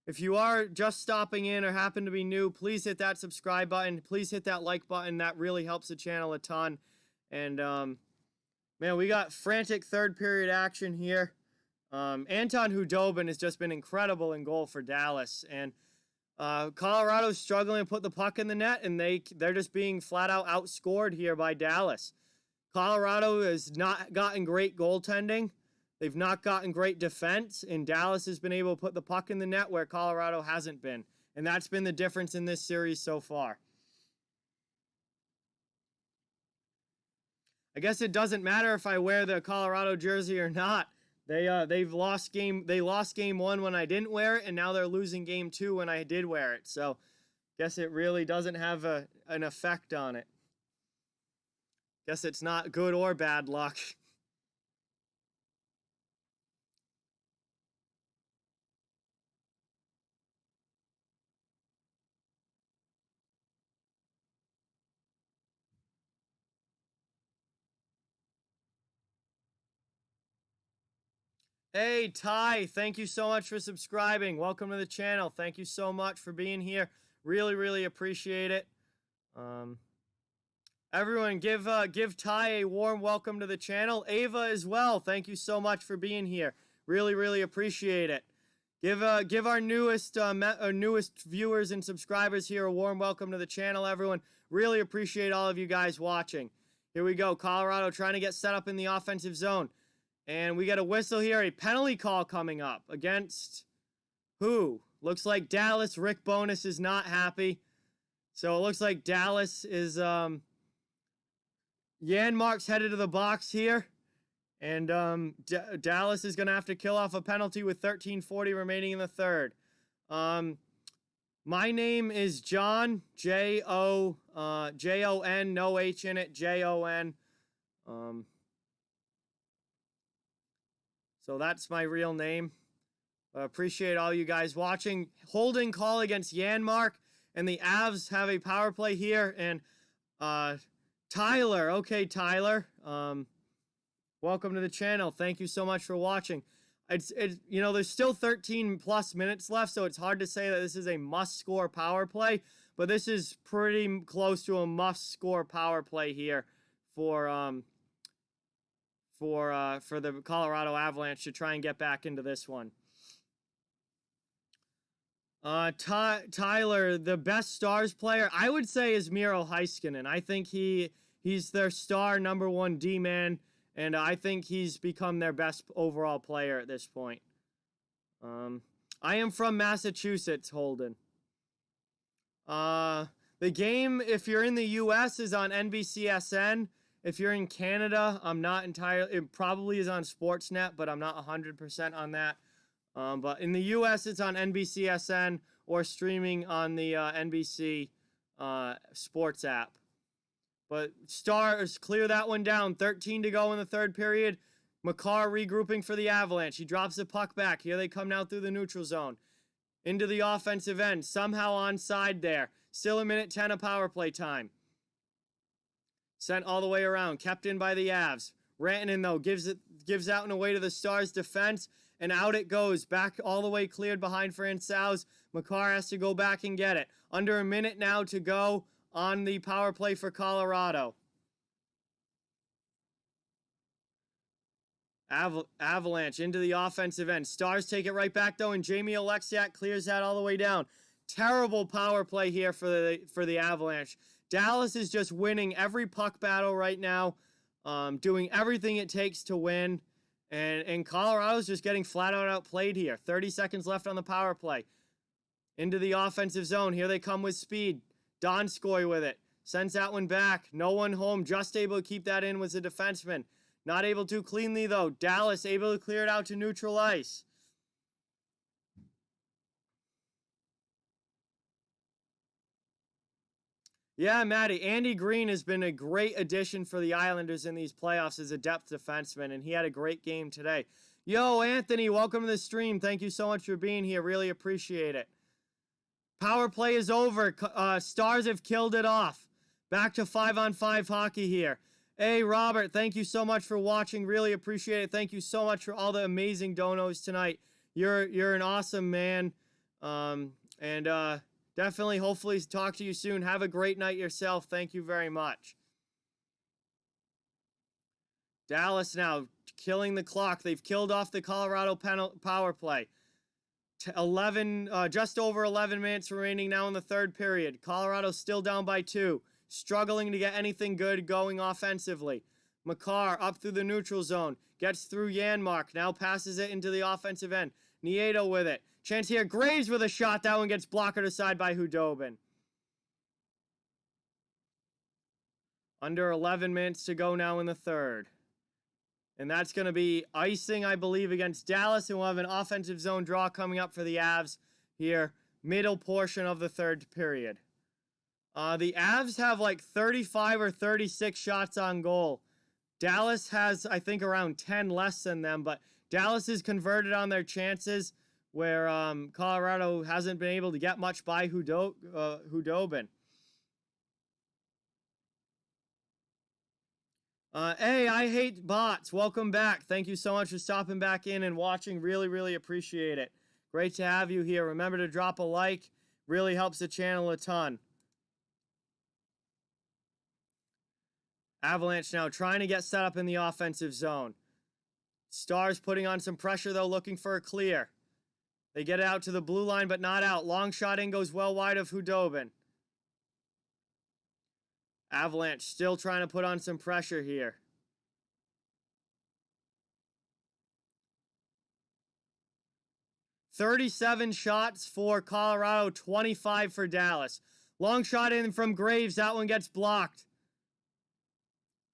If you are just stopping in or happen to be new, please hit that subscribe button. Please hit that like button. That really helps the channel a ton. And, man, we got frantic third period action here. Anton Hudobin has just been incredible in goal for Dallas. And Colorado's struggling to put the puck in the net, and they're just being flat out outscored here by Dallas. Colorado has not gotten great goaltending. They've not gotten great defense, and Dallas has been able to put the puck in the net where Colorado hasn't been. And that's been the difference in this series so far. I guess it doesn't matter if I wear the Colorado jersey or not. They lost game 1 when I didn't wear it, and now they're losing game 2 when I did wear it. So, guess it really doesn't have an effect on it. Guess it's not good or bad luck. Hey, Ty, thank you so much for subscribing. Welcome to the channel. Thank you so much for being here. Really, really appreciate it. Everyone, give Ty a warm welcome to the channel. Ava as well. Thank you so much for being here. Really, really appreciate it. Give our newest viewers and subscribers here a warm welcome to the channel, everyone. Really appreciate all of you guys watching. Here we go. Colorado trying to get set up in the offensive zone. And we got a whistle here. A penalty call coming up against who? Looks like Dallas. Rick Bowness is not happy. So it looks like Dallas is Janmark's headed to the box here. And Dallas is going to have to kill off a penalty with 13:40 remaining in the third. My name is John, Jon, no H in it, Jon. So that's my real name. Appreciate all you guys watching. Holding call against Janmark, and the Avs have a power play here. And Tyler, okay, Tyler. Welcome to the channel. Thank you so much for watching. It's you know, there's still 13 plus minutes left, so it's hard to say that this is a must-score power play, but this is pretty close to a must-score power play here for the Colorado Avalanche to try and get back into this one. Tyler, the best Stars player, I would say, is Miro Heiskanen. I think he's their star #1 D-man, and I think he's become their best overall player at this point. I am from Massachusetts, Holden. The game, if you're in the U.S., is on NBCSN. If you're in Canada, I'm not entirely, it probably is on Sportsnet, but I'm not 100% on that. But in the U.S., it's on NBCSN or streaming on the NBC Sports app. But Stars clear that one down. 13 to go in the third period. Makar regrouping for the Avalanche. He drops the puck back. Here they come now through the neutral zone. Into the offensive end. Somehow onside there. Still 1:10 of power play time. Sent all the way around. Kept in by the Avs. Rantanen, though, gives out and away to the Stars' defense. And out it goes. Back all the way cleared behind Francouz. Makar has to go back and get it. Under a minute now to go on the power play for Colorado. Avalanche into the offensive end. Stars take it right back, though, and Jamie Oleksiak clears that all the way down. Terrible power play here for the Avalanche. Dallas is just winning every puck battle right now, doing everything it takes to win. And Colorado's just getting flat out outplayed here. 30 seconds left on the power play. Into the offensive zone. Here they come with speed. Donskoy with it. Sends that one back. No one home. Just able to keep that in was a defenseman. Not able to cleanly, though. Dallas able to clear it out to neutral ice. Yeah, Maddie. Andy Green has been a great addition for the Islanders in these playoffs as a depth defenseman, and he had a great game today. Yo, Anthony, welcome to the stream. Thank you so much for being here. Really appreciate it. Power play is over. Stars have killed it off. Back to 5-on-5 hockey here. Hey, Robert, thank you so much for watching. Really appreciate it. Thank you so much for all the amazing donos tonight. You're an awesome man. Definitely, hopefully, talk to you soon. Have a great night yourself. Thank you very much. Dallas now killing the clock. They've killed off the Colorado power play. Just over 11 minutes remaining now in the third period. Colorado still down by 2. Struggling to get anything good going offensively. Makar up through the neutral zone. Gets through Janmark. Now passes it into the offensive end. Nieto with it. Chance here. Graves with a shot. That one gets blocked aside by Hudobin. Under 11 minutes to go now in the third. And that's going to be icing, I believe, against Dallas. And we'll have an offensive zone draw coming up for the Avs here. Middle portion of the third period. The Avs have like 35 or 36 shots on goal. Dallas has, I think, around 10 less than them, but Dallas is converted on their chances where Colorado hasn't been able to get much by Hudobin. Hey, I hate bots. Welcome back. Thank you so much for stopping back in and watching. Really, really appreciate it. Great to have you here. Remember to drop a like. Really helps the channel a ton. Avalanche now trying to get set up in the offensive zone. Stars putting on some pressure, though, looking for a clear. They get it out to the blue line, but not out. Long shot in, goes well wide of Hudobin. Avalanche still trying to put on some pressure here. "37 shots for Colorado, 25 for Dallas. Long shot in from Graves. That one gets blocked.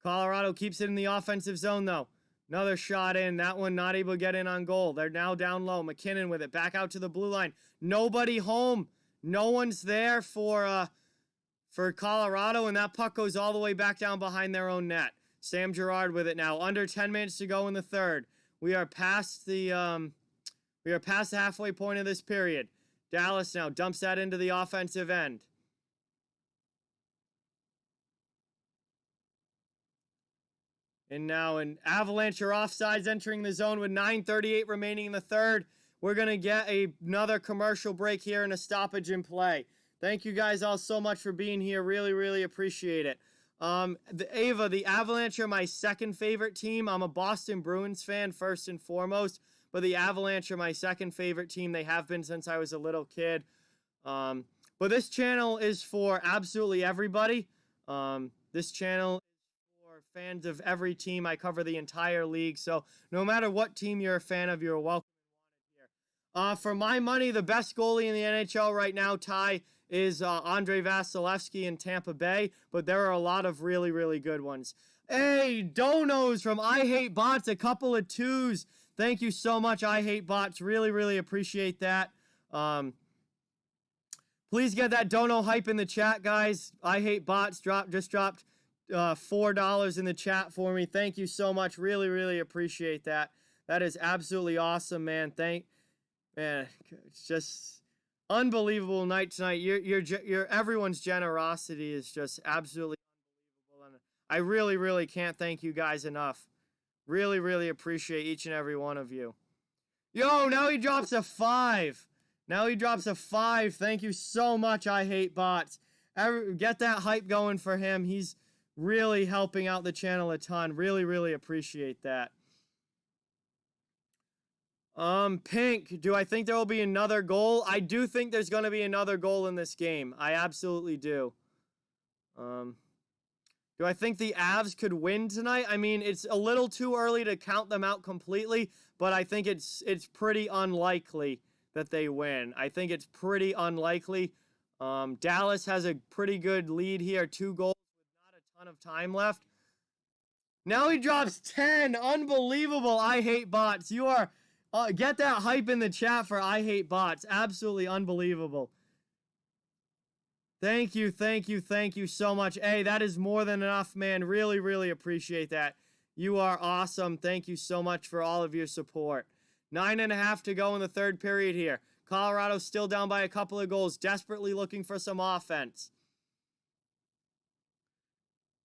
Colorado keeps it in the offensive zone, though. Another shot in. That one not able to get in on goal. They're now down low. McKinnon with it. Back out to the blue line. Nobody home. No one's there for Colorado, and that puck goes all the way back down behind their own net. Sam Girard with it now. Under 10 minutes to go in the third. We are past the halfway point of this period. Dallas now dumps that into the offensive end. And now an Avalanche or offsides entering the zone with 9:38 remaining in the third. We're going to get another commercial break here and a stoppage in play. Thank you guys all so much for being here. Really, really appreciate it. The Avalanche are my second favorite team. I'm a Boston Bruins fan first and foremost, but the Avalanche are my second favorite team. They have been since I was a little kid. But this channel is for absolutely everybody. This channel fans of every team. I cover the entire league, so no matter what team you're a fan of, you're welcome and wanted here. For my money, the best goalie in the NHL right now, Ty, is Andrei Vasilevsky in Tampa Bay, but there are a lot of really, really good ones. Hey, Donos from I Hate Bots, a couple of twos. Thank you so much, I Hate Bots. Really, really appreciate that. Please get that dono hype in the chat, guys. I Hate Bots just dropped $4 in the chat for me. Thank you so much. Really, really appreciate that. That is absolutely awesome, man. Man, it's just unbelievable night tonight. Your everyone's generosity is just absolutely unbelievable, and I really, really can't thank you guys enough. Really, really appreciate each and every one of you. Yo, now he drops a 5. Now he drops a 5. Thank you so much, I Hate Bots. Get that hype going for him. He's really helping out the channel a ton. Really, really appreciate that. Pink, do I think there will be another goal? I do think there's going to be another goal in this game. I absolutely do. Do I think the Avs could win tonight? I mean, it's a little too early to count them out completely, but I think it's pretty unlikely that they win. I think it's pretty unlikely. Dallas has a pretty good lead here. 2 goals with not a ton of time left. Now he drops 10. Unbelievable. I Hate Bots. You are... get that hype in the chat for I Hate Bots. Absolutely unbelievable. Thank you, thank you, thank you so much. Hey, that is more than enough, man. Really, really appreciate that. You are awesome. Thank you so much for all of your support. 9.5 to go in the third period here. Colorado still down by a couple of goals, desperately looking for some offense.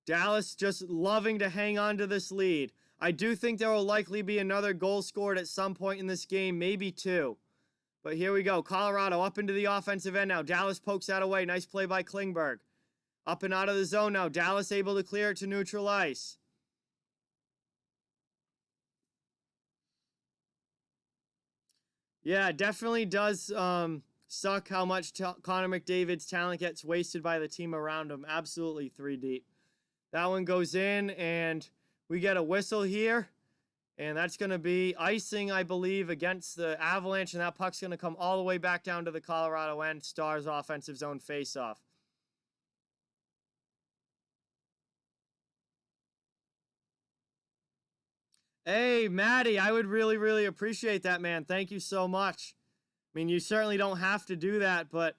Dallas just loving to hang on to this lead. I do think there will likely be another goal scored at some point in this game, maybe 2. But here we go. Colorado up into the offensive end now. Dallas pokes that away. Nice play by Klingberg. Up and out of the zone now. Dallas able to clear it to neutral ice. Yeah, it definitely does suck how much Connor McDavid's talent gets wasted by the team around him. Absolutely 3 deep. That one goes in, and we get a whistle here. And that's going to be icing, I believe, against the Avalanche. And that puck's going to come all the way back down to the Colorado end. Stars offensive zone faceoff. Hey, Maddie, I would really, really appreciate that, man. Thank you so much. I mean, you certainly don't have to do that, but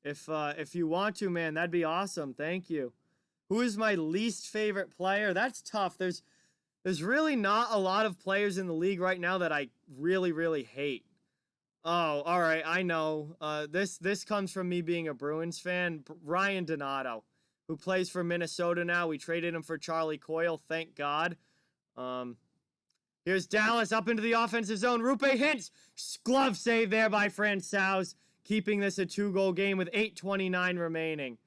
If you want to, man, that'd be awesome. Thank you. Who is my least favorite player? That's tough. There's really not a lot of players in the league right now that I really, really hate. Oh, all right, I know. This comes from me being a Bruins fan. Ryan Donato, who plays for Minnesota now. We traded him for Charlie Coyle, thank God. Here's Dallas up into the offensive zone. Rupe Hintz, glove save there by Francouz, keeping this a 2-goal game with 8:29 remaining.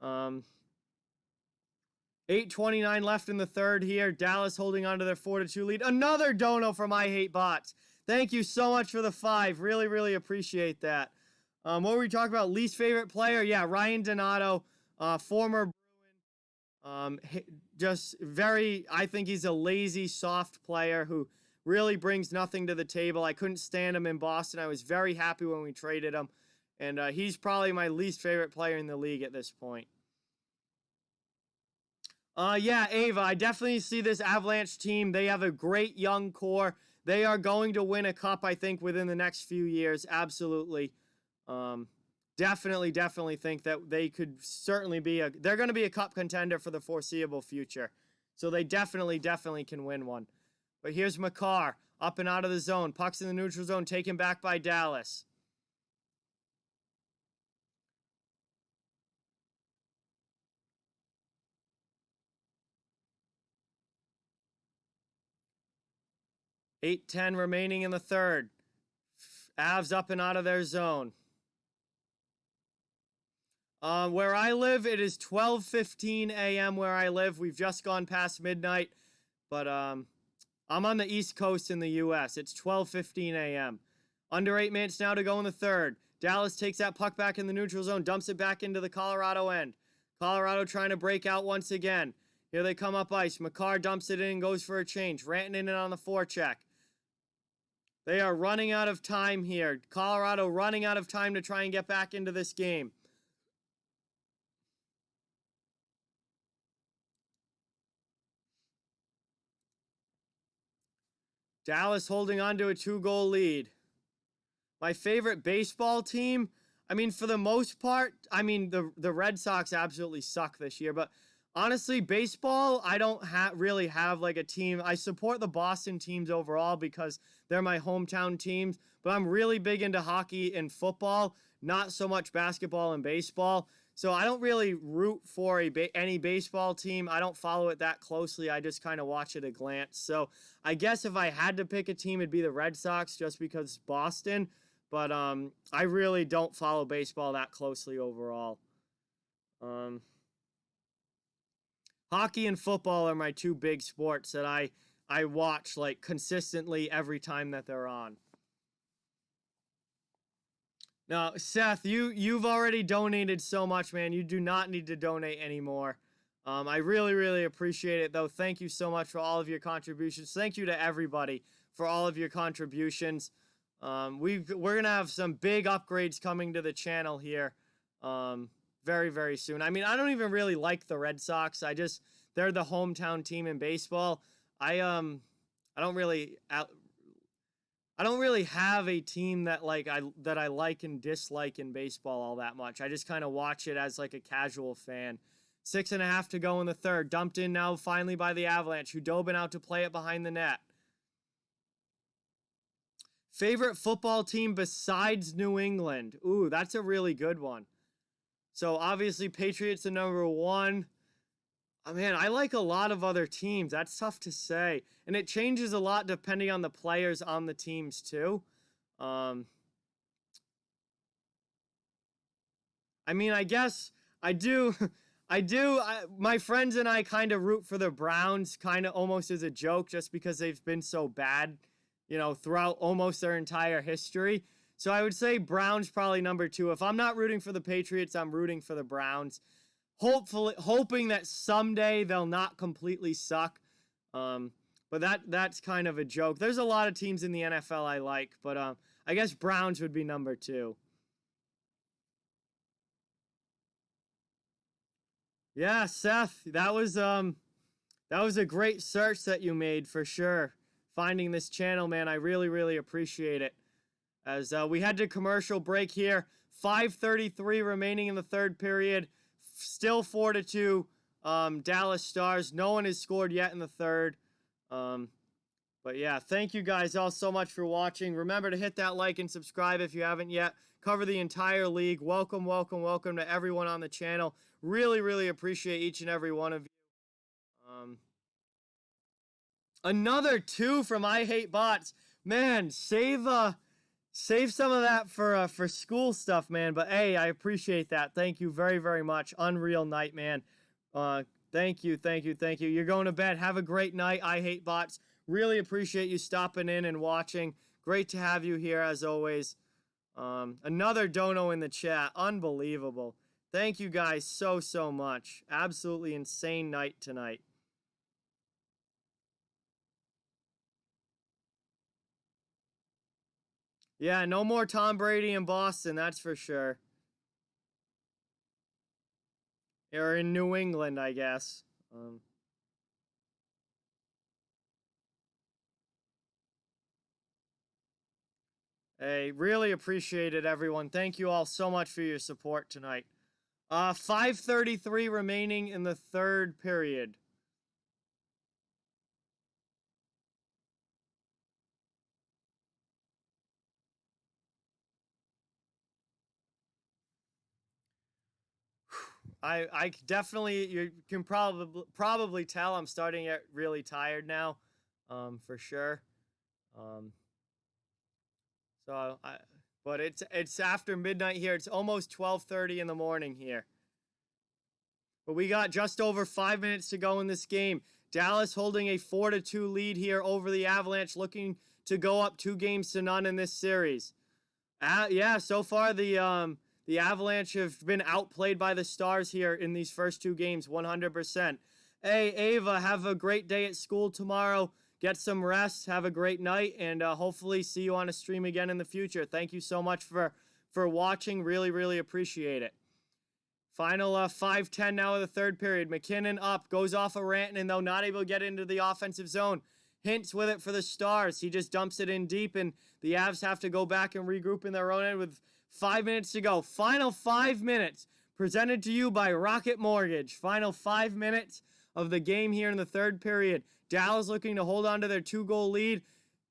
8:29 left in the third here. Dallas holding on to their 4-2 lead. Another dono from I Hate Bots. Thank you so much for the 5. Really, really appreciate that. What were we talking about? Least favorite player? Yeah, Ryan Donato, former Bruin. Just very, I think he's a lazy, soft player who really brings nothing to the table. I couldn't stand him in Boston. I was very happy when we traded him. And he's probably my least favorite player in the league at this point. Yeah, Ava, I definitely see this Avalanche team. They have a great young core. They are going to win a cup, I think, within the next few years. Absolutely. Definitely think that they could certainly be they're going to be a cup contender for the foreseeable future. So they definitely can win one. But here's Makar, up and out of the zone. Puck's in the neutral zone, taken back by Dallas. .8:10 remaining in the third. Avs up and out of their zone. Where I live, it is 12:15 a.m. where I live. We've just gone past midnight, but I'm on the East Coast in the U.S. It's 12:15 a.m. Under 8 minutes now to go in the third. Dallas takes that puck back in the neutral zone, dumps it back into the Colorado end. Colorado trying to break out once again. Here they come up ice. Makar dumps it in and goes for a change. Rantanen in on the forecheck. They are running out of time here. Colorado running out of time to try and get back into this game. Dallas holding on to a 2-goal lead. My favorite baseball team, I mean, for the most part, I mean, the Red Sox absolutely suck this year, but honestly, baseball, I don't really have like a team. I support the Boston teams overall because they're my hometown teams, but I'm really big into hockey and football, not so much basketball and baseball. So I don't really root for any baseball team. I don't follow it that closely. I just kind of watch it at a glance. So I guess if I had to pick a team, it'd be the Red Sox just because it's Boston. But I really don't follow baseball that closely overall. Hockey and football are my two big sports that I watch like consistently every time that they're on. Now, Seth, you've already donated so much, man. You do not need to donate anymore. I really appreciate it, though. Thank you so much for all of your contributions. Thank you to everybody for all of your contributions. We're gonna have some big upgrades coming to the channel here, very soon. I mean, I don't even really like the Red Sox. They're the hometown team in baseball. I don't really have a team that I like and dislike in baseball all that much. I just kind of watch it as like a casual fan. 6.5 to go in the third. Dumped in now finally by the Avalanche. Hudobin out to play it behind the net. Favorite football team besides New England? Ooh, that's a really good one. So obviously Patriots are number 1. Oh, man, I like a lot of other teams. That's tough to say. And it changes a lot depending on the players on the teams, too. I mean, I guess I do. My friends and I kind of root for the Browns, kind of almost as a joke, just because they've been so bad, throughout almost their entire history. So I would say Browns probably number 2. If I'm not rooting for the Patriots, I'm rooting for the Browns. Hoping that someday they'll not completely suck. But that's kind of a joke. There's a lot of teams in the NFL I like, but I guess Browns would be number 2. Yeah, Seth, that was a great search that you made for sure. Finding this channel, man, I really appreciate it. As we head to commercial break here, 5:33 remaining in the third period. Still 4-2. Dallas Stars. No one has scored yet in the third. But yeah, thank you guys all so much for watching. Remember to hit that like and subscribe if you haven't yet. Cover the entire league. Welcome, welcome, welcome to everyone on the channel. Really, really appreciate each and every one of you. Another 2 from I Hate Bots. Man, save some of that for school stuff, man. But hey, I appreciate that. Thank you very, very much. Unreal night, man. Thank you, thank you, thank you. You're going to bed. Have a great night. I Hate Bots. Really appreciate you stopping in and watching. Great to have you here as always. Another dono in the chat. Unbelievable. Thank you guys so, so much. Absolutely insane night tonight. Yeah, no more Tom Brady in Boston, that's for sure. Or in New England, I guess. Hey, really appreciate it, everyone. Thank you all so much for your support tonight. 5:33 remaining in the third period. I definitely, you can probably tell I'm starting to get really tired now, for sure. But it's after midnight here. It's almost 12:30 in the morning here. But we got just over 5 minutes to go in this game. Dallas holding a 4-2 lead here over the Avalanche, looking to go up 2-0 in this series. Yeah, so far the Avalanche have been outplayed by the Stars here in these first 2 games, 100%. Hey, Ava, have a great day at school tomorrow. Get some rest. Have a great night, and hopefully see you on a stream again in the future. Thank you so much for watching. Really, really appreciate it. Final 5:10 now of the third period. McKinnon up, goes off a Rantanen, though, not able to get into the offensive zone. Hints with it for the Stars. He just dumps it in deep, and the Avs have to go back and regroup in their own end with 5 minutes to go. Final 5 minutes, presented to you by Rocket Mortgage. Final 5 minutes of the game here in the third period. Dallas looking to hold on to their 2-goal lead.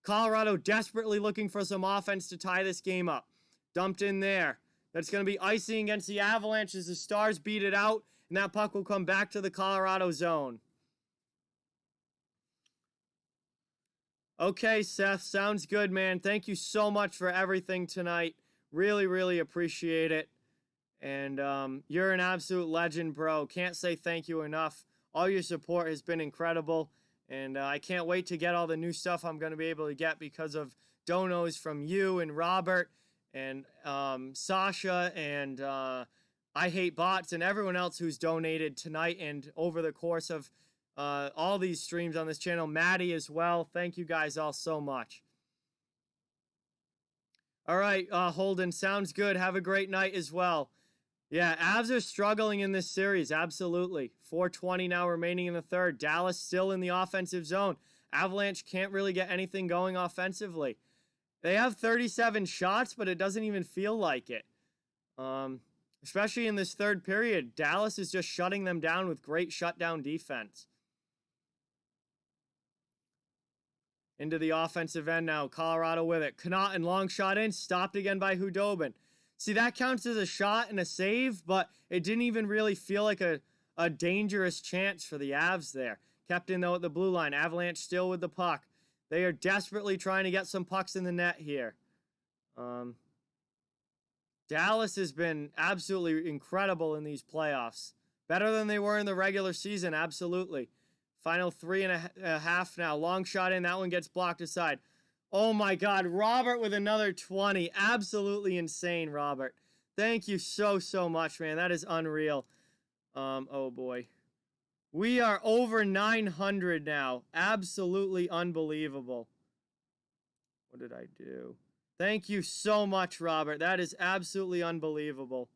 Colorado desperately looking for some offense to tie this game up. Dumped in there. That's going to be icing against the Avalanche as the Stars beat it out, and that puck will come back to the Colorado zone. Okay, Seth, sounds good, man. Thank you so much for everything tonight. Really, really appreciate it. And you're an absolute legend, bro. Can't say thank you enough. All your support has been incredible, and I can't wait to get all the new stuff I'm going to be able to get because of donos from you and Robert and Sasha and I Hate Bots and everyone else who's donated tonight and over the course of all these streams on this channel. Maddie as well. Thank you guys all so much. All right, Holden, sounds good. Have a great night as well. Yeah, Avs are struggling in this series, absolutely. 4:20 now remaining in the third. Dallas still in the offensive zone. Avalanche can't really get anything going offensively. They have 37 shots, but it doesn't even feel like it. Especially in this third period. Dallas is just shutting them down with great shutdown defense. Into the offensive end now. Colorado with it. Connaughton, long shot in. Stopped again by Hudobin. See, that counts as a shot and a save, but it didn't even really feel like a dangerous chance for the Avs there. Kept in, though, at the blue line. Avalanche still with the puck. They are desperately trying to get some pucks in the net here. Dallas has been absolutely incredible in these playoffs. Better than they were in the regular season, absolutely. Final 3.5 now. Long shot in. That one gets blocked aside. Oh my God. Robert with another 20. Absolutely insane, Robert. Thank you so, so much, man. That is unreal. Oh boy. We are over 900 now. Absolutely unbelievable. What did I do? Thank you so much, Robert. That is absolutely unbelievable.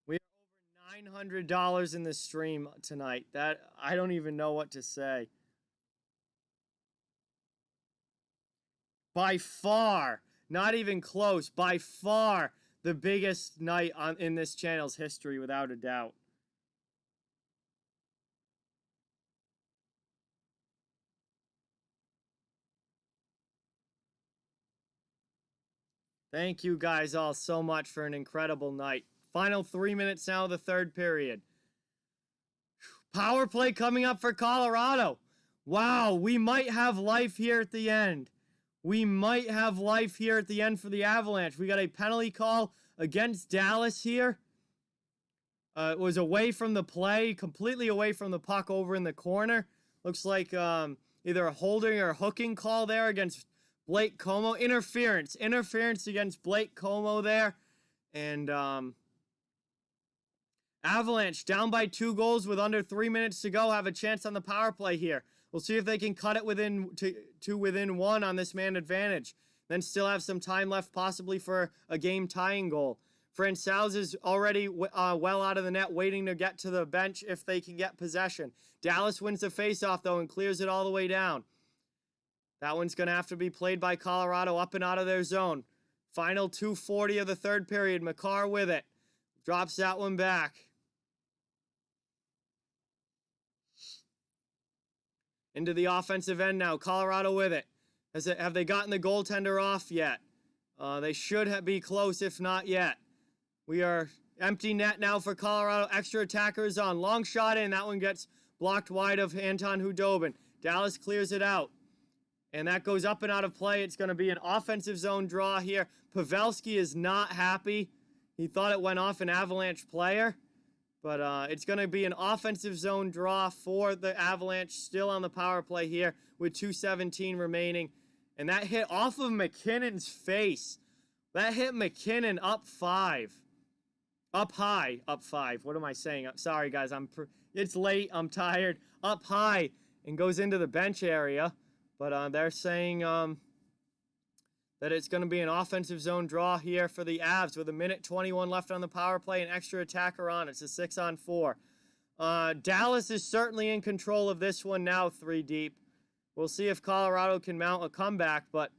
We are over $900 in the stream tonight. That, I don't even know what to say. By far. Not even close. By far the biggest night in this channel's history, without a doubt. Thank you guys all so much for an incredible night. Final 3 minutes now of the third period. Power play coming up for Colorado. Wow, we might have life here at the end. We might have life here at the end for the Avalanche. We got a penalty call against Dallas here. It was away from the play, completely away from the puck over in the corner. Looks like either a holding or a hooking call there against Blake Como. Interference against Blake Como there. And Avalanche down by 2 goals with under 3 minutes to go, have a chance on the power play here. We'll see if they can cut it within within 1 on this man advantage. Then still have some time left possibly for a game tying goal. Francouz is already well out of the net, waiting to get to the bench if they can get possession. Dallas wins the faceoff though and clears it all the way down. That one's going to have to be played by Colorado up and out of their zone. Final 2:40 of the third period. Makar with it. Drops that one back. Into the offensive end now. Colorado with it. Have they gotten the goaltender off yet? They should be close, if not yet. We are empty net now for Colorado. Extra attackers on. Long shot in. That one gets blocked wide of Anton Hudobin. Dallas clears it out. And that goes up and out of play. It's going to be an offensive zone draw here. Pavelski is not happy. He thought it went off an Avalanche player. But it's going to be an offensive zone draw for the Avalanche. Still on the power play here with 2:17 remaining. And that hit off of McKinnon's face. That hit McKinnon up 5. Up high. Up 5. What am I saying? Sorry, guys. It's late. I'm tired. Up high. And goes into the bench area. But they're saying that it's going to be an offensive zone draw here for the Avs with 1:21 left on the power play. An extra attacker on. It's a 6-on-4. Dallas is certainly in control of this one now, 3 deep. We'll see if Colorado can mount a comeback, but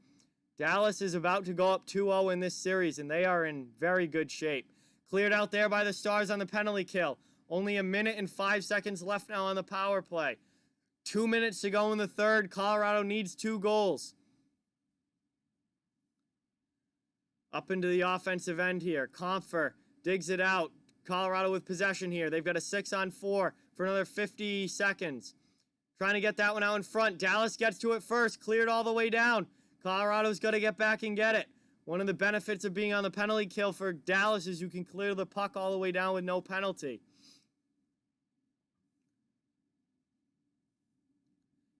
Dallas is about to go up 2-0 in this series, and they are in very good shape. Cleared out there by the Stars on the penalty kill. Only 1 minute and 5 seconds left now on the power play. 2 minutes to go in the third. Colorado needs 2 goals. Up into the offensive end here. Compher digs it out. Colorado with possession here. They've got a 6-on-4 for another 50 seconds. Trying to get that one out in front. Dallas gets to it first. Cleared all the way down. Colorado's got to get back and get it. One of the benefits of being on the penalty kill for Dallas is you can clear the puck all the way down with no penalty.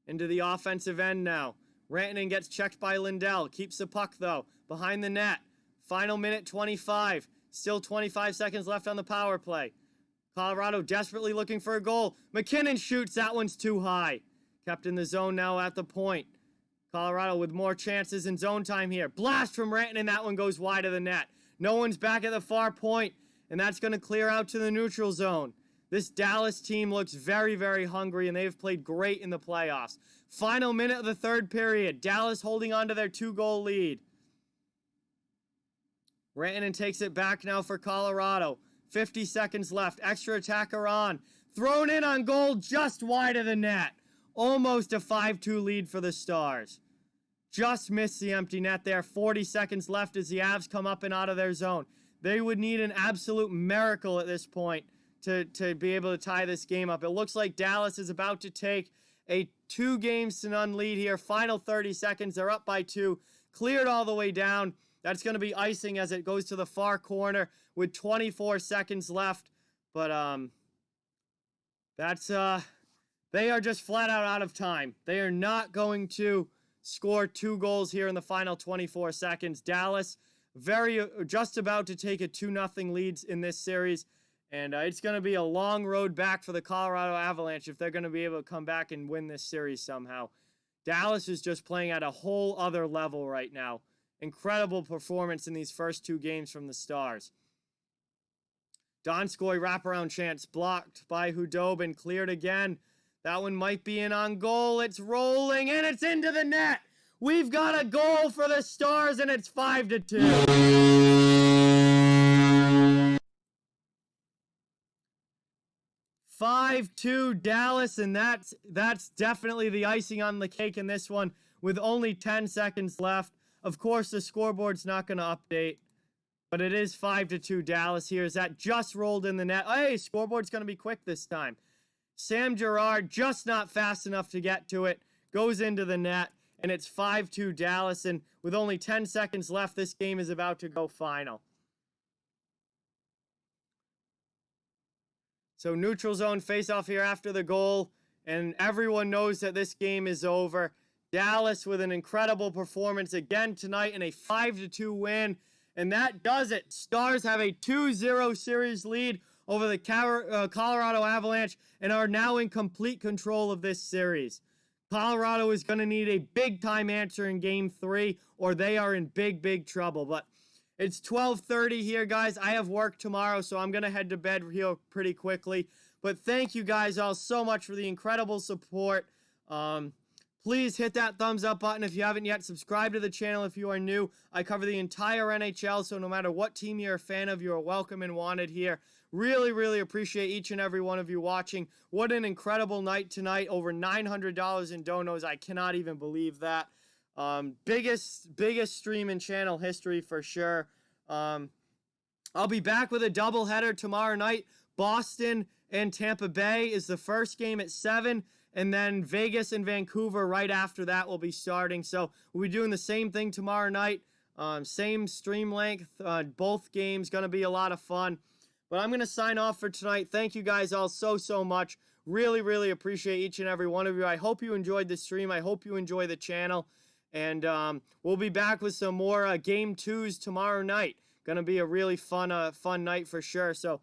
Into the offensive end now. Rantanen gets checked by Lindell. Keeps the puck, though, behind the net. Final minute 25. Still 25 seconds left on the power play. Colorado desperately looking for a goal. McKinnon shoots. That one's too high. Kept in the zone now at the point. Colorado with more chances in zone time here. Blast from Rantanen. That one goes wide of the net. No one's back at the far point, and that's going to clear out to the neutral zone. This Dallas team looks very, very hungry, and they've played great in the playoffs. Final minute of the third period. Dallas holding on to their 2-goal lead. Rantanen takes it back now for Colorado. 50 seconds left. Extra attacker on. Thrown in on goal just wide of the net. Almost a 5-2 lead for the Stars. Just missed the empty net there. 40 seconds left as the Avs come up and out of their zone. They would need an absolute miracle at this point to be able to tie this game up. It looks like Dallas is about to take a 2-0 lead here. Final 30 seconds. They're up by 2. Cleared all the way down. That's going to be icing as it goes to the far corner with 24 seconds left. But they are just flat out of time. They are not going to score 2 goals here in the final 24 seconds. Dallas just about to take a 2-0 lead in this series. And it's going to be a long road back for the Colorado Avalanche if they're going to be able to come back and win this series somehow. Dallas is just playing at a whole other level right now. Incredible performance in these first 2 games from the Stars. Donskoy wraparound chance blocked by Hudobin. Cleared again. That one might be in on goal. It's rolling and it's into the net. We've got a goal for the Stars, and it's 5-2. 5-2 Dallas, and that's definitely the icing on the cake in this one with only 10 seconds left. Of course, the scoreboard's not going to update, but it is 5-2 Dallas here. As that just rolled in the net. Hey, scoreboard's going to be quick this time. Sam Girard just not fast enough to get to it. Goes into the net, and it's 5-2 Dallas, and with only 10 seconds left, this game is about to go final. So neutral zone face-off here after the goal, and everyone knows that this game is over. Dallas with an incredible performance again tonight in a 5-2 win, and that does it. Stars have a 2-0 series lead over the Colorado Avalanche and are now in complete control of this series. Colorado is going to need a big-time answer in Game 3, or they are in big, big trouble. But it's 12:30 here, guys. I have work tomorrow, so I'm going to head to bed here pretty quickly. But thank you guys all so much for the incredible support. Please hit that thumbs up button if you haven't yet. Subscribe to the channel if you are new. I cover the entire NHL, so no matter what team you're a fan of, you are welcome and wanted here. Really, really appreciate each and every one of you watching. What an incredible night tonight. Over $900 in donos. I cannot even believe that. Biggest stream in channel history for sure. I'll be back with a doubleheader tomorrow night. Boston and Tampa Bay is the first game at 7, and then Vegas and Vancouver right after that will be starting. So we'll be doing the same thing tomorrow night. Same stream length, both games. Going to be a lot of fun. But I'm going to sign off for tonight. Thank you guys all so much. Really, really appreciate each and every one of you. I hope you enjoyed the stream. I hope you enjoy the channel. And we'll be back with some more Game 2s tomorrow night. Going to be a really fun night for sure. So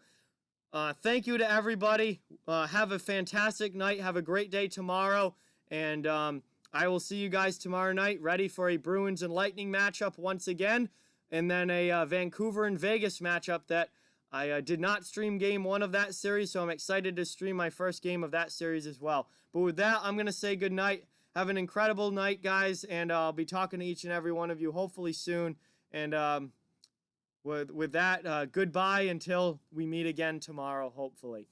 thank you to everybody. Have a fantastic night. Have a great day tomorrow. And I will see you guys tomorrow night, ready for a Bruins and Lightning matchup once again. And then a Vancouver and Vegas matchup that I did not stream Game 1 of that series. So I'm excited to stream my first game of that series as well. But with that, I'm going to say good night. Have an incredible night, guys, and I'll be talking to each and every one of you hopefully soon. And with that, goodbye until we meet again tomorrow, hopefully.